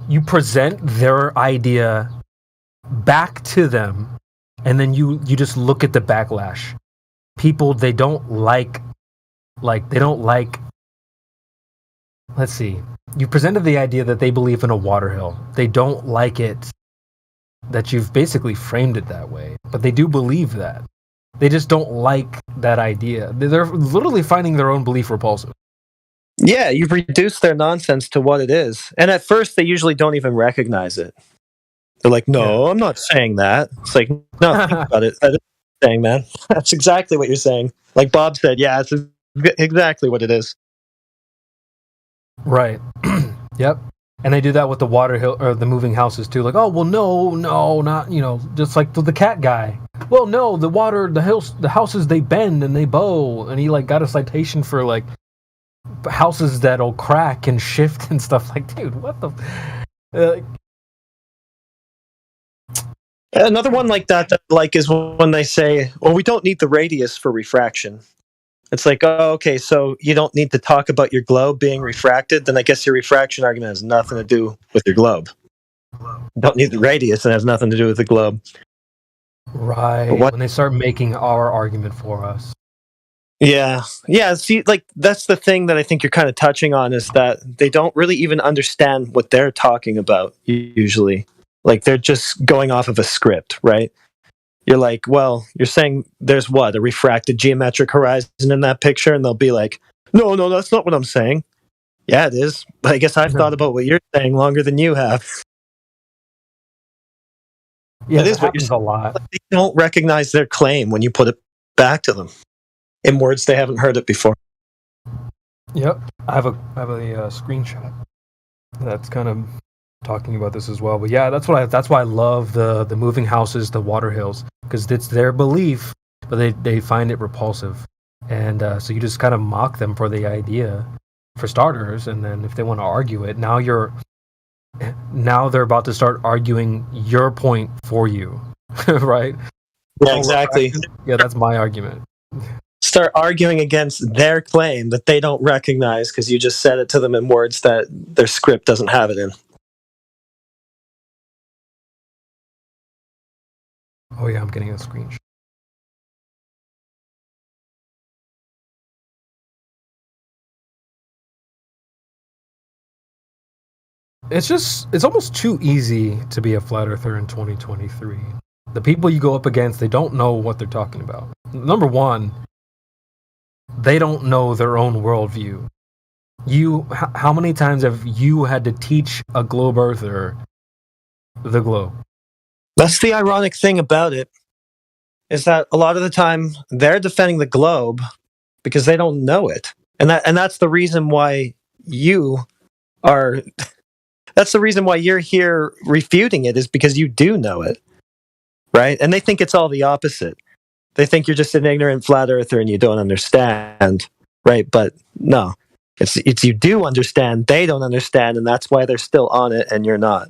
You present their idea back to them, and then you just look at the backlash. People, they don't like. Let's see. You presented the idea that they believe in a water hill. They don't like it that you've basically framed it that way, but they do believe that. They just don't like that idea. They're literally finding their own belief repulsive. Yeah, you've reduced their nonsense to what it is. And at first, they usually don't even recognize it. They're like, no, I'm not saying that. It's like, no, think about it. That is what you're saying, man. That's exactly what you're saying. Like Bob said, yeah, it's exactly what it is. Right. Yep. And they do that with the water hill or the moving houses too. Like, oh, well, no, not, just like the cat guy. Well, no, the houses, they bend and they bow. And he like got a citation for like houses that'll crack and shift and stuff. Like, dude, what the? Another one like that is when they say, well, we don't need the radius for refraction. It's like, oh, okay, so you don't need to talk about your globe being refracted, then I guess your refraction argument has nothing to do with your globe. You don't need the radius, and it has nothing to do with the globe. Right. When they start making our argument for us. Yeah. See, like, that's the thing that I think you're kind of touching on, is that they don't really even understand what they're talking about, usually. Like, they're just going off of a script, right? You're like, well, you're saying there's what, a refracted geometric horizon in that picture? And they'll be like, no, that's not what I'm saying. Yeah, it is. But I guess I've thought about what you're saying longer than you have. Yeah, it is what you're saying. A lot. Like, they don't recognize their claim when you put it back to them in words they haven't heard it before. Yep. I have a screenshot that's kind of talking about this as well. But yeah, that's why I love the moving houses, the water hills, because it's their belief, but they find it repulsive, and so you just kind of mock them for the idea, for starters, and then if they want to argue it, now they're about to start arguing your point for you, right? Yeah, exactly. Yeah, that's my argument. Start arguing against their claim that they don't recognize because you just said it to them in words that their script doesn't have it in. Oh yeah, I'm getting a screenshot. It's almost too easy to be a flat earther in 2023. The people you go up against, they don't know what they're talking about. Number one, they don't know their own worldview. How many times have you had to teach a globe earther the globe? That's the ironic thing about it, is that a lot of the time they're defending the globe because they don't know it. And that's the reason why that's the reason why you're here refuting it, is because you do know it. Right? And they think it's all the opposite. They think you're just an ignorant flat earther and you don't understand, right? But no, it's you do understand. They don't understand, and that's why they're still on it, and you're not.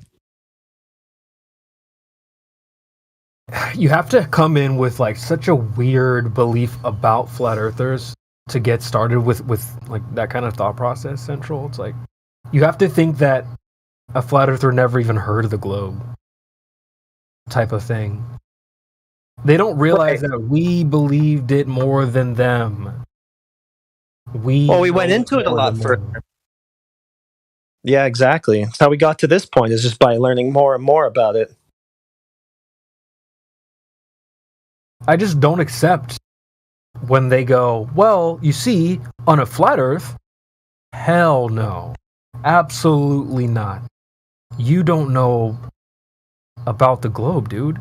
You have to come in with like such a weird belief about flat earthers to get started with like that kind of thought process. Central, it's like you have to think that a flat earther never even heard of the globe, type of thing. They don't realize that we believed it more than them. We went into it a lot further. Yeah, exactly. That's how we got to this point, is just by learning more and more about it. I just don't accept when they go, well, you see, on a flat earth, hell no. Absolutely not. You don't know about the globe, dude.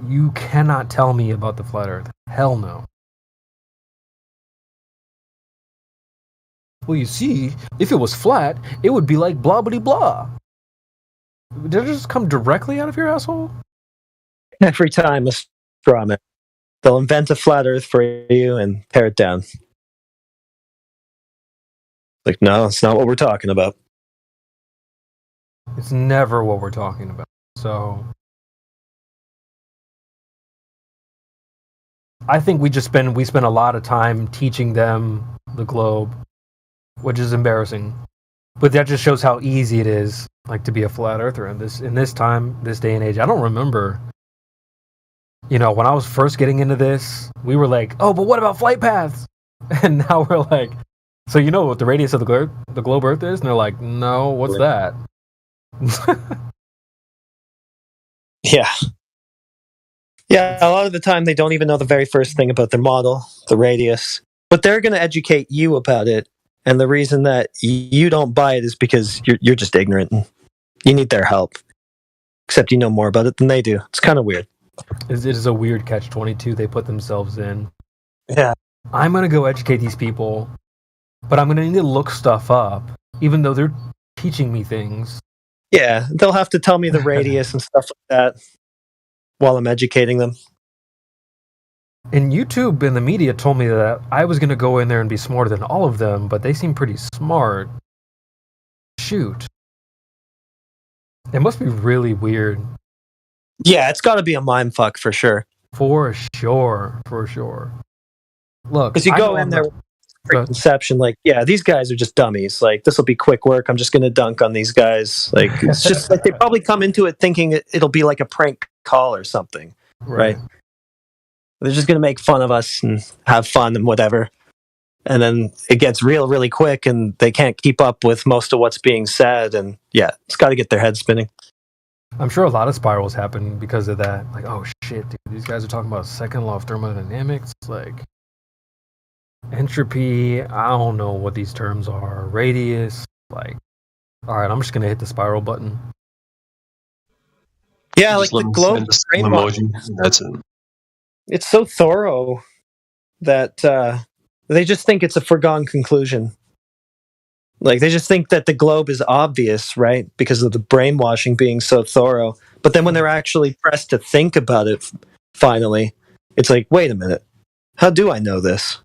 You cannot tell me about the flat earth. Hell no. Well, you see, if it was flat, it would be like blah blah blah. Did it just come directly out of your asshole? Every time a straw man. They'll invent a flat earth for you and tear it down. Like, no, it's not what we're talking about. It's never what we're talking about. So I think we spend a lot of time teaching them the globe, which is embarrassing. But that just shows how easy it is, like, to be a flat earther in this time, this day and age. I don't remember. You know, when I was first getting into this, we were like, oh, but what about flight paths? And now we're like, so you know what the radius of the globe Earth is? And they're like, no, what's that? Yeah. Yeah, a lot of the time they don't even know the very first thing about their model, the radius. But they're going to educate you about it. And the reason that you don't buy it is because you're just ignorant. And you need their help. Except you know more about it than they do. It's kind of weird. It is a weird catch-22 they put themselves in. Yeah. I'm going to go educate these people, but I'm going to need to look stuff up, even though they're teaching me things. Yeah, they'll have to tell me the radius and stuff like that while I'm educating them. And YouTube and the media told me that I was going to go in there and be smarter than all of them, but they seem pretty smart. Shoot. It must be really weird. Yeah, it's got to be a mind fuck for sure. For sure. Look, because you go in there with preconception, like, yeah, these guys are just dummies. Like, this will be quick work. I'm just going to dunk on these guys. Like, it's just like they probably come into it thinking it'll be like a prank call or something, right? They're just going to make fun of us and have fun and whatever. And then it gets real really quick and they can't keep up with most of what's being said. And yeah, it's got to get their head spinning. I'm sure a lot of spirals happen because of that. Like, oh shit, dude, these guys are talking about second law of thermodynamics. Like, entropy, I don't know what these terms are. Radius, like, all right, I'm just going to hit the spiral button. Yeah, like the globe emoji. That's it. It's so thorough that they just think it's a foregone conclusion. Like, they just think that the globe is obvious, right? Because of the brainwashing being so thorough. But then when they're actually pressed to think about it, finally, it's like, wait a minute. How do I know this?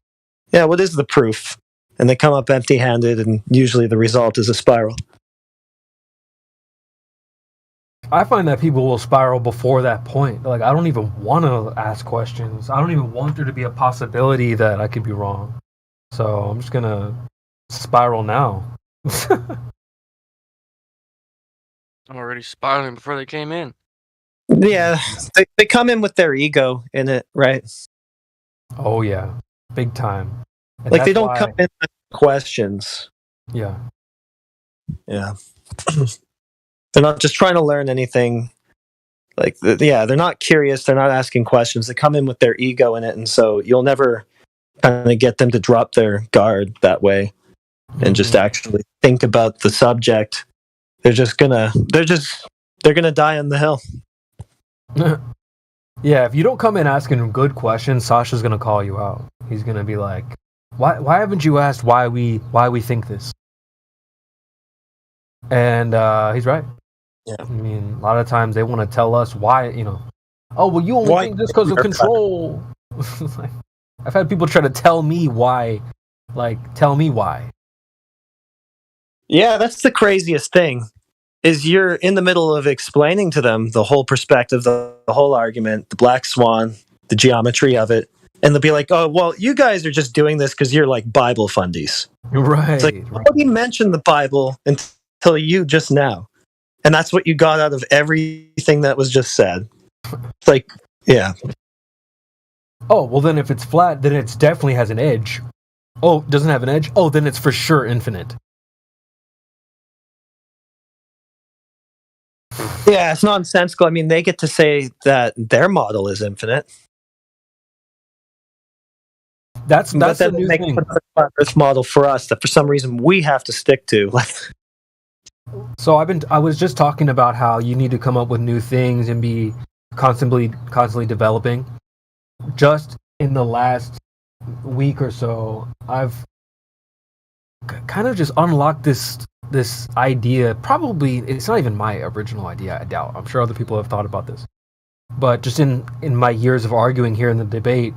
Yeah, what is the proof? And they come up empty-handed, and usually the result is a spiral. I find that people will spiral before that point. Like, I don't even want to ask questions. I don't even want there to be a possibility that I could be wrong. So I'm just going to spiral now. I'm already spiraling before they came in. Yeah, they come in with their ego in it, right? Oh, yeah. Big time. And like, they don't come in with questions. Yeah. Yeah. They're not just trying to learn anything. Like, yeah, they're not curious. They're not asking questions. They come in with their ego in it. And so you'll never kind of get them to drop their guard that way and just actually think about the subject. They're gonna die on the hill. Yeah, if you don't come in asking good questions, Sasha's gonna call you out. He's gonna be like, "Why haven't you asked why we think this?" And he's right. Yeah, I mean, a lot of times they want to tell us why. You know, oh well, you only think this because of control. Like, I've had people try to tell me why. Yeah, that's the craziest thing. Is you're in the middle of explaining to them the whole perspective, the whole argument, the black swan, the geometry of it, and they'll be like, "Oh, well, you guys are just doing this because you're like Bible fundies." Right. It's like, nobody mentioned the Bible until you just now, and that's what you got out of everything that was just said. It's like, yeah. Oh, well, then if it's flat, then it definitely has an edge. Oh, doesn't have an edge? Oh, then it's for sure infinite. Yeah, it's nonsensical. I mean, they get to say that their model is infinite. That's but then the new they thing. make another flat Earth model for us that for some reason we have to stick to. So I was just talking about how you need to come up with new things and be constantly developing. Just in the last week or so, I've kind of just unlocked this idea. Probably it's not even my original idea, I doubt. I'm sure other people have thought about this. But just in my years of arguing here in the debate,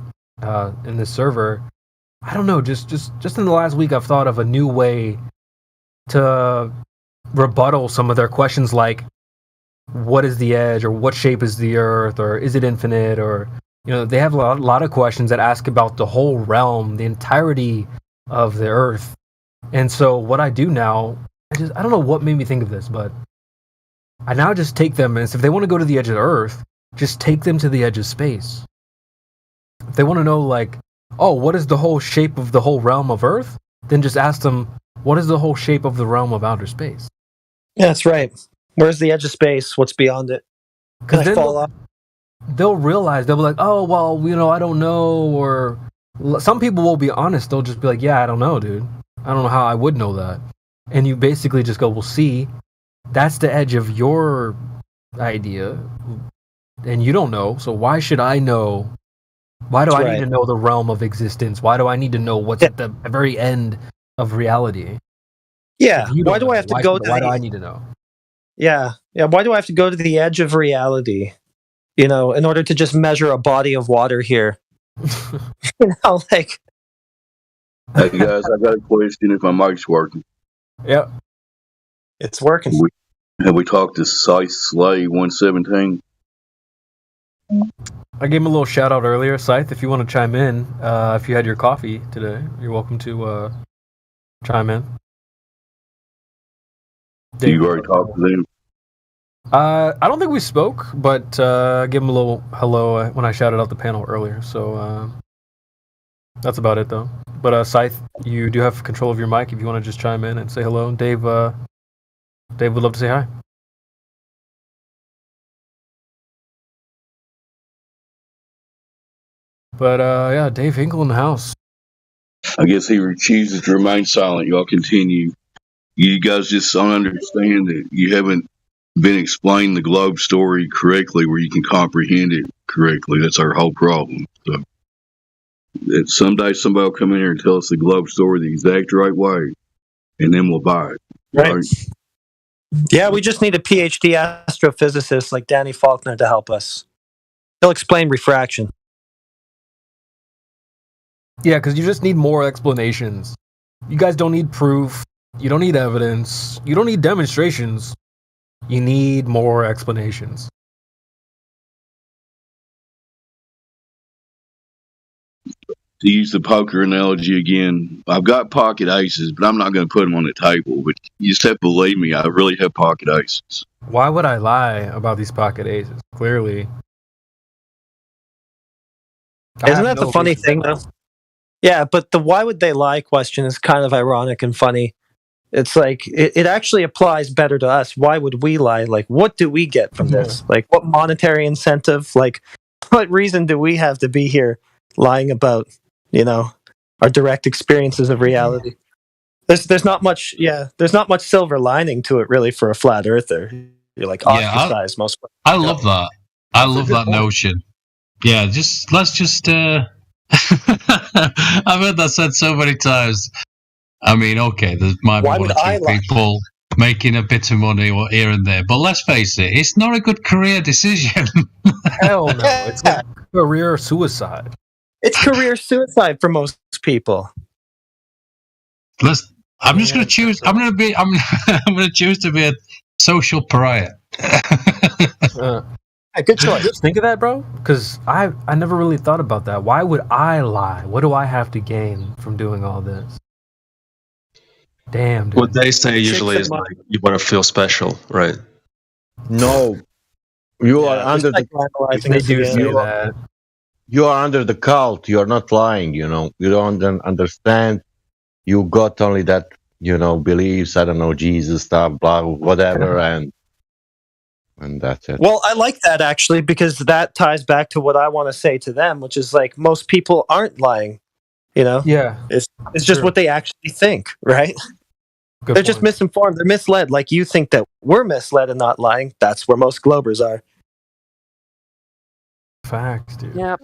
in this server, I don't know, just in the last week I've thought of a new way to rebuttal some of their questions, like what is the edge, or what shape is the earth, or is it infinite, or they have a lot of questions that ask about the whole realm, the entirety of the earth. And so what I do now, I don't know what made me think of this, but I now just take them, and if they want to go to the edge of the earth, just take them to the edge of space. If they want to know, like, oh, what is the whole shape of the whole realm of earth, then just ask them, what is the whole shape of the realm of outer space? Yeah, that's right. Where's the edge of space? What's beyond it? Because then they'll realize, they'll be like, oh, well, I don't know. Or some people will be honest. They'll just be like, yeah, I don't know, dude. I don't know how I would know that. And you basically just go, well, see, that's the edge of your idea. And you don't know. So why should I know? Why do I need to know the realm of existence? Why do I need to know what's at the very end of reality? Yeah. Why do I have to go to why do I need to know? Yeah. Why do I have to go to the edge of reality? In order to just measure a body of water here. Like. Hey guys, I got a question if my mic's working. Yeah. It's working. Have we talked to Scythe Slay 117? I gave him a little shout out earlier. Scythe, if you want to chime in, if you had your coffee today, you're welcome to chime in. You already talked to them? I don't think we spoke, but give him a little hello when I shouted out the panel earlier. So that's about it, though. But Scythe, you do have control of your mic if you want to just chime in and say hello. And Dave would love to say hi. But yeah, Dave Hinkle in the house. I guess he chooses to remain silent. Y'all continue. You guys just don't understand that you haven't been explained the globe story correctly where you can comprehend it correctly. That's our whole problem. So that someday somebody will come in here and tell us the globe story the exact right way, and then we'll buy it. Right. Yeah, we just need a PhD astrophysicist like Danny Faulkner to help us. He'll explain refraction. Yeah, because you just need more explanations. You guys don't need proof. You don't need evidence. You don't need demonstrations. You need more explanations. To use the poker analogy again, I've got pocket aces, but I'm not going to put them on the table. But you just have to believe me, I really have pocket aces. Why would I lie about these pocket aces? Clearly. Isn't that the funny thing, though? Yeah, but the why would they lie question is kind of ironic and funny. It's like, it actually applies better to us. Why would we lie? Like, what do we get from this? Like, what monetary incentive? Like, what reason do we have to be here lying about, our direct experiences of reality? There's not much, there's not much silver lining to it, really, for a flat earther. You're like ostracized most. I love that. I love that notion. Yeah, let's just. I've heard that said so many times. I mean, okay, there might be one or two people making a bit of money or here and there, but let's face it, it's not a good career decision. Hell no, it's a career suicide. It's career suicide for most people. I'm just going to choose. I'm going to choose to be a social pariah. Good choice. Just think of that, bro. Because I never really thought about that. Why would I lie? What do I have to gain from doing all this? Damn, dude. What they say usually is like you want to feel special, right? No, you are under the. You are under the cult. You are not lying. You know, you don't understand. You got only that, beliefs. I don't know, Jesus stuff, blah, whatever, and that's it. Well, I like that actually because that ties back to what I want to say to them, which is like most people aren't lying. Yeah, it's just what they actually think, right? They're just misinformed. They're misled. Like you think that we're misled and not lying. That's where most Globers are. Facts, dude. Yep.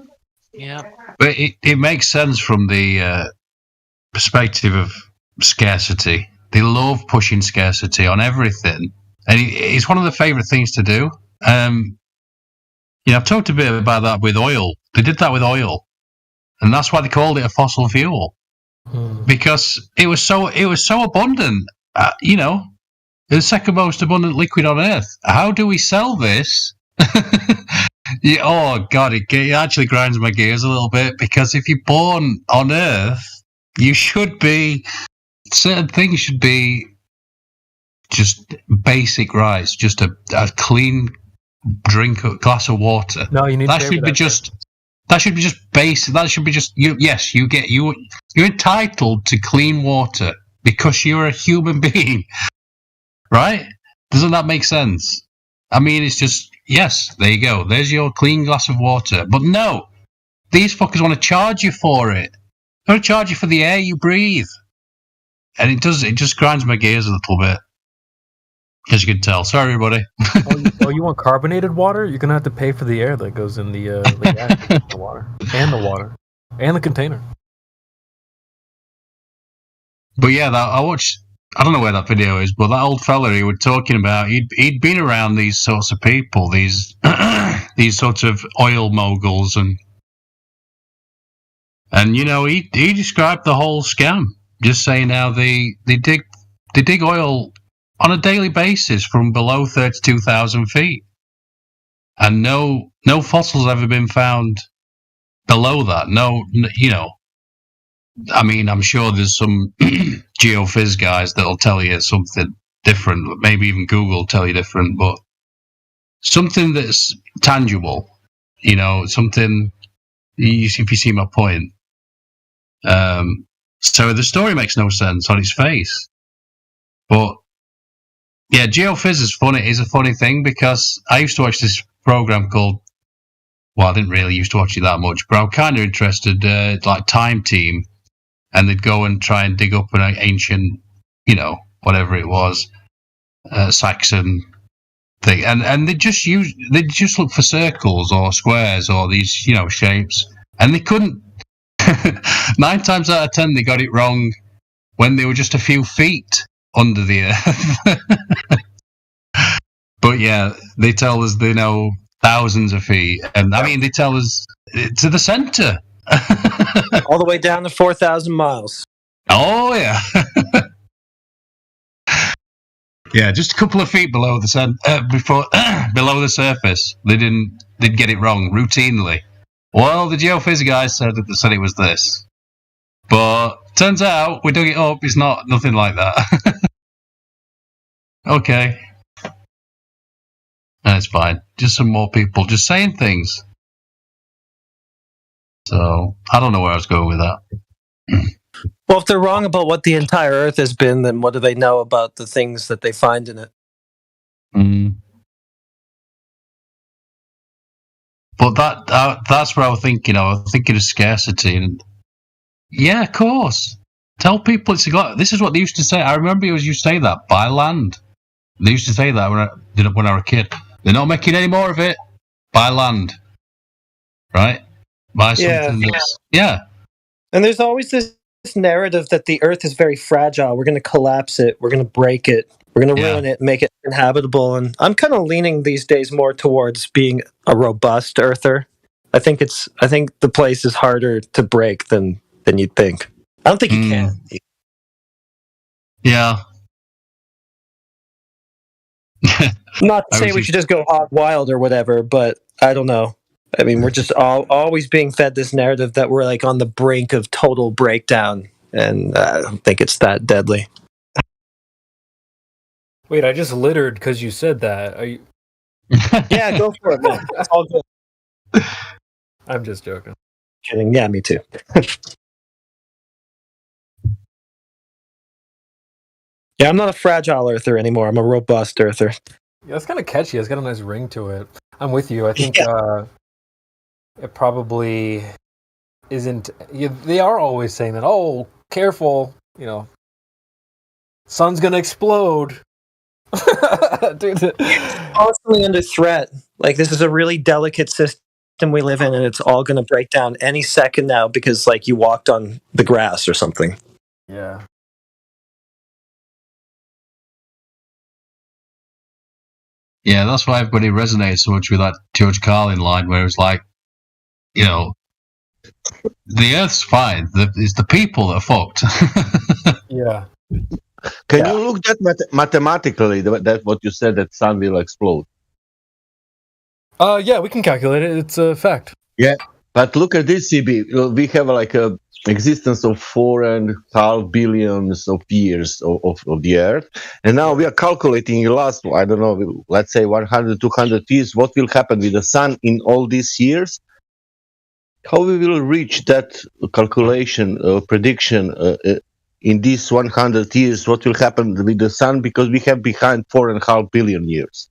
But it makes sense from the perspective of scarcity. They love pushing scarcity on everything, and it's one of their favorite things to do. I've talked a bit about that with oil. They did that with oil, and that's why they called it a fossil fuel, because it was so abundant. It was the second most abundant liquid on Earth. How do we sell this? Yeah, oh God, it actually grinds my gears a little bit, because if you're born on Earth, you should be, certain things should be just basic rights, just a clean drink, a glass of water. No, you need that should be just basic. That should be just you. Yes, you're entitled to clean water because you're a human being, right? Doesn't that make sense? I mean, it's just, yes, there you go. There's your clean glass of water. But no, these fuckers want to charge you for it. They want to charge you for the air you breathe. And it just grinds my gears a little bit. As you can tell. Sorry, everybody. You want carbonated water? You're going to have to pay for the air that goes in the water. And the water. And the container. But yeah, I don't know where that video is, but that old fella he was talking about, he'd been around these sorts of people, these these sorts of oil moguls, and he described the whole scam, just saying how they dig oil on a daily basis from below 32,000 feet, and no fossils ever been found below that. No, I mean, I'm sure there's some geophys guys that'll tell you something different. Maybe even Google will tell you different, but something that's tangible, something, if you see my point. So the story makes no sense on its face. But, yeah, geophys is a funny thing, because I used to watch this program called, well, I didn't really used to watch it that much, but I'm kind of interested, like Time Team. And they'd go and try and dig up an ancient, whatever it was, Saxon thing, and they just look for circles or squares or these, shapes, and they couldn't. 9 times out of 10, they got it wrong when they were just a few feet under the earth. But yeah, they tell us they know thousands of feet, and I mean they tell us to the center. All the way down to 4,000 miles. Oh yeah. Yeah, just a couple of feet below the below the surface. They'd get it wrong routinely. Well, the geophys guys said it was this, but turns out we dug it up. It's nothing like that. Okay, that's fine. Just some more people just saying things. So, I don't know where I was going with that. Well, if they're wrong about what the entire Earth has been, then what do they know about the things that they find in it? But that's where I was thinking. I was thinking of scarcity. And yeah, of course. Tell people this is what they used to say. I remember you used to say that, buy land. They used to say that when I was a kid. They're not making any more of it. Buy land. Right? Buy something yeah. And there's always this narrative that the Earth is very fragile. We're going to collapse it. We're going to break it. We're going to ruin it, make it inhabitable. And I'm kind of leaning these days more towards being a robust Earther. I think the place is harder to break than you'd think. I don't think you can. Yeah. Not to I say was we should just go hog wild or whatever, but I don't know. I mean, we're just always being fed this narrative that we're like on the brink of total breakdown, and I don't think it's that deadly. Wait, I just littered because you said that. Are you? Yeah, go for it, man. It's all good. I'm just joking. Kidding. Yeah, me too. Yeah, I'm not a fragile earther anymore. I'm a robust earther. Yeah, it's kind of catchy. It's got a nice ring to it. I'm with you. I think it probably isn't. Yeah, they are always saying that. Oh, careful! You know, sun's gonna explode. Dude, Constantly under threat. Like, this is a really delicate system we live in, and it's all going to break down any second now because, like, you walked on the grass or something. Yeah. Yeah, that's why everybody resonates so much with that George Carlin line where it was like, you know, the Earth's fine. It's the people that are fucked. Yeah. Can you look that mathematically? That what you said that sun will explode. Yeah, we can calculate it. It's a fact. Yeah, but look at this, CB. We have like a existence of 4.5 billions of years of the Earth, and now we are calculating the last, I don't know, let's say 100, 200 years. What will happen with the sun in all these years? How we will reach that calculation prediction in these 100 years? What will happen with the sun? Because we have behind 4.5 billion years.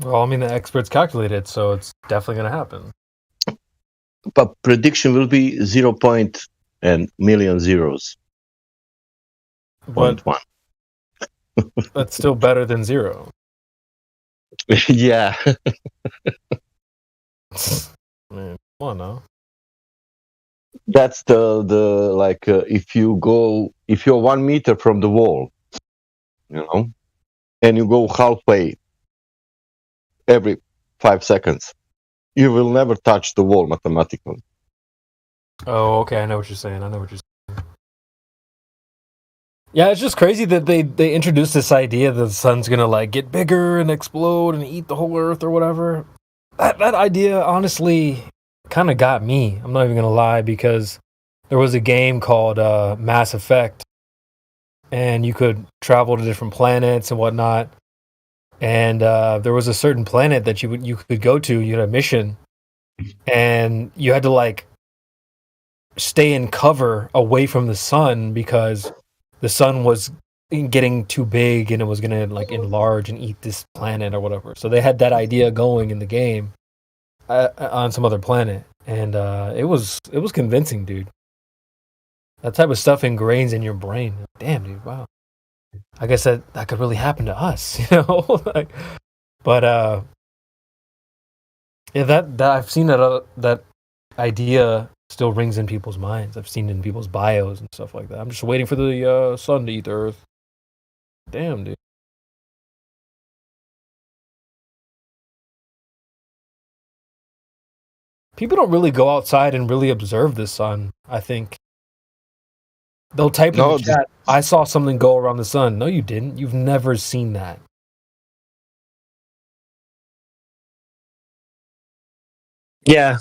Well, I mean, the experts calculate it, so it's definitely going to happen. But prediction will be 0 point and million zeros. But 0.1. that's still better than zero. Yeah. Man, come on now. That's the like if you're 1 meter from the wall, you know, and you go halfway every 5 seconds, you will never touch the wall mathematically. Oh, okay. I know what you're saying. Yeah, it's just crazy that they introduced this idea that the sun's gonna like get bigger and explode and eat the whole Earth or whatever. That idea honestly kind of got me. I'm not even gonna lie, because there was a game called Mass Effect, and you could travel to different planets and whatnot. And there was a certain planet that you could go to. You had a mission, and you had to like stay in cover away from the sun because the sun was getting too big and it was gonna like enlarge and eat this planet or whatever. So they had that idea going in the game on some other planet, and it was convincing, dude. That type of stuff ingrains in your brain. Damn, dude, wow. I guess that could really happen to us, you know. Like, but yeah, that I've seen that idea still rings in people's minds. I've seen it in people's bios and stuff like that. I'm just waiting for the sun to eat the Earth. Damn, dude. People don't really go outside and really observe the sun, I think. They'll type in the chat, I saw something go around the sun. No, you didn't. You've never seen that. Yeah,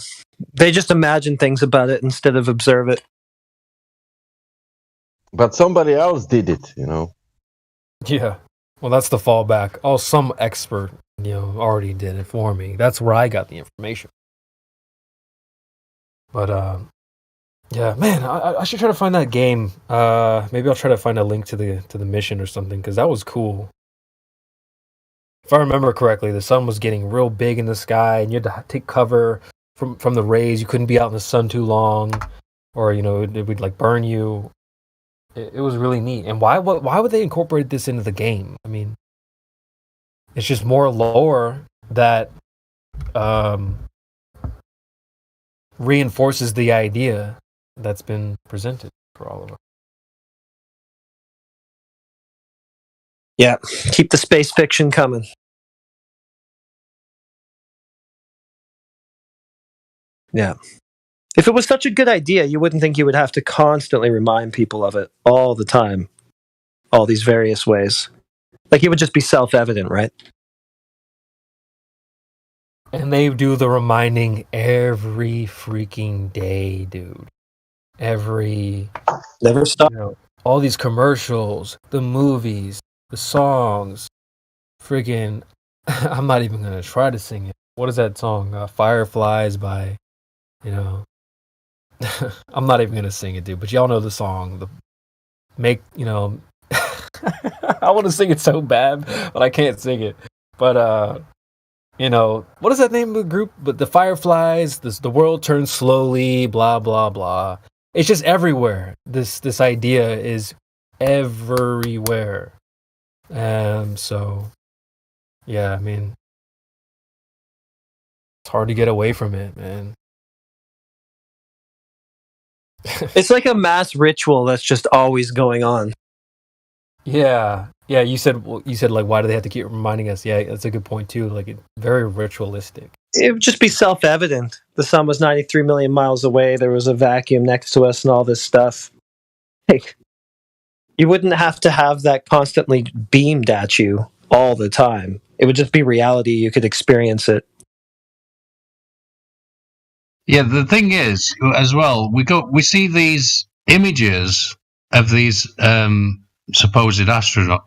they just imagine things about it instead of observe it. But somebody else did it, you know. Yeah. Well, that's the fallback. Oh, some expert, you know, already did it for me. That's where I got the information. But yeah, man, I should try to find that game. Maybe I'll try to find a link to the mission or something, because that was cool. If I remember correctly, the sun was getting real big in the sky, and you had to take cover from the rays. You couldn't be out in the sun too long, or you know, it would like burn you. It was really neat. And why would they incorporate this into the game? I mean, it's just more lore that reinforces the idea that's been presented for all of us. Yeah, keep the space fiction coming. Yeah. If it was such a good idea, you wouldn't think you would have to constantly remind people of it all the time, all these various ways. Like it would just be self-evident, right? And they do the reminding every freaking day, dude. Never stop. All these commercials, the movies, the songs, friggin' I'm not even gonna try to sing it. What is that song? Fireflies by, I'm not even gonna sing it, dude. But y'all know the song. I want to sing it so bad, but I can't sing it. But what is that name of the group? But the Fireflies. The world turns slowly. Blah blah blah. It's just everywhere. This idea is everywhere. So yeah, I mean, it's hard to get away from it, man. It's like a mass ritual that's just always going on. Yeah. You said like, why do they have to keep reminding us? Yeah, that's a good point too. Like, it's very ritualistic. It would just be self-evident. The sun was 93 million miles away. There was a vacuum next to us and all this stuff. Like, you wouldn't have to have that constantly beamed at you all the time. It would just be reality. You could experience it. Yeah, the thing is, as well, we see these images of these supposed astronauts.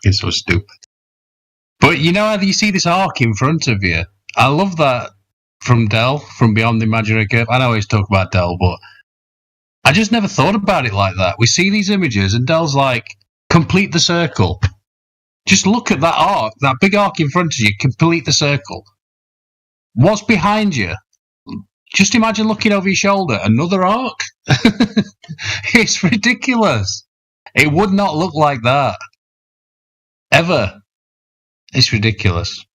It's so stupid. But you know how you see this arc in front of you? I love that from Del, from Beyond the Imaginary Curve. I know he's talking about Del, but I just never thought about it like that. We see these images, and Del's like, complete the circle. Just look at that arc, that big arc in front of you, complete the circle. What's behind you? Just imagine looking over your shoulder, another arc. It's ridiculous. It would not look like that. Ever. It's ridiculous.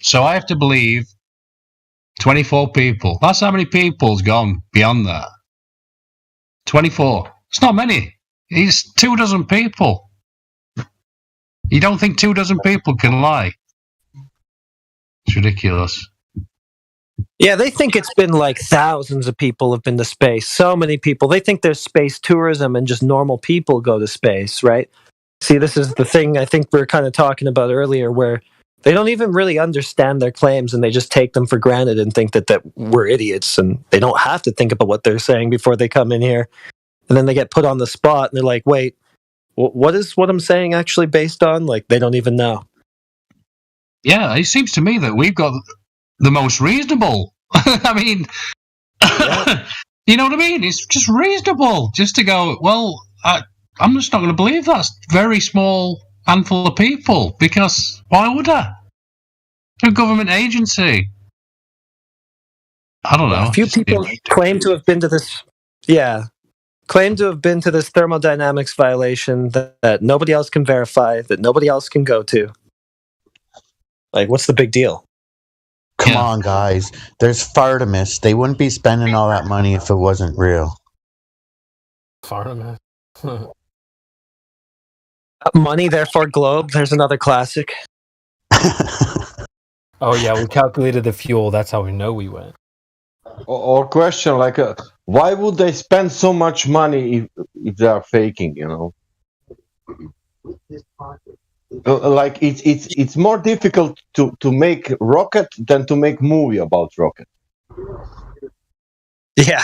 So I have to believe 24 people. That's how many people's gone beyond that. 24. It's not many. It's 24 people. You don't think 24 people can lie? It's ridiculous. Yeah, they think it's been like thousands of people have been to space. So many people. They think there's space tourism and just normal people go to space, right? See, this is the thing I think we were kind of talking about earlier, where they don't even really understand their claims and they just take them for granted and think that we're idiots and they don't have to think about what they're saying before they come in here. And then they get put on the spot and they're like, wait, what is what I'm saying actually based on? Like, they don't even know. Yeah, it seems to me that we've got the most reasonable. I mean, you know what I mean? It's just reasonable just to go, well, I'm just not going to believe that's very small handful of people, because why would I? A government agency. I don't know. A few people claim to have been to this. Yeah. Claim to have been to this thermodynamics violation that nobody else can verify, that nobody else can go to. Like, what's the big deal? Come on, guys. There's Fartimus. They wouldn't be spending all that money if it wasn't real. Fartimus. Money, therefore globe. There's another classic. Oh yeah, we calculated the fuel. That's how we know we went. Or question like, why would they spend so much money if they are faking? You know, like it's more difficult to make rocket than to make movie about rocket. Yeah,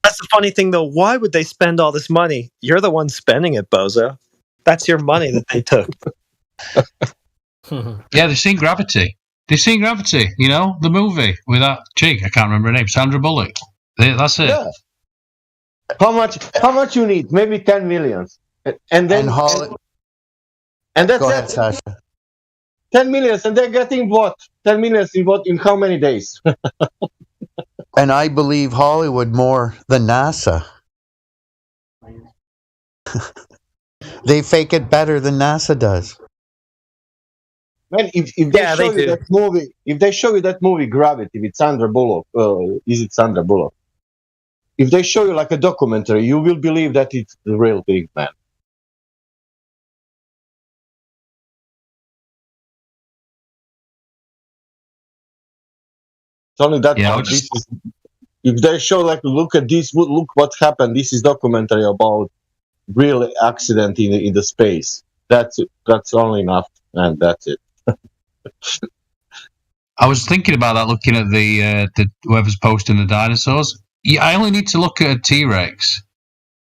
that's the funny thing though. Why would they spend all this money? You're the one spending it, bozo. That's your money that they took. Yeah, they've seen Gravity. They've seen Gravity, you know, the movie with that chick, I can't remember her name, Sandra Bullock. That's it. Yeah. How much you need? Maybe 10 million. And then and that's Go ahead, it. Sasha. 10 million, and they're getting what? 10 million in what? In how many days? And I believe Hollywood more than NASA. They fake it better than NASA does. Man, if they show you that movie, if they show you that movie Gravity with Sandra Bullock, is it Sandra Bullock? If they show you like a documentary, you will believe that it's the real thing, man. It's only that Yeah, part. This is, if they show like, look at this, look what happened. This is documentary about real accident in the space. That's only enough, and that's it. I was thinking about that, looking at the whoever's posting the dinosaurs. Yeah, I only need to look at a T-Rex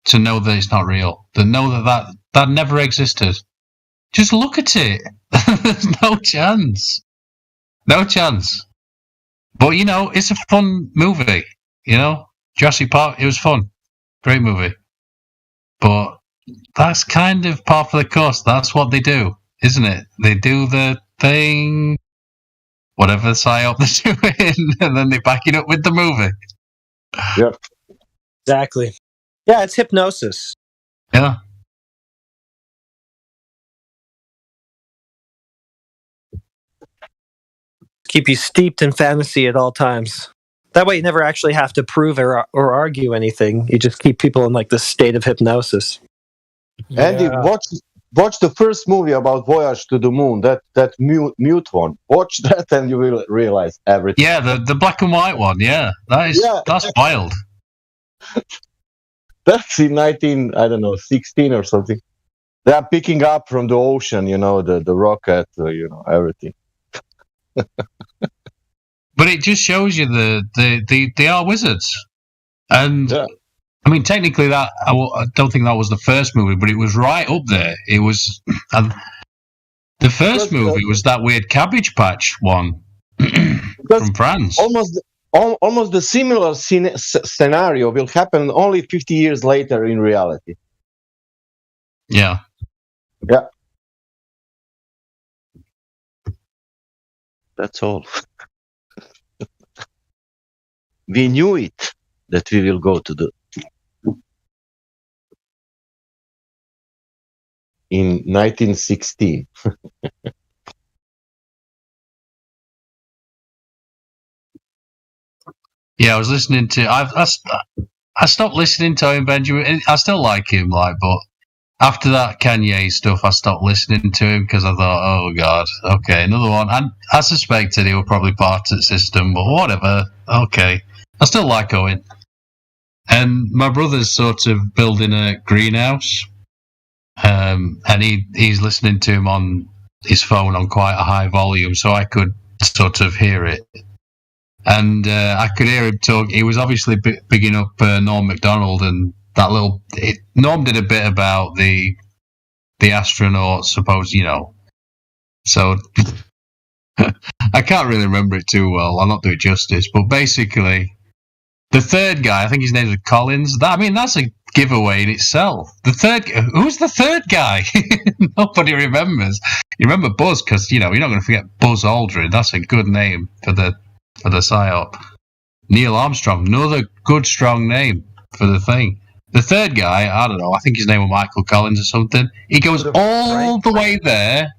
to know that it's not real. To know that never existed. Just look at it. There's no chance. No chance. But you know, it's a fun movie. You know, Jurassic Park. It was fun. Great movie. But that's kind of par for the course. That's what they do, isn't it? They do the thing, whatever psyop they're doing, and then they back it up with the movie. Yep. Exactly. Yeah, it's hypnosis. Yeah. Keep you steeped in fantasy at all times. That way you never actually have to prove or argue anything. You just keep people in like this state of hypnosis. Andy, watch the first movie about Voyage to the Moon, that mute one. Watch that and you will realize everything. Yeah, the black and white one, that's wild. That's in 16 or something. They are picking up from the ocean, you know, the rocket, everything. But it just shows you they are wizards. And I mean, technically, I don't think that was the first movie, but it was right up there. It was the first movie was that weird Cabbage Patch one from France. Almost the similar scenario will happen only 50 years later in reality. Yeah. Yeah. That's all. We knew it that we will go to in 1916. Yeah, I was listening to. I stopped listening to him, Benjamin. I still like him, but after that Kanye stuff, I stopped listening to him because I thought, oh god, okay, another one. And I suspected he was probably part of the system, but whatever. Okay, I still like Owen. And my brother's sort of building a greenhouse, and he's listening to him on his phone on quite a high volume, so I could sort of hear it. And I could hear him talk. He was obviously bigging up Norm Macdonald and that little. Norm did a bit about the astronauts, suppose, So I can't really remember it too well. I'll not do it justice. But basically, the third guy, I think his name is Collins. That's a giveaway in itself. Who's the third guy? Nobody remembers. You remember Buzz because you're not going to forget Buzz Aldrin. That's a good name for the PSYOP. Neil Armstrong, another good strong name for the thing. The third guy, I don't know, I think his name was Michael Collins or something. He goes all the way there,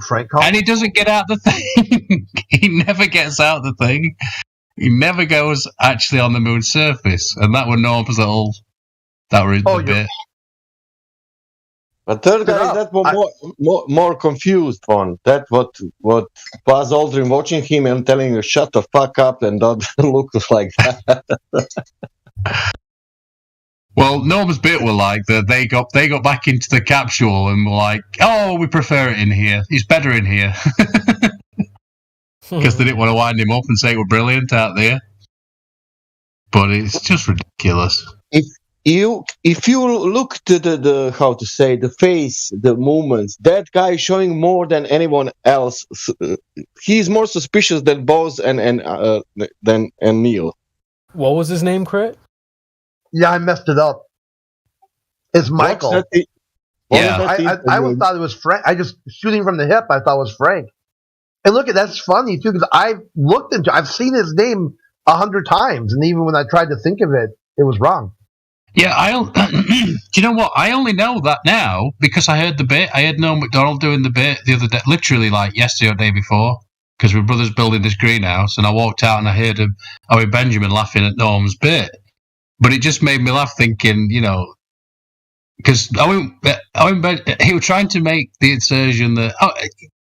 Frank Collins? And he doesn't get out the thing. He never gets out the thing. He never goes actually on the moon's surface, and that was Norm's little. That was the bit. But third guy is that more confused one. That what Buzz Aldrin watching him and telling you shut the fuck up and don't look like that. Well, Norm's bit were like that. They got back into the capsule and were like, "Oh, we prefer it in here. It's better in here," because they didn't want to wind him up and say it were brilliant out there. But it's just ridiculous. If you look to the how to say the face, the movements, that guy is showing more than anyone else. He's more suspicious than Buzz and Neil. What was his name, Crit? Yeah, I messed it up. It's Michael. I always thought it was Frank. I just shooting from the hip. I thought it was Frank. And look, that's funny too because I've seen his name 100 times, and even when I tried to think of it, it was wrong. Yeah, do you know what? I only know that now because I heard the bit. I heard Norm Macdonald doing the bit the other day, literally like yesterday or the day before, because my brother's building this greenhouse, and I walked out and I heard Benjamin laughing at Norm's bit. But it just made me laugh thinking, because he was trying to make the insertion that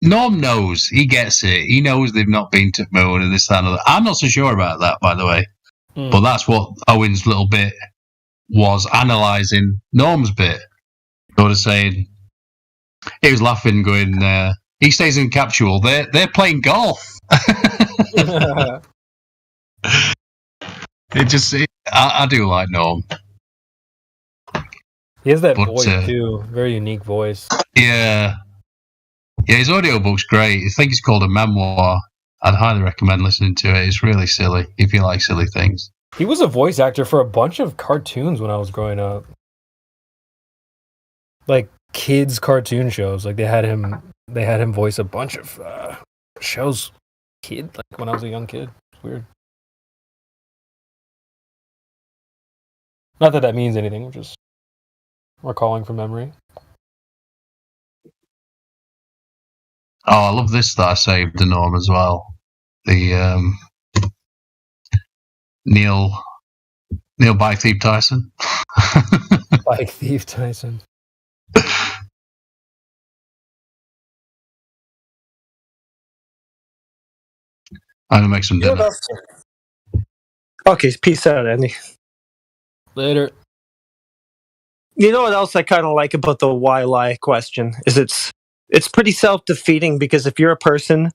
Norm knows. He gets it. He knows they've not been to moon and this, that, and other. I'm not so sure about that, by the way. But that's what Owen's little bit was analysing Norm's bit. Sort of saying, he was laughing, going, he stays in capsule. They're playing golf. I do like Norm. He has that voice too, very unique voice. Yeah, his audiobook's great. I think it's called A Memoir. I'd highly recommend listening to it. It's really silly if you like silly things. He was a voice actor for a bunch of cartoons when I was growing up, like kids' cartoon shows. Like they had him voice a bunch of shows. Like when I was a young kid. It's weird. Not that that means anything. We're just recalling from memory. Oh, I love this that I saved the Norm as well. The Neil Bike Thief Tyson. Bike Thief Tyson. I'm gonna make some dinner. Okay, peace out, Andy. Later. You know what else I kind of like about the why lie question is it's pretty self-defeating, because if you're a person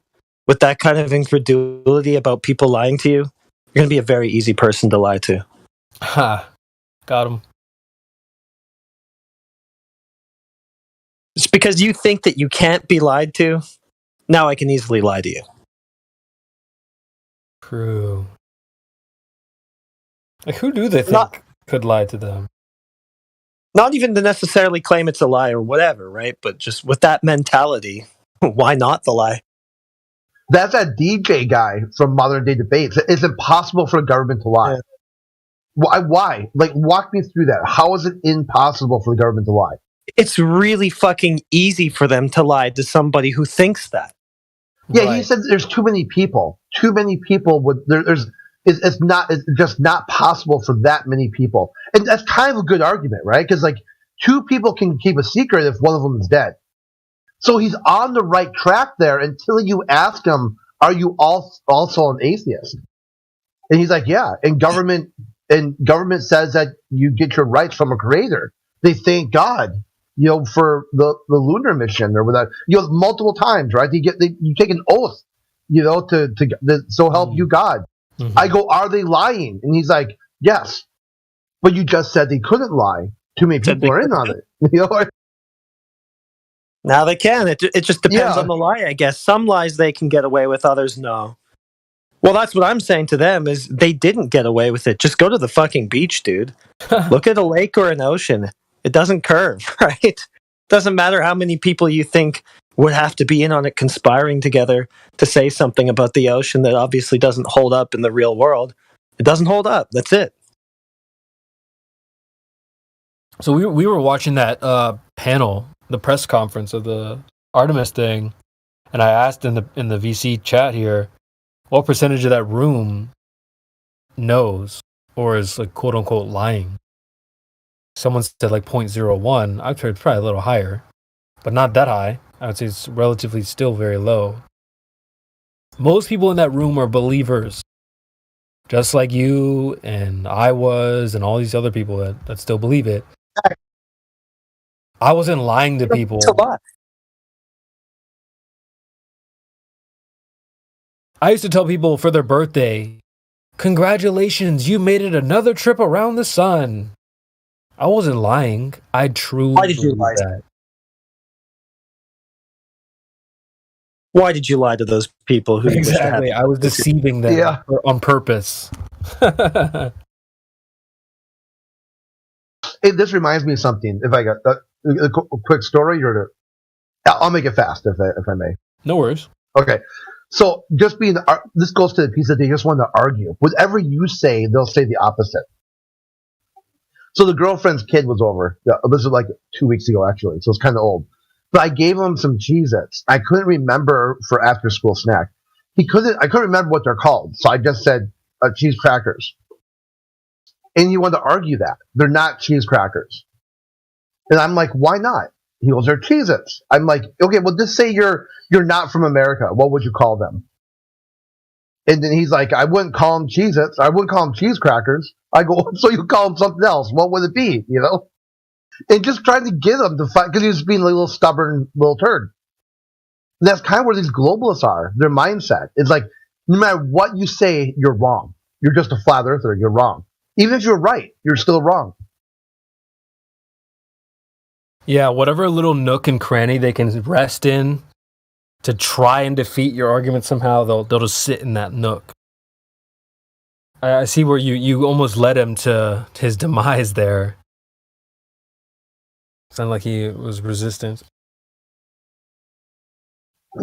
with that kind of incredulity about people lying to you, you're going to be a very easy person to lie to. Ha. Got him. It's because you think that you can't be lied to. Now I can easily lie to you. True. Like, who do they think could lie to them? Not even to necessarily claim it's a lie or whatever, right? But just with that mentality, why not the lie? That's that DJ guy from Modern Day Debates. It's impossible for the government to lie. Yeah. Why? Like, walk me through that. How is it impossible for the government to lie? It's really fucking easy for them to lie to somebody who thinks that. Yeah, right. He said there's too many people. Too many people would. It's just not possible for that many people. And that's kind of a good argument, right? Because like 2 people can keep a secret if one of them is dead. So he's on the right track there until you ask him, "Are you also an atheist?" And he's like, "Yeah." And government says that you get your rights from a creator. They thank God, for the lunar mission or whatever. Multiple times, right? You take an oath, to so help you God. Mm-hmm. I go, "Are they lying?" And he's like, "Yes." But you just said they couldn't lie. Too many people are in on it. Now they can. It just depends on the lie, I guess. Some lies they can get away with, others no. Well, that's what I'm saying to them is they didn't get away with it. Just go to the fucking beach, dude. Look at a lake or an ocean. It doesn't curve, right? Doesn't matter how many people you think would have to be in on it conspiring together to say something about the ocean that obviously doesn't hold up in the real world. It doesn't hold up. That's it. So we were watching that panel, the press conference of the Artemis thing, and I asked in the VC chat here, what percentage of that room knows or is like quote unquote lying? Someone said like 0.01. I'd say it's probably a little higher, but not that high. I would say it's relatively still very low. Most people in that room are believers, just like you and I was, and all these other people that still believe it. I wasn't lying to people. It's a lot. I used to tell people for their birthday, "Congratulations, you made it another trip around the sun." I wasn't lying. I truly Why did you lie? That. Why did you lie to those people who exactly? I was deceiving them on purpose. Hey, this reminds me of something. If I got a quick story, I'll make it fast if I may. No worries. Okay. So just this goes to the piece that they just want to argue. Whatever you say, they'll say the opposite. So the girlfriend's kid was over. This was like 2 weeks ago, actually. So it's kind of old. But I gave him some Cheez-Its. I couldn't remember for after school snack. I couldn't remember what they're called. So I just said cheese crackers. And you want to argue that they're not cheese crackers. And I'm like, why not? He goes, they're Cheez-Its. I'm like, okay, well, just say you're not from America. What would you call them? And then he's like, I wouldn't call them Cheez-Its. I wouldn't call them cheese crackers. I go, so you call them something else. What would it be? You know? And just trying to get him to fight, because he was being a little stubborn little turd. And that's kind of where these globalists are. Their mindset. It's like, no matter what you say, you're wrong. You're just a flat earther. You're wrong. Even if you're right, you're still wrong. Yeah, whatever little nook and cranny they can rest in to try and defeat your argument somehow, they'll just sit in that nook. I see where you almost led him to his demise there. Sounded like he was resistant.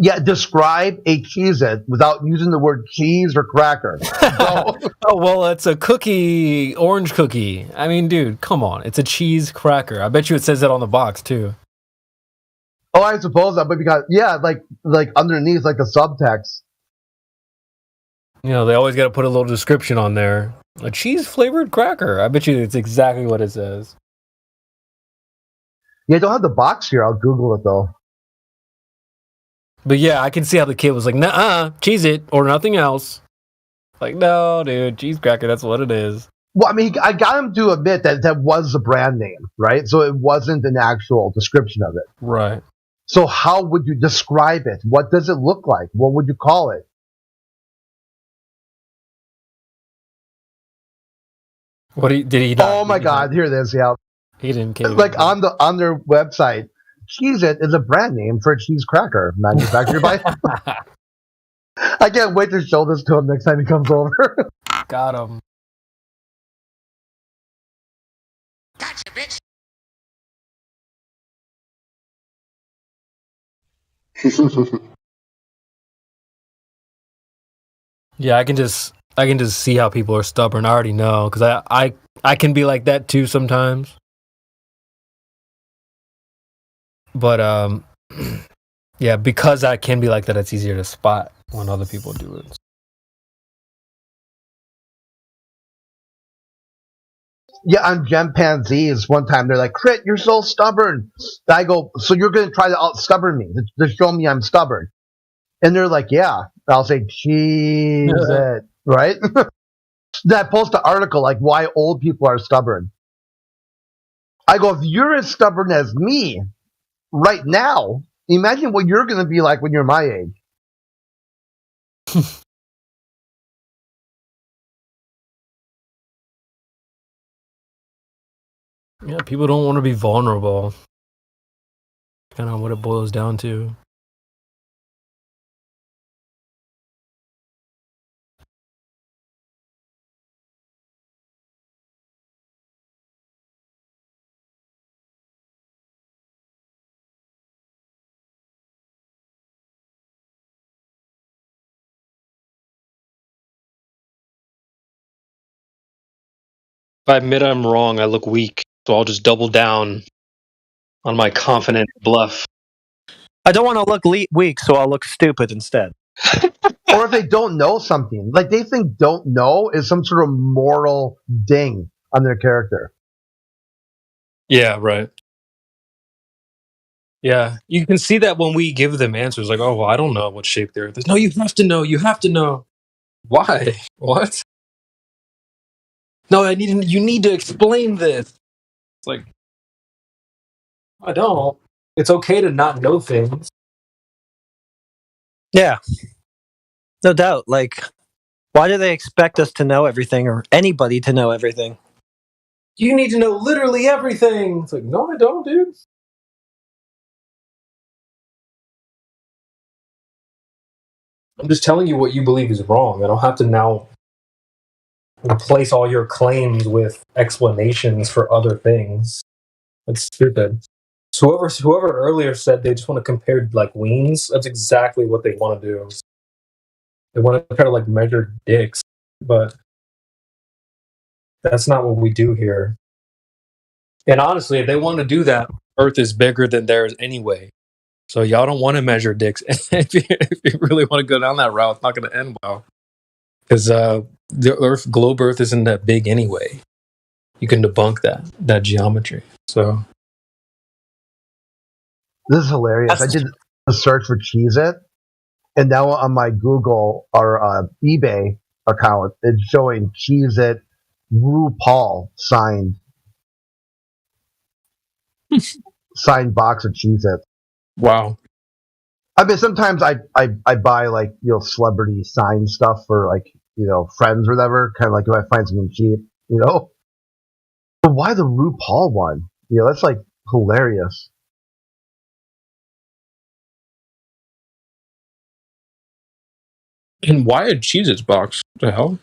Yeah, describe a Cheez-It without using the word cheese or cracker. Oh, well, it's a cookie, orange cookie. I mean, dude, come on. It's a cheese cracker. I bet you it says that on the box, too. Oh, I suppose that, but because, yeah, like underneath, like the subtext. You know, they always got to put a little description on there. A cheese-flavored cracker. I bet you it's exactly what it says. Yeah, I don't have the box here. I'll Google it, though. But yeah, I can see how the kid was like, "Nuh-uh, Cheez-It or nothing else." Like, no, dude, cheese cracker, that's what it is. Well, I mean, I got him to admit that was the brand name, right? So it wasn't an actual description of it. Right. So how would you describe it? What does it look like? What would you call it? What did he not? Oh my God! Here it is. Yeah, he didn't care. Like on their website, Cheez-It is a brand name for a cheese cracker manufactured by. I can't wait to show this to him next time he comes over. Got him. Gotcha, bitch. Yeah, I can just see how people are stubborn. I already know because I can be like that too sometimes. But yeah, because I can be like that, it's easier to spot when other people do it. Yeah, on Chimpanzees, one time they're like, Crit, you're so stubborn. And I go, so you're going to try to out-stubborn me, to show me I'm stubborn. And they're like, yeah. I'll say, Cheez-It, right? Then I post an article like why old people are stubborn. I go, if you're as stubborn as me right now, imagine what you're going to be like when you're my age. Yeah, people don't want to be vulnerable. Kind of what it boils down to. If I admit I'm wrong, I look weak, so I'll just double down on my confident bluff. I don't want to look weak, so I'll look stupid instead. Or if they don't know something, like they think don't know is some sort of moral ding on their character. Yeah, right. Yeah, you can see that when we give them answers, like, "Oh, well, I don't know what shape the Earth is." No, you have to know. You have to know. Why? What? No, you need to explain this. It's like, I don't. It's okay to not know things. Yeah. No doubt. Like, why do they expect us to know everything or anybody to know everything? You need to know literally everything. It's like, no, I don't, dude. I'm just telling you what you believe is wrong. I don't have to now replace all your claims with explanations for other things. That's stupid. So whoever earlier said they just want to compare like weens, that's exactly what they want to do. They want to try to like measure dicks, but that's not what we do here. And honestly, if they want to do that, Earth is bigger than theirs anyway. So y'all don't want to measure dicks. if you really want to go down that route, it's not going to end well. Because the globe Earth isn't that big anyway. You can debunk that geometry. So This is hilarious. I did a search for Cheez-It, and now on my Google or eBay account, it's showing Cheez-It RuPaul signed box of Cheez-It. Wow. I mean, sometimes I buy like celebrity signed stuff for like friends or whatever. Kind of like if I find something cheap, But why the RuPaul one? That's like hilarious. And why a Cheez-Its box? What the hell?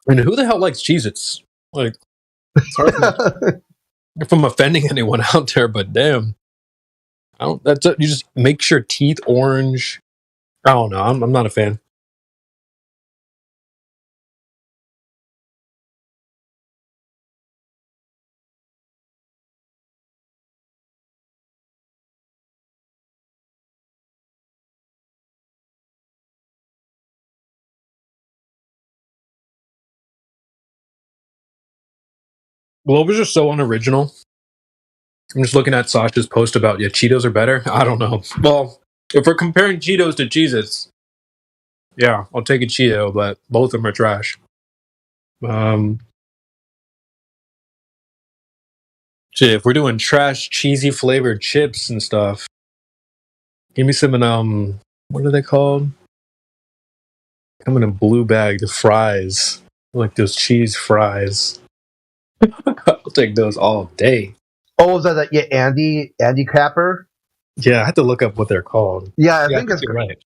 And who the hell likes Cheez-Its? Like, sorry if I'm offending anyone out there, but damn. You just makes your teeth orange. I don't know. I'm not a fan. Globers are so unoriginal. I'm just looking at Sasha's post about Cheetos are better. I don't know. Well, if we're comparing Cheetos to Cheez-Its, yeah, I'll take a Cheeto, but both of them are trash. Shit, if we're doing trash, cheesy flavored chips and stuff, give me some what are they called? Come in a blue bag, the fries. Like those cheese fries. I'll take those all day. Oh, was that Andy Capper? Yeah, I had to look up what they're called. Yeah, I think it's right.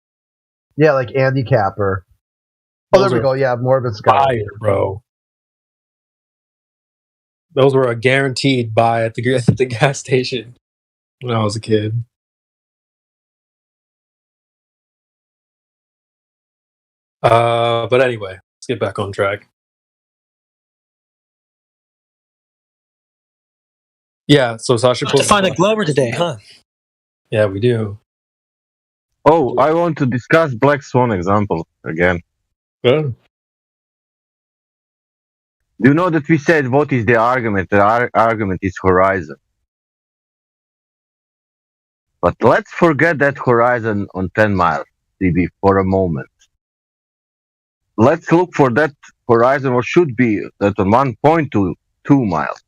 Yeah, like Andy Capper. Oh, there we go. Yeah, Morbid Sky. Fire, bro. Those were a guaranteed buy at the gas station when I was a kid. But anyway, let's get back on track. Yeah, so Sasha to find a Glober today, huh? Yeah, we do. Oh, I want to discuss Black Swan example again. Good. Do you know that we said what is the argument? The argument is horizon. But let's forget that horizon on 10 miles CB for a moment. Let's look for that horizon, or should be that on 1.2 miles.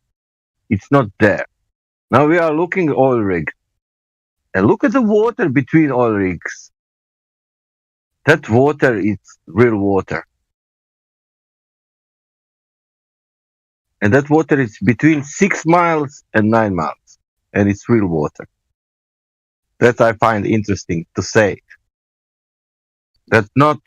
It's not there. Now we are looking at oil rigs. And look at the water between oil rigs. That water is real water. And that water is between 6 miles and 9 miles. And it's real water. That I find interesting to say. That's not...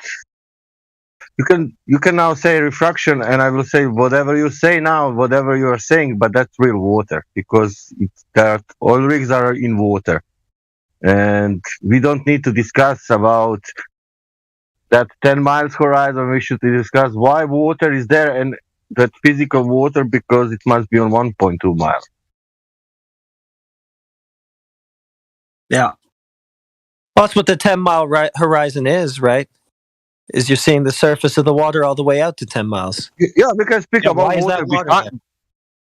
You can now say refraction, and I will say whatever you say now, whatever you are saying, but that's real water. Because that oil rigs are in water. And we don't need to discuss about that 10 miles horizon. We should discuss why water is there, and that physical water, because it must be on 1.2 miles. Yeah. Well, that's what the 10-mile horizon is, right? Is you're seeing the surface of the water all the way out to 10 miles. Yeah, because speak about water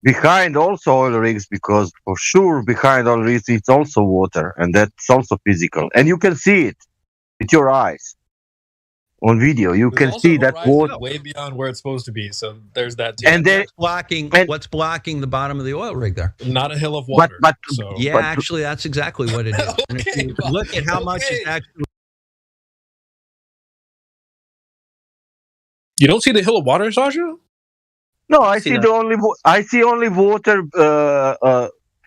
behind also oil rigs, because for sure behind oil rigs it's also water, and that's also physical. And you can see it with your eyes. On video, you can see that water way beyond where it's supposed to be. So there's that too. And then what's blocking the bottom of the oil rig there? Not a hill of water. Actually, that's exactly what it is. And if you look at how much is actually. You don't see the hill of water, Sasha? No, I see only water,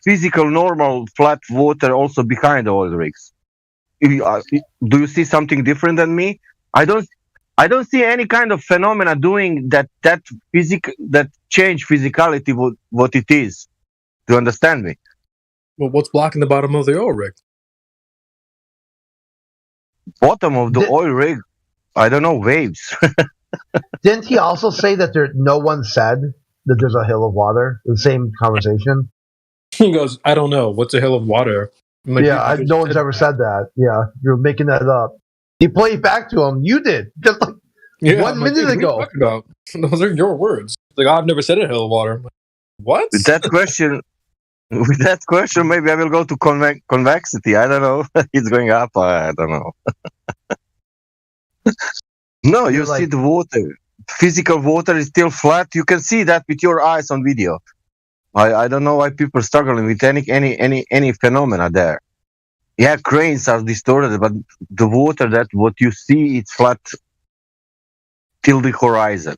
physical, normal, flat water also behind the oil rigs. Do you see something different than me? I don't see any kind of phenomena doing that change physicality what it is. Do you understand me? Well, what's blocking the bottom of the oil rig? Bottom of the oil rig? I don't know, waves. Didn't he also say that no one said that there's a hill of water? The same conversation. He goes, I don't know. What's a hill of water? Like, yeah, no one's ever said that. Yeah, you're making that up. He played back to him. You did. Just like Yeah, 1 I'm like, minute dude, ago. what are you talking about? Those are your words. Like, I've never said a hill of water. I'm like, what? With that question, maybe I will go to convexity. I don't know. It's going up. I don't know. No, you see the water. Physical water is still flat. You can see that with your eyes on video. I don't know why people are struggling with any phenomena there. Yeah, cranes are distorted, but the water, that what you see, it's flat till the horizon.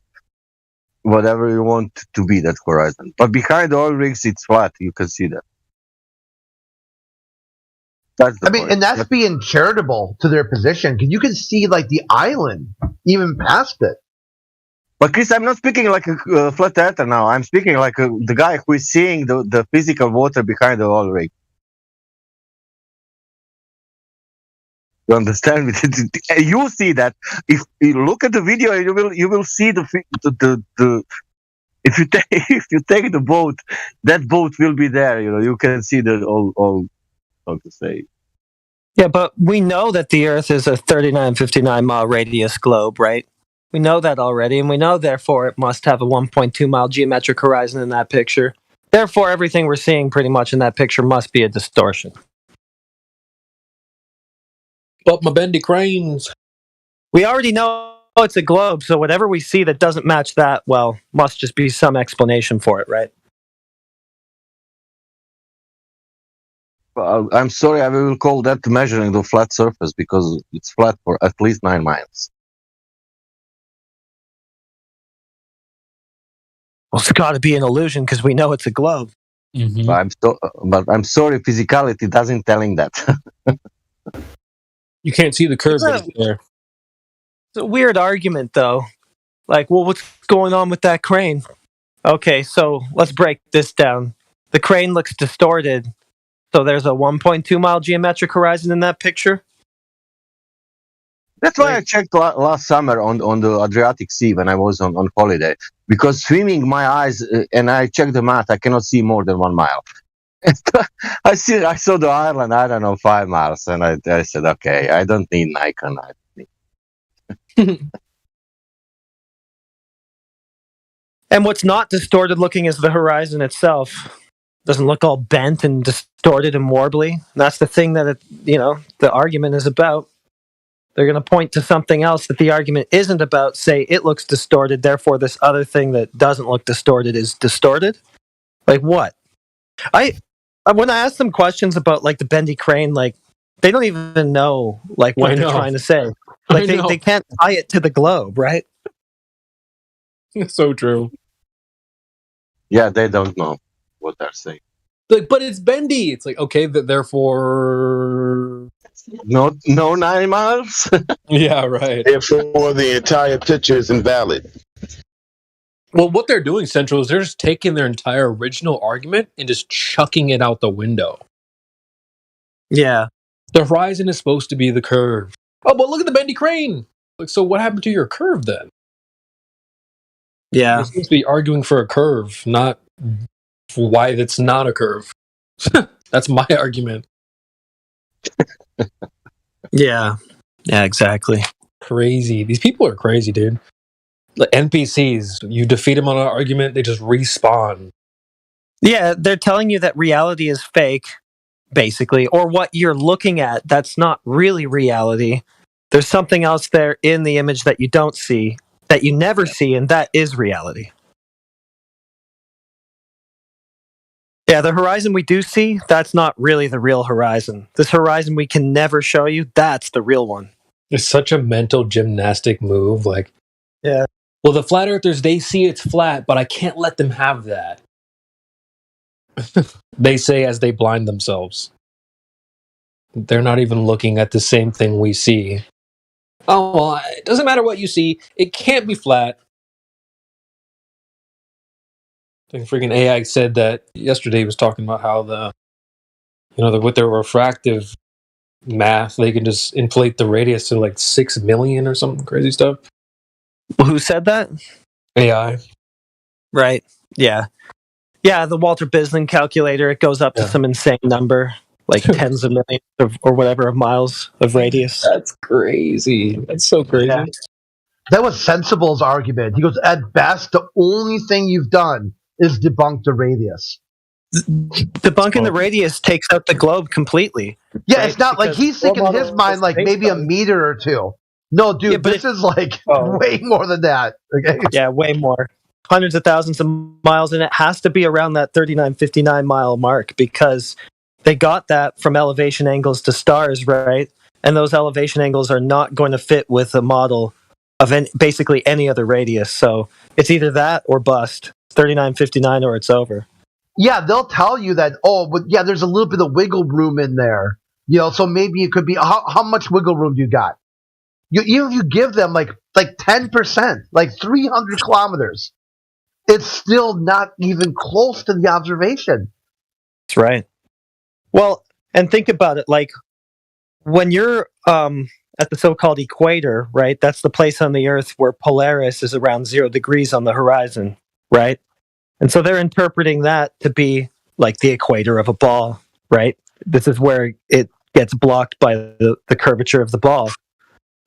Whatever you want to be that horizon. But behind the oil rigs, it's flat. You can see that. That's the point. And that's being charitable to their position, because you can see like the island even past it. But Chris, I'm not speaking like a flat earther now. I'm speaking like the guy who is seeing the physical water behind the oil rig. You understand? You see that. If you look at the video, you will see the if you take the boat, that boat will be there. You can see the all how to say. Yeah, but we know that the Earth is a 39-59 mile radius globe, right? We know that already, and we know, therefore, it must have a 1.2 mile geometric horizon in that picture. Therefore, everything we're seeing pretty much in that picture must be a distortion. But my bendy cranes. We already know it's a globe, so whatever we see that doesn't match that, well, must just be some explanation for it, right? Well, I'm sorry, I will call that measuring the flat surface because it's flat for at least 9 miles. Well, it's got to be an illusion because we know it's a globe. Mm-hmm. But I'm sorry, physicality doesn't telling that. You can't see the curve, but it's there. It's a weird argument, though. Like, well, what's going on with that crane? Okay, so let's break this down. The crane looks distorted, so there's a 1.2 mile geometric horizon in that picture? That's why I checked last summer on the Adriatic Sea when I was on holiday. Because swimming my eyes, and I checked the map, I cannot see more than 1 mile. I saw the island, I don't know, 5 miles, and I said, okay, I don't need Nikon. And what's not distorted looking is the horizon itself. Doesn't look all bent and distorted and warbly. That's the thing that the argument is about. They're going to point to something else that the argument isn't about, say it looks distorted, therefore this other thing that doesn't look distorted is distorted? Like what? When I ask them questions about like the bendy crane, like they don't even know like what they're trying to say. Like they can't tie it to the globe, right? It's so true. Yeah, they don't know what they're saying. Like, but it's bendy. It's like, okay, therefore... No 9 miles? Yeah, right. Therefore, the entire picture is invalid. Well, what they're doing, Central, is they're just taking their entire original argument and just chucking it out the window. Yeah. The horizon is supposed to be the curve. Oh, but look at the bendy crane. Like, so what happened to your curve then? Yeah. You're supposed to be arguing for a curve, not for why it's not a curve. That's my argument. Yeah. Yeah, exactly. Crazy. These people are crazy, dude. Like NPCs, you defeat them on an argument, they just respawn. Yeah, they're telling you that reality is fake, basically, or what you're looking at, that's not really reality. There's something else there in the image that you don't see, that you never see, and that is reality. Yeah, the horizon we do see, that's not really the real horizon. This horizon we can never show you, that's the real one. It's such a mental gymnastic move. Like, yeah. Well, the flat earthers, they see it's flat, but I can't let them have that. They say as they blind themselves. They're not even looking at the same thing we see. Oh, well, it doesn't matter what you see. It can't be flat. I think freaking AI said that yesterday. He was talking about how with their refractive math, they can just inflate the radius to like 6 million or something crazy stuff. Well, who said that? AI. Right. Yeah. Yeah, the Walter Bisling calculator, it goes up to some insane number, like tens of millions or whatever of miles of radius. That's crazy. That's so crazy. Yeah. That was Sensible's argument. He goes, at best, the only thing you've done is debunk the radius. Debunking the radius takes out the globe completely. Yeah, right? it's not like he's thinking in his mind like maybe a meter or two. No, dude, Yeah, but this is like way more than that. Okay. Yeah, way more. Hundreds of thousands of miles, and it has to be around that 3959 mile mark because they got that from elevation angles to stars, right? And those elevation angles are not going to fit with a model of basically any other radius. So it's either that or bust. 3959 or it's over. Yeah, they'll tell you that, but yeah, there's a little bit of wiggle room in there. So maybe it could be, how much wiggle room do you got? Even if you give them like 10%, like 300 kilometers, it's still not even close to the observation. That's right. Well, and think about it, like when you're at the so-called equator, right? That's the place on the Earth where Polaris is around 0 degrees on the horizon, right? And so they're interpreting that to be like the equator of a ball, right? This is where it gets blocked by the curvature of the ball,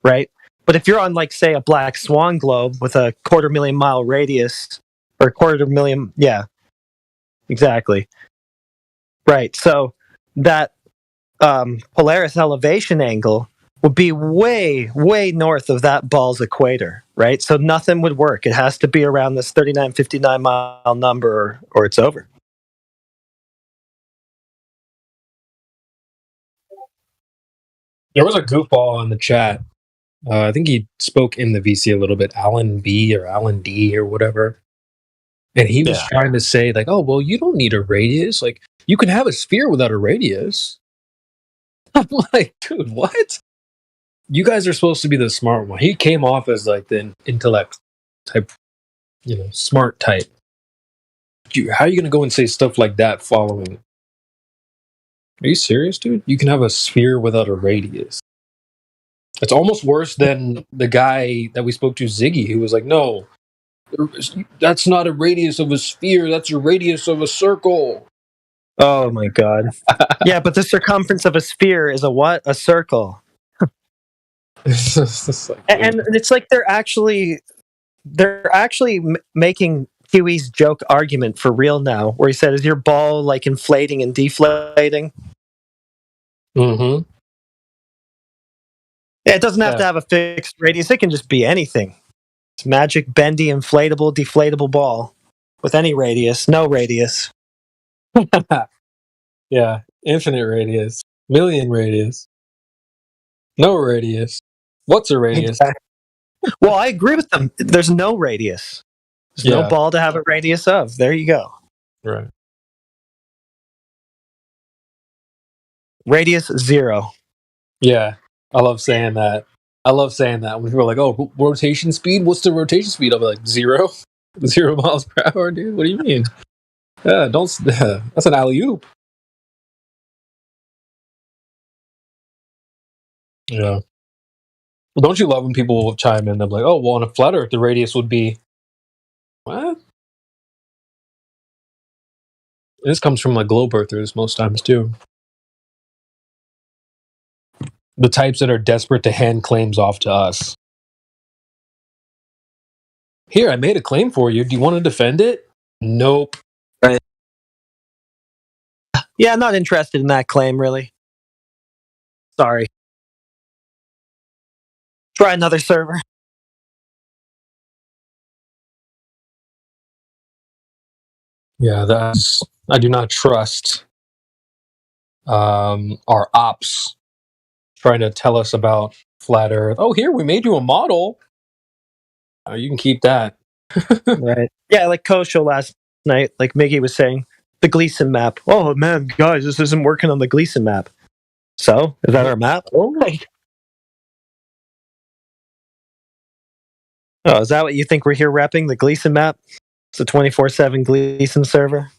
right? But if you're on, like, say, a black swan globe with a 250,000 mile radius, or 250,000, yeah, exactly. Right, so that Polaris elevation angle would be way, way north of that ball's equator, right? So nothing would work. It has to be around this 3959 mile number or it's over. There was a goofball in the chat. I think he spoke in the VC a little bit, Alan B or Alan D or whatever. And he was trying to say, like, oh, well, you don't need a radius. Like, you can have a sphere without a radius. I'm like, dude, what? You guys are supposed to be the smart one. He came off as like the intellect type, smart type. How are you going to go and say stuff like that following? Are you serious, dude? You can have a sphere without a radius. It's almost worse than the guy that we spoke to, Ziggy, who was like, no, that's not a radius of a sphere. That's a radius of a circle. Oh, my God. Yeah, but the circumference of a sphere is a what? A circle. And it's like they're actually making Huey's joke argument for real now, where he said, is your ball like inflating and deflating? Mm-hmm. Yeah, it doesn't have to have a fixed radius. It can just be anything. It's magic, bendy, inflatable, deflatable ball with any radius, no radius. Yeah, infinite radius, million radius, no radius. What's a radius? Exactly. Well, I agree with them. There's no radius. There's no ball to have a radius of. There you go. Right. Radius 0. Yeah, I love saying that. When people are like, oh, rotation speed? What's the rotation speed? I'll be like, 0? 0 miles per hour, dude? What do you mean? Yeah, that's an alley-oop. Yeah. Well, don't you love when people will chime in? They're like, oh, well, on a flat Earth, the radius would be... What? This comes from like globe earthers most times, too. The types that are desperate to hand claims off to us. Here, I made a claim for you. Do you want to defend it? Nope. Right. Yeah, I'm not interested in that claim, really. Sorry. Try another server. Yeah, I do not trust our ops trying to tell us about flat Earth. Oh, here, we made you a model. You can keep that. Right. Yeah, like Kosho last night, like Miggy was saying, the Gleason map. Oh, man, guys, this isn't working on the Gleason map. So, is that our map? Oh, right. Oh, is that what you think we're here repping, the Gleason map? It's a 24/7 Gleason server.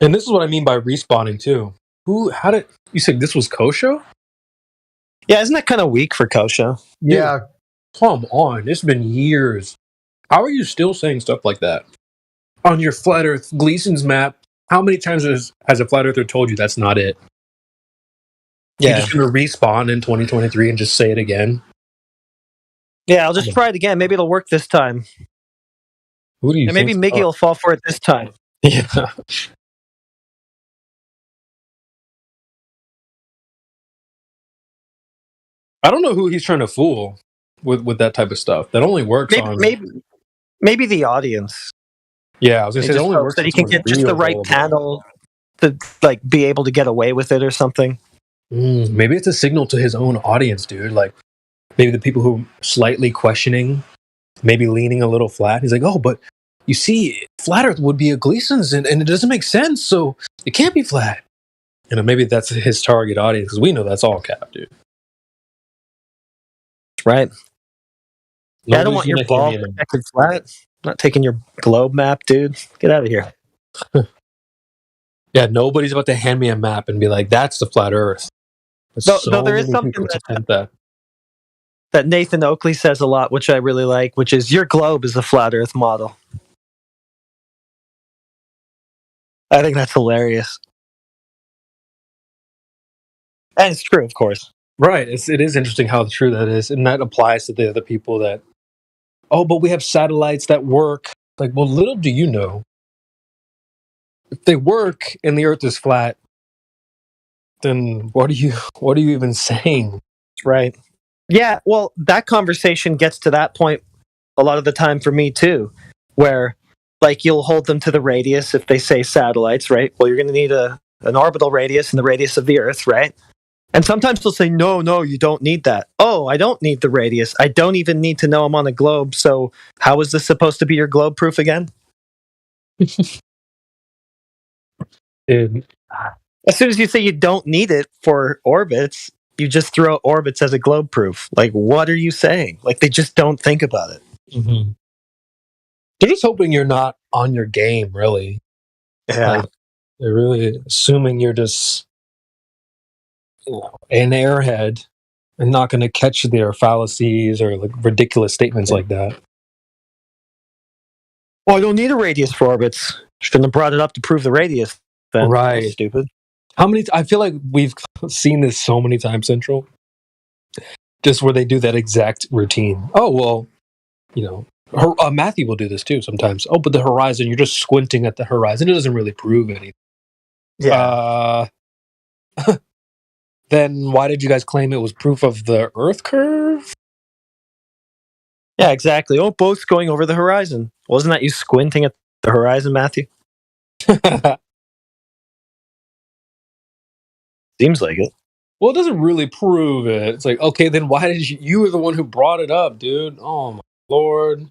And this is what I mean by respawning, too. You said this was Kosho? Yeah, isn't that kind of weak for Kosho? Yeah. Dude, come on, it's been years. How are you still saying stuff like that? On your Flat Earth Gleason's map, how many times has a Flat Earther told you that's not it? Yeah. You're just going to respawn in 2023 and just say it again? Yeah, I'll just try it again. Maybe it'll work this time. Who do you And maybe think? Miggy will fall for it this time. Yeah. I don't know who he's trying to fool with that type of stuff. That only works on. Maybe the audience. Yeah, I was gonna say it just only hopes works that on he can someone get just the real right vulnerable. panel to like be able to get away with it or something. Maybe it's a signal to his own audience, dude. Like maybe the people who are slightly questioning, maybe leaning a little flat. He's like, oh, but you see, flat Earth would be a Gleason's, and it doesn't make sense, so it can't be flat. You know, maybe that's his target audience because we know that's all cap, dude. Right. Yeah, I don't Nobody's want your gonna ball hand me a- protected flat. I'm not taking your globe map, dude. Get out of here. Yeah, nobody's about to hand me a map and be like, "That's the flat Earth." But Though there is many something people attempt that. that Nathan Oakley says a lot, which I really like, which is your globe is the flat Earth model. I think that's hilarious. And it's true, of course. Right. It is interesting how true that is, and that applies to the other people that. Oh, but we have satellites that work. Like, well, little do you know, if they work and the Earth is flat, then what are you even saying? Right. Yeah, well, that conversation gets to that point a lot of the time for me too, where like you'll hold them to the radius if they say satellites, right? Well, you're going to need an orbital radius and the radius of the Earth, right? And sometimes they'll say, no, you don't need that. Oh, I don't need the radius. I don't even need to know I'm on a globe. So how is this supposed to be your globe proof again? Dude. As soon as you say you don't need it for orbits, you just throw out orbits as a globe proof. Like, what are you saying? Like, they just don't think about it. Mm-hmm. They're just hoping you're not on your game, really. Yeah. Like, they're really assuming you're just an airhead and not going to catch their fallacies or like ridiculous statements like that. Well, I don't need a radius for orbits. Shouldn't have brought it up to prove the radius then. Right. That's stupid. How many? I feel like we've seen this so many times, Central. Just where they do that exact routine. Oh, well, you know, Matthew will do this too sometimes. Oh, but the horizon, you're just squinting at the horizon. It doesn't really prove anything. Yeah. Then why did you guys claim it was proof of the Earth curve? Yeah, exactly. Oh, boats going over the horizon. Wasn't that you squinting at the horizon, Matthew? Seems like it. Well, it doesn't really prove it. It's like, okay, then why did you were the one who brought it up, dude? Oh my lord.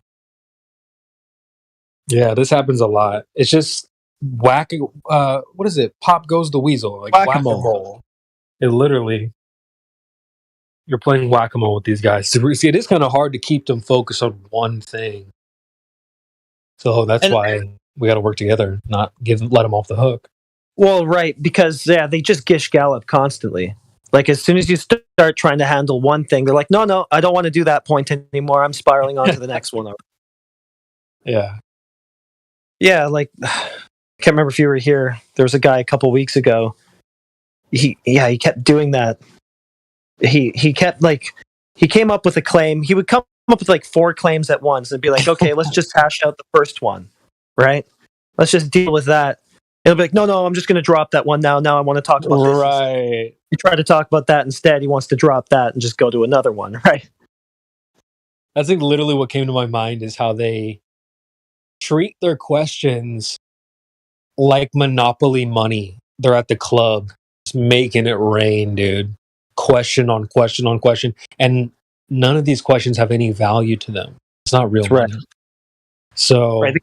Yeah, this happens a lot. It's just whacking. What is it? Pop goes the weasel. Like whack-a-mole. It literally. You're playing whack-a-mole with these guys. See, it is kind of hard to keep them focused on one thing. So that's why we got to work together, not let them off the hook. Well, right, because they just gish gallop constantly. Like as soon as you start trying to handle one thing, they're like, no, I don't want to do that point anymore. I'm spiraling on to the next one. Yeah. Yeah, like I can't remember if you were here. There was a guy a couple weeks ago. He kept doing that. He kept he came up with a claim. He would come up with like 4 claims at once and be like, okay, let's just hash out the first one, right? Let's just deal with that. And he'll be like, no, I'm just going to drop that one now. Now I want to talk about this. Right. You try to talk about that instead. He wants to drop that and just go to another one, right? I think literally what came to my mind is how they treat their questions like Monopoly money. They're at the club, just making it rain, dude. Question on question on question. And none of these questions have any value to them. It's not real money. Right. So right.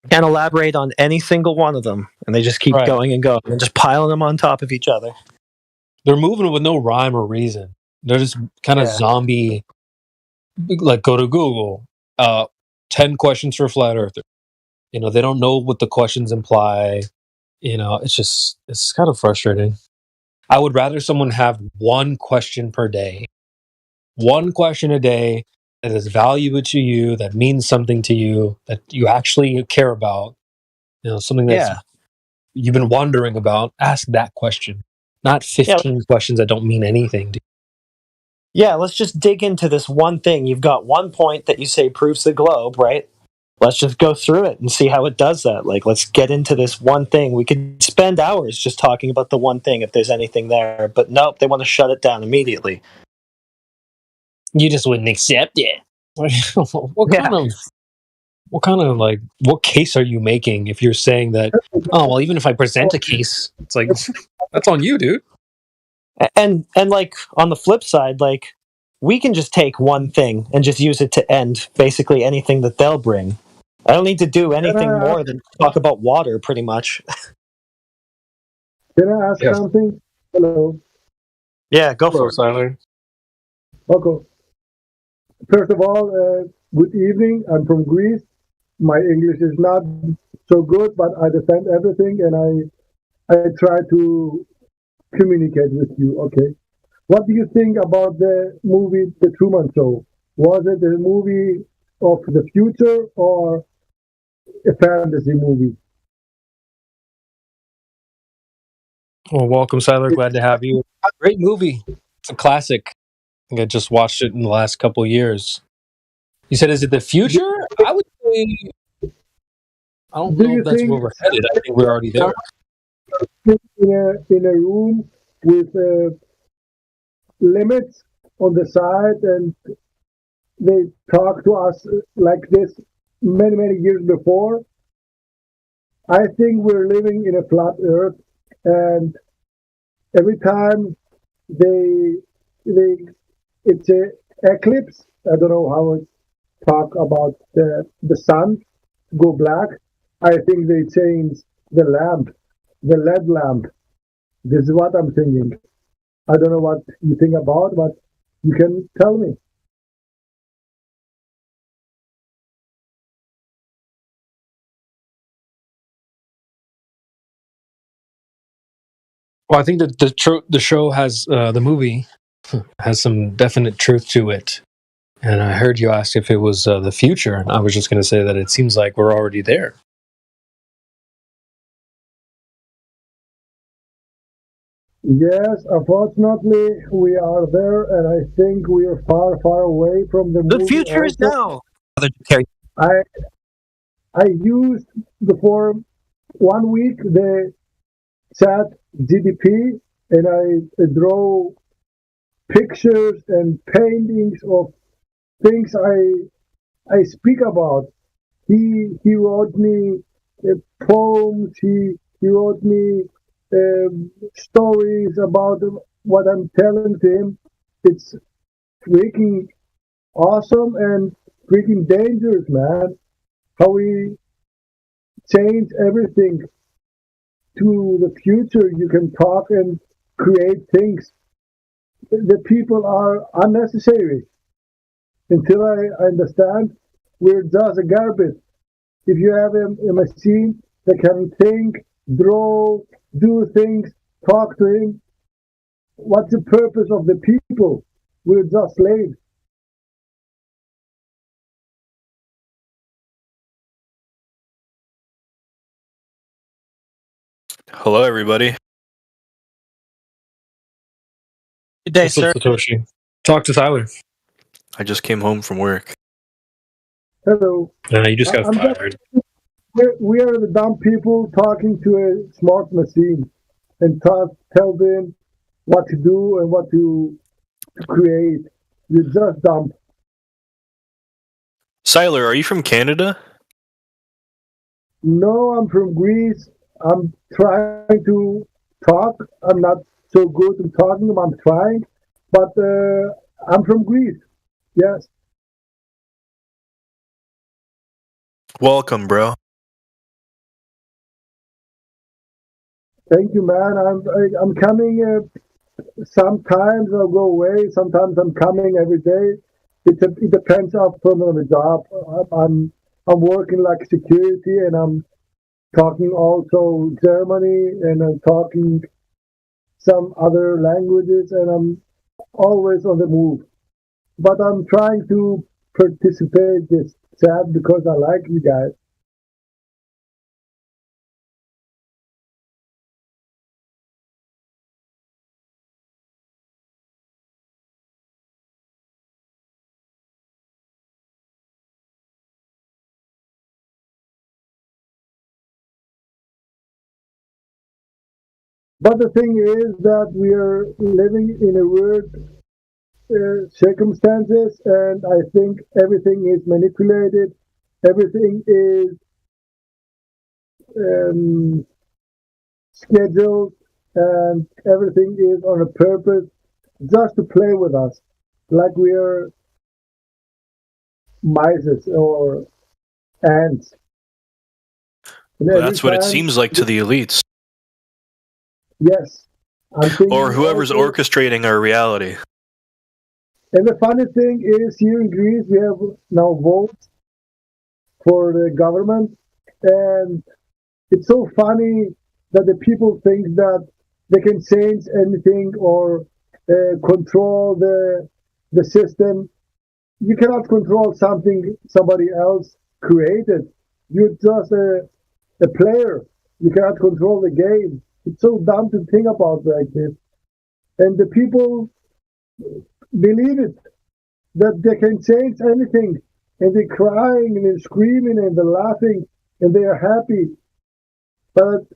They can't elaborate on any single one of them. And they just keep going and going and just piling them on top of each other. They're moving with no rhyme or reason. They're just kind of zombie, like go to Google, 10 questions for flat earther. You know, they don't know what the questions imply. You know, it's kind of frustrating. I would rather someone have one question per day. One question a day that is valuable to you, that means something to you, that you actually care about. You know, something that you've been wondering about. Ask that question. Not 15 questions that don't mean anything to you. Yeah, let's just dig into this one thing. You've got one point that you say proves the globe, right? Let's just go through it and see how it does that. Like, let's get into this one thing. We could spend hours just talking about the one thing if there's anything there, but nope, they want to shut it down immediately. You just wouldn't accept it. What kind of like what case are you making if you're saying that? Oh well, even if I present a case, it's like that's on you, dude. And like on the flip side, like we can just take one thing and just use it to end basically anything that they'll bring. I don't need to do anything more than talk about water, pretty much. Can I ask something? Hello. Yeah, go for it. Siler. Okay. First of all, good evening. I'm from Greece. My English is not so good, but I understand everything, and I try to communicate with you. Okay. What do you think about the movie The Truman Show? Was it a movie of the future or a fantasy movie? Well, welcome, Siler. Glad to have you. Great movie. It's a classic. I think I just watched it in the last couple of years. You said, is it the future? I would say, I don't know if that's where we're headed. I think we're already there. In a room with limits on the side, and they talk to us like this many years before. I think we're living in a flat earth, and every time it's a eclipse. I don't know how it talk about the sun go black. I think they change the lamp, the LED lamp. This is what I'm thinking. I don't know what you think about, but you can tell me. Well, I think that the show has the movie has some definite truth to it. And I heard you ask if it was the future, and I was just going to say that it seems like we're already there. Yes, unfortunately, we are there, and I think we are far away from the movie. The future is now. I used before 1 week the Chat GDP, and I draw pictures and paintings of things I speak about. He wrote me poems. He wrote me stories about what I'm telling to him. It's freaking awesome and freaking dangerous, man. How we change everything to the future. You can talk and create things. The people are unnecessary. Until I understand, we're just a garbage. If you have a machine that can think, draw, do things, talk to him, what's the purpose of the people? We're just slaves. Hello, everybody. Good day, What's up, sir. Satoshi? Talk to Tyler. I just came home from work. Hello. You just got fired. We are the dumb people talking to a smart machine and tell them what to do and what to create. You're just dumb. Siler, are you from Canada? No, I'm from Greece. I'm trying to talk. I'm not so good at talking. I'm trying, but I'm from Greece. Yes. Welcome, bro. Thank you, man. I'm coming. Sometimes I'll go away. Sometimes I'm coming every day. It depends from the job. I'm working like security, and I'm talking also Germany, and I'm talking some other languages, and I'm always on the move. But I'm trying to participate this chat because I like you guys. But the thing is that we are living in a weird circumstances, and I think everything is manipulated. Everything is scheduled, and everything is on a purpose just to play with us, like we are mice or ants. Well, that's what it seems like to the elites. Yes. Or whoever's orchestrating our reality. And the funny thing is, here in Greece, we have now votes for the government, and it's so funny that the people think that they can change anything or control the system. You cannot control something somebody else created. You're just a player. You cannot control the game. It's so dumb to think about like this. And the people believe it, that they can change anything. And they're crying and they're screaming and they're laughing and they are happy. But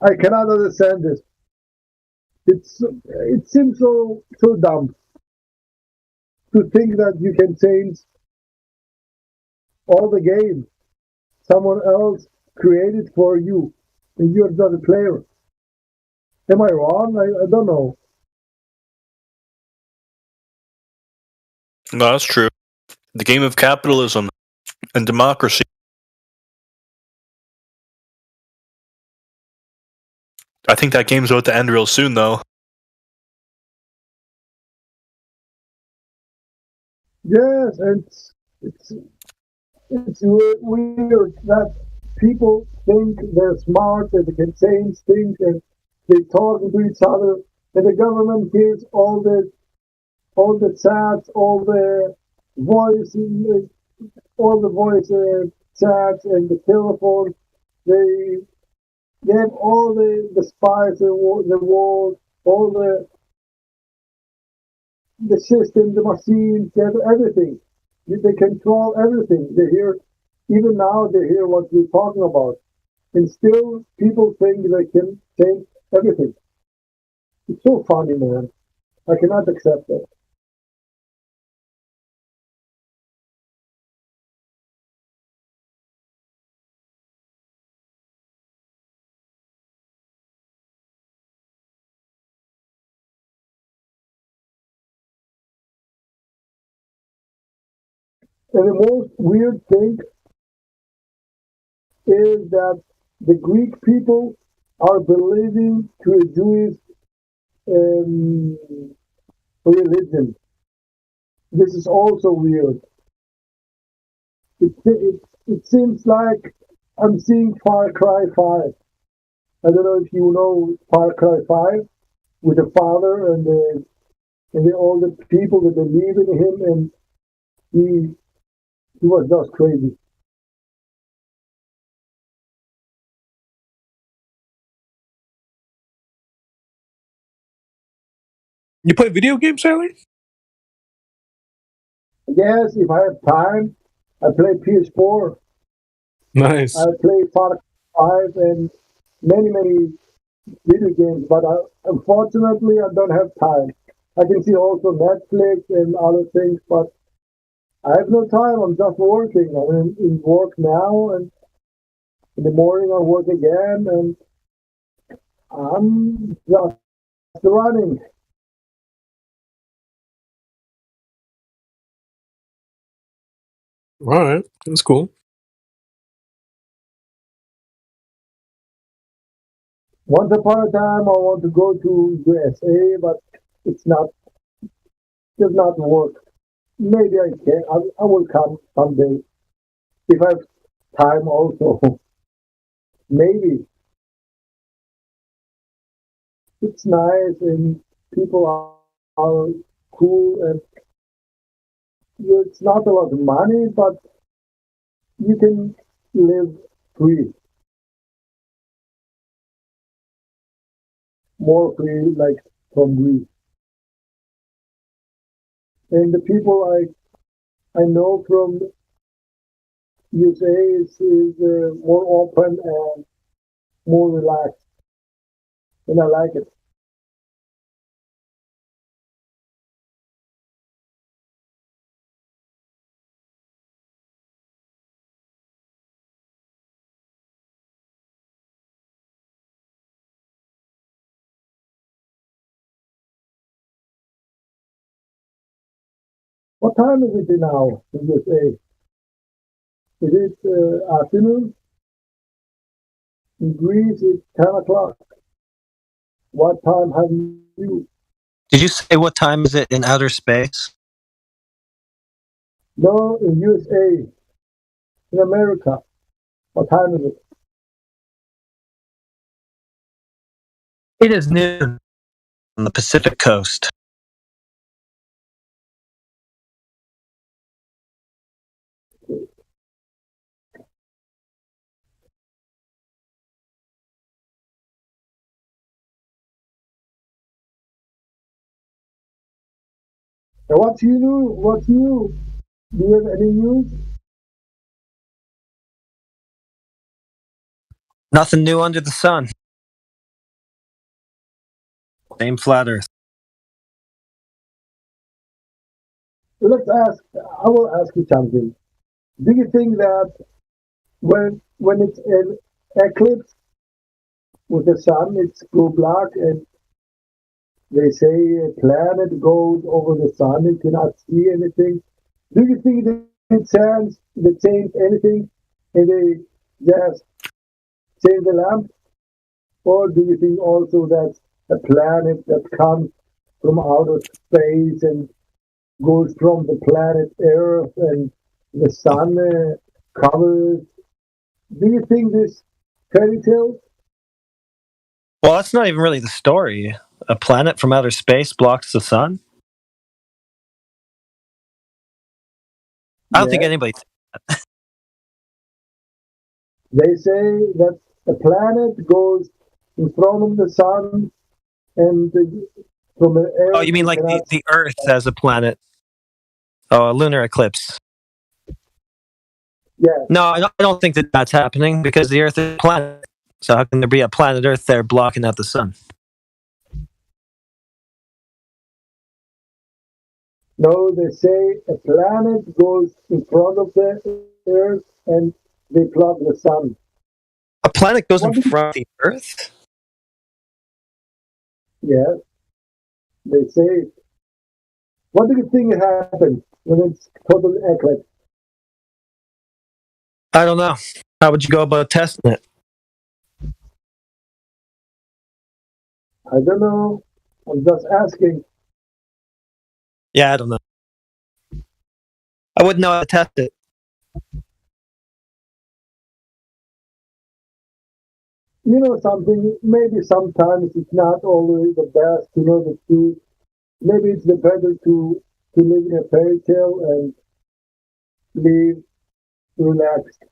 I cannot understand this. It seems so dumb to think that you can change all the game. Someone else created for you, and you're just a player. Am I wrong? I don't know. No, that's true. The game of capitalism and democracy. I think that game's about to end real soon, though. Yes, and it's weird that people think they're smart, that they can change things, and they talk to each other, and the government hears all the chats, all the voice chats, and the telephone. They have all the spies, the wall, all the system, the machines, they have everything. They control everything. They hear, even now they hear what we're talking about. And still people think they can change everything. It's so funny, man. I cannot accept that. And the most weird thing is that the Greek people are believing to a Jewish religion. This is also weird. It seems like I'm seeing Far Cry 5. I don't know if you know Far Cry 5, with the father and all the people that believe in him, and he was just crazy. You play video games, Sally? Yes, if I have time, I play PS4. Nice. I play Far Cry 5 and many video games, but unfortunately I don't have time. I can see also Netflix and other things, but I have no time. I'm just working. I'm in work now, and in the morning I work again, and I'm just running. All right, that's cool. Once upon a time, I want to go to USA, but it's not. Does not work. Maybe I can. I will come someday if I have time. Also, maybe it's nice and people are cool, and it's not a lot of money, but you can live free, more free, like from Greece. And the people I know from USA is more open and more relaxed. and I like it. What time is it now in USA? Is it afternoon? In Greece, it's 10 o'clock. What time have you? Did you say what time is it in outer space? No, in USA, in America. What time is it? It is noon on the Pacific coast. And what's new? What's new? Do you have any news? Nothing new under the sun. Same flat Earth. Let's ask. I will ask you something. Do you think that when it's an eclipse with the sun, it's go black, and they say a planet goes over the sun, you cannot see anything? Do you think that it change anything, and they just change the lamp, or do you think also that a planet that comes from outer space and goes from the planet Earth and the sun covers? Do you think this fairy tale? Well, that's not even really the story. A planet from outer space blocks the sun? I don't think anybody. They say that a planet goes in front of the sun, and from the Earth. Oh, you mean like the Earth as a planet? Oh, a lunar eclipse. Yeah. No, I don't think that that's happening because the Earth is a planet. So how can there be a planet Earth there blocking out the sun? No, they say a planet goes in front of the Earth and they block the sun. A planet goes in front of the Earth? Yes, they say it. What do you think happens when it's total eclipse? I don't know. How would you go about testing it? I don't know. I'm just asking. Yeah, I don't know. I wouldn't know how to test it. You know something, maybe sometimes it's not always the best to know the truth. Maybe it's the better to live in a fairy tale and live relaxed.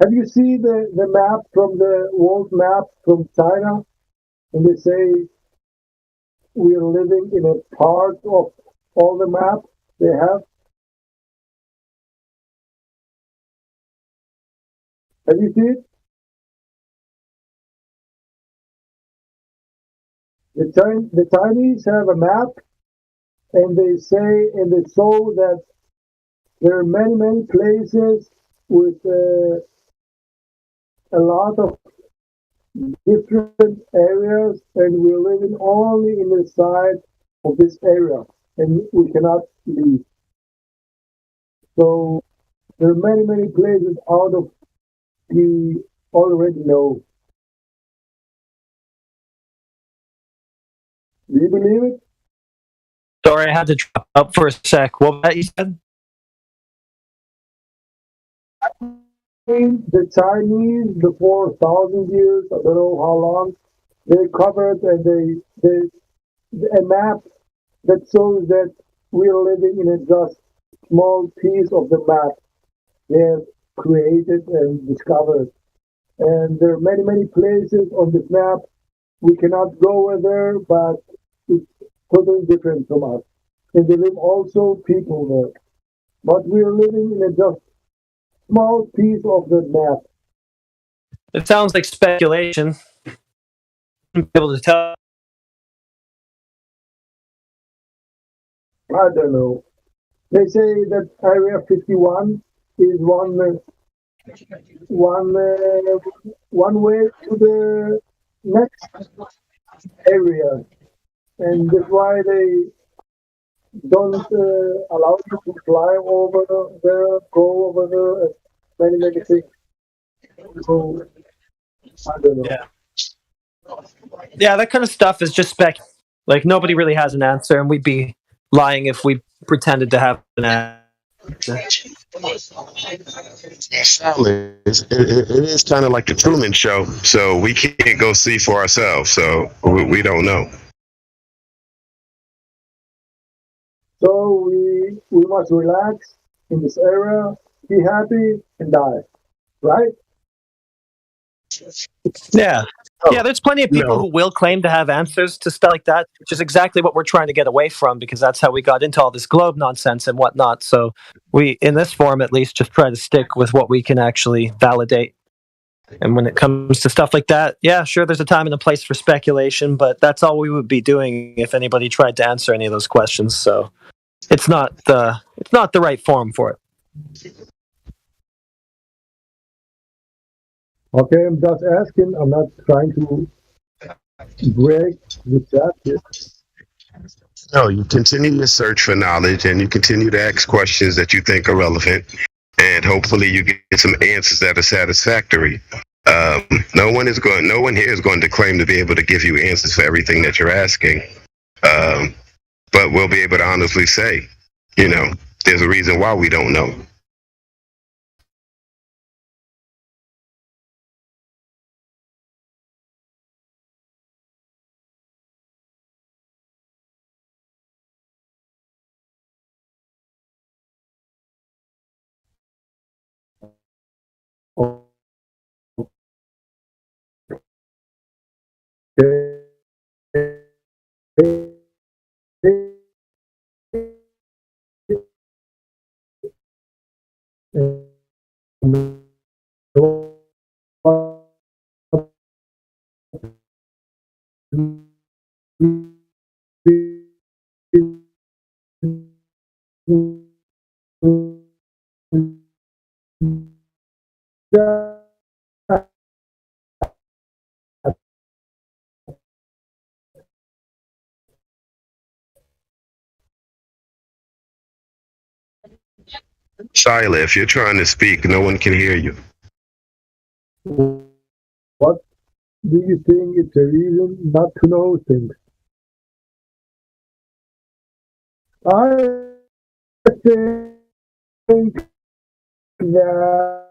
Have you seen the map from the world map from China? And they say we are living in a part of all the map they have. Have you seen it? The Chinese have a map, and they say and they show that there are many places with a lot of different areas, and we're living only in the side of this area, and we cannot leave. So there are many places out of the already know. Do you believe it? Sorry, I had to drop out for a sec. What was that you said? The Chinese, before 1,000 years, I don't know how long, they covered and a map that shows that we are living in a just small piece of the map they have created and discovered. And there are many places on this map. We cannot go there, but it's totally different from us. And there live also people there. But we are living in a just small piece of the map. It sounds like speculation. Be able to tell. I don't know. They say that Area 51 is one way to the next area, and that's why they don't allow you to fly over there, go over there, and many things. So I don't know. Yeah, that kind of stuff is just spec. Like nobody really has an answer, and we'd be lying if we pretended to have an answer. Sadly, it is kind of like the Truman Show, so we can't go see for ourselves, so we don't know. So we must relax in this area, be happy, and die, right? Yeah. Yeah, there's plenty of people who will claim to have answers to stuff like that, which is exactly what we're trying to get away from, because that's how we got into all this globe nonsense and whatnot. So we, in this forum at least, just try to stick with what we can actually validate. And when it comes to stuff like that, yeah, sure, there's a time and a place for speculation, but that's all we would be doing if anybody tried to answer any of those questions. So it's not the right forum for it. Okay, I'm just asking. I'm not trying to break the chat here. No, you continue your search for knowledge and you continue to ask questions that you think are relevant, and hopefully you get some answers that are satisfactory. No one here is going to claim to be able to give you answers for everything that you're asking. But we'll be able to honestly say, there's a reason why we don't know. Shyla, if you're trying to speak, no one can hear you. What do you think it's a reason not to know things? I think that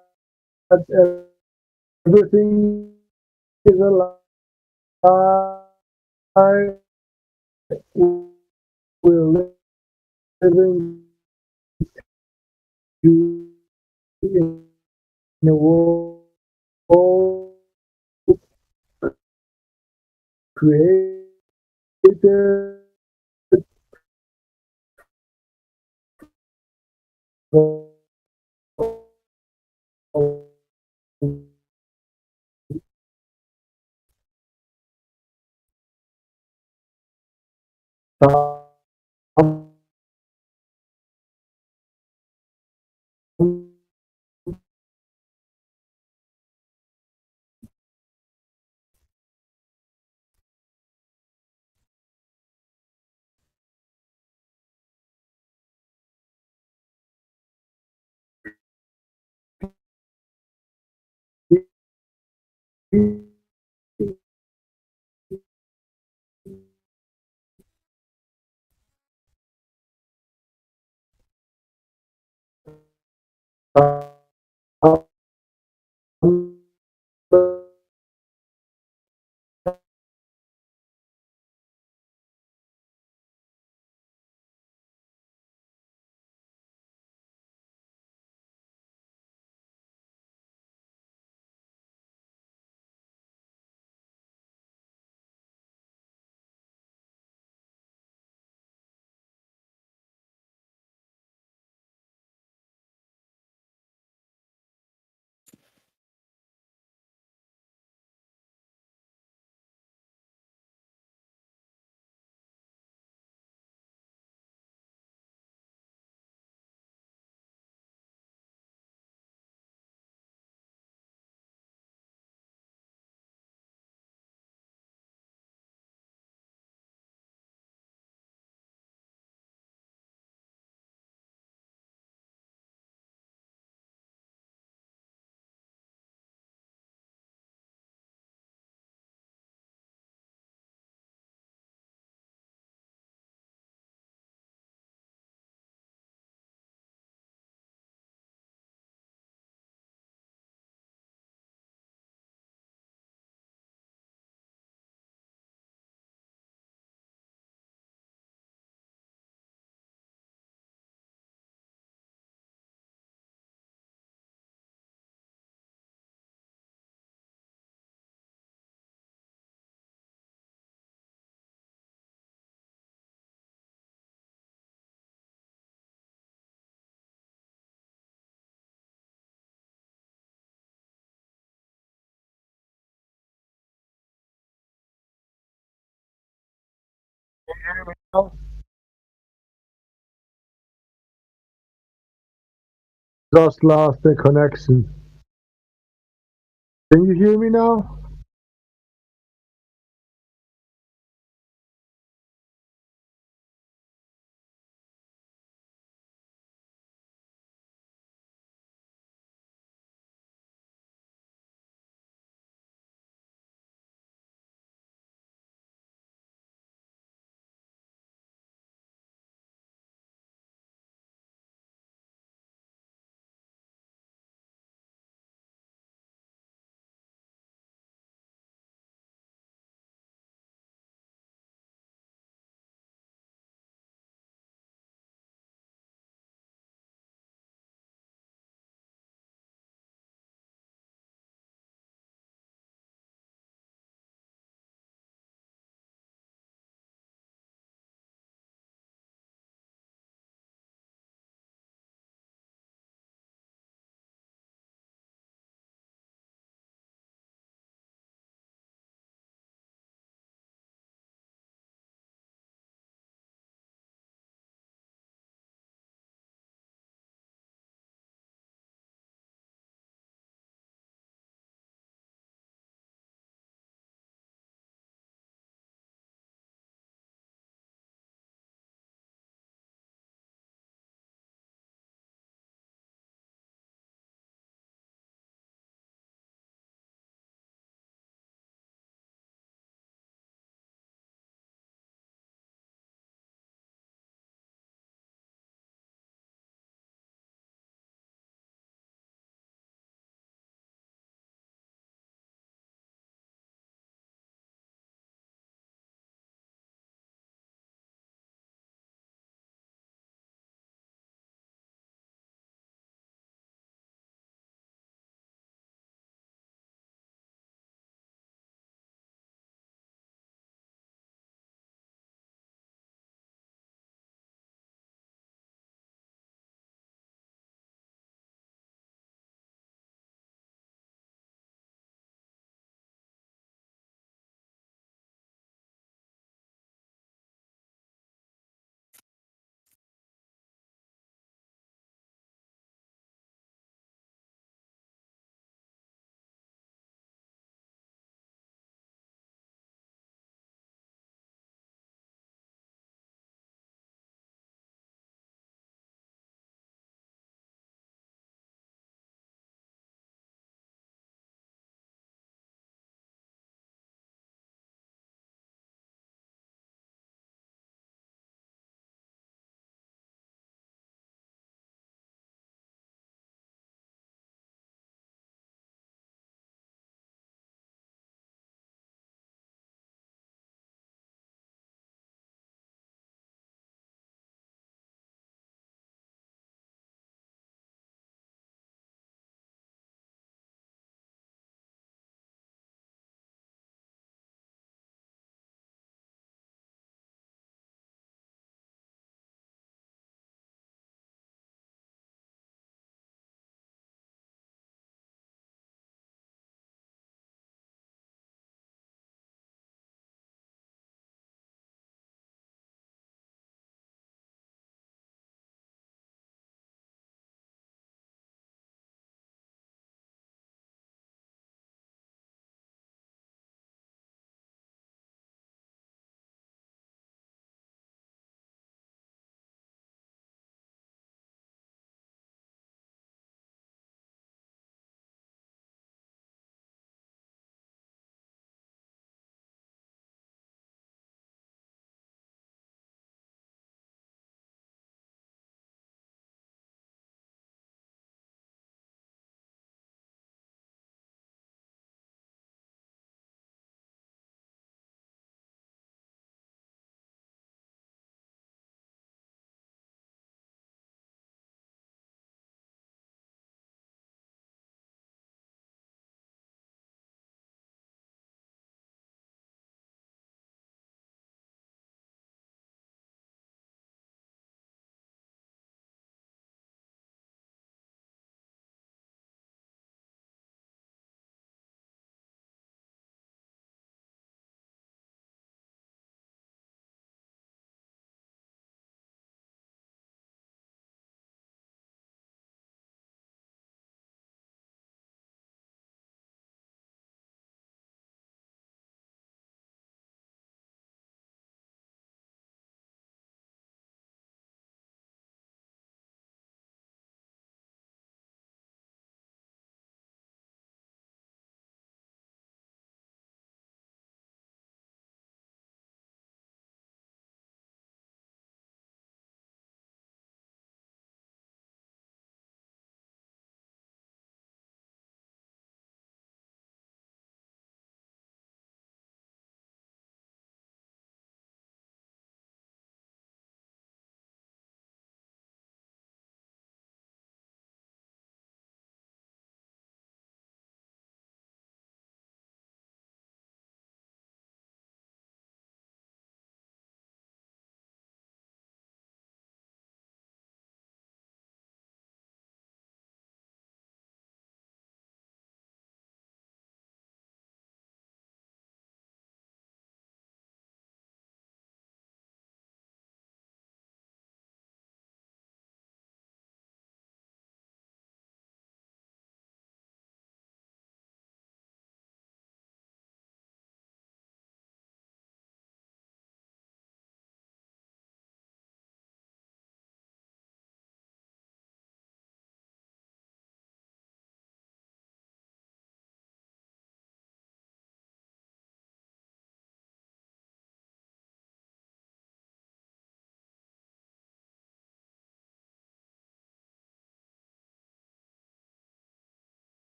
everything is a lie. We're living in a world created now? Just lost the connection. Can you hear me now?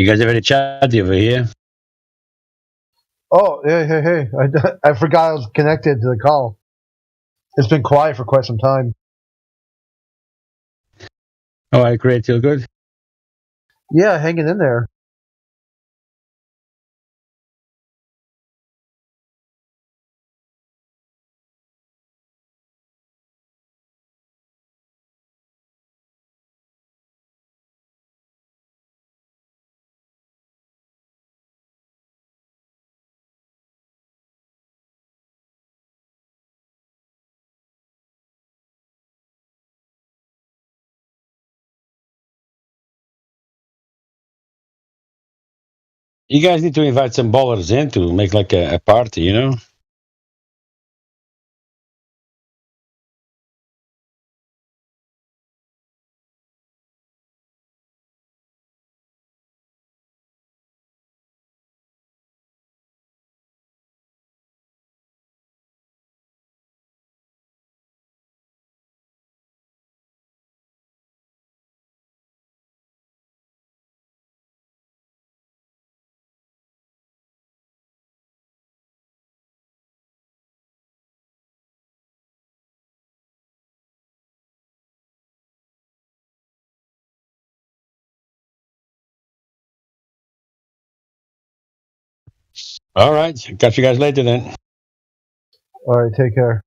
You guys have any chatty over here? Oh, hey. I forgot I was connected to the call. It's been quiet for quite some time. All right, great. Feel good? Yeah, hanging in there. You guys need to invite some ballers in to make like a party, you know? All right. Catch you guys later then. All right, take care.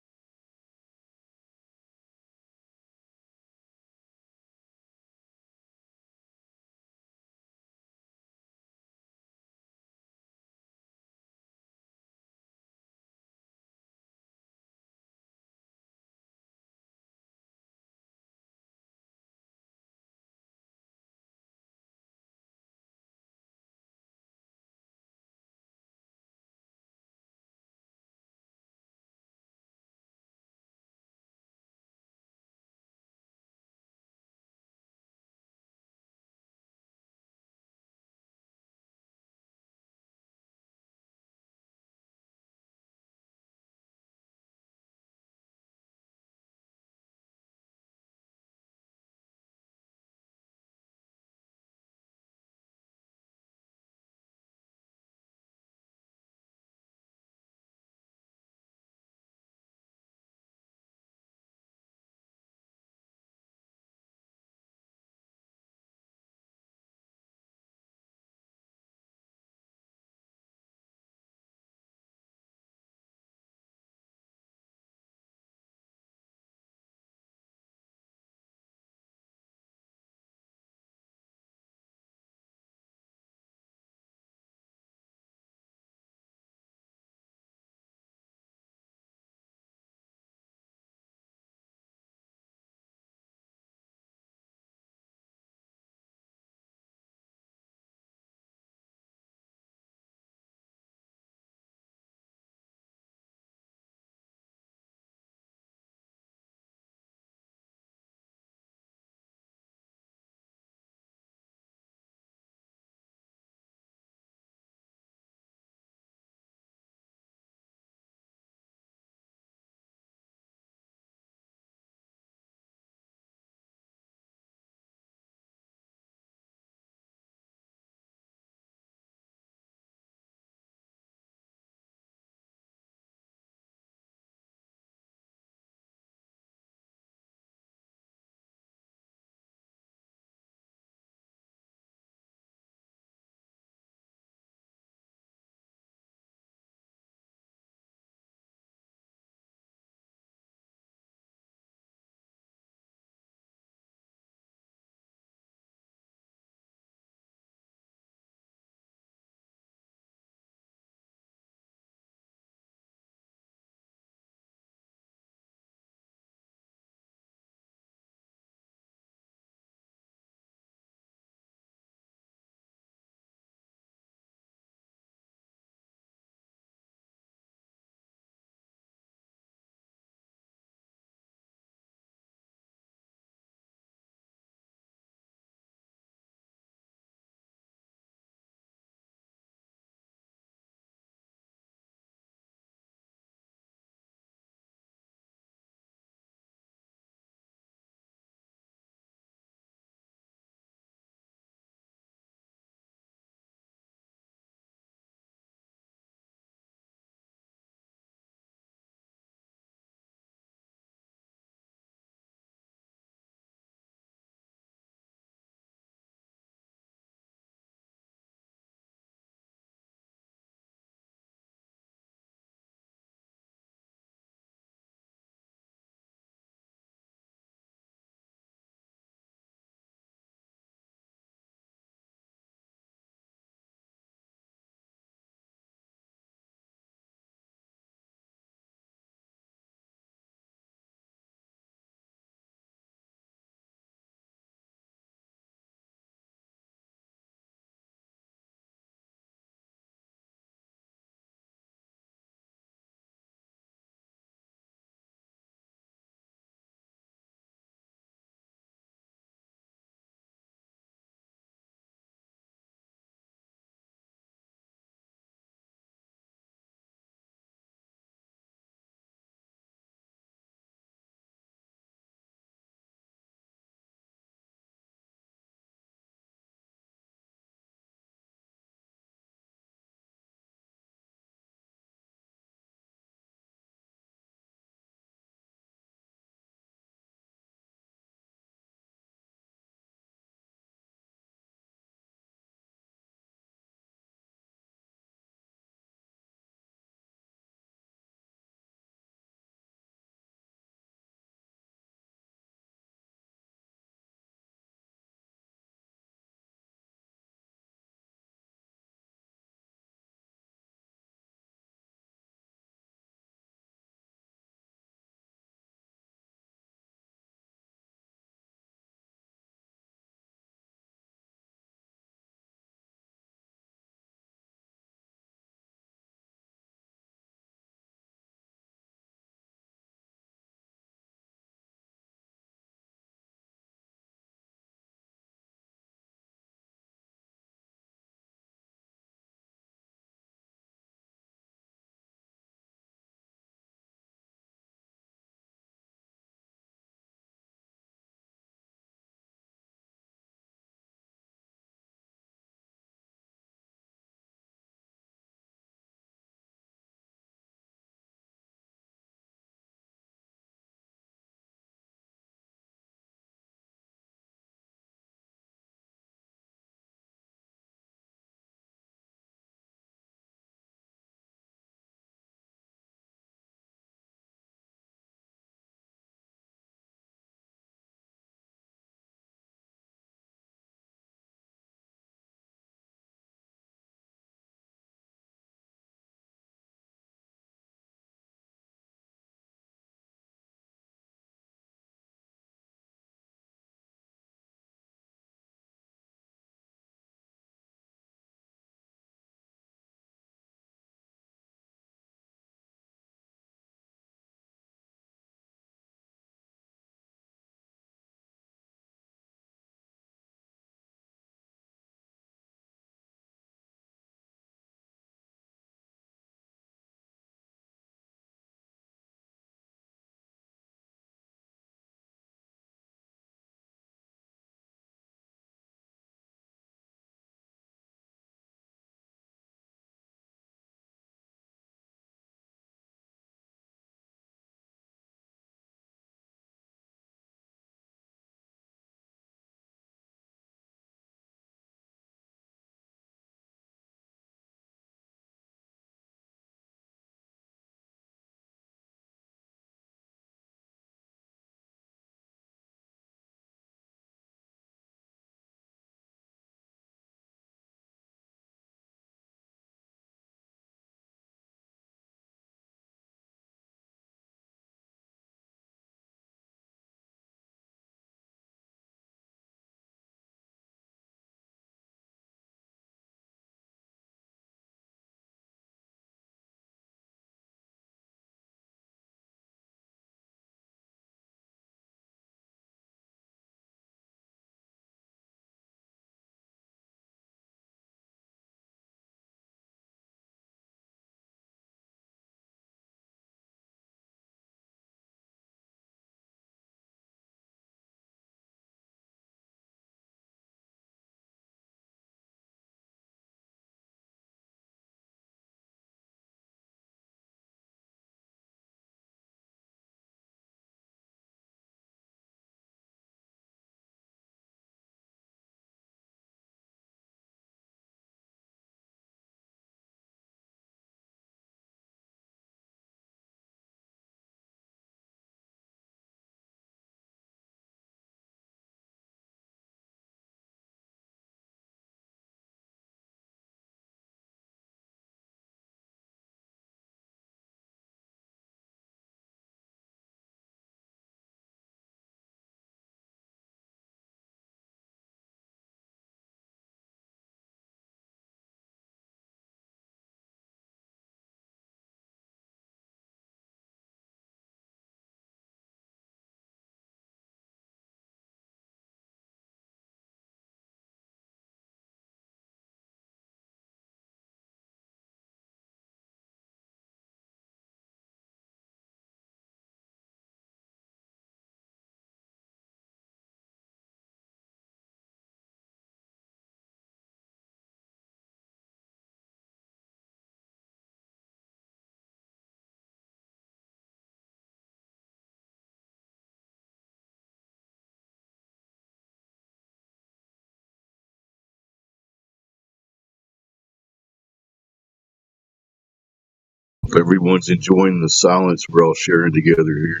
Hope everyone's enjoying the silence we're all sharing together here.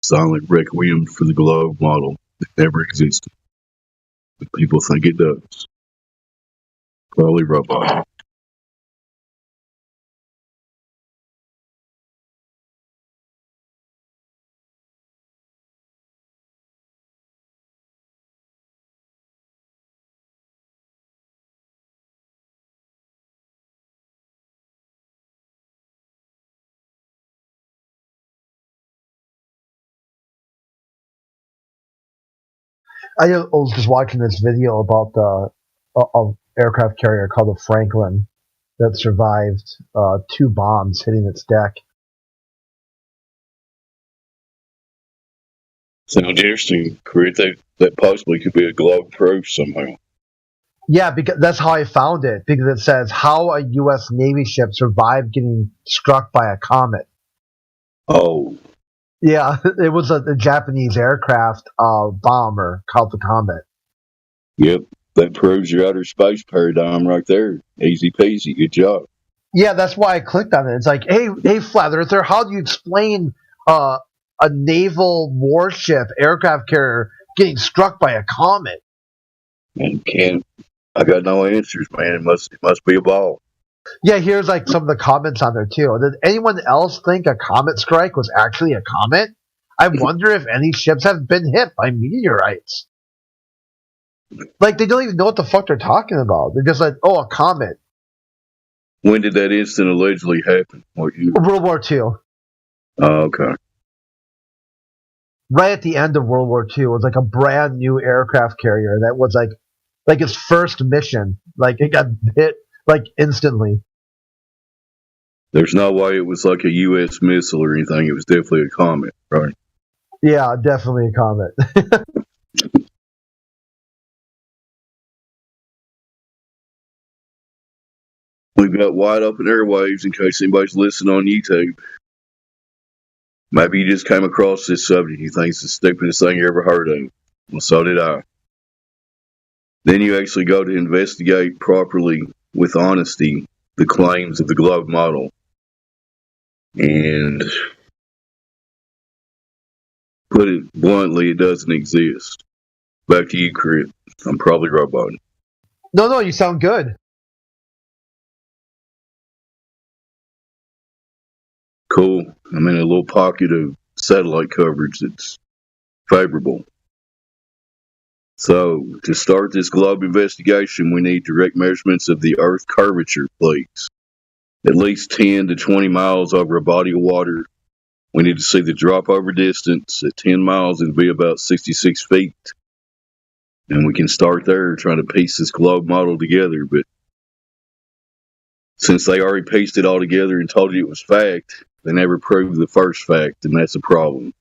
Silent requiem for the globe model that never existed. But people think it does. Probably robot. I was just watching this video about the aircraft carrier called the Franklin that survived 2 bombs hitting its deck. Sounds interesting. Create that possibly could be a globe proof somehow. Yeah, because that's how I found it. Because it says how a U.S. Navy ship survived getting struck by a comet. Oh. Yeah, it was a Japanese aircraft bomber called the Comet. Yep, that proves your outer space paradigm right there. Easy peasy. Good job. Yeah, that's why I clicked on it. It's like, hey, Flat Earther, how do you explain a naval warship aircraft carrier getting struck by a comet? I got no answers, man. It must be a ball. Yeah, here's like some of the comments on there too. Did anyone else think a comet strike was actually a comet? I wonder if any ships have been hit by meteorites. Like, they don't even know what the fuck they're talking about. They're just like, oh, a comet. When did that incident allegedly happen? World War II. Oh, okay. Right at the end of World War II, it was like a brand new aircraft carrier that was like its first mission. Like, it got hit like instantly. There's no way it was like a U.S. missile or anything. It was definitely a comet, right? Yeah, definitely a comet. We've got wide open airwaves in case anybody's listening on YouTube. Maybe you just came across this subject. You think it's the stupidest thing you ever heard of. Well, so did I. Then you actually go to investigate properly with honesty the claims of the globe model. And put it bluntly, it doesn't exist. Back to you, Crit. I'm probably robot. No, you sound good. Cool. I'm in a little pocket of satellite coverage that's favorable. So, to start this globe investigation, we need direct measurements of the Earth curvature, please. At least 10 to 20 miles over a body of water. We need to see the drop over distance. At 10 miles, it'd be about 66 feet. And we can start there trying to piece this globe model together. But since they already pieced it all together and told you it was fact, they never proved the first fact, and that's a problem.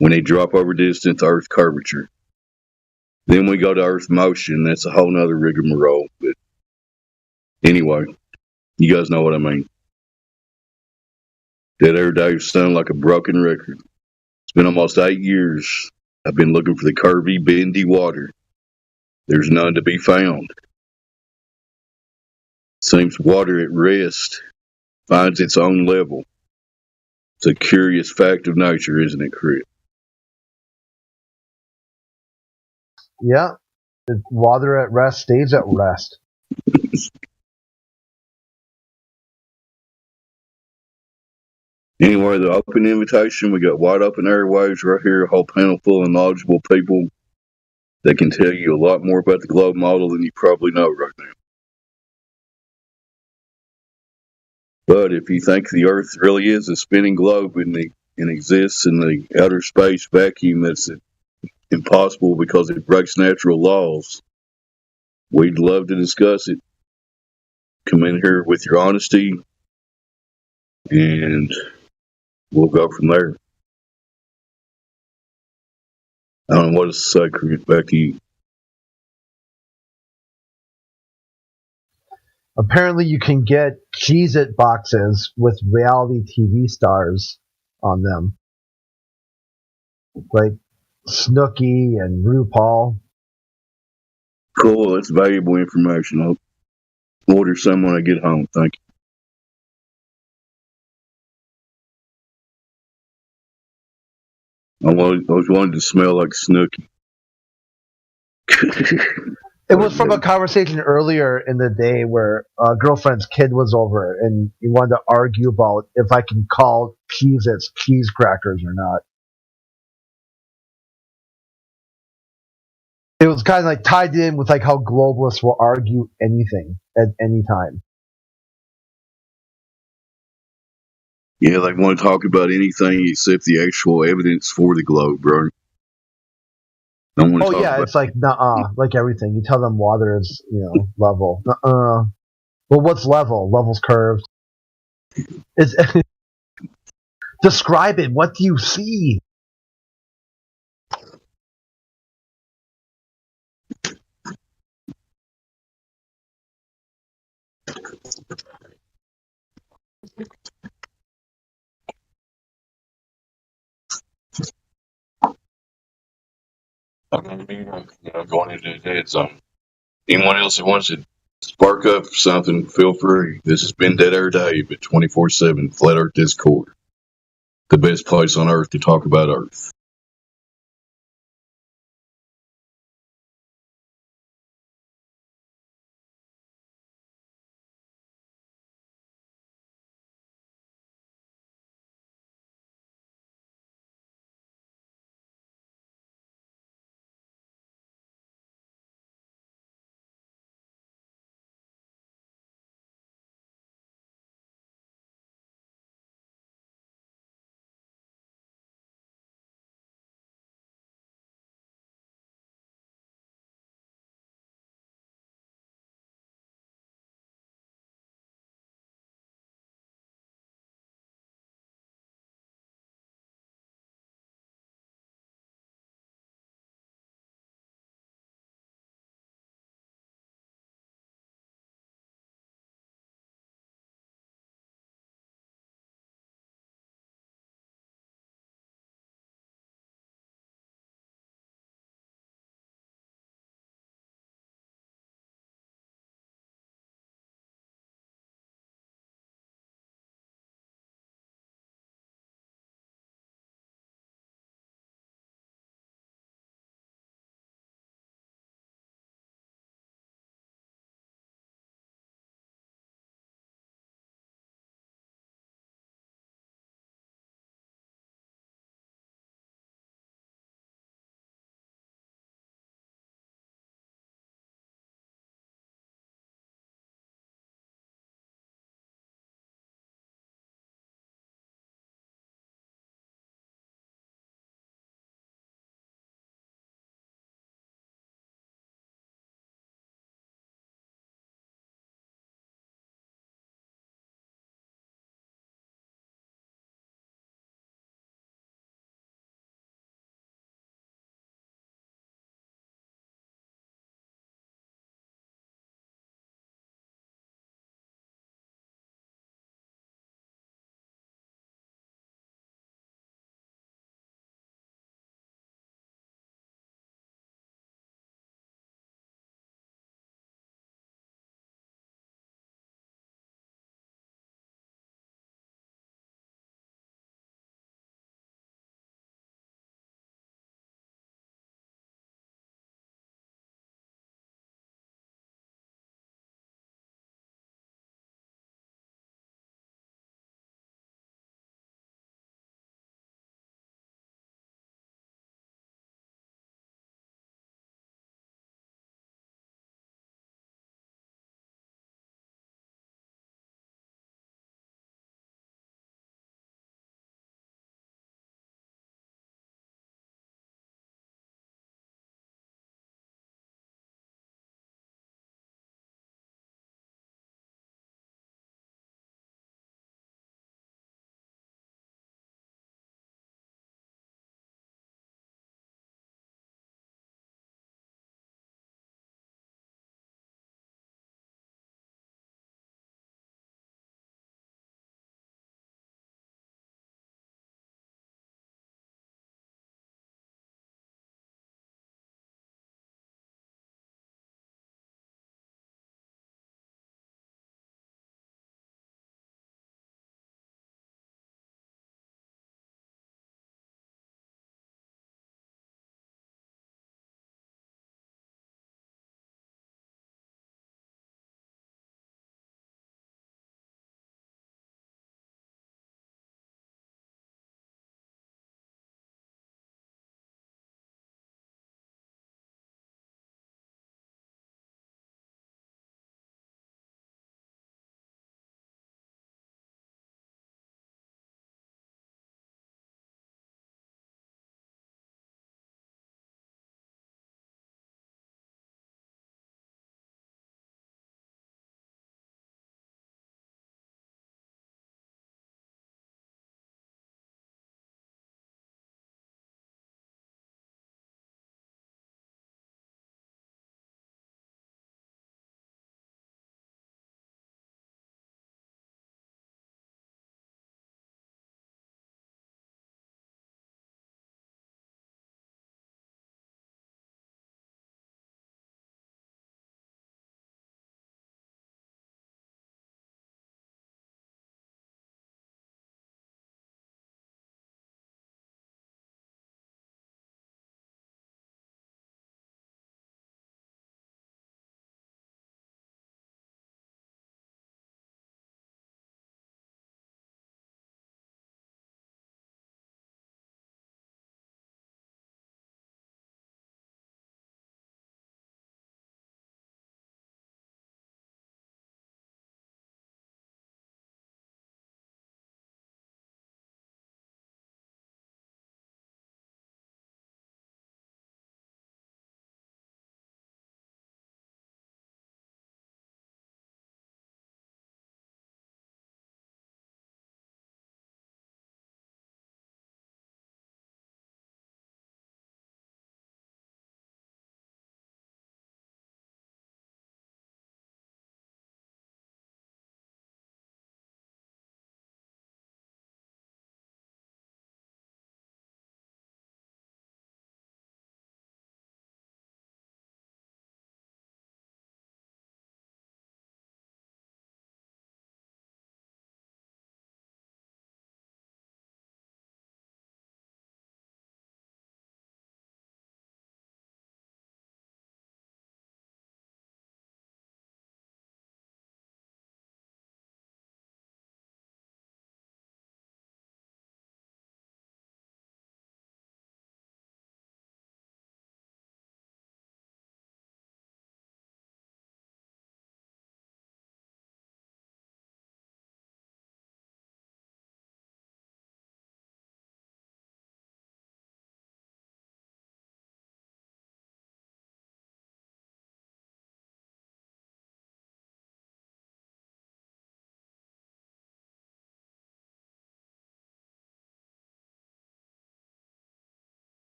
We need drop over distance, Earth curvature. Then we go to Earth motion. That's a whole nother rigmarole. But anyway, you guys know what I mean. Dead Air Dave sound like a broken record. It's been almost 8 years. I've been looking for the curvy, bendy water. There's none to be found. Seems water at rest finds its own level. It's a curious fact of nature, isn't it, Chris? Yeah. The water at rest stays at rest. Anyway, the open invitation, we got wide open airwaves right here, a whole panel full of knowledgeable people that can tell you a lot more about the globe model than you probably know right now. But if you think the Earth really is a spinning globe and exists in the outer space vacuum that's impossible because it breaks natural laws, we'd love to discuss it. Come in here with your honesty, and we'll go from there. I don't know what to say, Chris. Back to you. Apparently, you can get Cheez-It boxes with reality TV stars on them. Like Snooki and RuPaul. Cool, that's valuable information. Order some when I get home. Thank you. I was wanting to smell like Snooky. It was from a conversation earlier in the day where a girlfriend's kid was over, and he wanted to argue about if I can call Cheez-Its cheese crackers or not. It was kind of like tied in with like how globalists will argue anything at any time. Yeah, they want to talk about anything except the actual evidence for the globe, bro. Oh yeah, it's like like everything. You tell them water is level. Well, what's level? Level's curved. It's describe it. What do you see? I'm going to be going into the dead zone. Anyone else that wants to spark up something, feel free. This has been Dead Air Dave at 24/7 Flat Earth Discord. The best place on earth to talk about Earth.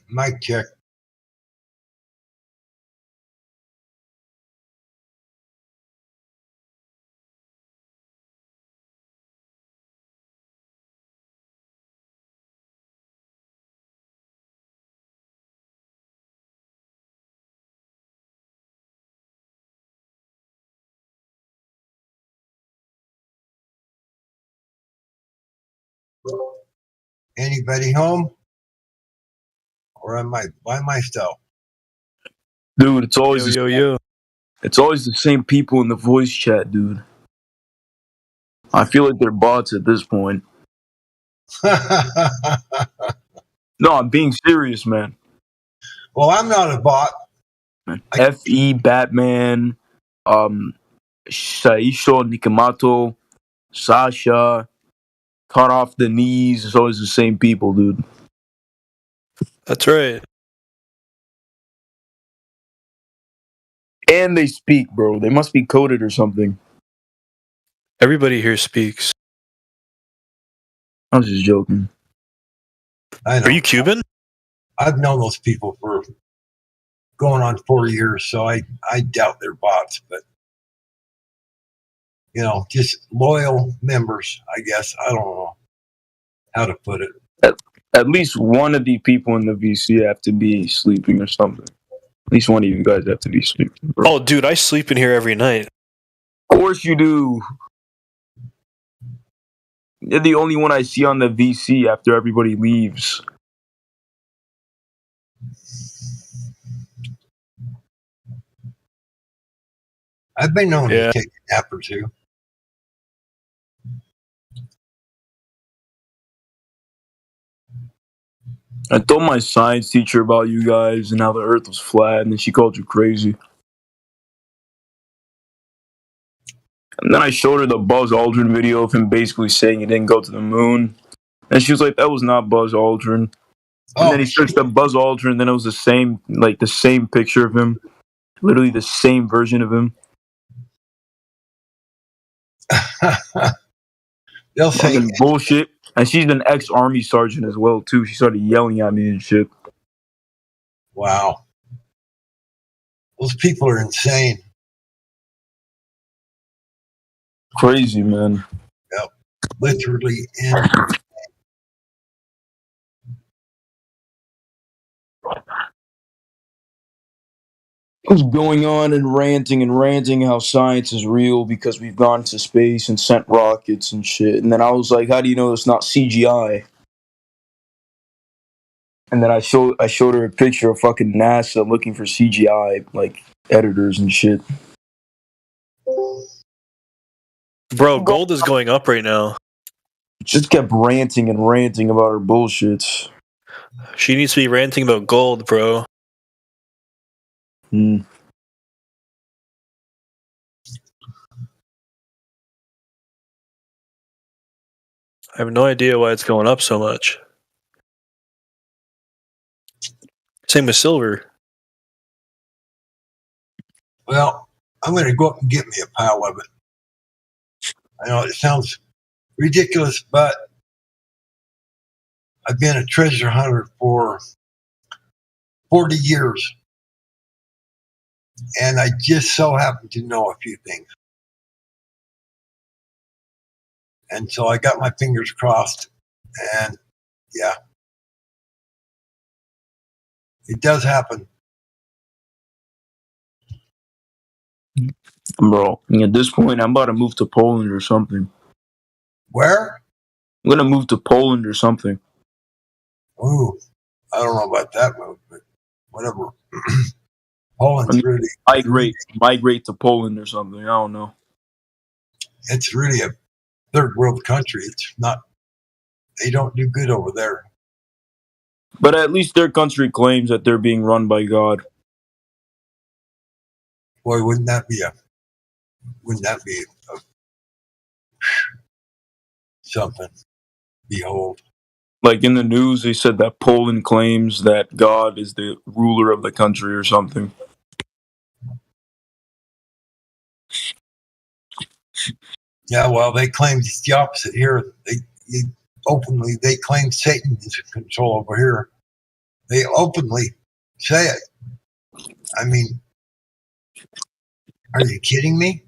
Mic check. Anybody home? Or am I by myself? Dude, it's always It's always the same people in the voice chat, dude. I feel like they're bots at this point. No, I'm being serious, man. Well, I'm not a bot. FE Batman, Saisho Nikamoto, Sasha, Cut Off the Knees. It's always the same people, dude. That's right. And they speak, bro. They must be coded or something. Everybody here speaks. I was just joking. Are you Cuban? I've known those people for going on 4 years, so I doubt they're bots, but just loyal members, I guess. I don't know how to put it. At least one of the people in the VC have to be sleeping or something. At least one of you guys have to be sleeping, bro. Oh, dude, I sleep in here every night. Of course you do. You're the only one I see on the VC after everybody leaves. I've been known to take a nap or two. I told my science teacher about you guys and how the Earth was flat, and then she called you crazy. And then I showed her the Buzz Aldrin video of him basically saying he didn't go to the moon. And she was like, that was not Buzz Aldrin. And then he searched up Buzz Aldrin, then it was the same picture of him. Literally the same version of him. They'll say bullshit. And she's an ex-army sergeant as well, too. She started yelling at me and shit. Wow. Those people are insane. Crazy, man. Yep. Literally insane. Was going on and ranting how science is real because we've gone to space and sent rockets and shit. And then I was like, how do you know it's not CGI? And then I showed her a picture of fucking NASA looking for CGI like editors and shit. Bro, gold is going up right now. Just kept ranting about her bullshit. She needs to be ranting about gold, bro. Hmm. I have no idea why it's going up so much. Same with silver. Well, I'm going to go up and get me a pile of it. I know it sounds ridiculous, but I've been a treasure hunter for 40 years. And I just so happen to know a few things. And so I got my fingers crossed. And yeah, it does happen. Bro, at this point, I'm about to move to Poland or something. Where? I'm going to move to Poland or something. Ooh, I don't know about that move, but whatever. Poland's really migrate to Poland or something. I don't know. It's really a third world country. It's not. They don't do good over there. But at least their country claims that they're being run by God. Boy, wouldn't that be something? Behold. Like in the news, they said that Poland claims that God is the ruler of the country or something. Yeah, well, they claim it's the opposite here. They openly claim Satan is in control over here. They openly say it. I mean, are you kidding me?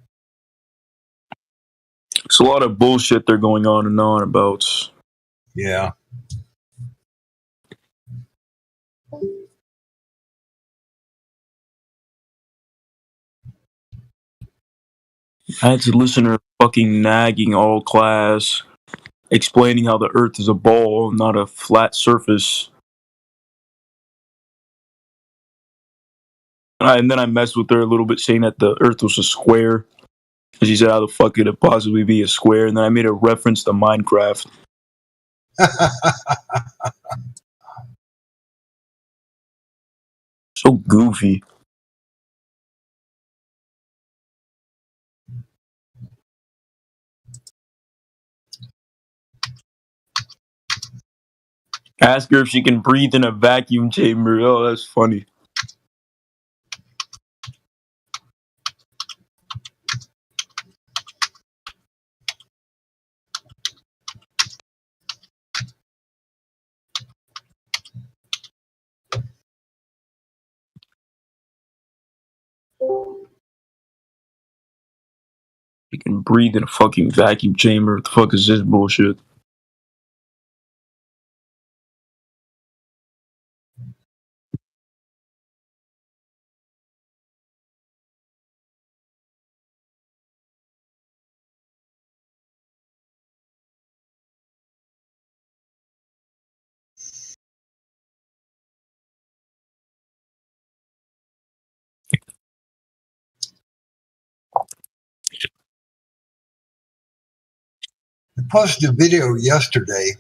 It's a lot of bullshit they're going on and on about. Yeah. I had to listen to her fucking nagging all class, explaining how the Earth is a ball, not a flat surface. And then I messed with her a little bit, saying that the Earth was a square. And she said, how the fuck could it possibly be a square? And then I made a reference to Minecraft. So goofy. Ask her if she can breathe in a vacuum chamber. Oh, that's funny. You can breathe in a fucking vacuum chamber. What the fuck is this bullshit? I posted a video yesterday.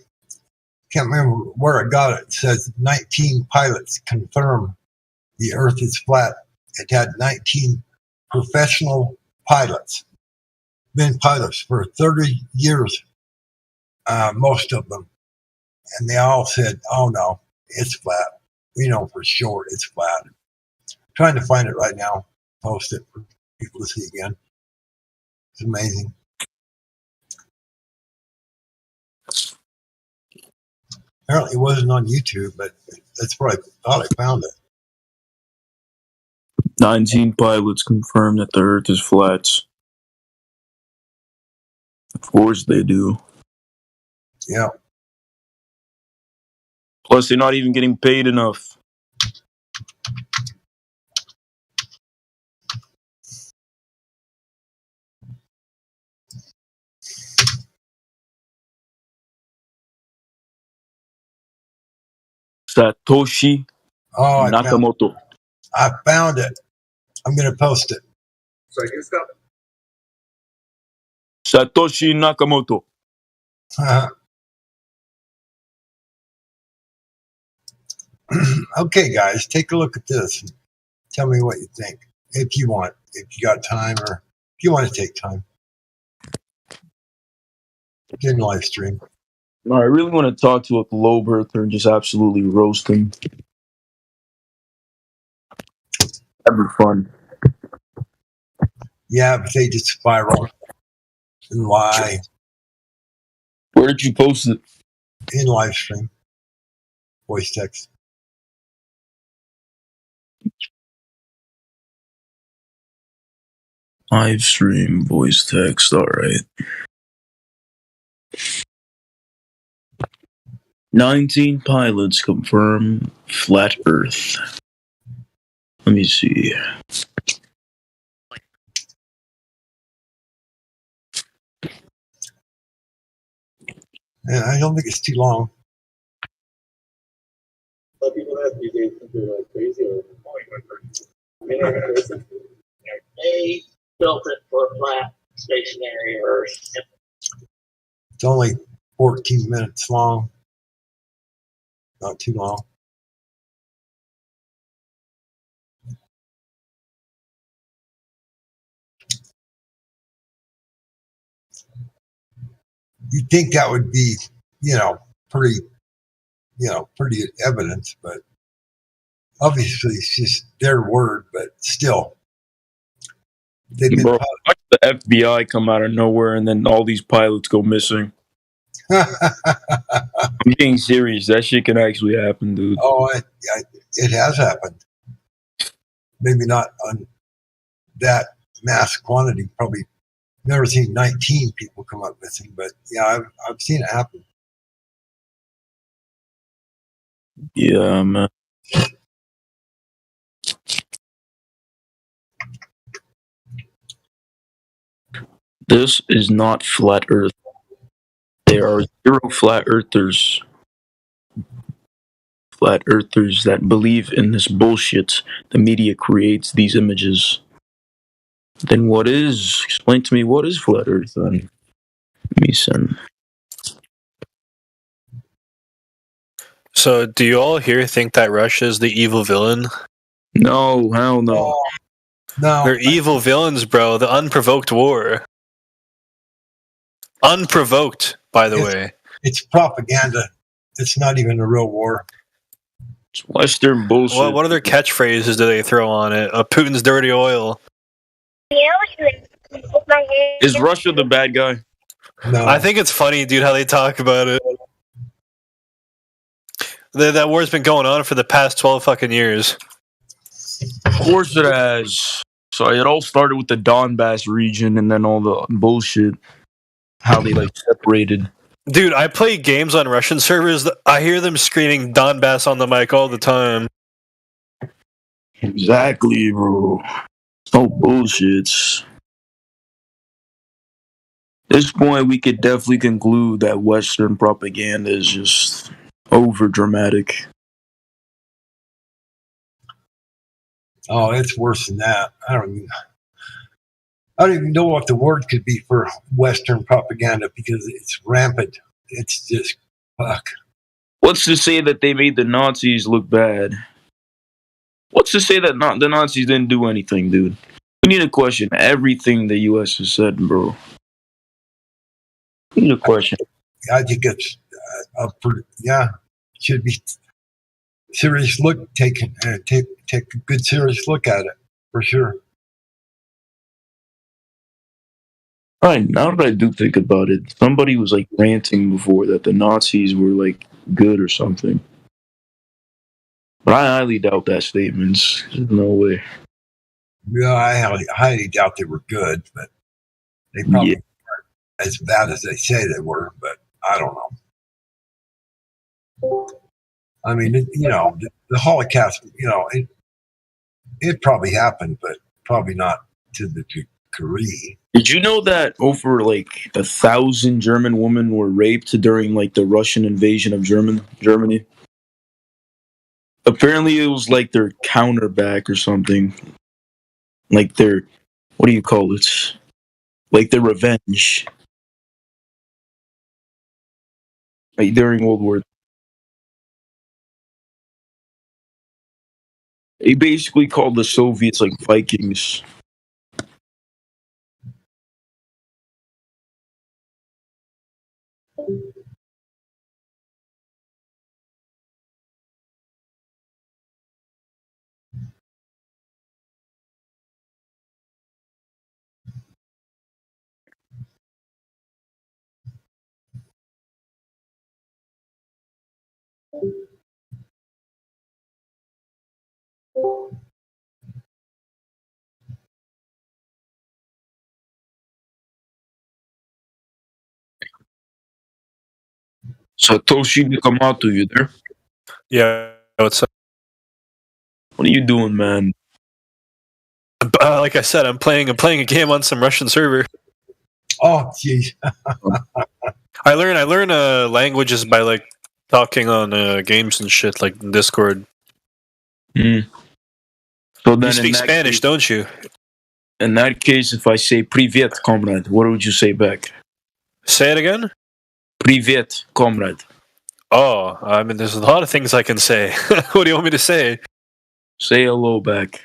Can't remember where I got it. It says 19 pilots confirm the Earth is flat. It had 19 professional pilots, been pilots for 30 years, most of them. And they all said, oh no, it's flat. We know for sure it's flat. I'm trying to find it right now, post it for people to see again. It's amazing. Apparently it wasn't on YouTube, but that's where I thought I found it. 19 pilots confirm that the Earth is flat. Of course they do. Yeah. Plus, they're not even getting paid enough. Satoshi Nakamoto. I found it. I'm going to post it. So you stop. Satoshi Nakamoto. Okay, guys, take a look at this and tell me what you think. If you want, if you got time, or if you want to take time. Get in live stream. No, I really want to talk to a globe earther and just absolutely roast him. That'd be fun. Yeah, but they just spiral and lie. Where did you post it? In live stream. Voice text. Live stream, voice text, alright. 19 pilots confirm flat Earth. Let me see. Yeah, I don't think it's too long. But people have these days think they're like crazy or they built it for a flat stationary Earth. It's only 14 minutes long. Not too long. You'd think that would be, pretty evidence, but obviously it's just their word, but still. Bro, watch the FBI come out of nowhere and then all these pilots go missing. I'm I'm being serious. That shit can actually happen, dude. Oh, it has happened. Maybe not on that mass quantity. Probably never seen 19 people come up missing, but yeah, I've seen it happen. Yeah, man. This is not flat Earth. There are 0 flat earthers. Flat earthers that believe in this bullshit. The media creates these images. Then what is? Explain to me what is flat Earth then? Me son. So, do you all here think that Russia is the evil villain? No, hell no. No. They're evil villains, bro. The unprovoked war. Unprovoked, by the way. It's propaganda. It's not even a real war. It's Western bullshit. What other catchphrases do they throw on it? Putin's dirty oil. Is Russia the bad guy? No. I think it's funny, dude, how they talk about it. That war's been going on for the past 12 fucking years. Of course it has. So it all started with the Donbass region and then all the bullshit. How they separated. Dude, I play games on Russian servers. I hear them screaming Donbass on the mic all the time. Exactly, bro. No bullshits. At this point, we could definitely conclude that Western propaganda is just over dramatic. Oh, it's worse than that. I don't even know what the word could be for Western propaganda because it's rampant. It's just fuck. What's to say that they made the Nazis look bad? What's to say that the Nazis didn't do anything, dude? We need to question everything the U.S. has said, bro. We need to question. I think it's should be serious look taken. Take a good serious look at it for sure. Right, now that I do think about it, somebody was ranting before that the Nazis were good or something. But I highly doubt that statement. There's no way. Yeah, I highly doubt they were good, but they probably weren't as bad as they say they were, but I don't know. I mean, the Holocaust, it probably happened, but probably not to the degree. Did you know that over 1,000 German women were raped during the Russian invasion of Germany? Apparently it was their counterback or something. Their, what do you call it? Their revenge. During World War II. They basically called the Soviets Vikings. Satoshi Nakamoto, you there? Yeah, what's up? What are you doing, man? Like I said, I'm playing a game on some Russian server. Oh, jeez. I learn languages by talking on games and shit like Discord. So then You speak Spanish, don't you? In that case, if I say "Privet, comrade," what would you say back? Say it again. Privet, comrade. Oh, I mean, there's a lot of things I can say. What do you want me to say? Say hello back.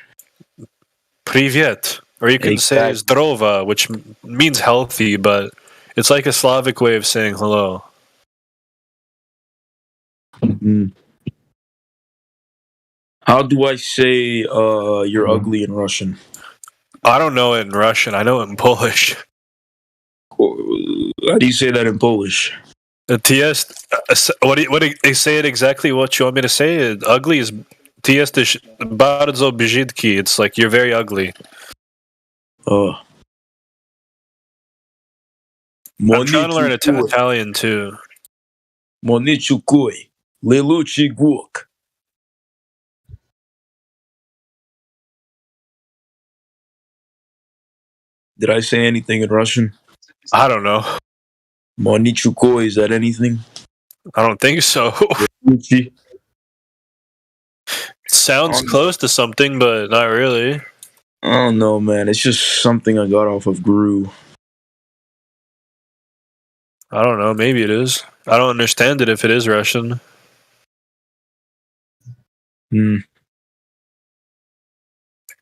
Privet. Or you can say zdrova, which means healthy, but it's like a Slavic way of saying hello. Mm-hmm. How do I say you're ugly in Russian? I don't know it in Russian. I know it in Polish. How do you say that in Polish? TS, what do you say it exactly? What you want me to say? Ugly is TS bardzo brzydki. It's like you're very ugly. Oh. I'm trying to learn Italian too. Monichukui, Leluchi Guk. Did I say anything in Russian? I don't know. Monichukui, is that anything? I don't think so. Sounds close to something, but not really. I don't know, man. It's just something I got off of Gru. I don't know. Maybe it is. I don't understand it if it is Russian. I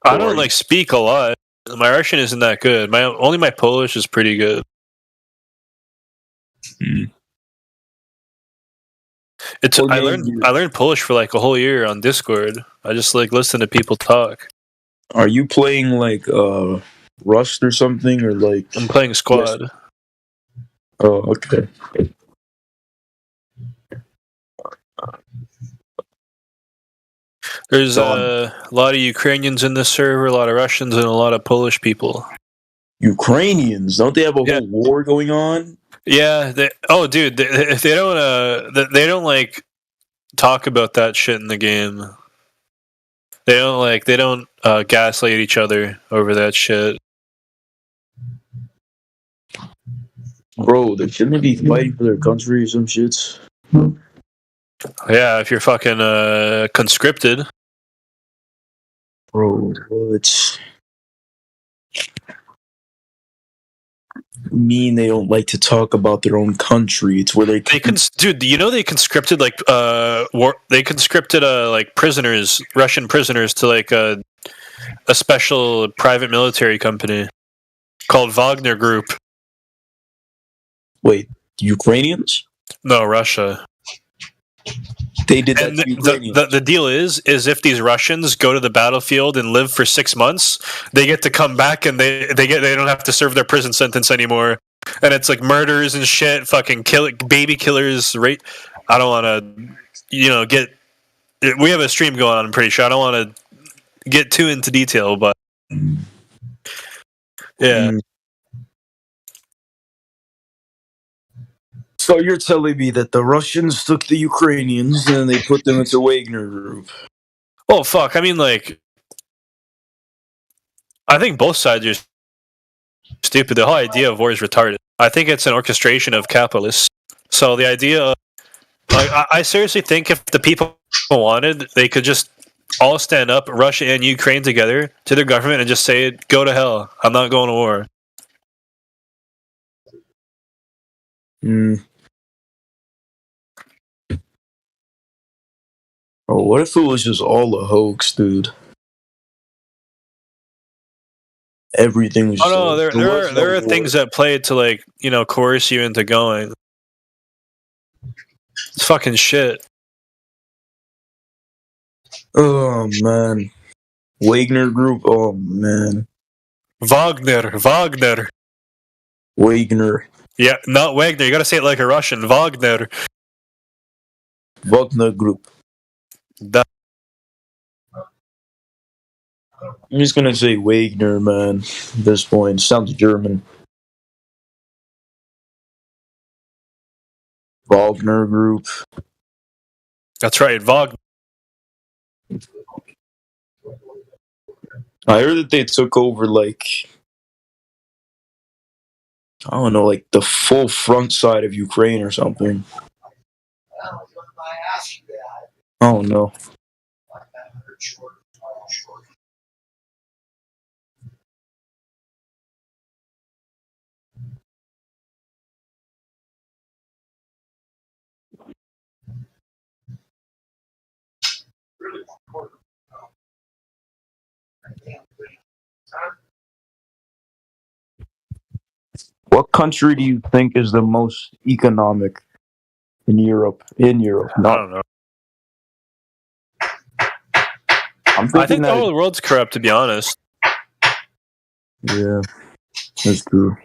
don't like speak a lot. My Russian isn't that good. Only my Polish is pretty good. I learned Polish for like a whole year on Discord. I just like listen to people talk. Are you playing like Rust or something, or like? I'm playing Squad. Yes. Oh, okay. There's a lot of Ukrainians in this server, a lot of Russians, and a lot of Polish people. Ukrainians? Don't they have a whole war going on? Yeah. Dude, if they don't like talk about that shit in the game. They don't gaslight each other over that shit. Bro, they shouldn't be fighting for their country or some shits. Yeah, if you're fucking conscripted. Bro, it's mean they don't like to talk about their own country. It's where they dude, you know they conscripted like prisoners, Russian prisoners, to like a special private military company called Wagner Group. Wait, Ukrainians? No, Russia. They did that. And the deal is if these Russians go to the battlefield and live for 6 months, they get to come back and they don't have to serve their prison sentence anymore. And it's like murders and shit, fucking baby killers, right? I don't want to, get. We have a stream going on. I'm pretty sure. I don't want to get too into detail, but yeah. So you're telling me that the Russians took the Ukrainians and they put them into Wagner Group? Oh fuck! I mean, like, I think both sides are stupid. The whole idea of war is retarded. I think it's an orchestration of capitalists. So the idea of, like, I seriously think if the people wanted, they could just all stand up, Russia and Ukraine together, to their government and just say, "Go to hell! I'm not going to war." Oh, what if it was just all a hoax, dude? Everything was. Oh no, there are things that play to, like, coerce you into going. It's fucking shit. Oh man, Wagner Group. Oh man, Wagner. Wagner. Yeah, not Wagner. You gotta say it like a Russian. Wagner Group. I'm just gonna say Wagner, man. At this point, sounds German. Wagner Group. That's right, Wagner. I heard that they took over, like, I don't know, like the full front side of Ukraine or something. I don't know. What country do you think is the most economic in Europe? I don't know. I think the whole world's corrupt, to be honest. Yeah, that's true.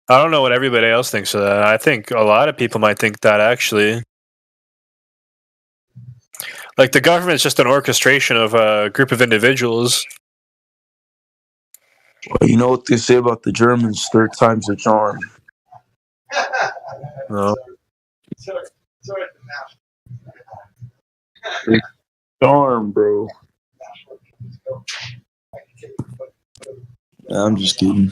I don't know what everybody else thinks of that. I think a lot of people might think that actually. Like the government's just an orchestration of a group of individuals. Well, you know what they say about the Germans? Third time's a charm. No. Charm, bro. I'm just kidding.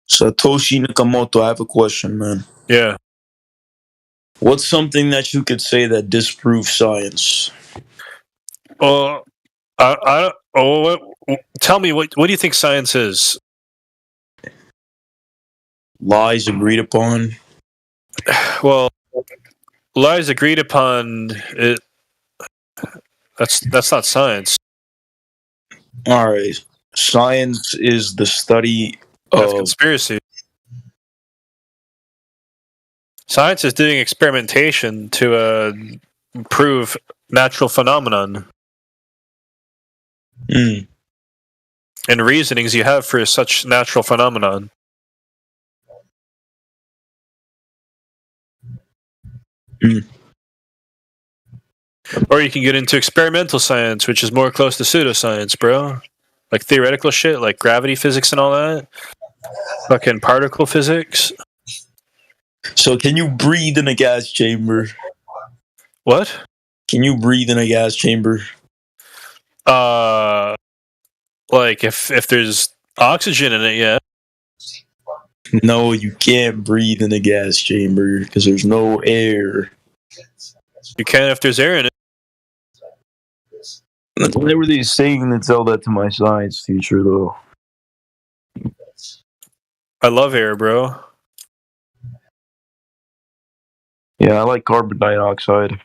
Satoshi Nakamoto, I have a question, man. Yeah. What's something that you could say that disproves science? Well, I tell me what do you think science is? Lies agreed upon. Well, lies agreed upon. That's not science. All right, science is the study of conspiracy. Science is doing experimentation to prove natural phenomenon. Mm. And reasonings you have for such natural phenomenon. Mm. Or you can get into experimental science, which is more close to pseudoscience, bro. Like theoretical shit, like gravity physics and all that. Fucking particle physics. So can you breathe in a gas chamber? What? Can you breathe in a gas chamber? Like if there's oxygen in it, yeah. No, you can't breathe in a gas chamber because there's no air. You can if there's air in it. Why were they saying to tell that to my science teacher, though? I love air, bro. Yeah, I like carbon dioxide.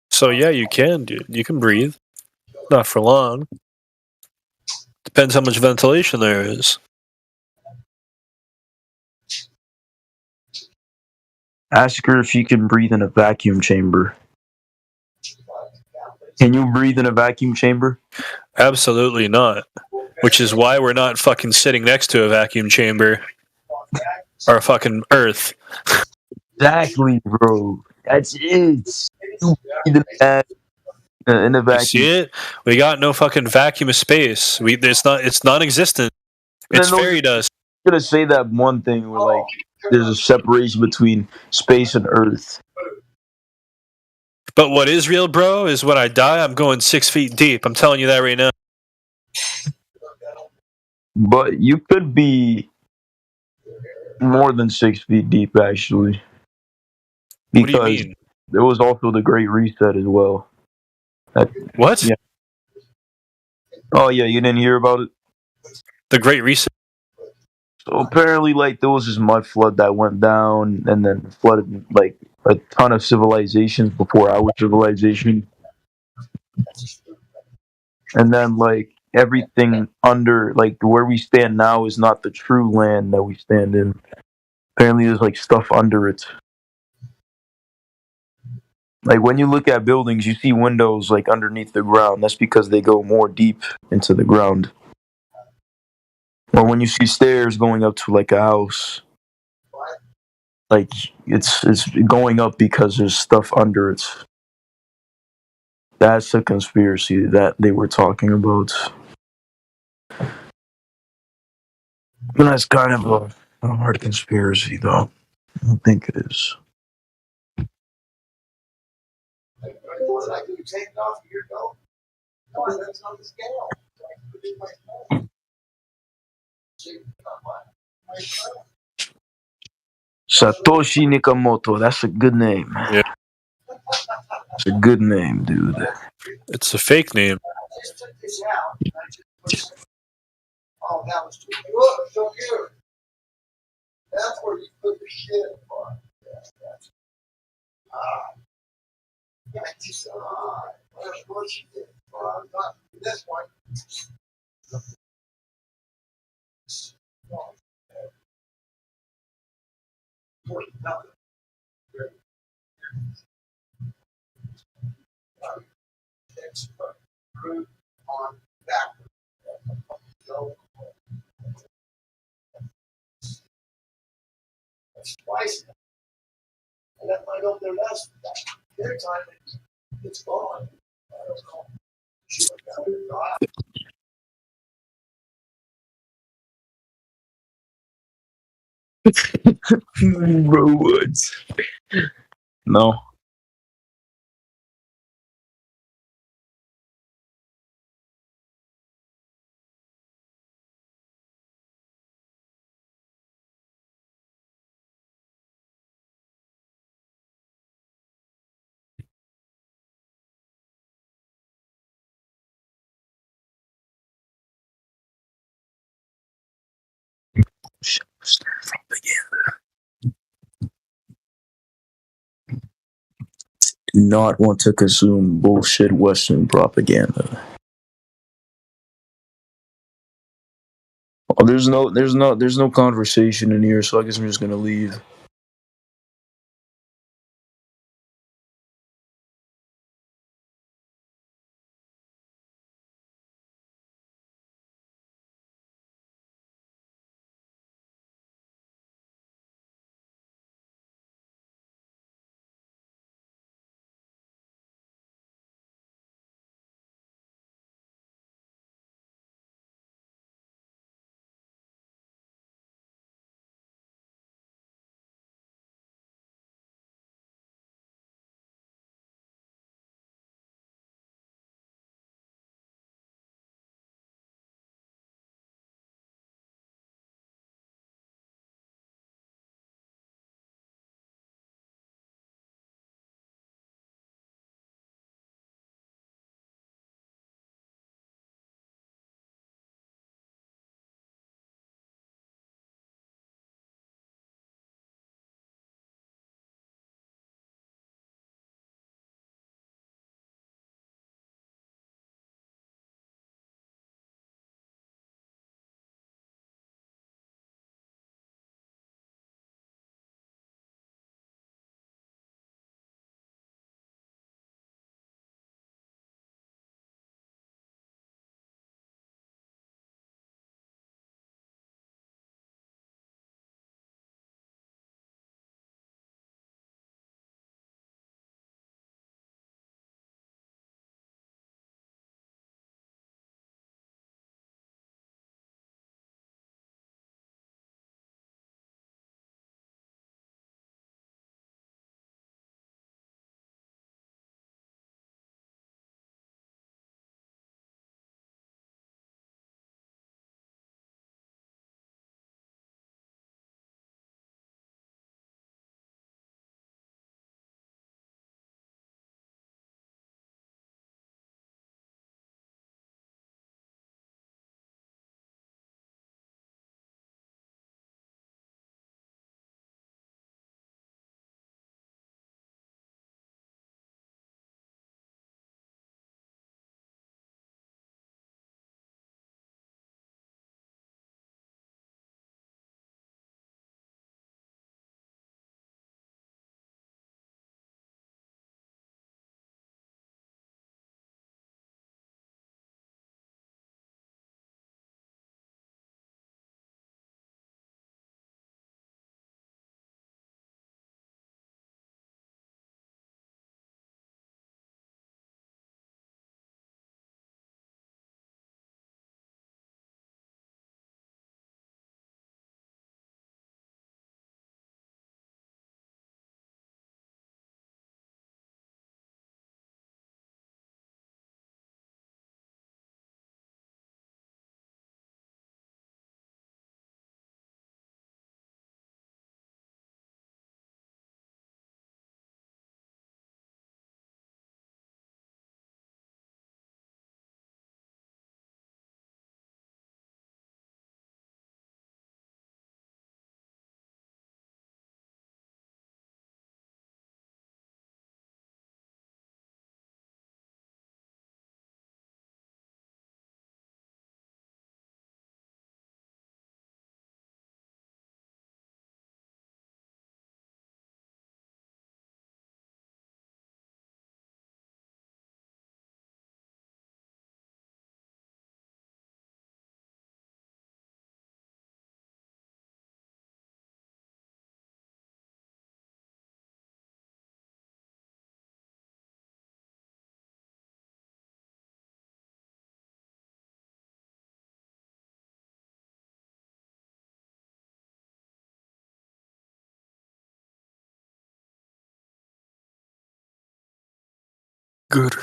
So yeah, you can, dude. You can breathe. Not for long. Depends how much ventilation there is. Ask her if she can breathe in a vacuum chamber. Can you breathe in a vacuum chamber? Absolutely not. Which is why we're not fucking sitting next to a vacuum chamber. Or a fucking Earth. Exactly, bro. That's it. You breathe in a vacuum. You see it? We got no fucking vacuum of space. It's non-existent. It's fairy dust. I'm gonna say that one thing where like there's a separation between space and Earth. But what is real, bro, is when I die, I'm going 6 feet deep. I'm telling you that right now. But you could be more than 6 feet deep, actually. Because what do you mean? There was also the Great Reset as well. What? Yeah. Oh yeah, you didn't hear about it? The Great Reset? So apparently, like, there was this mud flood that went down and then flooded, like, a ton of civilizations before our civilization. And then, like, everything under, like, where we stand now is not the true land that we stand in. Apparently, there's, like, stuff under it. Like, when you look at buildings, you see windows, like, underneath the ground. That's because they go more deep into the ground. Or when you see stairs going up to, like, a house, like, it's going up because there's stuff under it. That's a conspiracy that they were talking about. And that's kind of a hard conspiracy, though. I don't think it is. Satoshi Nakamoto. That's a good name. Yeah. It's a good name, dude. It's a fake name. Oh, that was too good. So good. Bro Woods. No. Do not want to consume bullshit Western propaganda. Oh, there's no conversation in here, so I guess I'm just gonna leave. Good.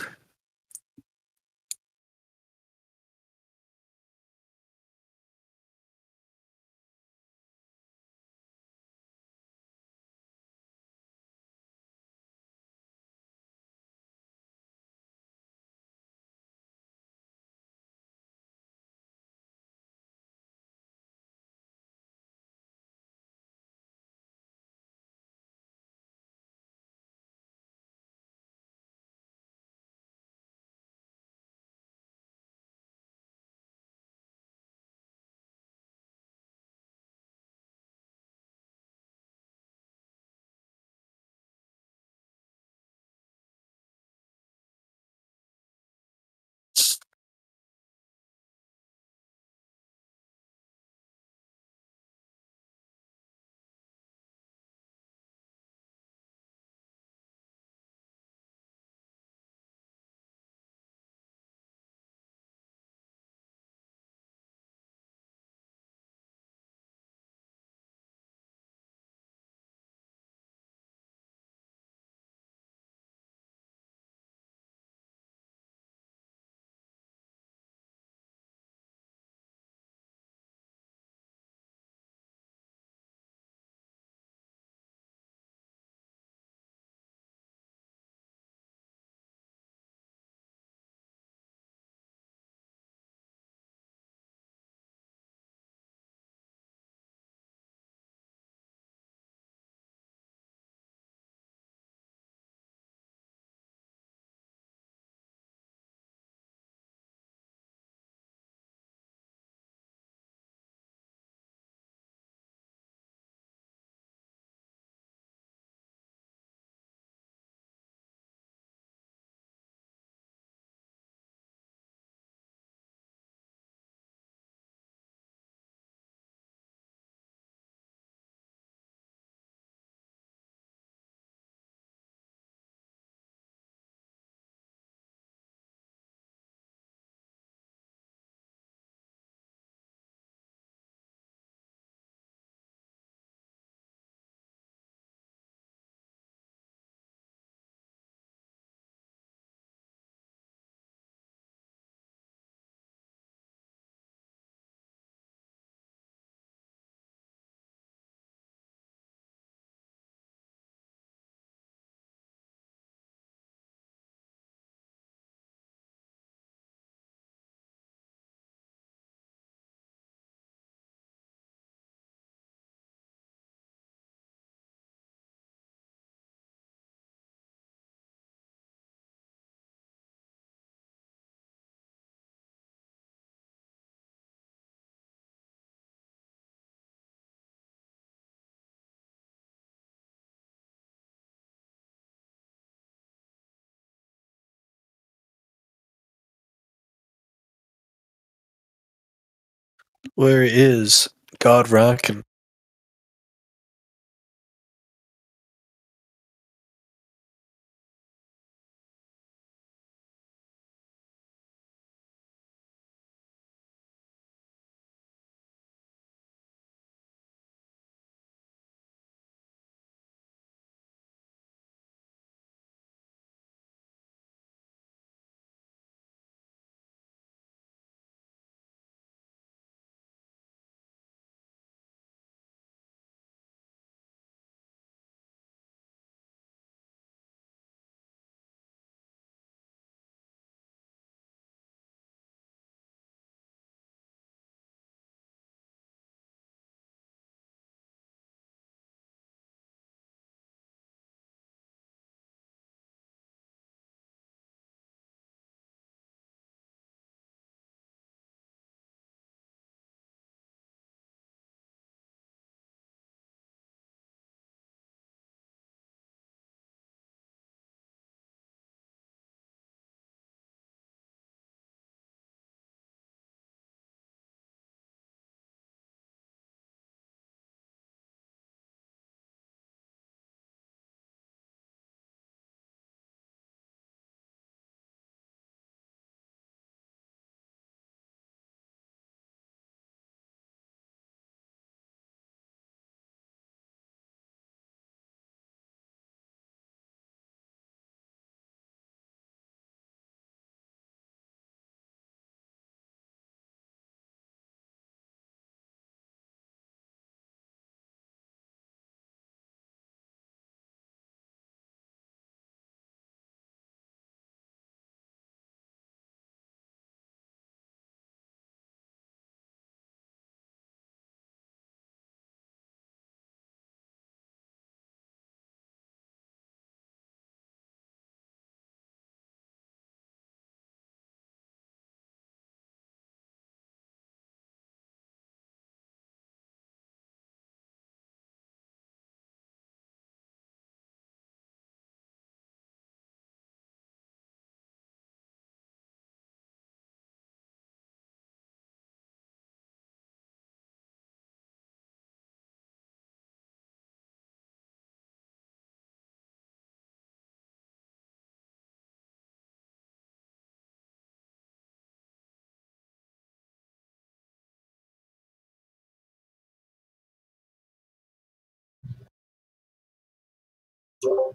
Where is God Rockin'?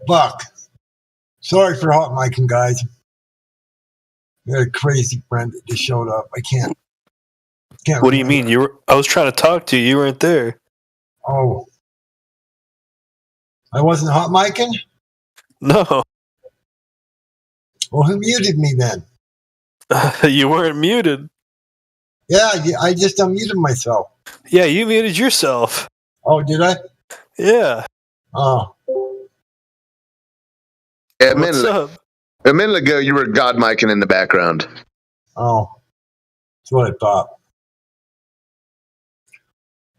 Buck. Sorry for hot micing, guys. We had a crazy friend that just showed up. I can't. What do you mean? I was trying to talk to you. You weren't there. Oh. I wasn't hot micing? No. Well, who muted me then? You weren't muted. Yeah, I just unmuted myself. Yeah, you muted yourself. Oh, did I? Yeah. Oh. A minute ago, you were God micing in the background. Oh. That's what I thought.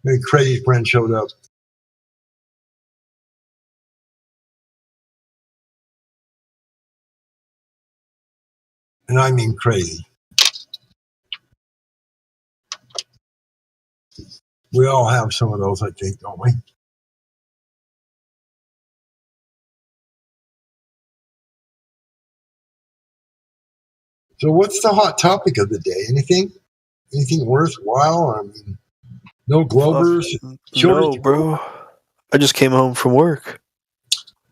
A crazy friend showed up. And I mean crazy. We all have some of those, I think, don't we? So what's the hot topic of the day? Anything worthwhile? I mean, no Globers? No, bro. I just came home from work.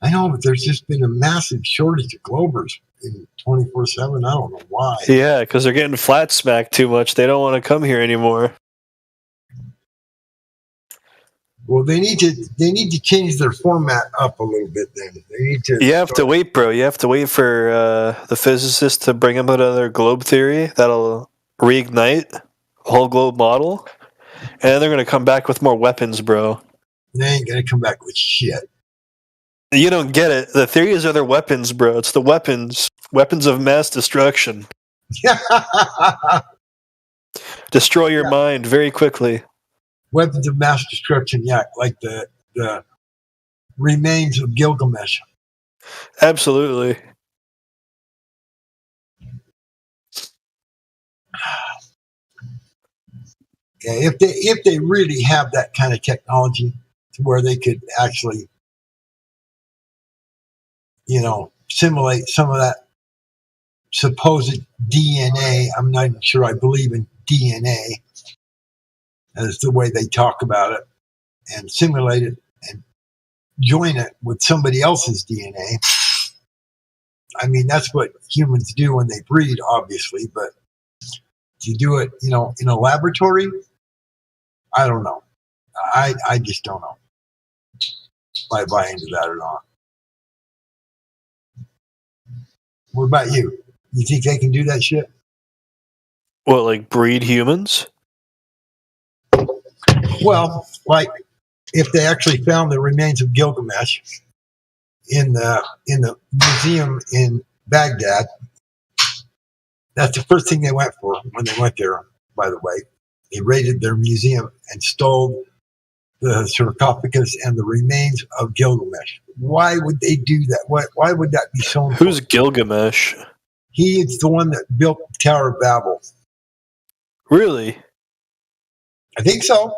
I know, but there's just been a massive shortage of Globers in 24/7. I don't know why. Yeah, because they're getting flat smacked too much. They don't want to come here anymore. Well, they need to change their format up a little bit. Then they need to. You have to wait, bro. You have to wait for the physicists to bring up another globe theory that'll reignite a whole globe model, and then they're gonna come back with more weapons, bro. They ain't gonna come back with shit. You don't get it. The theories are their weapons, bro. It's the weapons of mass destruction. Destroy your mind very quickly. Weapons of mass destruction, yeah, like the remains of Gilgamesh. Absolutely. Yeah, if they really have that kind of technology to where they could actually, simulate some of that supposed DNA. I'm not even sure I believe in DNA as the way they talk about it, and simulate it and join it with somebody else's DNA. I mean, that's what humans do when they breed, obviously, but to do it, in a laboratory, I don't know. I just don't know if I buy into that or not. What about you? You think they can do that shit? What, like breed humans? Well, like if they actually found the remains of Gilgamesh in the museum in Baghdad, that's the first thing they went for when they went there, by the way. They raided their museum and stole the sarcophagus and the remains of Gilgamesh. Why would they do that? Why would that be so important? Who's Gilgamesh? He is the one that built the Tower of Babel. Really? I think so.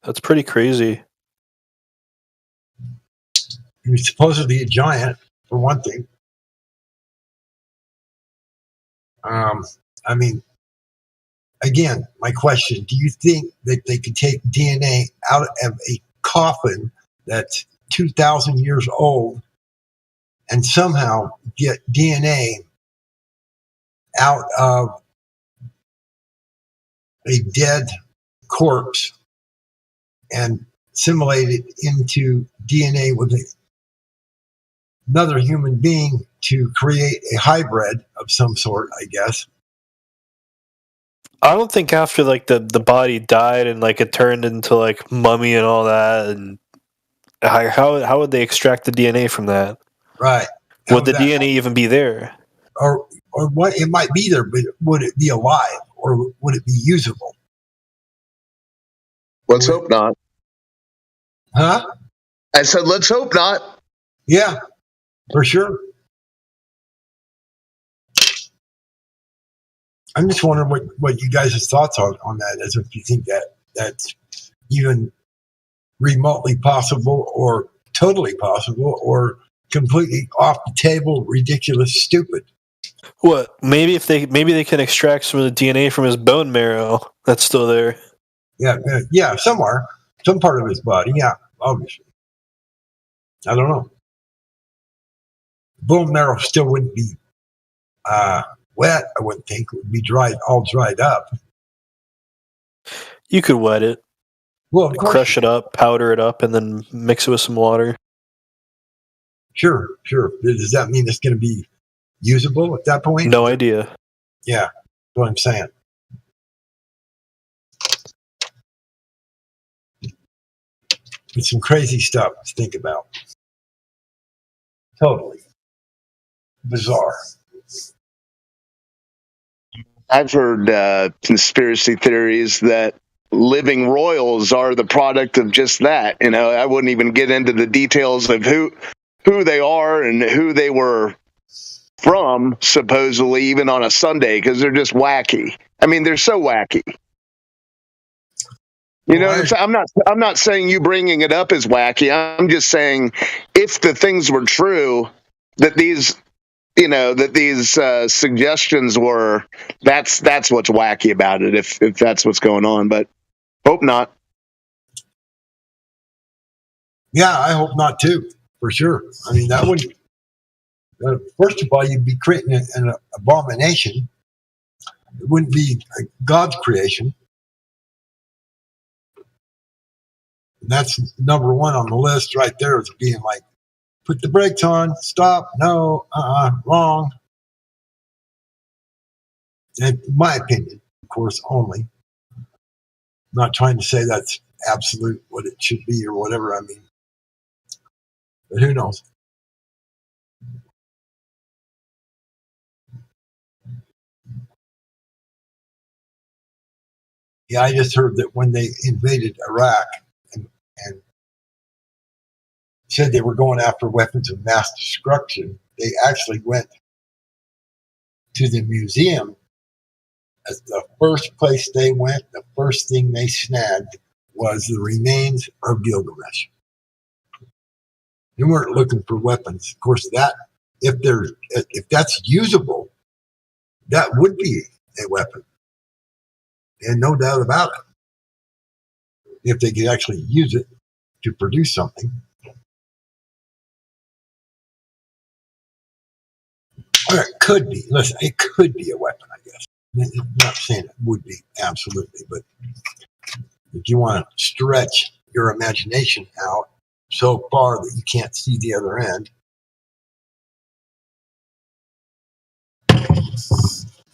That's pretty crazy. He was supposedly a giant, for one thing. I mean, again, my question, do you think that they could take DNA out of a coffin that's 2,000 years old and somehow get DNA out of a dead corpse and simulate it into DNA with another human being to create a hybrid of some sort, I guess? I don't think after like the body died and like it turned into like mummy and all that, and how would they extract the DNA from that? Right. Would the DNA even be there? Or what? It might be there, but would it be alive or would it be usable? Let's hope not. Huh? I said, let's hope not. Yeah, for sure. I'm just wondering what you guys' thoughts are on that, as if you think that that's even remotely possible or totally possible or completely off the table, ridiculous, stupid. What? Maybe they can extract some of the DNA from his bone marrow that's still there. Yeah, somewhere, some part of his body. Yeah, obviously. I don't know. Bone marrow still wouldn't be wet. I wouldn't think it would be all dried up. You could wet it. Well, of course. Crush it up, powder it up, and then mix it with some water. Sure. Does that mean it's going to be usable at that point? No idea. Yeah, that's what I'm saying. It's some crazy stuff to think about. Totally bizarre. I've heard conspiracy theories that living royals are the product of just that. You know, I wouldn't even get into the details of who they are and who they were from, supposedly, even on a Sunday, because they're just wacky. I mean, they're so wacky. You know what I'm saying? I'm not saying you bringing it up is wacky. I'm just saying if the things were true that these suggestions were, that's what's wacky about it. If that's what's going on, but hope not. Yeah, I hope not too, for sure. I mean, that would first of all, you'd be creating an abomination. It wouldn't be God's creation. And that's number one on the list right there, is being like, put the brakes on, stop, no, wrong. In my opinion, of course, only. I'm not trying to say that's absolute what it should be or whatever, I mean. But who knows? Yeah, I just heard that when they invaded Iraq and said they were going after weapons of mass destruction, they actually went to the museum. As the first place they went, the first thing they snagged was the remains of Gilgamesh. They weren't looking for weapons. Of course, that if that's usable, that would be a weapon. And no doubt about it. If they could actually use it to produce something. Or it could be. Listen, it could be a weapon, I guess. I'm not saying it would be, absolutely, but if you want to stretch your imagination out so far that you can't see the other end.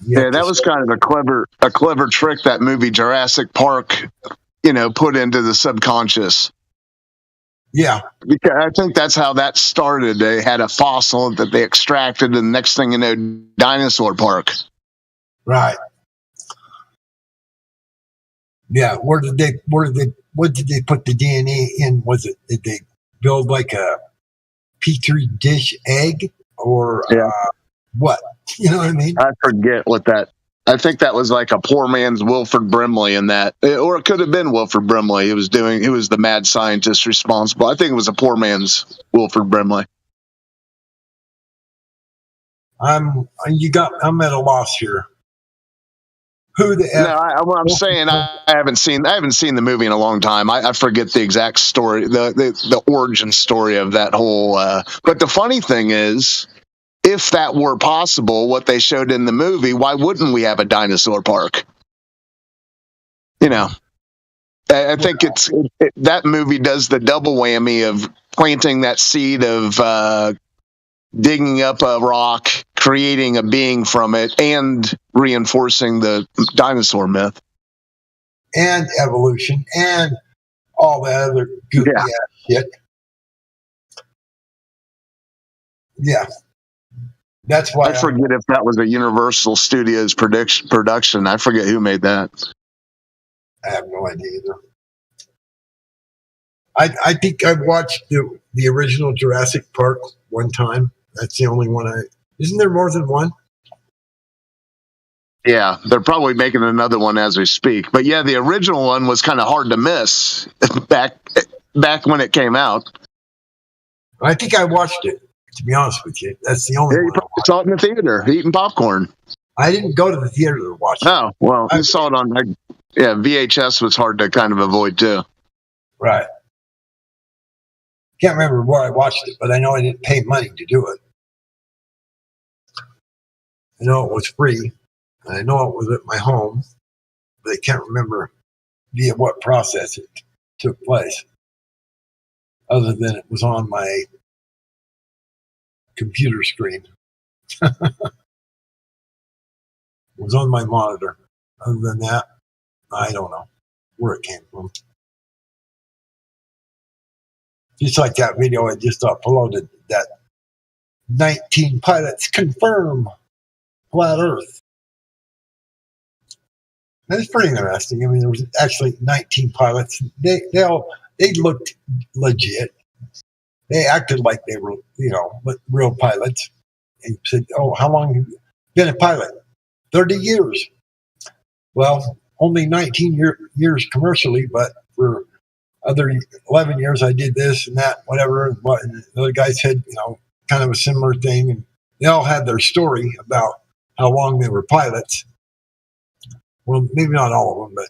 Yeah, that was kind of a clever trick that movie Jurassic Park, put into the subconscious. Yeah. Because I think that's how that started. They had a fossil that they extracted, and the next thing you know, Dinosaur Park. Right. Yeah. What did they put the DNA in? Did they build like a Petri dish egg or what? You know what I mean? I forget what that. I think that was like a poor man's Wilford Brimley in that, or it could have been Wilford Brimley. He was the mad scientist responsible. I think it was a poor man's Wilford Brimley. I'm at a loss here. Who the F? No, what I'm saying, I haven't seen the movie in a long time. I forget the exact story, the origin story of that whole. But the funny thing is, if that were possible, what they showed in the movie, why wouldn't we have a dinosaur park? I think that movie does the double whammy of planting that seed of digging up a rock, creating a being from it, and reinforcing the dinosaur myth. And evolution, and all that other goofy ass shit. Yeah. That's why I forget if that was a Universal Studios production. I forget who made that. I have no idea either. I think I've watched the original Jurassic Park one time. That's the only one isn't there more than one? Yeah, they're probably making another one as we speak. But yeah, the original one was kind of hard to miss back when it came out. I think I watched it. To be honest with you, that's the only Yeah, you one. probably saw it in the theater, eating popcorn. I didn't go to the theater to watch it. Oh, well, I saw it on. Yeah, VHS was hard to kind of avoid too. Right. Can't remember where I watched it, but I know I didn't pay money to do it. I know it was free, and I know it was at my home, but I can't remember via what process it took place, other than it was on my computer screen. It was on my monitor. Other than that, I don't know where it came from. Just like that video I just uploaded, that 19 pilots confirm flat Earth. That's pretty interesting. I mean, there was actually 19 pilots. They looked legit. They acted like they were, real pilots. And said, "Oh, how long have you been a pilot?" 30 years. Well, only 19 years commercially, but for other 11 years I did this and that, whatever. And the other guy said, kind of a similar thing. And they all had their story about how long they were pilots. Well, maybe not all of them, but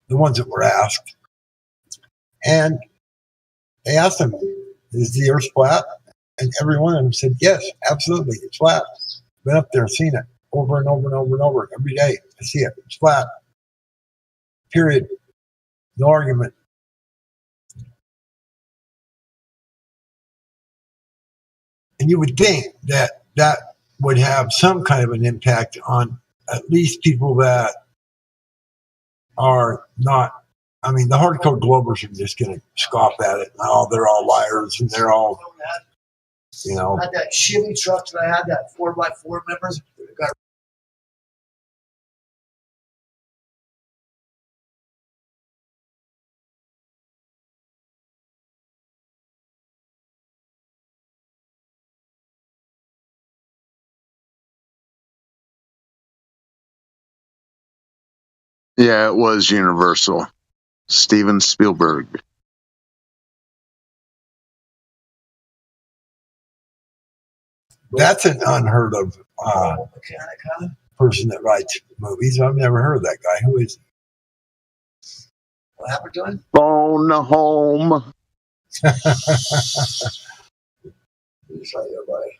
the ones that were asked. And they asked them, "Is the Earth flat?" And every one of them said, "Yes, absolutely, it's flat. Been up there, seen it over and over and over and over every day. I see it. It's flat. Period. No argument." And you would think that that would have some kind of an impact on at least people that are not, I mean, the hardcore Globers are just going to scoff at it. Oh, they're all liars and they're all, I had that Chevy truck that I had, that 4x4 members. Got Yeah, it was Universal. Steven Spielberg. That's an unheard of person that writes movies. I've never heard of that guy. Who is he? What happened to him? Phone home. Just like everybody.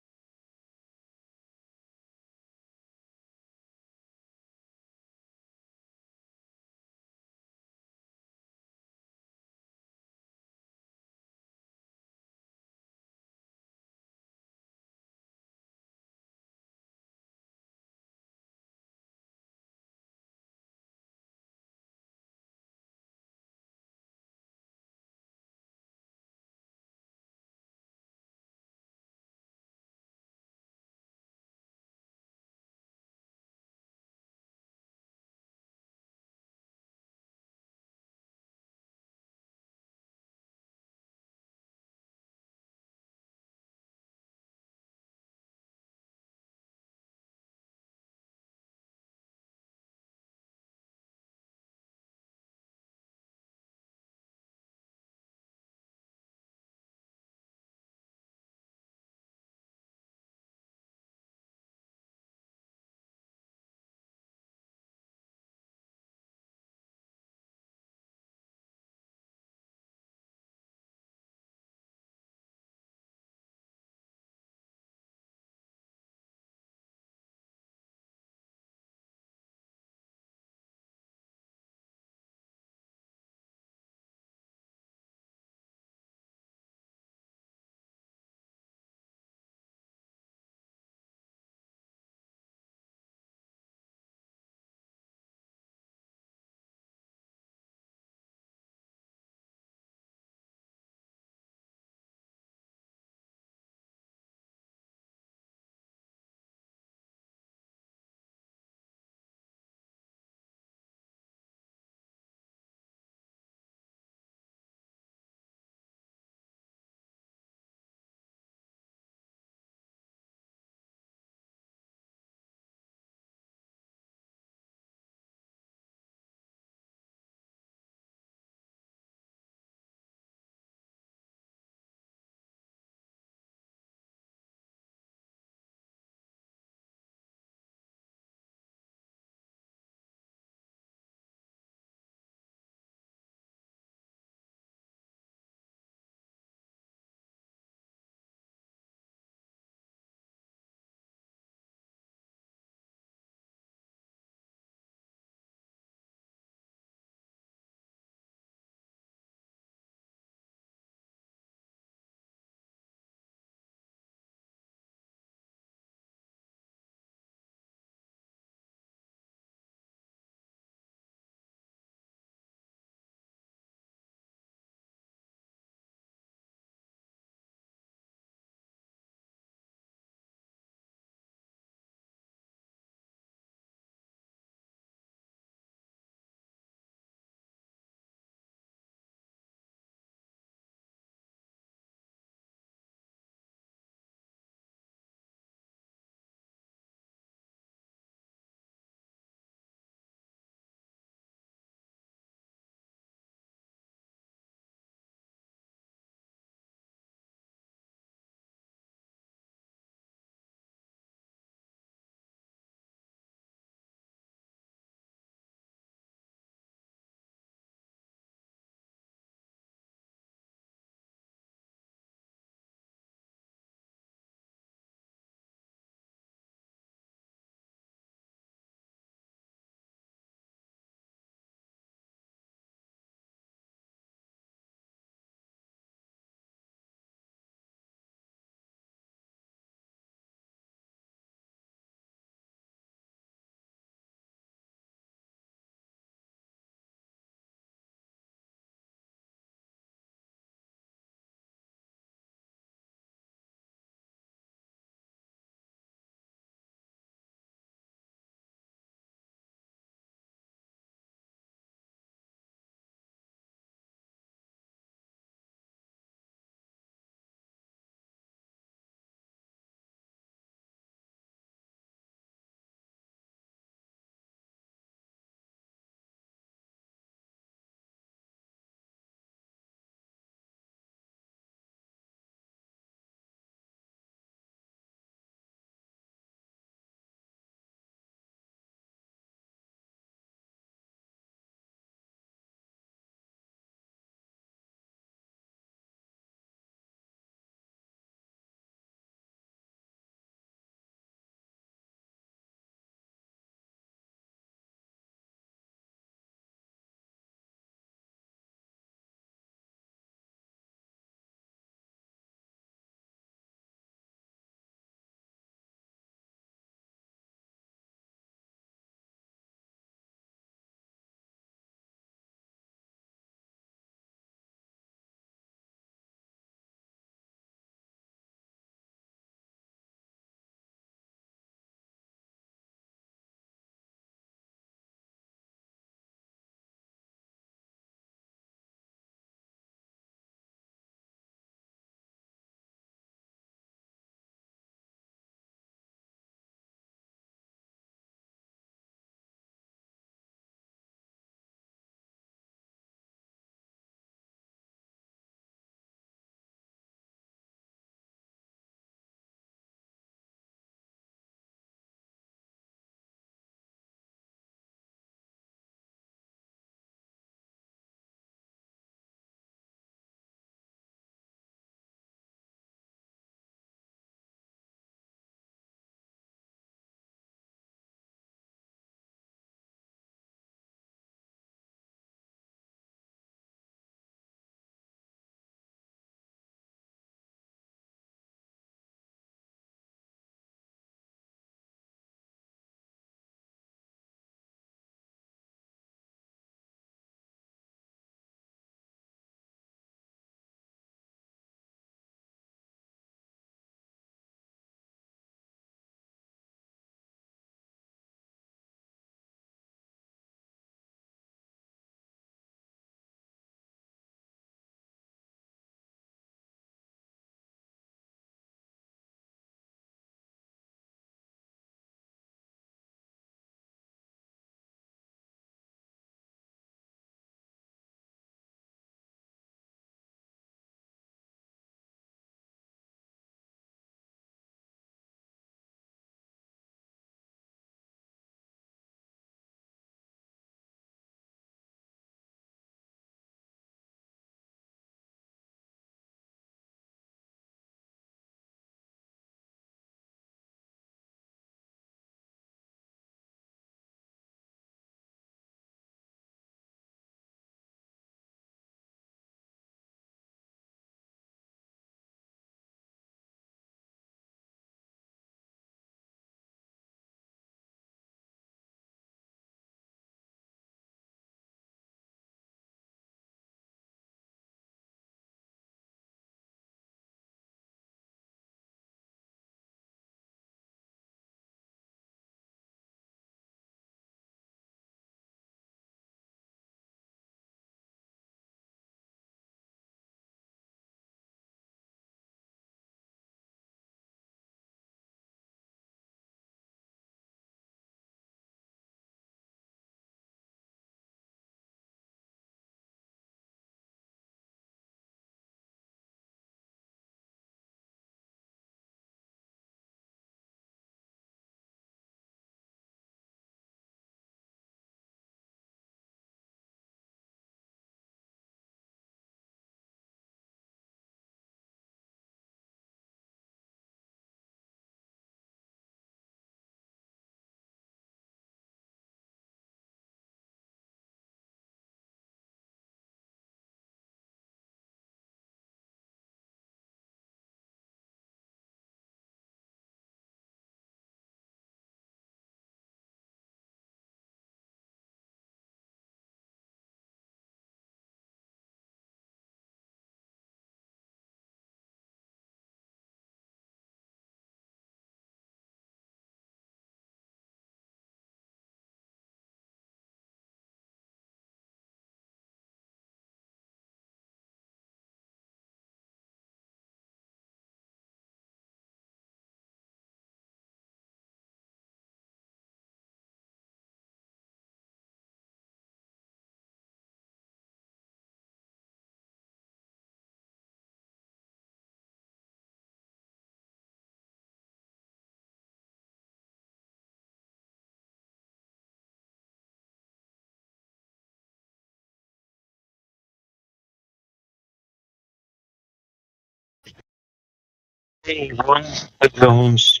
Hey everyone, hope everyone's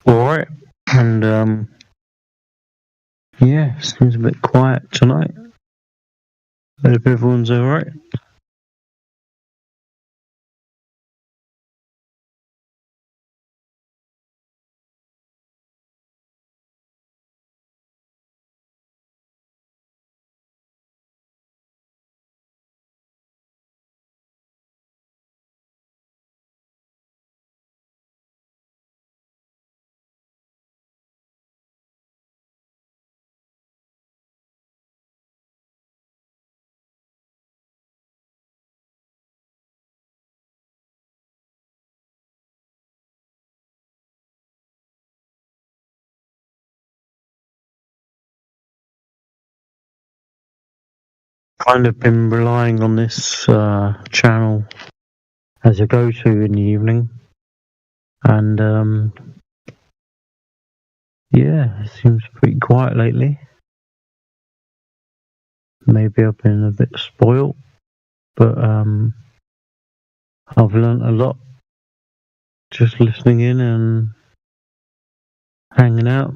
alright. And yeah, seems a bit quiet tonight. Hope everyone's alright. Kind of been relying on this channel as a go-to in the evening. And yeah, it seems pretty quiet lately. Maybe I've been a bit spoiled, but I've learnt a lot just listening in and hanging out.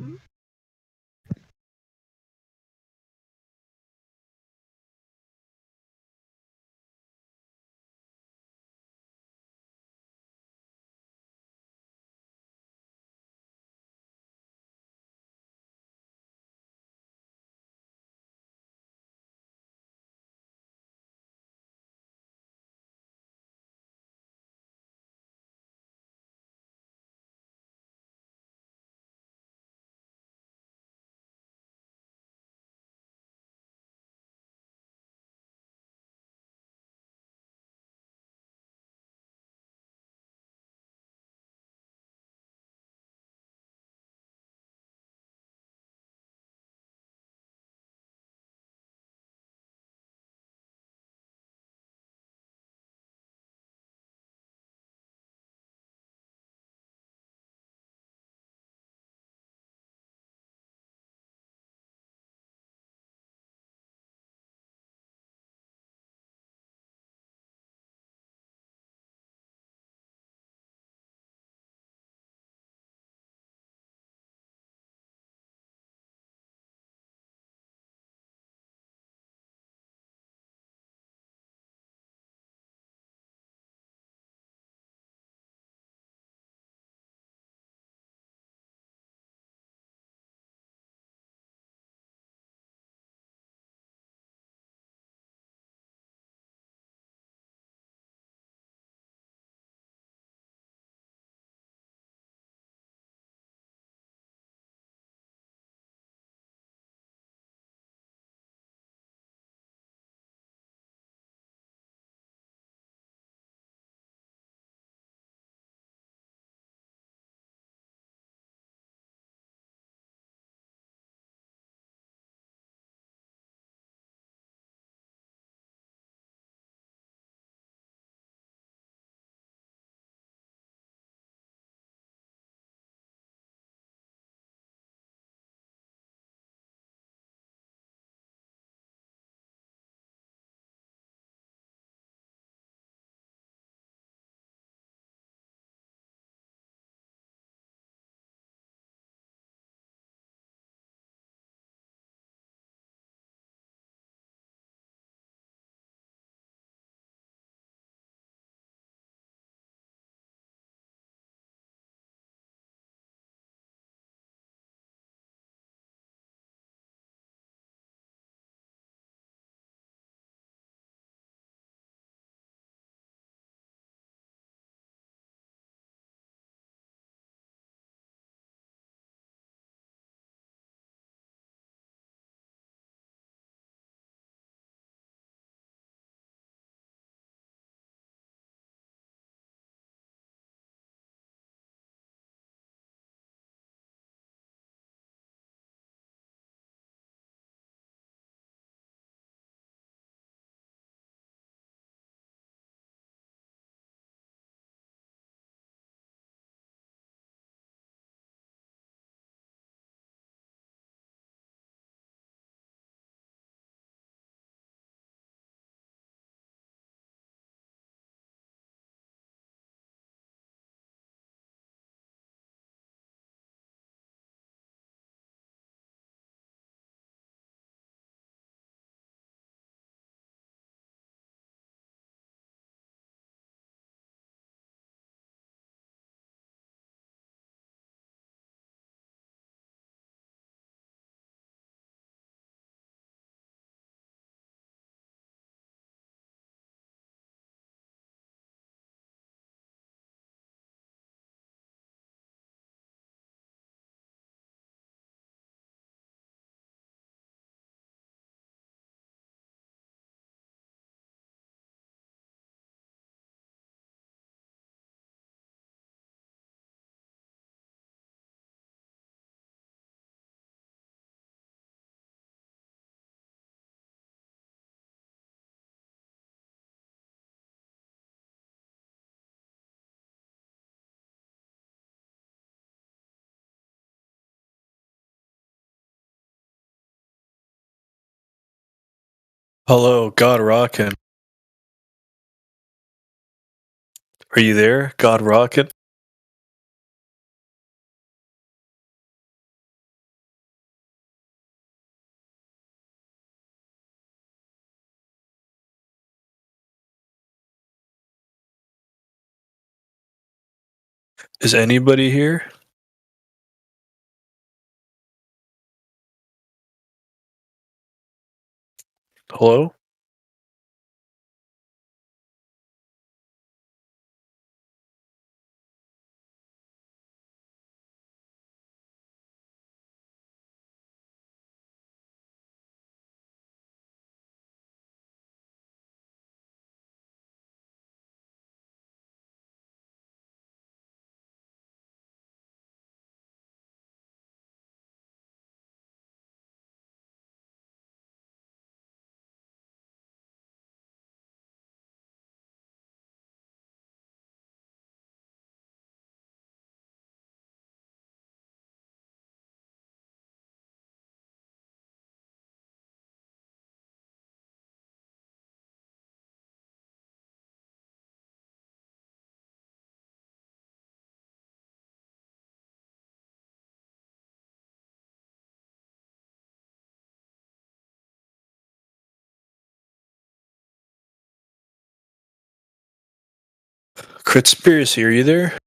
Hello, God Rockin'. Are you there, God Rockin'? Is anybody here? Hello? Critspiracy, are you there?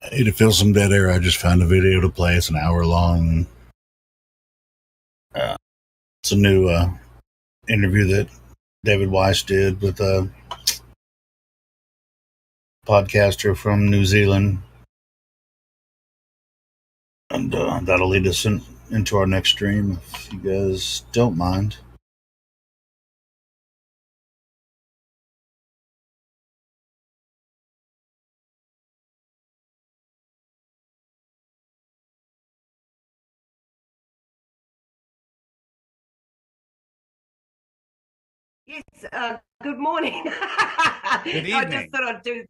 Hey, to fill some dead air, I just found a video to play. It's an hour long. It's a new interview that David Weiss did with a podcaster from New Zealand. And that'll lead us into our next stream, if you guys don't mind. Yes, good morning. Good I evening. just thought I'd do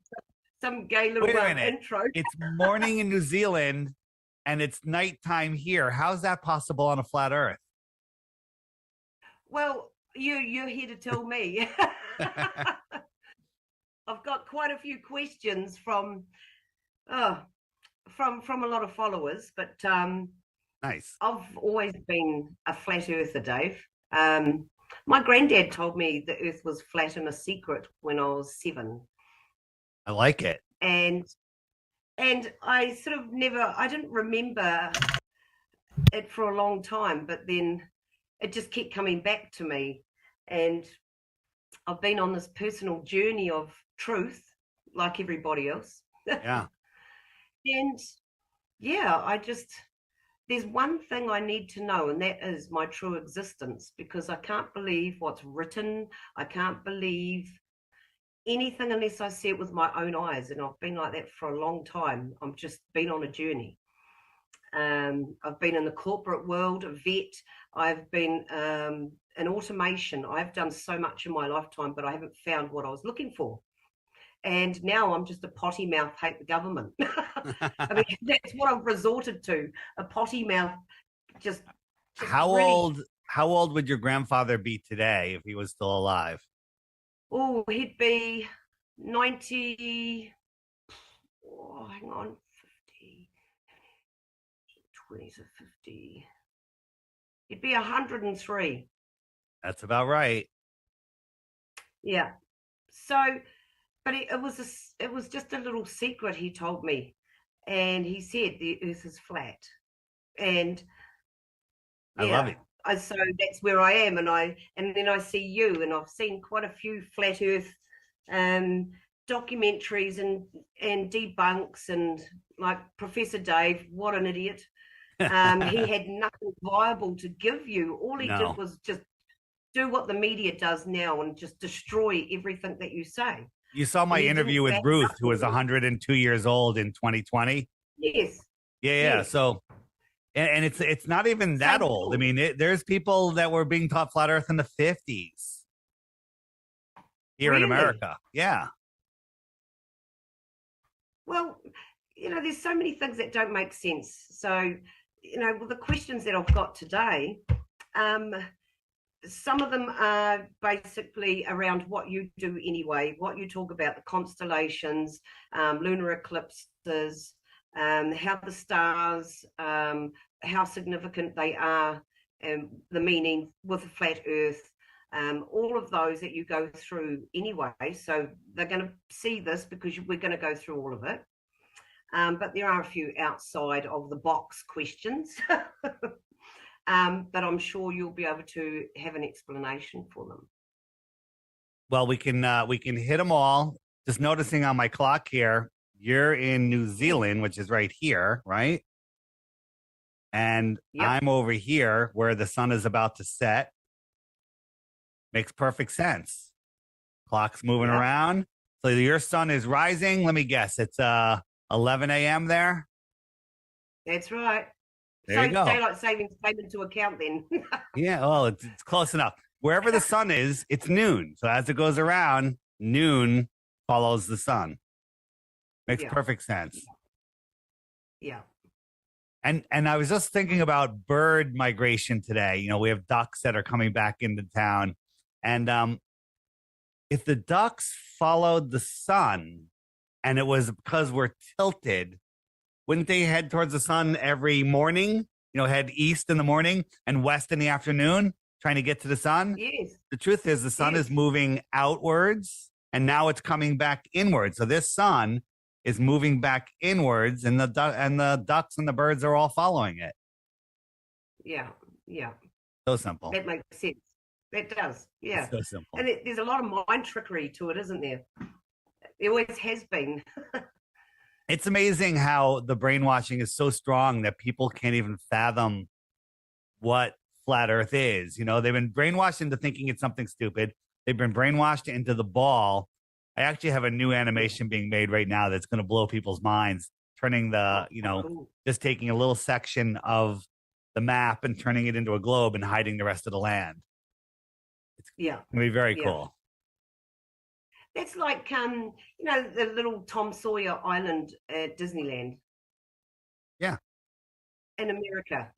some gay little Wait a minute. intro. It's morning in New Zealand and it's nighttime here. How's that possible on a flat earth? Well, you're here to tell me. I've got quite a few questions from a lot of followers, but nice. I've always been a flat earther, Dave. My granddad told me the earth was flat in a secret when I was 7. I like it. And I sort of I didn't remember it for a long time, but then it just kept coming back to me. And I've been on this personal journey of truth, like everybody else. Yeah. And yeah, there's one thing I need to know, and that is my true existence, because I can't believe what's written. I can't believe anything unless I see it with my own eyes. And I've been like that for a long time. I've just been on a journey. I've been in the corporate world, a vet. I've been in automation. I've done so much in my lifetime, but I haven't found what I was looking for. And now I'm just a potty mouth, hate the government. I mean, that's what I've resorted to, a potty mouth. Just How really- old would your grandfather be today if he was still alive? Oh, he'd be 90. Oh, hang on, 50. 20 to 50. He'd be 103. That's about right. Yeah. So, but it was just a little secret he told me, and he said the Earth is flat, and I love it. So that's where I am, and then I see you, and I've seen quite a few flat Earth documentaries and debunks, and like Professor Dave, what an idiot. He had nothing viable to give you. All he No. did was just do what the media does now and just destroy everything that you say. You saw my And he interview didn't with back Ruth, up who was with it. 102 years old in 2020. Yes. Yeah. Yes. So, and it's not even that old. I mean, there's people that were being taught flat Earth in the 50s here in Really? America. Yeah. Well, there's so many things that don't make sense. So, with the questions that I've got today, some of them are basically around what you do anyway, what you talk about, the constellations, lunar eclipses, how the stars, how significant they are, and the meaning with a flat Earth, all of those that you go through anyway. So they're going to see this because we're going to go through all of it. But there are a few outside of the box questions. But I'm sure you'll be able to have an explanation for them. Well, we can hit them all. Just noticing on my clock here, you're in New Zealand, which is right here, right? And I'm over here where the sun is about to set. Makes perfect sense. Clock's moving around. So your sun is rising. Let me guess. It's 11 a.m. there. That's right. There you go. Daylight savings came into account then. Yeah, well, it's close enough. Wherever the sun is, it's noon. So as it goes around, noon follows the sun. Makes perfect sense. Yeah. And I was just thinking about bird migration today. We have ducks that are coming back into town. And if the ducks followed the sun and it was because we're tilted, wouldn't they head towards the sun every morning? Head east in the morning and west in the afternoon, trying to get to the sun? Yes. The truth is the sun is moving outwards and now it's coming back inwards. So this sun is moving back inwards and the ducks and the birds are all following it. Yeah. Yeah. So simple. That makes sense. That does. Yeah. It's so simple. And there's a lot of mind trickery to it, isn't there? There always has been. It's amazing how the brainwashing is so strong that people can't even fathom what flat Earth is. They've been brainwashed into thinking it's something stupid. They've been brainwashed into the ball. I actually have a new animation being made right now that's going to blow people's minds, turning just taking a little section of the map and turning it into a globe and hiding the rest of the land. It's going to be very cool. That's like, the little Tom Sawyer Island at Disneyland. Yeah. In America.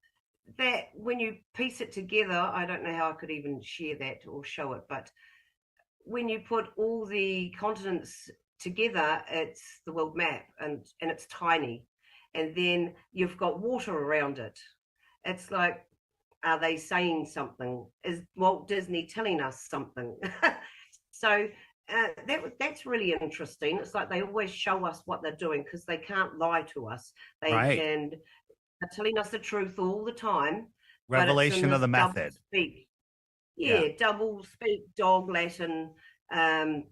That when you piece it together, I don't know how I could even share that or show it, but when you put all the continents together, it's the world map and it's tiny. And then you've got water around it. It's like, are they saying something? Is Walt Disney telling us something? So that's really interesting. It's like they always show us what they're doing because they can't lie to us. They're telling us the truth all the time. Revelation of the method. Speak. double speak dog Latin. And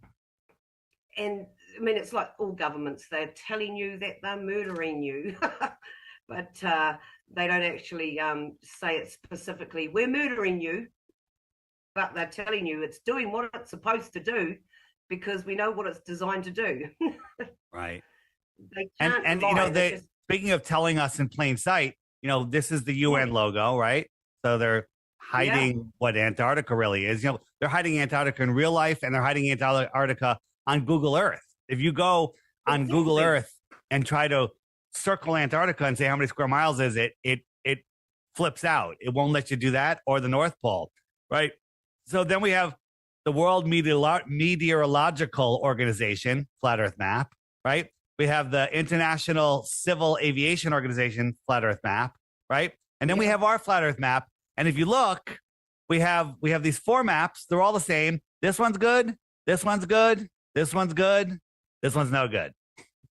I mean, it's like all governments, they're telling you that they're murdering you, but they don't actually say it specifically, we're murdering you, but they're telling you it's doing what it's supposed to do because we know what it's designed to do. Right. They can't And lie. you know, They're just- speaking of telling us in plain sight, you know, this is the UN logo, right? So they're hiding what Antarctica really is. You know, they're hiding Antarctica in real life, and they're hiding Antarctica on Google Earth. If you go on Google Earth and try to circle Antarctica and say how many square miles is it, it flips out. It won't let you do that, or the North Pole, right? So then we have the World Meteorological Organization, Flat Earth Map, right? We have the International Civil Aviation Organization, Flat Earth Map, right? And then we have our Flat Earth Map. And if you look, we have these 4 maps. They're all the same. This one's good. This one's good. This one's good. This one's no good.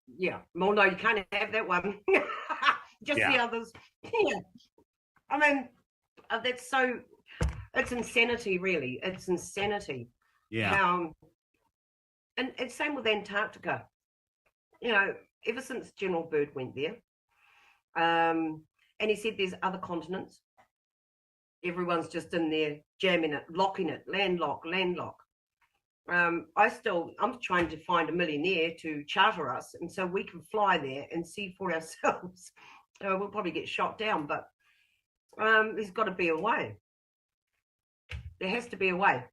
Yeah. Well, no, you can't have that one. Just the others. Yeah. I mean, that's so, it's insanity, really. It's insanity. Yeah. And it's same with Antarctica. You know, ever since General Byrd went there, and he said there's other continents, everyone's just in there jamming it, locking it, landlock. I'm trying to find a millionaire to charter us, and so we can fly there and see for ourselves. We'll probably get shot down, but there's got to be a way. There has to be a way.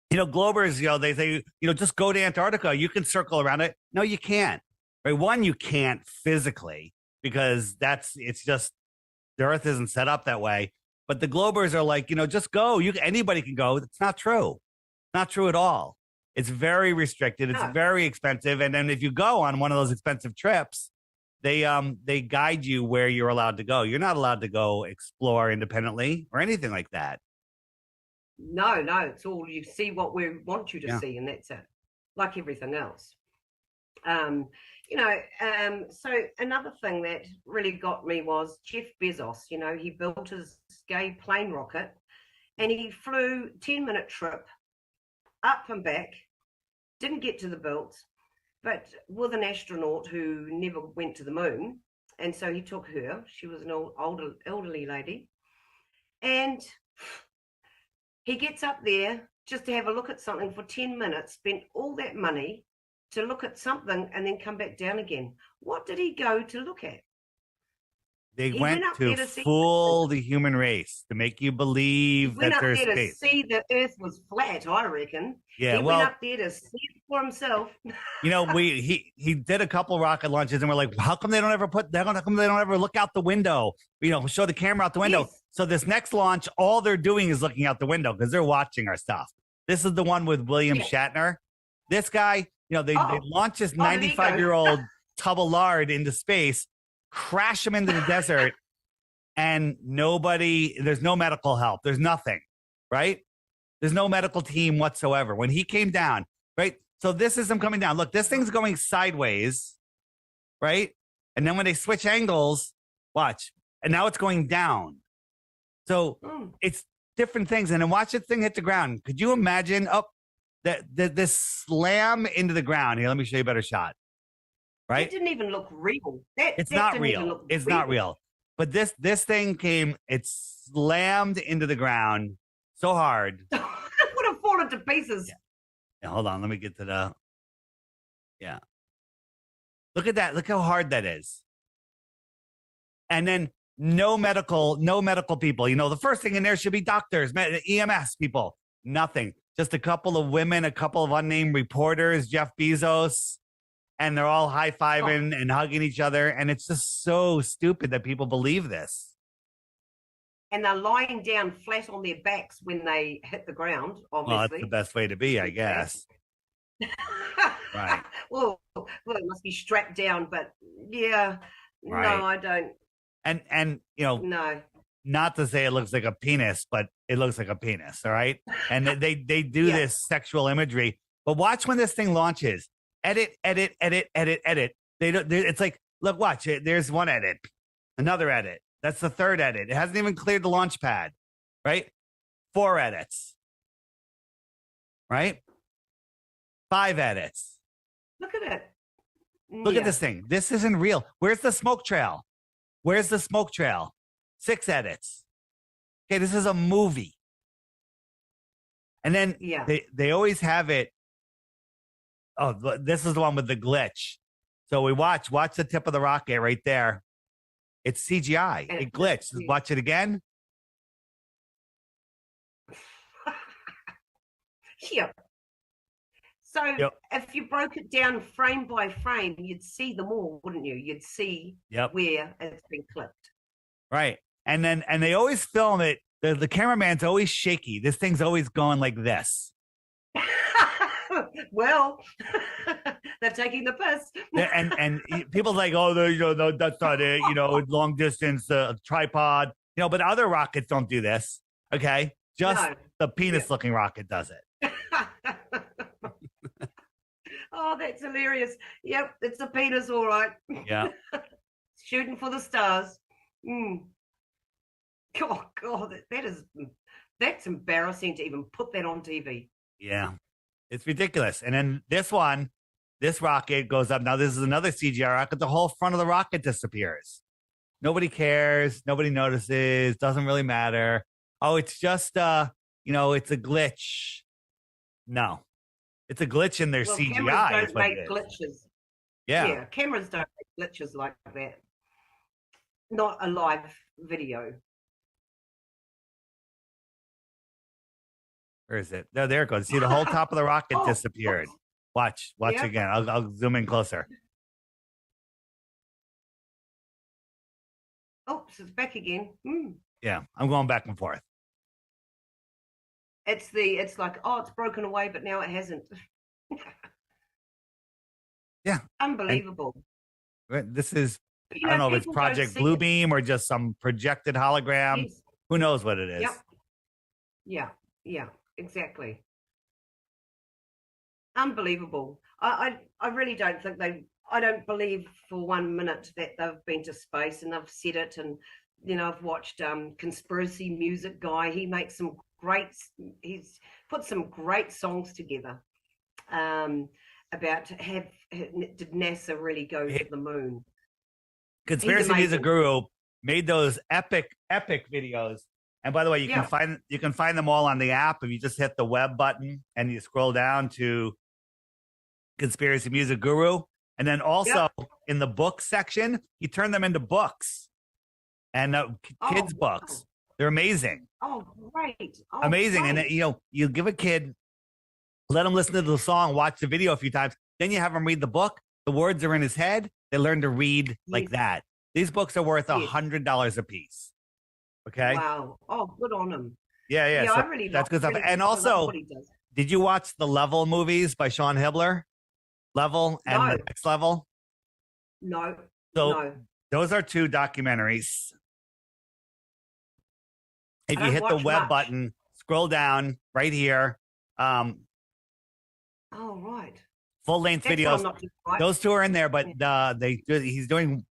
You know, Globers, you know, they say, you know, just go to Antarctica. You can circle around it. No, you can't. Right? One, you can't physically because it's just the Earth isn't set up that way. But the Globers are like, you know, just go. Anybody can go. It's not true. Not true at all. It's very restricted. It's very expensive. And then if you go on one of those expensive trips, they guide you where you're allowed to go. You're not allowed to go explore independently or anything like that. No, it's all you see what we want you to see, and that's it. Like everything else. You know, so another thing that really got me was Jeff Bezos. You know, he built his gay plane rocket, and he flew 10-minute trip up and back. Didn't get to the build, but with an astronaut who never went to the moon, and so he took her. She was an elderly lady, and he gets up there just to have a look at something for 10 minutes, spent all that money to look at something and then come back down again. What did he go to look at? They went to fool the human race, to make you believe that there's space. He went up there space. to see the Earth was flat, I reckon. Yeah, he well, went up there to see it for himself. You know, he did a couple rocket launches, and we're like, how come they don't ever look out the window? You know, show the camera out the window. Yes. So this next launch, all they're doing is looking out the window because they're watching our stuff. This is the one with William Shatner. This guy, you know, they launch this 95-year-old tub of lard into space, crash him into the desert, and there's no medical help. There's nothing, right? There's no medical team whatsoever. When he came down, right? So this is him coming down. Look, this thing's going sideways, right? And then when they switch angles, watch, and now it's going down. So it's different things. And then watch this thing hit the ground. Could you imagine this slam into the ground? Here, let me show you a better shot. Right? It didn't even look real. It's not real. It's not real. But this thing it slammed into the ground so hard. It would have fallen to pieces. Yeah, hold on. Let me get to the. Yeah. Look at that. Look how hard that is. And then no medical people. You know, the first thing in there should be doctors, EMS people. Nothing. Just a couple of women, a couple of unnamed reporters, Jeff Bezos. And they're all high-fiving and hugging each other. And it's just so stupid that people believe this. And they're lying down flat on their backs when they hit the ground, obviously. Well, that's the best way to be, I guess. Right. Well, it must be strapped down, but yeah. Right. No, I don't. And you know, no. Not to say it looks like a penis, but it looks like a penis, all right? And they do this sexual imagery. But watch when this thing launches. Edit. It's like, look, watch it. There's one edit, another edit. That's the third edit. It hasn't even cleared the launch pad, right? 4 edits. Right? 5 edits. Look at it. Look at this thing. This isn't real. Where's the smoke trail? Where's the smoke trail? 6 edits. Okay, this is a movie. And then they always have it. Oh, this is the one with the glitch. So we watch the tip of the rocket right there. It's CGI. It glitched. Watch it again. Yep. So if you broke it down frame by frame, you'd see them all, wouldn't you? You'd see where it's been clipped. Right. And they always film it. The cameraman's always shaky. This thing's always going like this. Well, they're taking the piss. and people's like, oh, no, that's not it. Long distance, tripod. But other rockets don't do this. Okay, just the penis-looking rocket does it. Oh, that's hilarious. Yep, it's a penis, all right. Yeah. Shooting for the stars. Oh, God, that's embarrassing to even put that on TV. Yeah, it's ridiculous. And then this rocket goes up. Now, this is another CGI rocket. The whole front of the rocket disappears. Nobody cares. Nobody notices. Doesn't really matter. Oh, it's just, it's a glitch. No, it's a glitch in their CGI. Cameras don't make glitches. Yeah, cameras don't make glitches like that. Not a live video. Where is it? No, there it goes. See, the whole top of the rocket disappeared. Watch again. I'll zoom in closer. Oh, so it's back again. Yeah, I'm going back and forth. It's like, oh, it's broken away, but now it hasn't. Yeah. Unbelievable. This is, I don't know if it's Project Bluebeam or just some projected hologram. Yes. Who knows what it is? Yep. Yeah, exactly. Unbelievable. I really don't think I don't believe for 1 minute that they've been to space, and I've said it, and I've watched Conspiracy Music Guy. He makes he's put some great songs together about did NASA really go to the moon? Conspiracy Music Guru made those epic videos. And by the way, you can find them all on the app if you just hit the web button and you scroll down to Conspiracy Music Guru. And then also in the book section, he turned them into books and kids' books. They're amazing. Oh, great. Amazing. Great. And you give a kid, let him listen to the song, watch the video a few times. Then you have him read the book. The words are in his head. They learn to read like that. These books are worth $100 a piece. Okay. Wow. Oh, good on him. Yeah. So I really that's good stuff. And also, did you watch the Level movies by Sean Hibbler? Level and the Next Level? No. So those are 2 documentaries. If you hit the web button, scroll down right here. Oh, right. Full-length videos. Those 2 are in there, but he's doing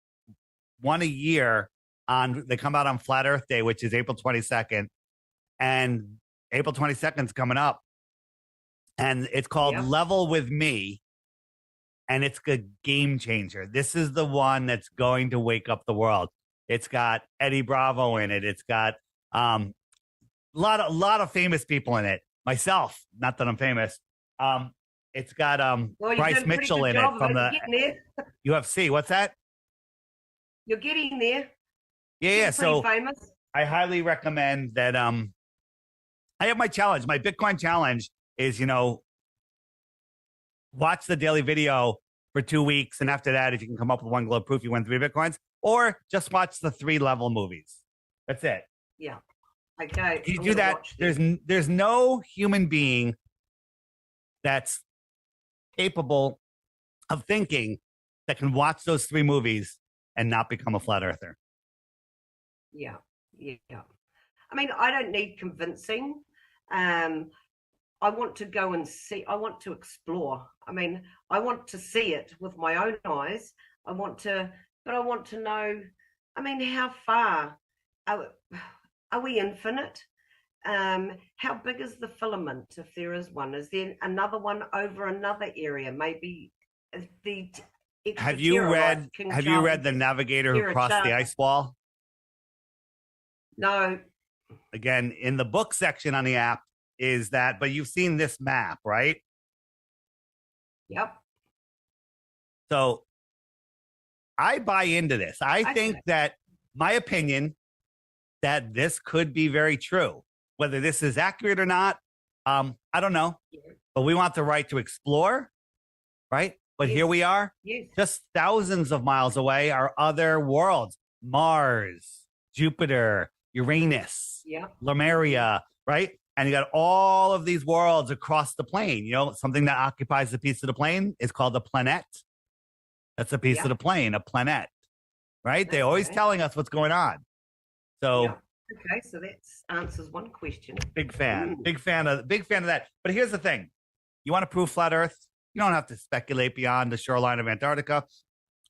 one a year. They come out on Flat Earth Day, which is April 22nd, and April 22nd is coming up, and it's called Level with Me, and it's a game changer. This is the one that's going to wake up the world. It's got Eddie Bravo in it. It's got a lot of famous people in it. Myself, not that I'm famous. It's got Bryce Mitchell in it from the UFC. What's that? You're getting there. Yeah. So famous. I highly recommend that. I have my challenge. My Bitcoin challenge is, watch the daily video for 2 weeks, and after that, if you can come up with 1 globe proof, you win 3 Bitcoins, or just watch the 3 Level movies. That's it. Yeah. Okay. If you do that, there's no human being that's capable of thinking that can watch those 3 movies and not become a flat earther. Yeah. I mean, I don't need convincing. I want to go and see. I want to explore. I mean, I want to see it with my own eyes. I want to know. I mean, how far are we infinite? how big is the filament, if there is one? Is there another one over another area? Maybe the Have you read The Navigator Who Crossed the Ice Wall? No. Again, in the book section on the app is that, but you've seen this map, right? Yep. So I buy into this. I think that my opinion that this could be very true. Whether this is accurate or not, I don't know. But we want the right to explore, right? But here we are, just thousands of miles away are other worlds. Mars, Jupiter, Uranus, Lemuria, right? And you got all of these worlds across the plane. You know, something that occupies a piece of the plane is called a planet. That's a piece of the plane, a planet, right? They're always telling us what's going on. So, okay, so that answers one question. Big fan of that. But here's the thing: you want to prove flat Earth? You don't have to speculate beyond the shoreline of Antarctica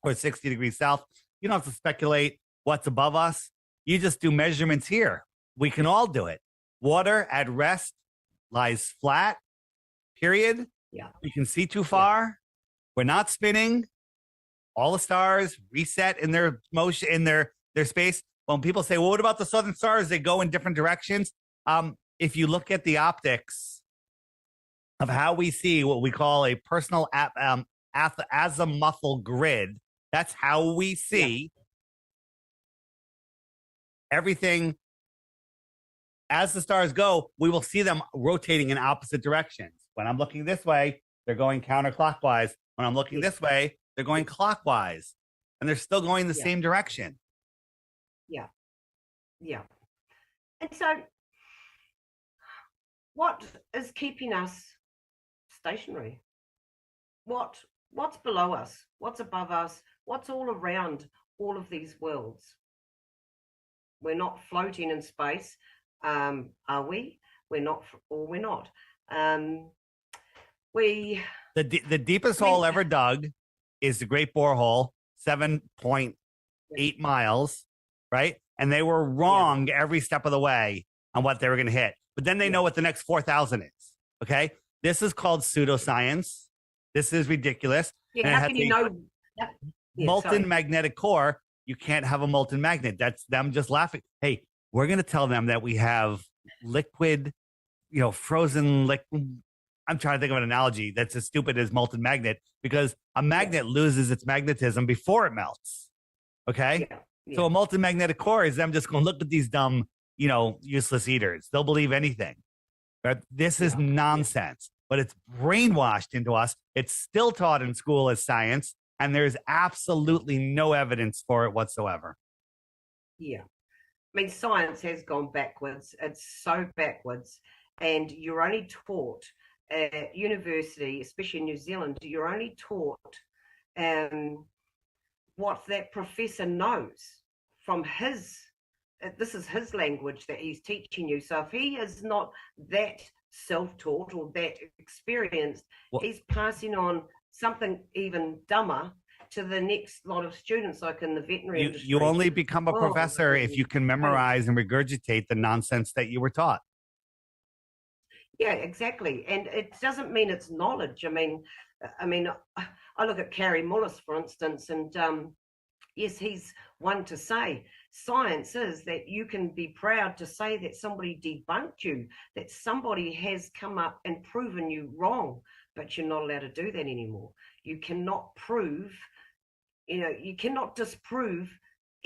or 60 degrees south. You don't have to speculate what's above us. You just do measurements here. We can all do it. Water at rest lies flat, period. Yeah. We can see too far. We're not spinning. All the stars reset in their motion, in their space. When people say, well, what about the southern stars? They go in different directions. If you look at the optics of how we see what we call a personal azimuthal grid, that's how we see everything. As the stars go, we will see them rotating in opposite directions. When I'm looking this way, they're going counterclockwise. When I'm looking this way, they're going clockwise. And they're still going the same direction. Yeah. Yeah. And so what is keeping us stationary? What's below us? What's above us? What's all around all of these worlds? We're not floating in space. Are we? We're not, or we're not. The deepest hole ever dug is the Great Borehole, 7.8 miles, right? And they were wrong every step of the way on what they were going to hit. But then they know what the next 4,000 is. Okay, this is called pseudoscience. This is ridiculous. Yeah, how can you know? Molten magnetic core. You can't have a molten magnet. That's them just laughing. Hey, we're going to tell them that we have liquid, frozen liquid. I'm trying to think of an analogy that's as stupid as molten magnet, because a magnet loses its magnetism before it melts. Okay. So a molten magnetic core is them just going, look at these dumb, useless eaters. They'll believe anything. But this is nonsense, but it's brainwashed into us. It's still taught in school as science, and there's absolutely no evidence for it whatsoever. Yeah. I mean, science has gone backwards. It's so backwards. And you're only taught at university, especially in New Zealand, you're only taught what that professor knows from his, this is his language that he's teaching you. So if he is not that self-taught or that experienced, he's passing on something even dumber to the next lot of students, like in the veterinary industry. You only become a professor if you can memorize and regurgitate the nonsense that you were taught. Yeah, exactly. And it doesn't mean it's knowledge. I mean, I look at Carrie Mullis, for instance, and yes, he's one to say science is that you can be proud to say that somebody debunked you, that somebody has come up and proven you wrong, but you're not allowed to do that anymore. You cannot prove, you cannot disprove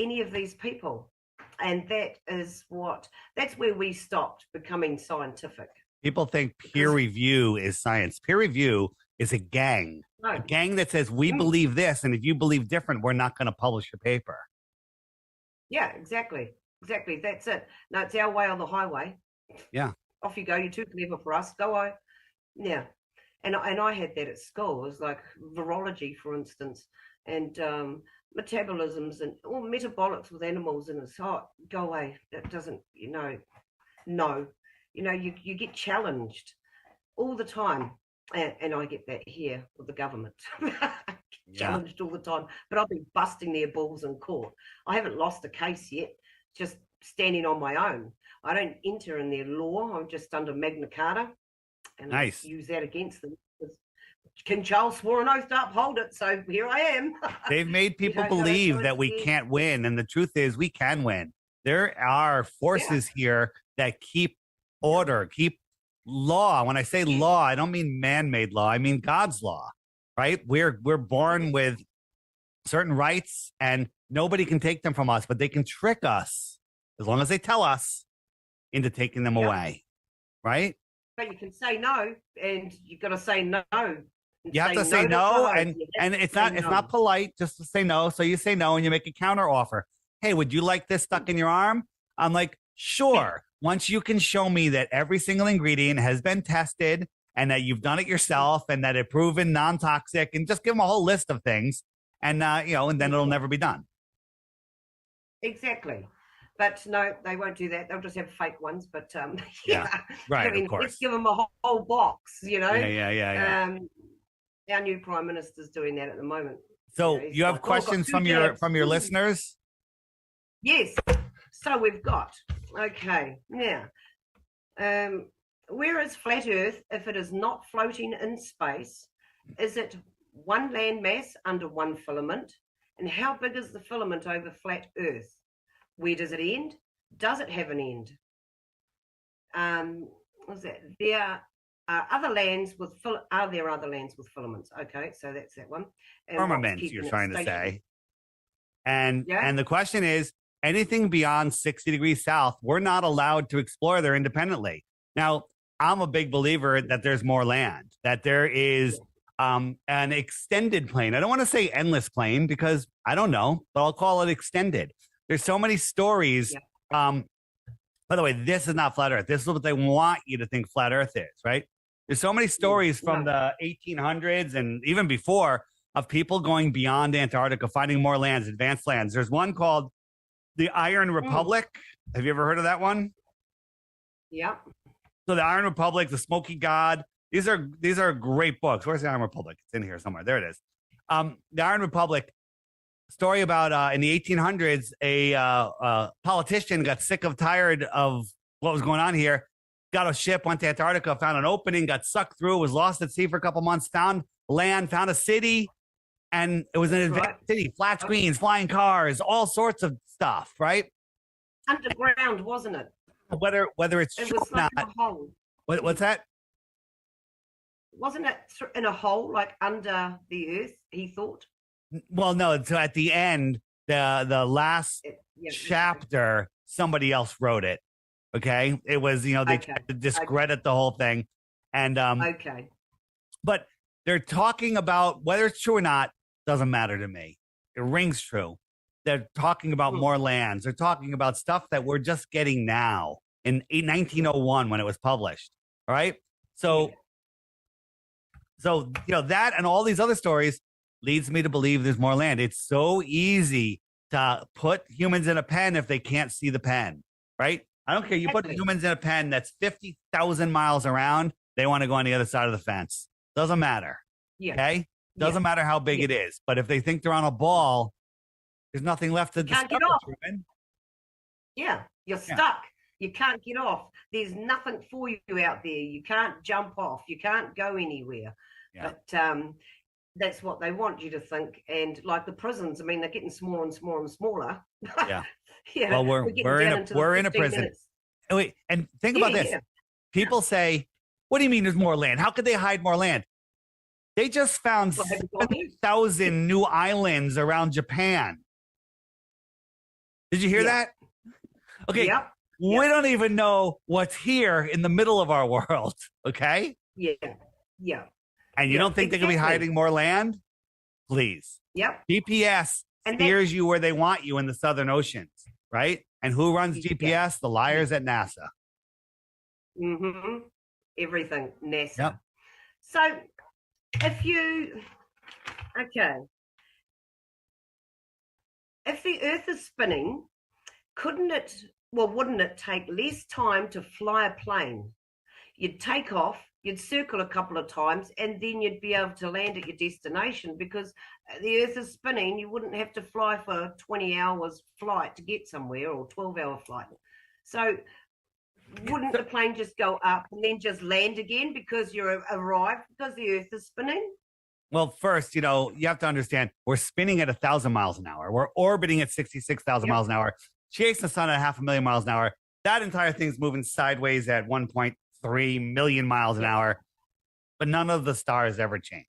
any of these people. And that's where we stopped becoming scientific. People think peer review is science. Peer review is a gang. A gang that says, we believe this, and if you believe different, we're not going to publish your paper. Yeah, exactly. Exactly. That's it. No, it's our way or the highway. Yeah. Off you go. You're too clever for us. Go on. Yeah. And I had that at school. It was like virology, for instance, and metabolisms and all metabolics with animals, and it's go away. That doesn't, no. You get challenged all the time. And I get that here with the government. Challenged all the time. But I've been busting their balls in court. I haven't lost a case yet. Just standing on my own. I don't enter in their law. I'm just under Magna Carta, and Nice. I use that against them. King Charles swore an oath to uphold it, so here I am. They've made people know, so believe it's that we the- can't win, and the truth is we can win. There are forces here that keep order, keep law. When I say law, I don't mean man-made law. I mean God's law, right? We're born with certain rights, and nobody can take them from us, but they can trick us as long as they tell us into taking them away, right? But you can say no, and you've got to say no. You have to say no, and it's not polite just to say no. So you say no, and you make a counter offer. Hey, would you like this stuck in your arm? I'm like, sure. Once you can show me that every single ingredient has been tested and that you've done it yourself and that it's proven non-toxic, and just give them a whole list of things, and and then it'll never be done. Exactly. But no, they won't do that. They'll just have fake ones. But Yeah, right, I mean, of course. let's give them a whole box, Yeah. Our new prime minister's doing that at the moment. So he's you have like, "Oh, I've got questions 2 from your jabs." listeners? Yes. So we've got, okay, now, where is flat Earth if it is not floating in space? Is it one landmass under one filament? And how big is the filament over flat Earth? Where does it end? Does it have an end? What's that? There are other lands with are there other lands with filaments? Okay, so that's that one. And what's Firmament, keeping you're it trying to stationary? say. And the question is, anything beyond 60 degrees south, we're not allowed to explore there independently. Now, I'm a big believer that there's more land, that there is an extended plane. I don't want to say endless plane because I don't know, but I'll call it extended. There's so many stories. By the way, this is not flat Earth. This is what they want you to think flat Earth is, right? There's so many stories from the 1800s and even before of people going beyond Antarctica, finding more lands, advanced lands. There's one called the Iron Republic. Have you ever heard of that one? Yeah. So the Iron Republic, the Smoky God. These are great books. Where's the Iron Republic? It's in here somewhere. There it is. The Iron Republic story about in the 1800s, a politician got sick of tired of what was going on here. Got a ship, went to Antarctica, found an opening, got sucked through, was lost at sea for a couple months, found land, found a city, and it was an advanced city, flat screens, flying cars, all sorts of stuff, right? Underground, wasn't it? Whether it's It true was or like not. a hole. What's that? Wasn't it in a hole, like under the earth, he thought? Well, no. So at the end, the last chapter, somebody else wrote it. Okay, it was they tried to discredit the whole thing, and okay. But they're talking about whether it's true or not doesn't matter to me. It rings true. They're talking about more lands. They're talking about stuff that we're just getting now in 1901 when it was published. All right, so that and all these other stories leads me to believe there's more land. It's so easy to put humans in a pen if they can't see the pen, right? I don't care. You put humans in a pen that's 50,000 miles around, they want to go on the other side of the fence. Doesn't matter. Yeah. Okay? Doesn't matter how big it is. But if they think they're on a ball, there's nothing left to Can't discover. get off. Truman. Yeah, you're Yeah. stuck. You can't get off. There's nothing for you out there. You can't jump off. You can't go anywhere. Yeah. But that's what they want you to think. And like the prisons, I mean, they're getting smaller and smaller and smaller. Yeah. Yeah, Well, getting we're down in into the a 15 prison. minutes. And wait, and think about Yeah, this. yeah. People say, "What do you mean there's more land? How could they hide more land?" They just found 7,000 new islands around Japan. Did you hear that? Okay. We don't even know what's here in the middle of our world. Okay. Yeah. Yeah. And you Yeah, don't think they could be exactly. hiding more land? Please. Yep. GPS And steers you where they want you in the Southern Oceans, right? And who runs GPS? The liars at NASA. Mm-hmm. Everything, NASA. Yep. So if the Earth is spinning, wouldn't it take less time to fly a plane? you'd take off, you'd circle a couple of times, and then you'd be able to land at your destination because the Earth is spinning. You wouldn't have to fly for 20 hours flight to get somewhere or 12-hour flight. So wouldn't the plane just go up and then just land again because you're arrived because the Earth is spinning? Well, first, you have to understand we're spinning at 1,000 miles an hour. We're orbiting at 66,000 miles an hour, chasing the sun at 500,000 miles an hour. That entire thing's moving sideways at 1.3 million miles an hour, but none of the stars ever change.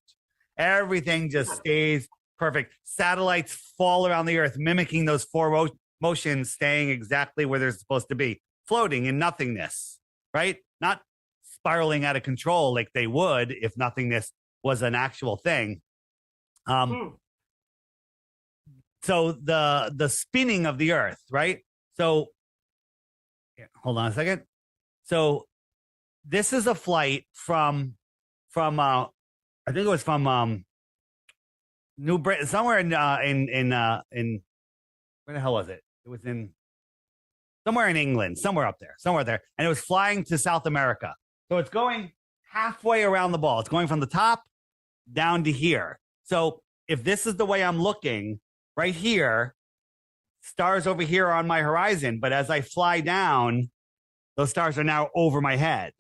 Everything just stays perfect. Satellites fall around the Earth, mimicking those four motions, staying exactly where they're supposed to be, floating in nothingness, right? Not spiraling out of control like they would if nothingness was an actual thing. So the spinning of the Earth, right? So hold on a second. So this is a flight from I think it was from New Britain, somewhere in where the hell was it? It was in somewhere in England, somewhere there, and it was flying to South America. So it's going halfway around the ball. It's going from the top down to here. So if this is the way I'm looking right here, stars over here are on my horizon. But as I fly down, those stars are now over my head,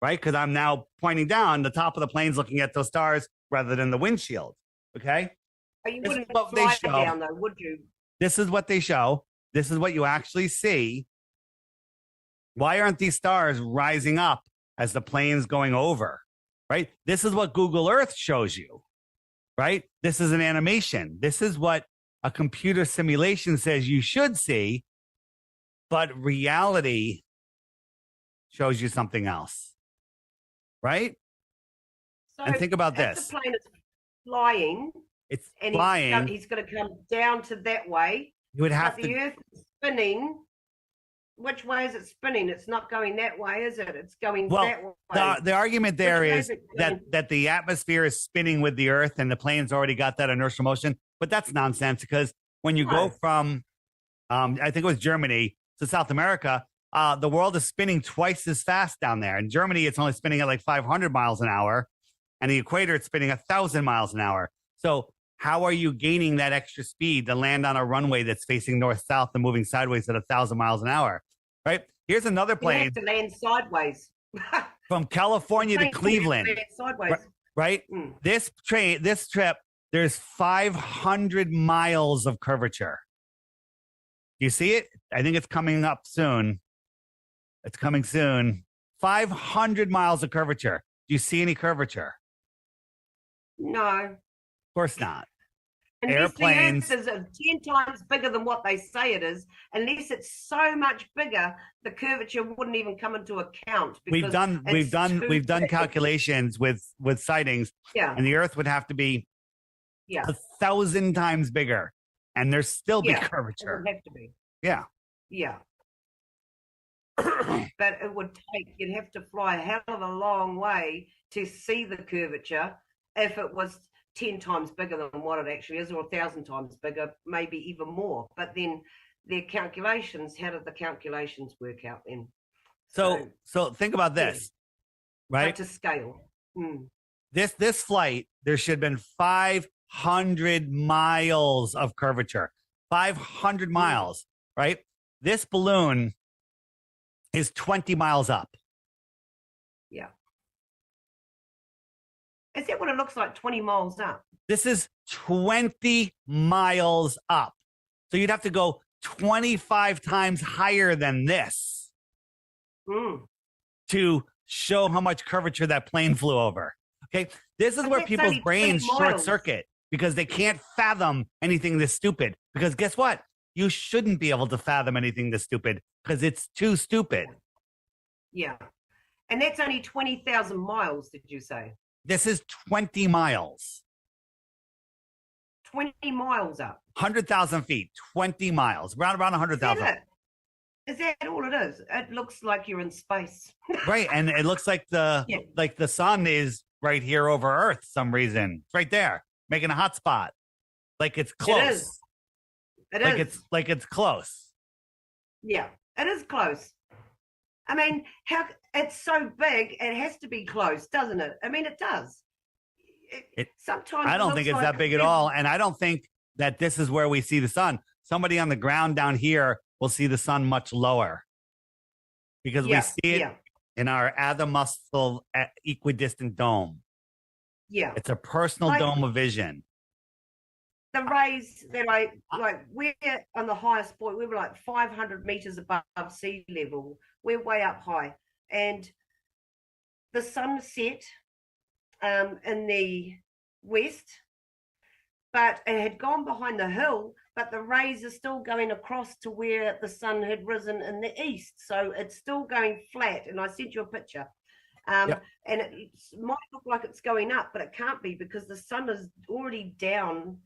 right? Because I'm now pointing down. The top of the plane's looking at those stars rather than the windshield. Okay. But you This is wouldn't what they fly show. down though, would you? This is what they show. This is what you actually see. Why aren't these stars rising up as the plane's going over? Right? This is what Google Earth shows you. Right? This is an animation. This is what a computer simulation says you should see, but reality shows you something else. Right? So and think about if this. The plane is flying. It's and flying. He's going to come down to that way. You would have but to. the Earth is spinning. Which way is it spinning? It's not going that way, is it? It's going that way. The argument there Which way is it going? that the atmosphere is spinning with the Earth and the plane's already got that inertial motion. But that's nonsense because when you go from, I think it was Germany to South America, the world is spinning twice as fast down there. In Germany, it's only spinning at like 500 miles an hour. And the equator, it's spinning 1,000 miles an hour. So how are you gaining that extra speed to land on a runway that's facing north-south and moving sideways at 1,000 miles an hour? Right? Here's another plane. You have to land sideways. From California to Cleveland. Sideways. Right? This trip, there's 500 miles of curvature. Do you see it? I think it's coming up soon. It's coming soon. 500 miles of curvature. Do you see any curvature? No. Of course not. Unless Airplanes. the Earth is 10 times bigger than what they say it is, unless it's so much bigger, the curvature wouldn't even come into account. We've done calculations with sightings, and the Earth would have to be 1,000 times bigger, and there's still be curvature. It would have to be. Yeah. Yeah. But it would take, you'd have to fly a hell of a long way to see the curvature if it was 10 times bigger than what it actually is, or 1,000 times bigger, maybe even more. But then their calculations, how did the calculations work out then? So think about this, right? To scale. This flight, there should have been 500 miles of curvature. 500 miles, right? This balloon is 20 miles up. Yeah. Is that what it looks like, 20 miles up? This is 20 miles up. So you'd have to go 25 times higher than this to show how much curvature that plane flew over. Okay. This is where people's brains short circuit because they can't fathom anything this stupid. Because guess what? You shouldn't be able to fathom anything this stupid because it's too stupid. Yeah. And that's only 20,000 miles, did you say? This is 20 miles. 20 miles up. 100,000 feet, 20 miles, around 100,000. Is that all it is? It looks like you're in space. Right. And it looks like the sun is right here over Earth for some reason. It's right there, making a hot spot. Like it's close. It is. Like it's close. Yeah, it is close. I mean, how it's so big, it has to be close, doesn't it? I mean, it does. Sometimes I it don't looks think it's like that big at all. And I don't think that this is where we see the sun. Somebody on the ground down here will see the sun much lower because we see it in our azimuthal equidistant dome. Yeah. It's a personal Like- dome of vision. The rays that we're on the highest point, we were like 500 meters above sea level. We're way up high. And the sun set in the west, but it had gone behind the hill, but the rays are still going across to where the sun had risen in the east. So it's still going flat. And I sent you a picture. And it might look like it's going up, but it can't be because the sun is already down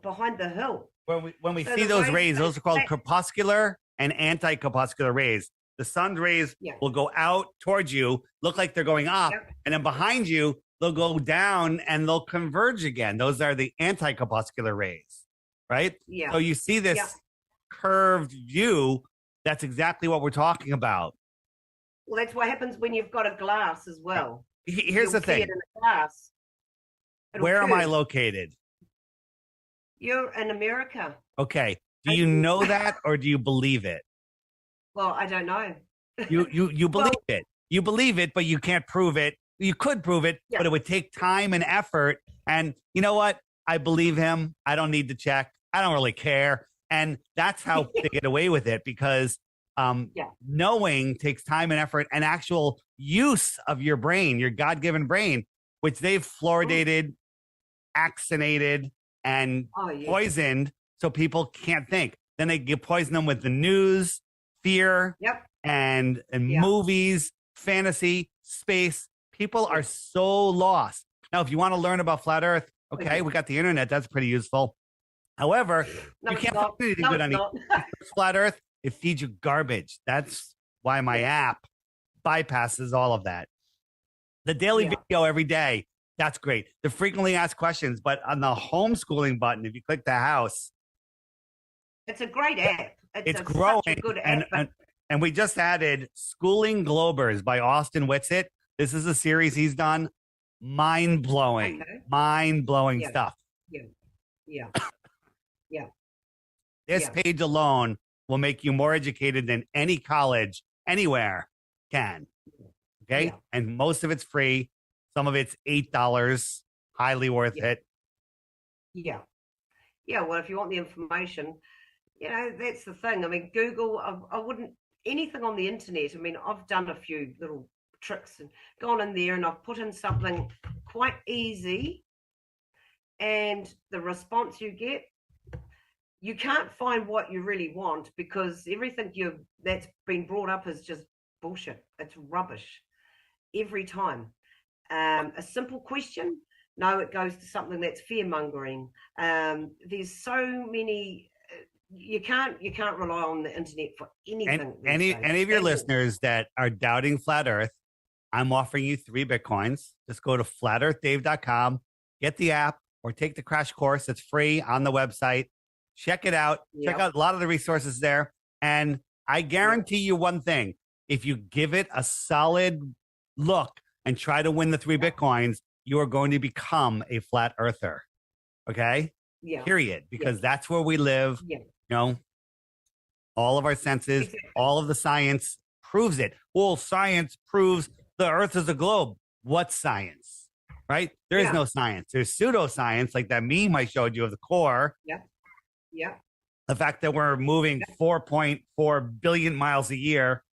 behind the hill. When we So see the those rays rays, those are called stay- crepuscular and anti-crepuscular rays. The sun's rays will go out towards you, look like they're going up, and then behind you, they'll go down and they'll converge again. Those are the anti-crepuscular rays, right? Yeah. So you see this curved view. That's exactly what we're talking about. Well, that's what happens when you've got a glass as well. Here's You'll the see thing. it in a glass. It'll Where am I curve. located? You're in America. Okay. Do you know that or do you believe it? Well, I don't know. You believe it. You believe it, but you can't prove it. You could prove it, but it would take time and effort. And you know what? I believe him. I don't need to check. I don't really care. And that's how they get away with it because knowing takes time and effort and actual use of your brain, your God-given brain, which they've fluoridated, accidentated, and poisoned so people can't think. Then they poison them with the news, fear, and movies, fantasy, space. People are so lost. Now, if you want to learn about flat Earth, okay, we got the internet. That's pretty useful. However, you can't find anything good on flat Earth. It feeds you garbage. That's why my app bypasses all of that. The daily video every day, that's great. The frequently asked questions, but on the homeschooling button, if you click the house, it's a great app. It's such growing. a good app. And we just added Schooling Globers by Austin Whitsitt. This is a series he's done. Mind-blowing. Mind-blowing stuff. Yeah. This page alone will make you more educated than any college anywhere can. Okay? And most of it's free. Some of it's $8. Highly worth it. Yeah. Yeah. Well, if you want the information, that's the thing. I mean, Google, I wouldn't, anything on the internet. I mean, I've done a few little tricks and gone in there and I've put in something quite easy. And the response you get, you can't find what you really want because everything that's been brought up is just bullshit. It's rubbish every time. A simple question, no, it goes to something that's fear mongering. There's so many. You can't rely on the internet for anything. Any of your listeners that are doubting flat Earth, I'm offering you 3 Bitcoins. Just go to flatearthdave.com, get the app, or take the crash course. It's free on the website. Check it out. Check out a lot of the resources there. And I guarantee you one thing. If you give it a solid look and try to win the 3 Bitcoins, you are going to become a flat earther. Okay? Yeah. Period. Because that's where we live. Yeah. All of our senses, all of the science proves it. Well, science proves the earth is a globe. What science? Right? There is no science. There's pseudoscience, like that meme I showed you of the core. Yeah. The fact that we're moving 4.4 billion miles a year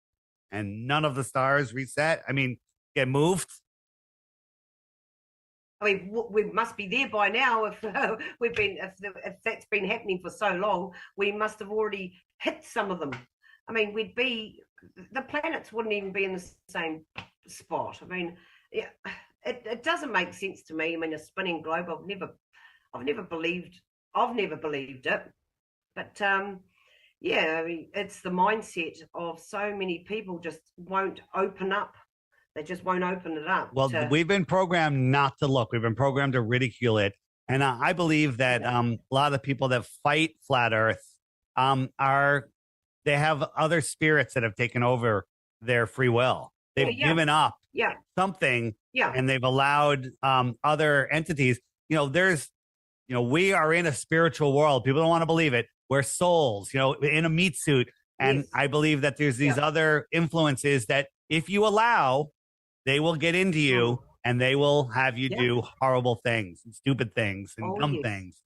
and none of the stars reset. I mean, get moved. I mean, we must be there by now. If if that's been happening for so long, we must have already hit some of them. I mean, the planets wouldn't even be in the same spot. I mean, it doesn't make sense to me. I mean, a spinning globe. I've never believed it. But I mean, it's the mindset of so many people just won't open up. They just won't open it up. Well, we've been programmed not to look. We've been programmed to ridicule it. And I believe that a lot of the people that fight flat Earth they have other spirits that have taken over their free will. They've given up something, and they've allowed other entities. We are in a spiritual world. People don't want to believe it. We're souls, in a meat suit. And I believe that there's these other influences that if you allow, they will get into you and they will have you do horrible things and stupid things and dumb things.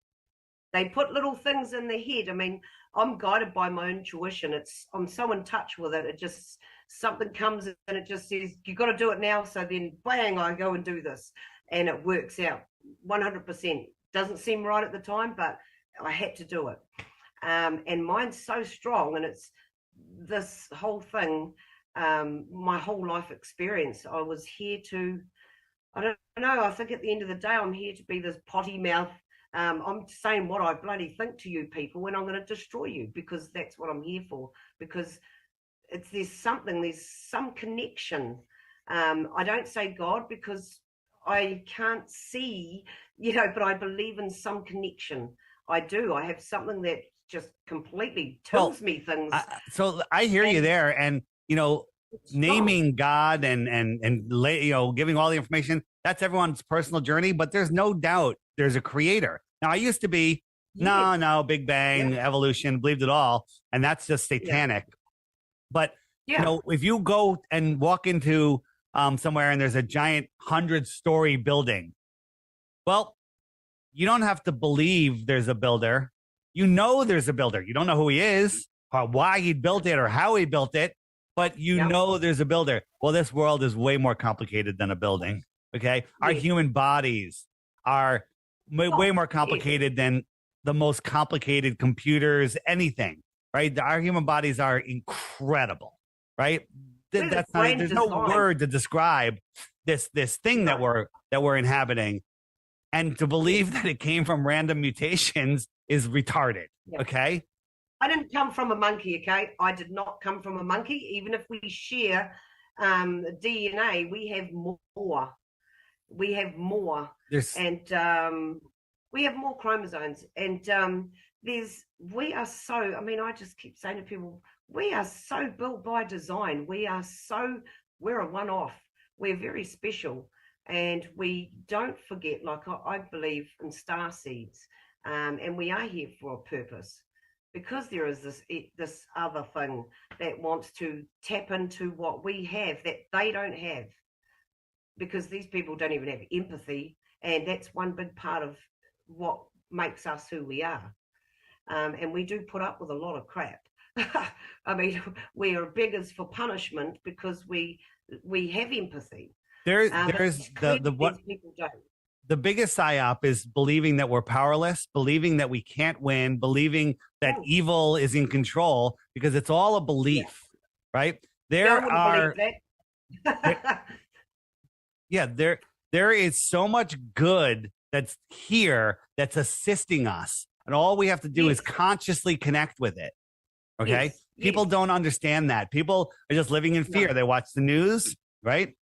They put little things in their head. I mean, I'm guided by my intuition. I'm so in touch with it. It just, something comes and it just says, you got to do it now. So then bang, I go and do this. And it works out 100%. Doesn't seem right at the time, but I had to do it. And mine's so strong, and it's this whole thing, my whole life experience. I was here to, I don't know, I think at the end of the day, I'm here to be this potty mouth. I'm saying what I bloody think to you people, and I'm going to destroy you, because that's what I'm here for, because there's some connection. I don't say God because I can't see, but I believe in some connection. I do. I have something that just completely tells me things. So I hear you there, and naming God and giving all the information, that's everyone's personal journey. But there's no doubt there's a creator. Now I used to be no Big Bang evolution, believed it all, and that's just satanic. But if you go and walk into somewhere and there's a giant 100-story building, well, you don't have to believe there's a builder. There's a builder. You don't know who he is, or why he built it, or how he built it, but know there's a builder. Well, this world is way more complicated than a building. Okay, our human bodies are way more complicated than the most complicated computers. Anything, right? Our human bodies are incredible, right? There's no word to describe this thing that we're inhabiting, and to believe that it came from random mutations is retarded. Okay, I didn't come from a monkey. Okay, I did not come from a monkey. Even if we share DNA, we have more. We have more, and we have more chromosomes. And we are so. I mean, I just keep saying to people, we are so built by design. We're a one-off. We're very special, and we don't forget. Like I believe in star seeds. And we are here for a purpose, because there is this other thing that wants to tap into what we have that they don't have, because these people don't even have empathy, and that's one big part of what makes us who we are. And we do put up with a lot of crap. I mean, we are beggars for punishment because we have empathy. There's what people don't. The biggest psyop is believing that we're powerless, believing that we can't win, believing that evil is in control, because it's all a belief, right? There is so much good that's here that's assisting us, and all we have to do is consciously connect with it. Okay, people don't understand that. People are just living in fear. They watch the news, right?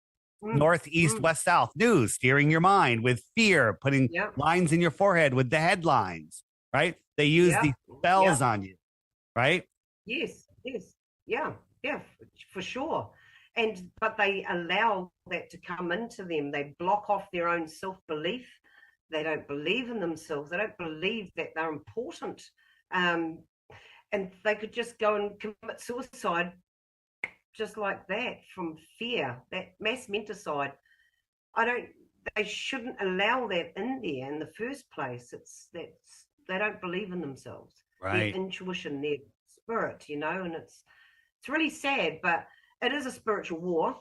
North, east, west, south news, steering your mind with fear, putting lines in your forehead with the headlines, right? They use these spells on you, right? Yes, for sure. But they allow that to come into them. They block off their own self-belief. They don't believe in themselves. They don't believe that they're important. And they could just go and commit suicide just like that, from fear, that mass menticide. They shouldn't allow that in there in the first place. They don't believe in themselves, right? Their intuition, their spirit, and it's really sad, but it is a spiritual war.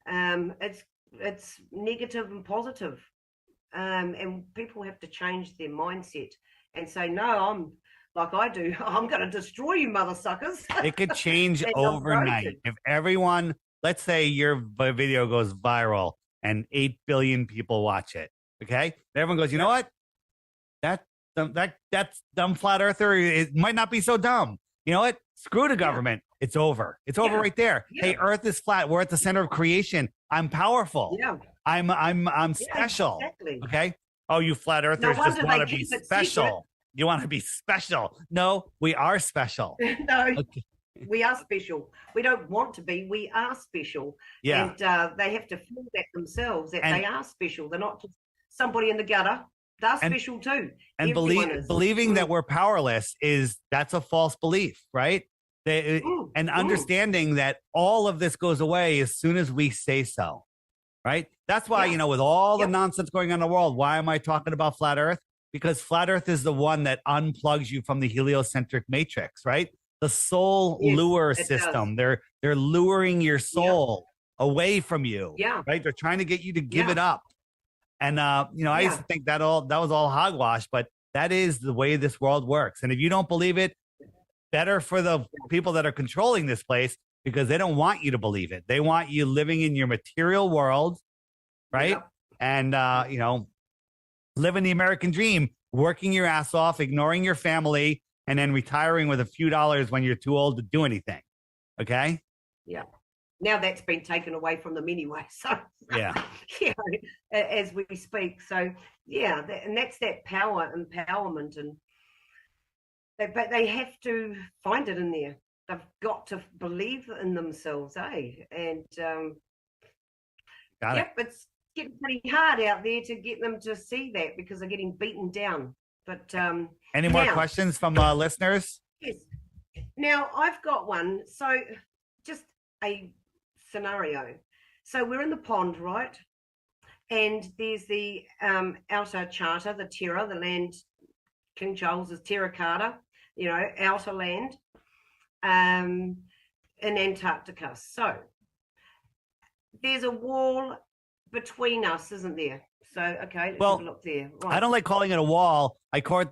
It's negative and positive. And people have to change their mindset and say, no, I'm like I do. I'm going to destroy you, mother suckers. It could change overnight. If everyone, let's say your video goes viral and 8 billion people watch it. Okay. Everyone goes, you know what? That's dumb flat earther. It might not be so dumb. You know what? Screw the government. It's over. It's over right there. Hey, Earth is flat. We're at the center of creation. I'm powerful. I'm special. Exactly. Okay. Oh, you flat earthers just want to be special. You want to be special. No, we are special. No. Okay. We are special. We don't want to be. We are special. Yeah. And they have to feel that themselves, that And- they are special. They're not just somebody in the gutter. They're And- special too. And Everyone is. believing that we're powerless that's a false belief, right? And understanding that all of this goes away as soon as we say so, right? That's why, with all the nonsense going on in the world, why am I talking about flat Earth? Because flat Earth is the one that unplugs you from the heliocentric matrix, right? The soul lure system. They're luring your soul away from you, right? They're trying to get you to give it up. And I used to think that was all hogwash, but that is the way this world works. And if you don't believe it, better for the people that are controlling this place, because they don't want you to believe it. They want you living in your material world, right? And living the American dream, working your ass off, ignoring your family, and then retiring with a few dollars when you're too old to do anything. Okay? Yeah. Now that's been taken away from them anyway. So yeah, as we speak. So and that's that empowerment, and but they have to find it in there. They've got to believe in themselves, And it's getting pretty hard out there to get them to see that, because they're getting beaten down. But any more questions from listeners? Yes. Now I've got one. So just a scenario. So we're in the pond, right? And there's the outer charter, the Terra, the land, King Charles's Terra Carta, outer land in Antarctica. So there's a wall between us, isn't there? So, okay, let's have a look there. Right. I don't like calling it a wall. I call it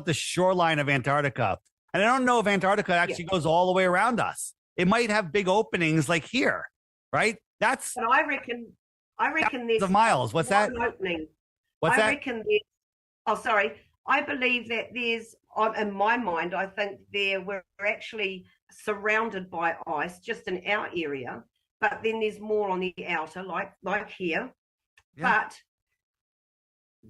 the shoreline of Antarctica. And I don't know if Antarctica actually goes all the way around us. It might have big openings like here, right? But I reckon there's the miles. What's that? Opening. What's that? Reckon I believe that there's, in my mind, I think we're actually surrounded by ice just in our area, but then there's more on the outer, like here. Yeah. But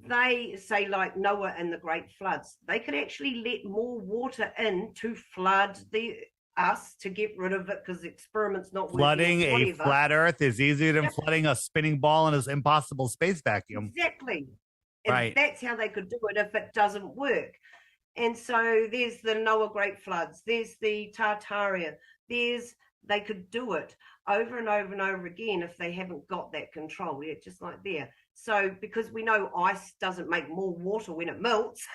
they say, like Noah and the great floods, they could actually let more water in to flood us to get rid of it, because the experiment's not flooding working. A flat Earth is easier than flooding a spinning ball in an impossible space vacuum. Exactly. Right. And that's how they could do it if it doesn't work. And so there's the Noah Great Floods, there's the Tartaria, they could do it over and over and over again if they haven't got that control. Yeah, just like there. So because we know ice doesn't make more water when it melts,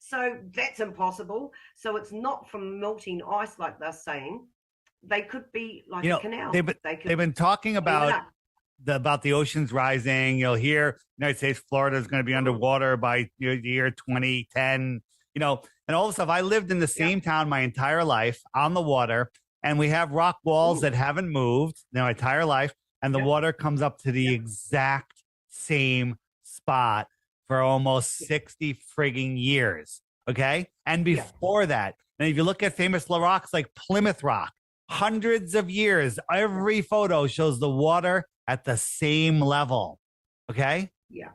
so that's impossible. So it's not from melting ice like they're saying. They could be like a canal. They've been talking about the oceans rising. You'll hear United States, Florida is going to be underwater by the year 2010. And all this stuff. I lived in the same town my entire life on the water, and we have rock walls that haven't moved my entire life, and the water comes up to the exact same spot for almost 60 frigging years. Okay. And before that, and if you look at famous rocks like Plymouth Rock, hundreds of years, every photo shows the water at the same level. Okay. Yeah.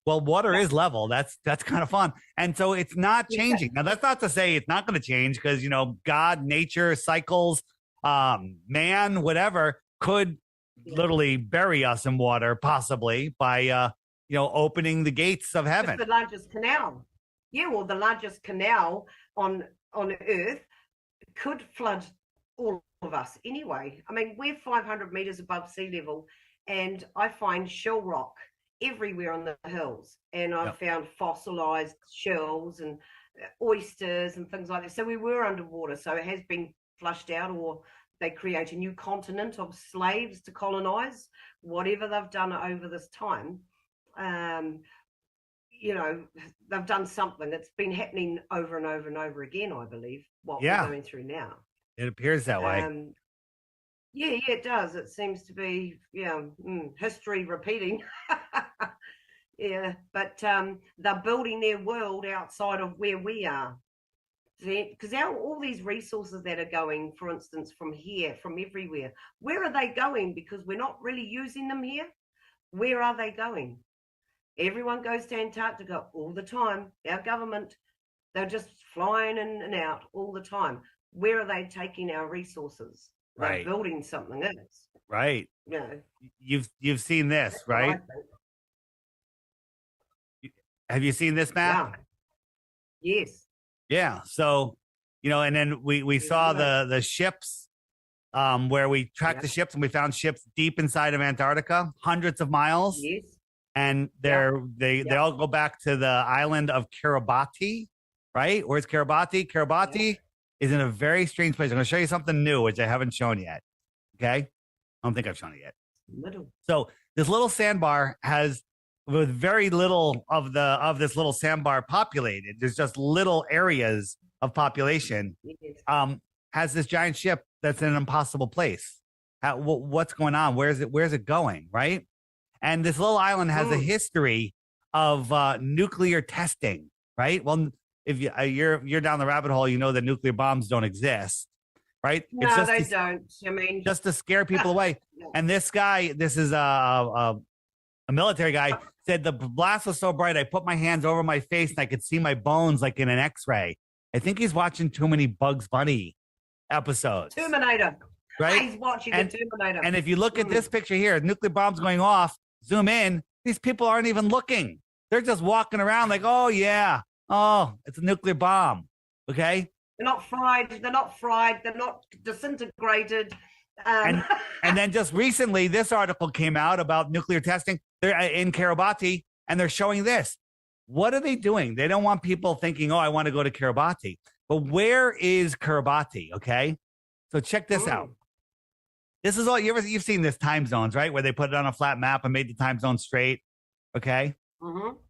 Water is level. That's kind of fun. And so it's not changing. Now, that's not to say it's not going to change, because, God, nature, cycles, man, whatever, could literally bury us in water, possibly by, opening the gates of heaven. It's the largest canal. Yeah, well, the largest canal on Earth could flood all of us anyway. I mean, we're 500 meters above sea level, and I find shell rock everywhere on the hills, and I've found fossilized shells and oysters and things like that. So we were underwater, so it has been flushed out, or they create a new continent of slaves to colonize, whatever they've done over this time. They've done something that's been happening over and over and over again, I believe, what we're going through now. It appears that way. Yeah, it does. It seems to be, history repeating. Yeah, but they're building their world outside of where we are. Because all these resources that are going, for instance, from here, from everywhere, where are they going? Because we're not really using them here. Where are they going? Everyone goes to Antarctica all the time. Our government, they're just flying in and out all the time. where are they taking our resources? They're Right. building something else. Right. You know, You've seen this, that's what I right? think. Have you seen this map? Yes. Yeah. So, and then we saw the ships where we tracked the ships and we found ships deep inside of Antarctica, hundreds of miles. Yes. And they all go back to the island of Kiribati, right? Where's Kiribati? Kiribati is in a very strange place. I'm going to show you something new, which I haven't shown yet. Okay. I don't think I've shown it yet. Little. So this little sandbar has, with very little of this little sandbar populated, there's just little areas of population, has this giant ship that's in an impossible place. What's going on? Where's it going? Right. And this little island has a history of nuclear testing, right? Well, if you're down the rabbit hole, you know that nuclear bombs don't exist, right? No, they don't. I mean, just to scare people away. And this guy, this is a military guy, said the blast was so bright, I put my hands over my face and I could see my bones like in an X-ray. I think he's watching too many Bugs Bunny episodes. Terminator. Right? He's watching the Terminator. And if you look at this picture here, nuclear bombs going off, zoom in, these people aren't even looking. They're just walking around like, oh, yeah. Oh, it's a nuclear bomb. Okay. They're not fried. They're not disintegrated. And then just recently, this article came out about nuclear testing. They're in Kiribati, and they're showing this. What are they doing? They don't want people thinking, oh, I want to go to Kiribati. But where is Kiribati? Okay. So check this out. This is all you've seen this time zones, right? Where they put it on a flat map and made the time zone straight. Okay.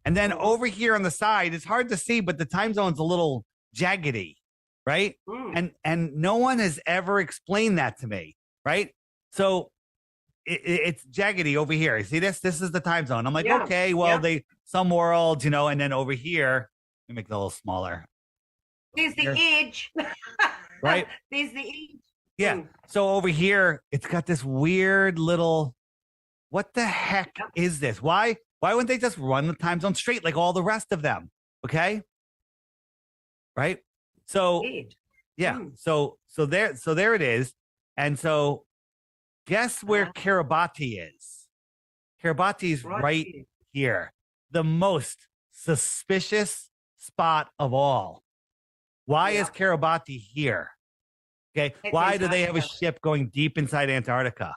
And then over here on the side, it's hard to see, but the time zone's a little jaggedy, right? And no one has ever explained that to me, right? So it's jaggedy over here. You see this? This is the time zone. I'm like, okay, well, some worlds, and then over here, let me make it a little smaller. There's the edge. Right? There's the edge. Yeah. So over here, it's got this weird little, what the heck is this? Why wouldn't they just run the time zone straight like all the rest of them? Okay. Right. So yeah. So there it is. And so guess where Kiribati is? Kiribati is right here. The most suspicious spot of all. Why is Kiribati here? Okay. Why do they have a ship going deep inside Antarctica?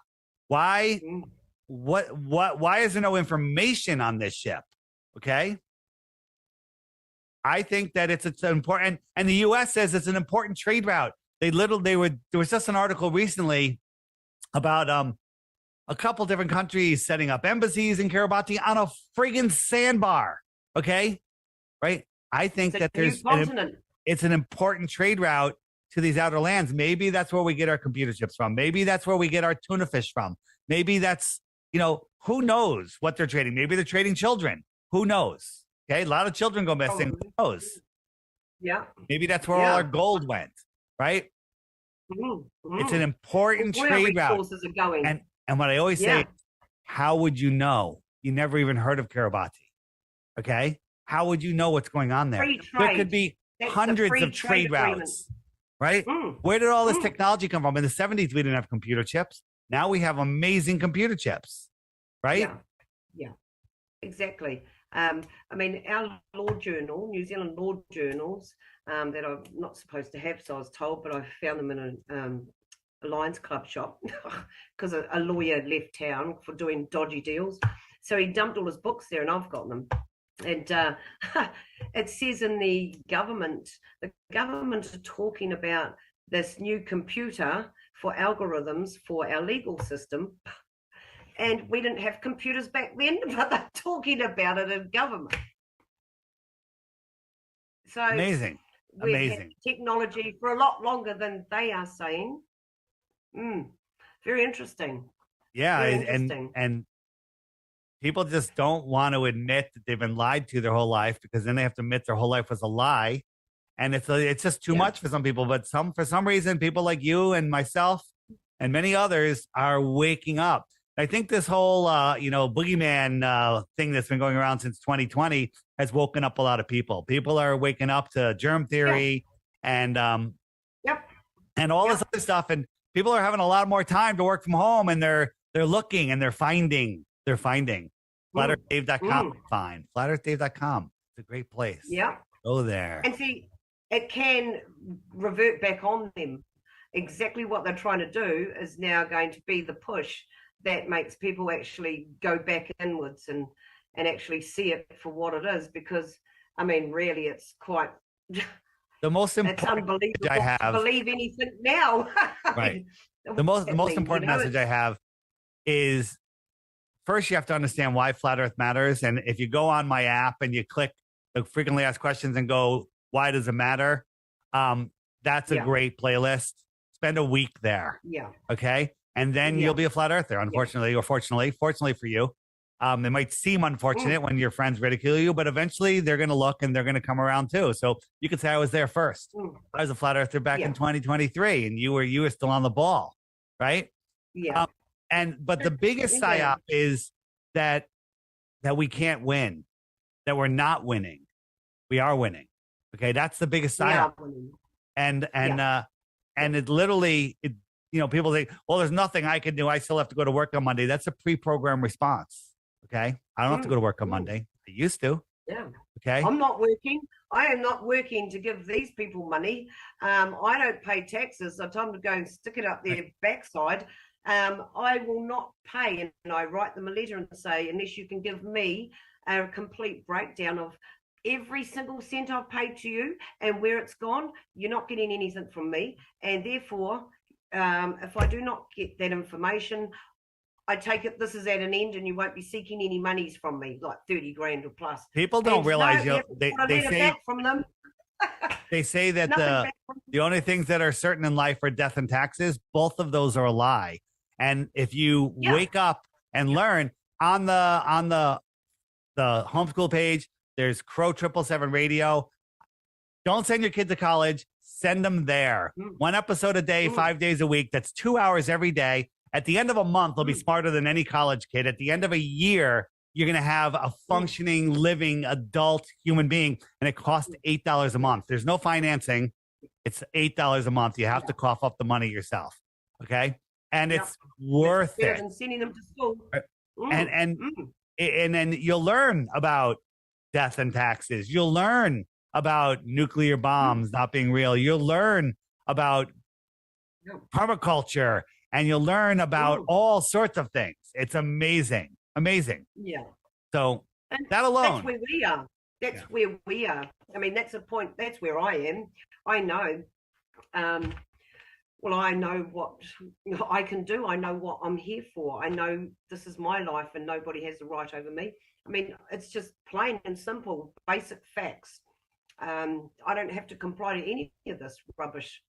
Why? Why is there no information on this ship? Okay. I think that it's important, and the U.S. says it's an important trade route. There was just an article recently about a couple different countries setting up embassies in Kiribati on a friggin' sandbar. Okay. Right. I think that it's an important trade route to these outer lands. Maybe that's where we get our computer chips from. Maybe that's where we get our tuna fish from. Maybe that's, who knows what they're trading? Maybe they're trading children. Who knows? Okay. A lot of children go missing. Who knows? Yeah. Maybe that's where all our gold went. Right. It's an important trade route. Resources are going. And what I always say, how would you know? You never even heard of Kiribati. Okay. How would you know what's going on there? There could be hundreds of trade routes. Right? Where did all this technology come from? In the 70s, we didn't have computer chips. Now we have amazing computer chips. Right? Yeah. Exactly. I mean, our law journal, New Zealand law journals, that I'm not supposed to have, so I was told, but I found them in a Lions Club shop because a lawyer left town for doing dodgy deals. So he dumped all his books there, and I've got them. And it says in the government are talking about this new computer for algorithms for our legal system. And we didn't have computers back then, but they're talking about it in government. So amazing. We've had technology for a lot longer than they are saying. Very interesting. Yeah, Very interesting. and people just don't want to admit that they've been lied to their whole life, because then they have to admit their whole life was a lie, and it's just too much for some people. But for some reason, people like you and myself and many others are waking up. I think this whole boogeyman thing that's been going around since 2020 has woken up a lot of people. People are waking up to germ theory and and all this other stuff. And people are having a lot more time to work from home, and they're looking and they're finding. FlatEarthDave.com. Fine. FlatEarthDave.com. It's a great place. Yeah. Go there. And see, it can revert back on them. Exactly what they're trying to do is now going to be the push that makes people actually go back inwards and actually see it for what it is. Because, I mean, really, it's quite... The most it's important unbelievable I have... to believe anything now. Right. The most important message I have is, first, you have to understand why Flat Earth matters. And if you go on my app and you click the frequently asked questions and go, why does it matter? That's a great playlist. Spend a week there. Yeah. Okay. And then you'll be a flat earther, unfortunately, or fortunately for you. It might seem unfortunate when your friends ridicule you, but eventually they're going to look and they're going to come around too. So you could say I was there first. I was a flat earther back in 2023 and you were still on the ball. Right. Yeah. But the biggest psyop is that we can't win, that we're not winning. We are winning. Okay. That's the biggest psyop. And it literally, people think, well, there's nothing I can do. I still have to go to work on Monday. That's a pre-programmed response. Okay. I don't have to go to work on Monday. I used to. Yeah. Okay. I'm not working. I am not working to give these people money. I don't pay taxes. I tell them to go and stick it up their backside. I will not pay. And I write them a letter and say, unless you can give me a complete breakdown of every single cent I've paid to you and where it's gone, you're not getting anything from me. And therefore, if I do not get that information, I take it this is at an end and you won't be seeking any monies from me, like 30 grand or plus. People don't realize they say back from them. They say that the only things that are certain in life are death and taxes. Both of those are a lie. And if you wake up and learn on the homeschool page, there's Crow 777 Radio. Don't send your kid to college. Send them there. One episode a day, 5 days a week. That's 2 hours every day. At the end of a month, they'll be smarter than any college kid. At the end of a year, you're going to have a functioning, living, adult human being, and it costs $8 a month. There's no financing. It's $8 a month. You have to cough up the money yourself. Okay? And it's worth it. And sending them to school. And then you'll learn about death and taxes. You'll learn about nuclear bombs not being real. You'll learn about permaculture, and you'll learn about all sorts of things. It's amazing. Amazing. Yeah. So and that alone. That's where we are. That's where we are. I mean, that's a point. That's where I am. I know. Well, I know what I can do. I know what I'm here for. I know this is my life and nobody has the right over me. I mean, it's just plain and simple, basic facts. I don't have to comply to any of this rubbish.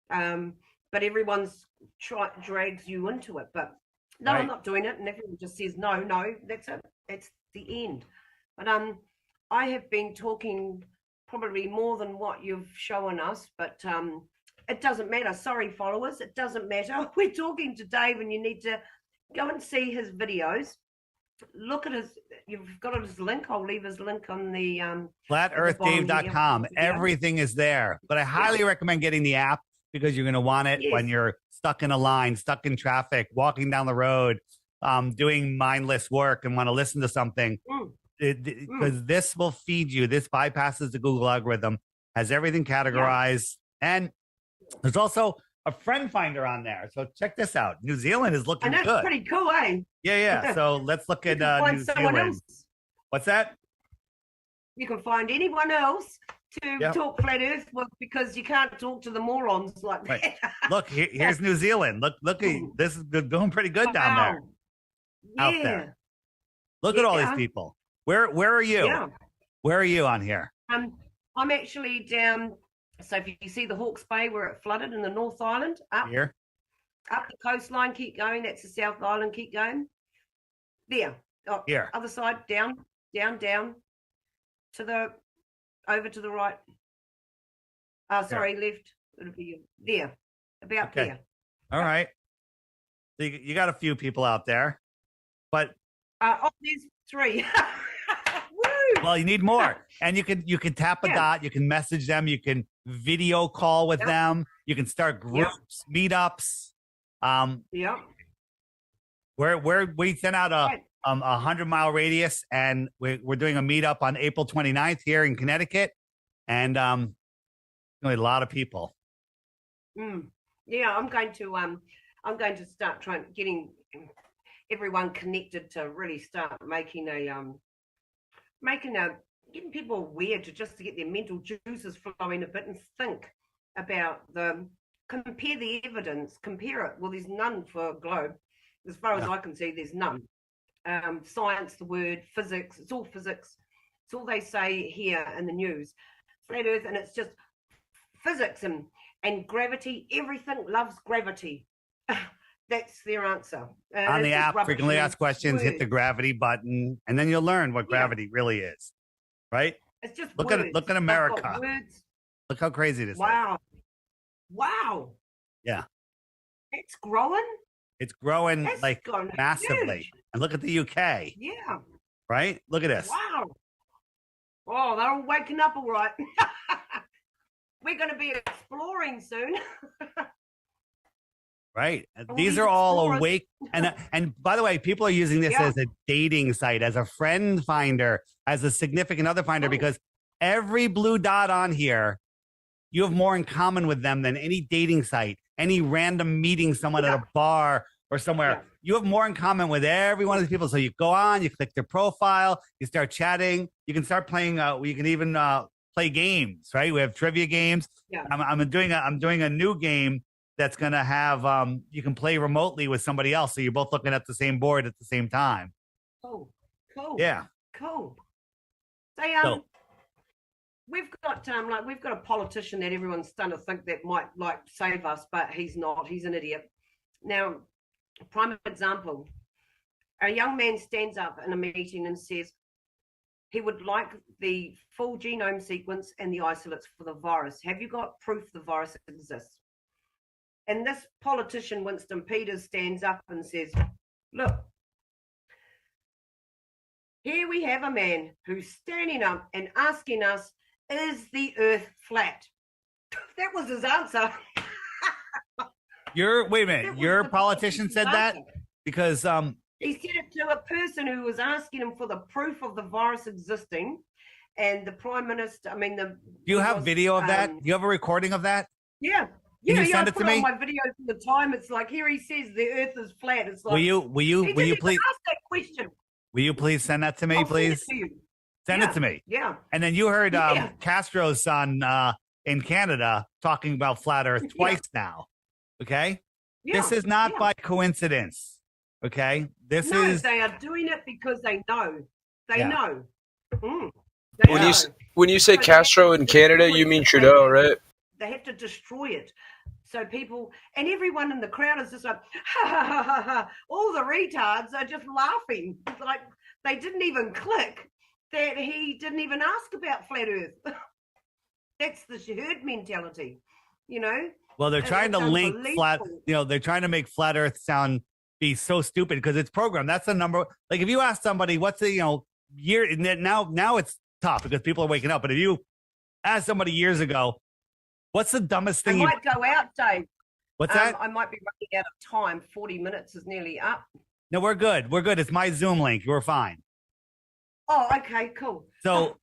But everyone's drags you into it. But no, I'm not doing it. And everyone just says, no, that's it. That's the end. But I have been talking probably more than what you've shown us, but it doesn't matter. Sorry, followers, it doesn't matter. We're talking to Dave, and you need to go and see his videos. Look at his, you've got his link. I'll leave his link on the FlatEarthDave.com. Everything is there. But I highly recommend getting the app, because you're going to want it when you're stuck in a line, stuck in traffic, walking down the road, doing mindless work and want to listen to something. Because this will feed you. This bypasses the Google algorithm, has everything categorized. And there's also a friend finder on there. So check this out. New Zealand is looking good. That's pretty cool, eh? Yeah. So let's look at New Zealand. Else. What's that? You can find anyone else to talk flat Earth with, because you can't talk to the morons like that. Look, here's New Zealand. Look, this is doing pretty good down there. Out there. Look at all these people. Where are you? Yeah. Where are you on here? I'm actually down. So if you see the Hawke's Bay where it flooded in the North Island, up here, up the coastline, keep going. That's the South Island. Keep going. There. Oh, here. Other side. Down. To the over to the right. Sorry, left. It'll be there. About there. All right. So you got a few people out there, but there's 3. Well, you need more, and you can tap a dot. You can message them. You can video call with them. You can start groups, meetups. Yeah. We sent out a 100-mile radius, and we're doing a meetup on April 29th here in Connecticut, and really a lot of people. Yeah, I'm going to start getting everyone connected to really start making getting people aware to get their mental juices flowing a bit and think about compare the evidence, compare it. Well, there's none for globe. As far as I can see, there's none. Science, the word, physics, it's all physics. It's all they say here in the news. Flat Earth, and it's just physics and gravity. Everything loves gravity. That's their answer. On the app, frequently asked questions, hit the gravity button, and then you'll learn what gravity really is. Right? It's just look at America. Look how crazy this is. Wow. Yeah. It's growing. It's growing That's like gone massively. huge. And look at the UK. Yeah. Right? Look at this. Wow. Oh, they're all waking up all right. We're going to be exploring soon. Right. These are all awake. And by the way, people are using this as a dating site, as a friend finder, as a significant other finder, because every blue dot on here, you have more in common with them than any dating site, any random meeting someone at a bar or somewhere. You have more in common with every one of these people. So you go on, you click their profile, you start chatting, you can start playing, you can even play games, right? We have trivia games. Yeah. I'm doing a new game that's going to have, you can play remotely with somebody else. So you're both looking at the same board at the same time. Cool. Yeah. Cool. We've got we've got a politician that everyone's starting to think that might save us, but he's not. He's an idiot. Now, prime example, a young man stands up in a meeting and says he would like the full genome sequence and the isolates for the virus. Have you got proof the virus exists? And this politician, Winston Peters, stands up and says, look, here we have a man who's standing up and asking us, is the earth flat? That was his answer. Wait a minute. Your politician said that? Because he said it to a person who was asking him for the proof of the virus existing, and the prime minister. Do you have video of that? Do you have a recording of that? Yeah. Can you send I it to put me? on my videos all the time. It's like here he says the earth is flat. It's like will you he didn't please even ask that question? Will you please send that to me, I'll please? Send it to you. Send it to me. Yeah. And then you heard Castro's son in Canada talking about flat Earth twice now. Okay. Yeah. This is not by coincidence. Okay. They are doing it because they know. They know. When you say Castro in Canada, you mean Trudeau, right? They have to destroy it. So people and everyone in the crowd is just like, ha ha ha ha ha. All the retards are just laughing. It's like they didn't even click that he didn't even ask about flat Earth. That's the herd mentality, Well, they're trying to link flat, they're trying to make flat Earth be so stupid because it's programmed. That's the number. Like if you ask somebody, what's the, year, now it's tough because people are waking up. But if you ask somebody years ago, what's the dumbest thing? I might go out, Dave. What's that? I might be running out of time. 40 minutes is nearly up. No, we're good. We're good. It's my Zoom link. We're fine. Oh, okay, cool. So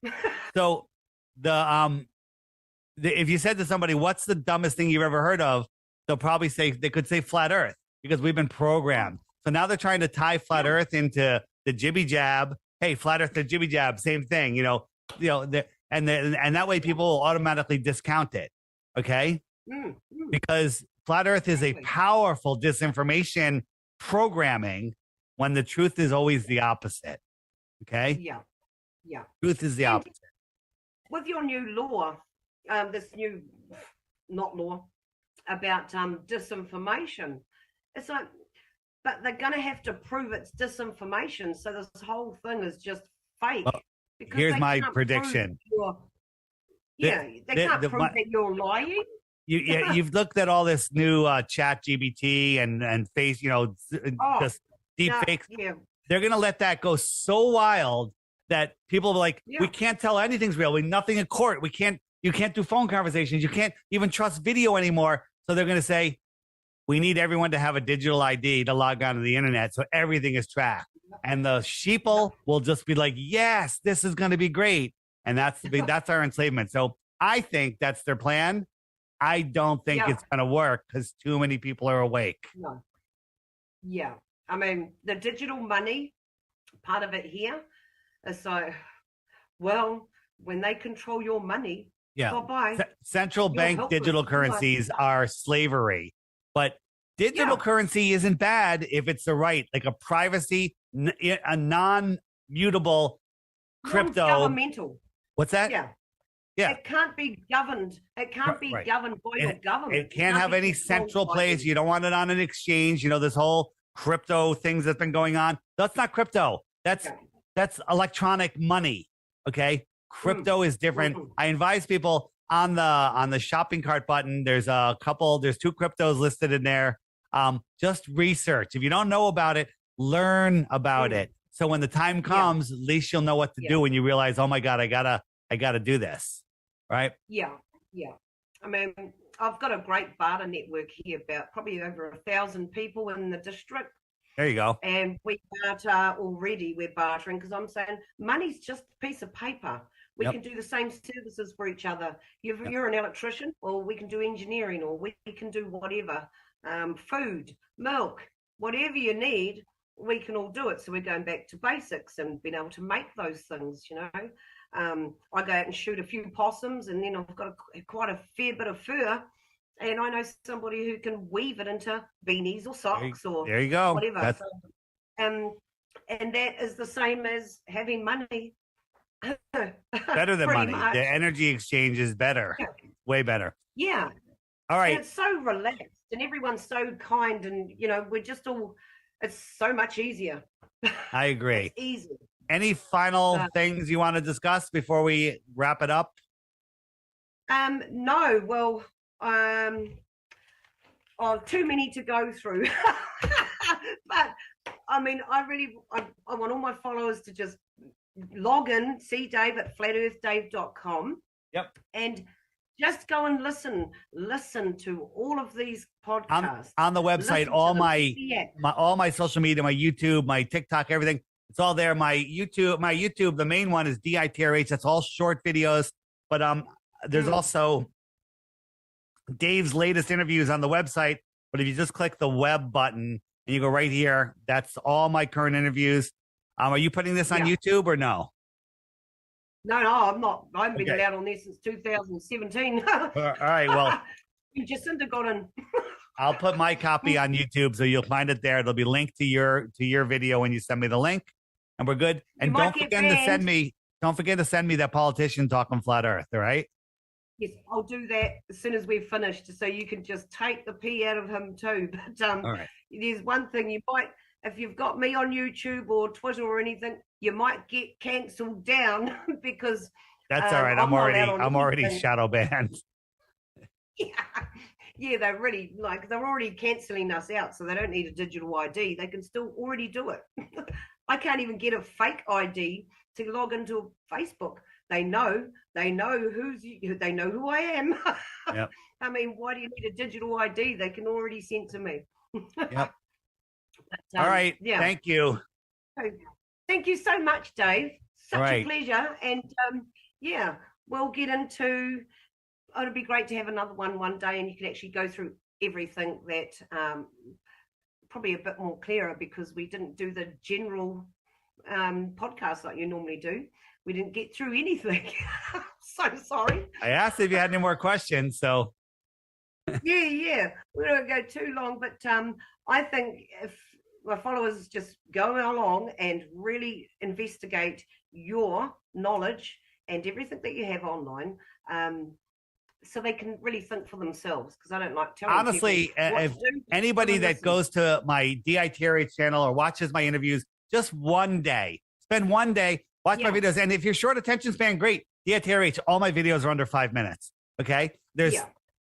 if you said to somebody, what's the dumbest thing you've ever heard of? They'll probably say, they could say flat Earth because we've been programmed. So now they're trying to tie flat Earth into the jibby jab. Hey, flat Earth, the jibby jab, same thing, and that way people will automatically discount it. Okay. Because flat Earth is a powerful disinformation programming when the truth is always the opposite. Okay. Yeah. Truth is the opposite. With your new law, not law, about disinformation, it's like, but they're going to have to prove it's disinformation. So this whole thing is just fake. Well, here's my prediction. They can't prove that you're lying. You've looked at all this new chat GBT and face, just deep fakes. Yeah. They're going to let that go so wild that people are like, we can't tell anything's real. Nothing in court. We can't You can't do phone conversations. You can't even trust video anymore. So they're going to say, we need everyone to have a digital ID to log onto the internet, so everything is tracked. And the sheeple will just be like, yes, this is going to be great. And that's our enslavement. So I think that's their plan. I don't think it's going to work because too many people are awake. No. Yeah. I mean, the digital money part of it here is so, well, when they control your money, bye-bye. Central bank digital currencies are slavery. But digital currency isn't bad if it's the right, like a privacy, a non-mutable crypto. Non-governmental. What's that? Yeah. Yeah. It can't be governed. It can't be governed by your government. It can't have any central place. You don't want it on an exchange. You know, this whole crypto things that's been going on. That's not crypto. That's electronic money. Okay. Crypto is different. I advise people on the shopping cart button. There's two cryptos listed in there. Just research. If you don't know about it, learn about it. So when the time comes, at least you'll know what to do when you realize, oh my God, I gotta do this. Right? Yeah. Yeah. I mean, I've got a great barter network here, about probably over 1,000 people in the district. There you go. And we barter already. We're bartering because I'm saying money's just a piece of paper. We can do the same services for each other. You're an electrician, or we can do engineering, or we can do whatever. Food, milk, whatever you need, we can all do it. So we're going back to basics and being able to make those things, you know. I go out and shoot a few possums, and then I've got quite a fair bit of fur. And I know somebody who can weave it into beanies or socks or there you go. Whatever. So, and that is the same as having money. Better than money. Much. The energy exchange is better. Yeah. Way better. Yeah. All right. And it's so relaxed and everyone's so kind, and you know, we're just all, it's so much easier. I agree. It's easy. Any final things you want to discuss before we wrap it up? No, well, too many to go through. But I mean, I want all my followers to just log in, see Dave at flatearthdave.com. Yep. And just go and listen to all of these podcasts. On the website, all my social media, my YouTube, my TikTok, everything. It's all there. My YouTube, the main one is DITRH. That's all short videos. But there's also Dave's latest interviews on the website. But if you just click the web button and you go right here, that's all my current interviews. Are you putting this on YouTube or no? No, I'm not. I haven't been allowed on this since 2017. All right, well. Jacinda got in. I'll put my copy on YouTube, so you'll find it there. It'll be linked to your video when you send me the link, and we're good. And don't forget to send me that politician talking flat Earth. All right? Yes, I'll do that as soon as we've finished, so you can just take the pee out of him too. But all right. There's one thing you might, if you've got me on YouTube or Twitter or anything, you might get cancelled down because that's all right. I'm already shadow banned. Yeah, they're already cancelling us out, so they don't need a digital ID. They can still already do it. I can't even get a fake ID to log into Facebook. They know they know who I am. Yep. I mean, why do you need a digital ID? They can already censor me. Yep. But, all right. Yeah. Thank you. Thank you so much, Dave. Such right. a pleasure. And yeah, we'll get into. It'd be great to have another one day, and you can actually go through everything that probably a bit more clearer, because we didn't do the general podcast like you normally do. We didn't get through anything. So sorry. I asked if you had any more questions, so. Yeah. We don't go too long, but I think if my followers just go along and really investigate your knowledge and everything that you have online, so they can really think for themselves, because I don't like telling honestly, people if anybody that goes to my DITRH channel or watches my interviews, just one day, spend one day, watch my videos. And if you're short attention span, great. DITRH, all my videos are under 5 minutes. Okay. There's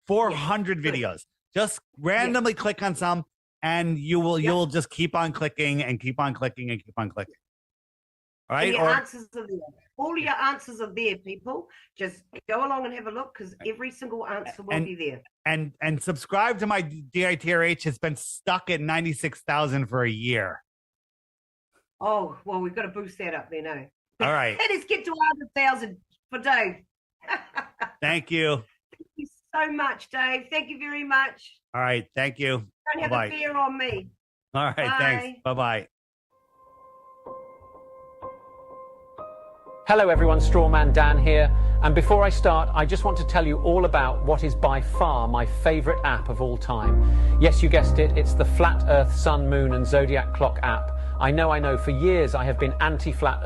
400 videos. Just randomly click on some, and you'll just keep on clicking and keep on clicking and keep on clicking. All right. And your Or answers are there. All your answers are there, people. Just go along and have a look because every single answer will be there. and subscribe to my DITRH. It's been stuck at 96,000 for a year. Oh, well, we've got to boost that up then, eh? All right. Let's get to 100,000 for Dave. Thank you. Thank you so much, Dave. Thank you very much. All right. Thank you. Don't have Bye-bye. a fear on me. All right. Bye. Thanks. Bye-bye. Hello everyone, Strawman Dan here. And before I start, I just want to tell you all about what is by far my favorite app of all time. Yes, you guessed it, it's the Flat Earth Sun, Moon and Zodiac Clock app. I know, for years I have been anti-Flat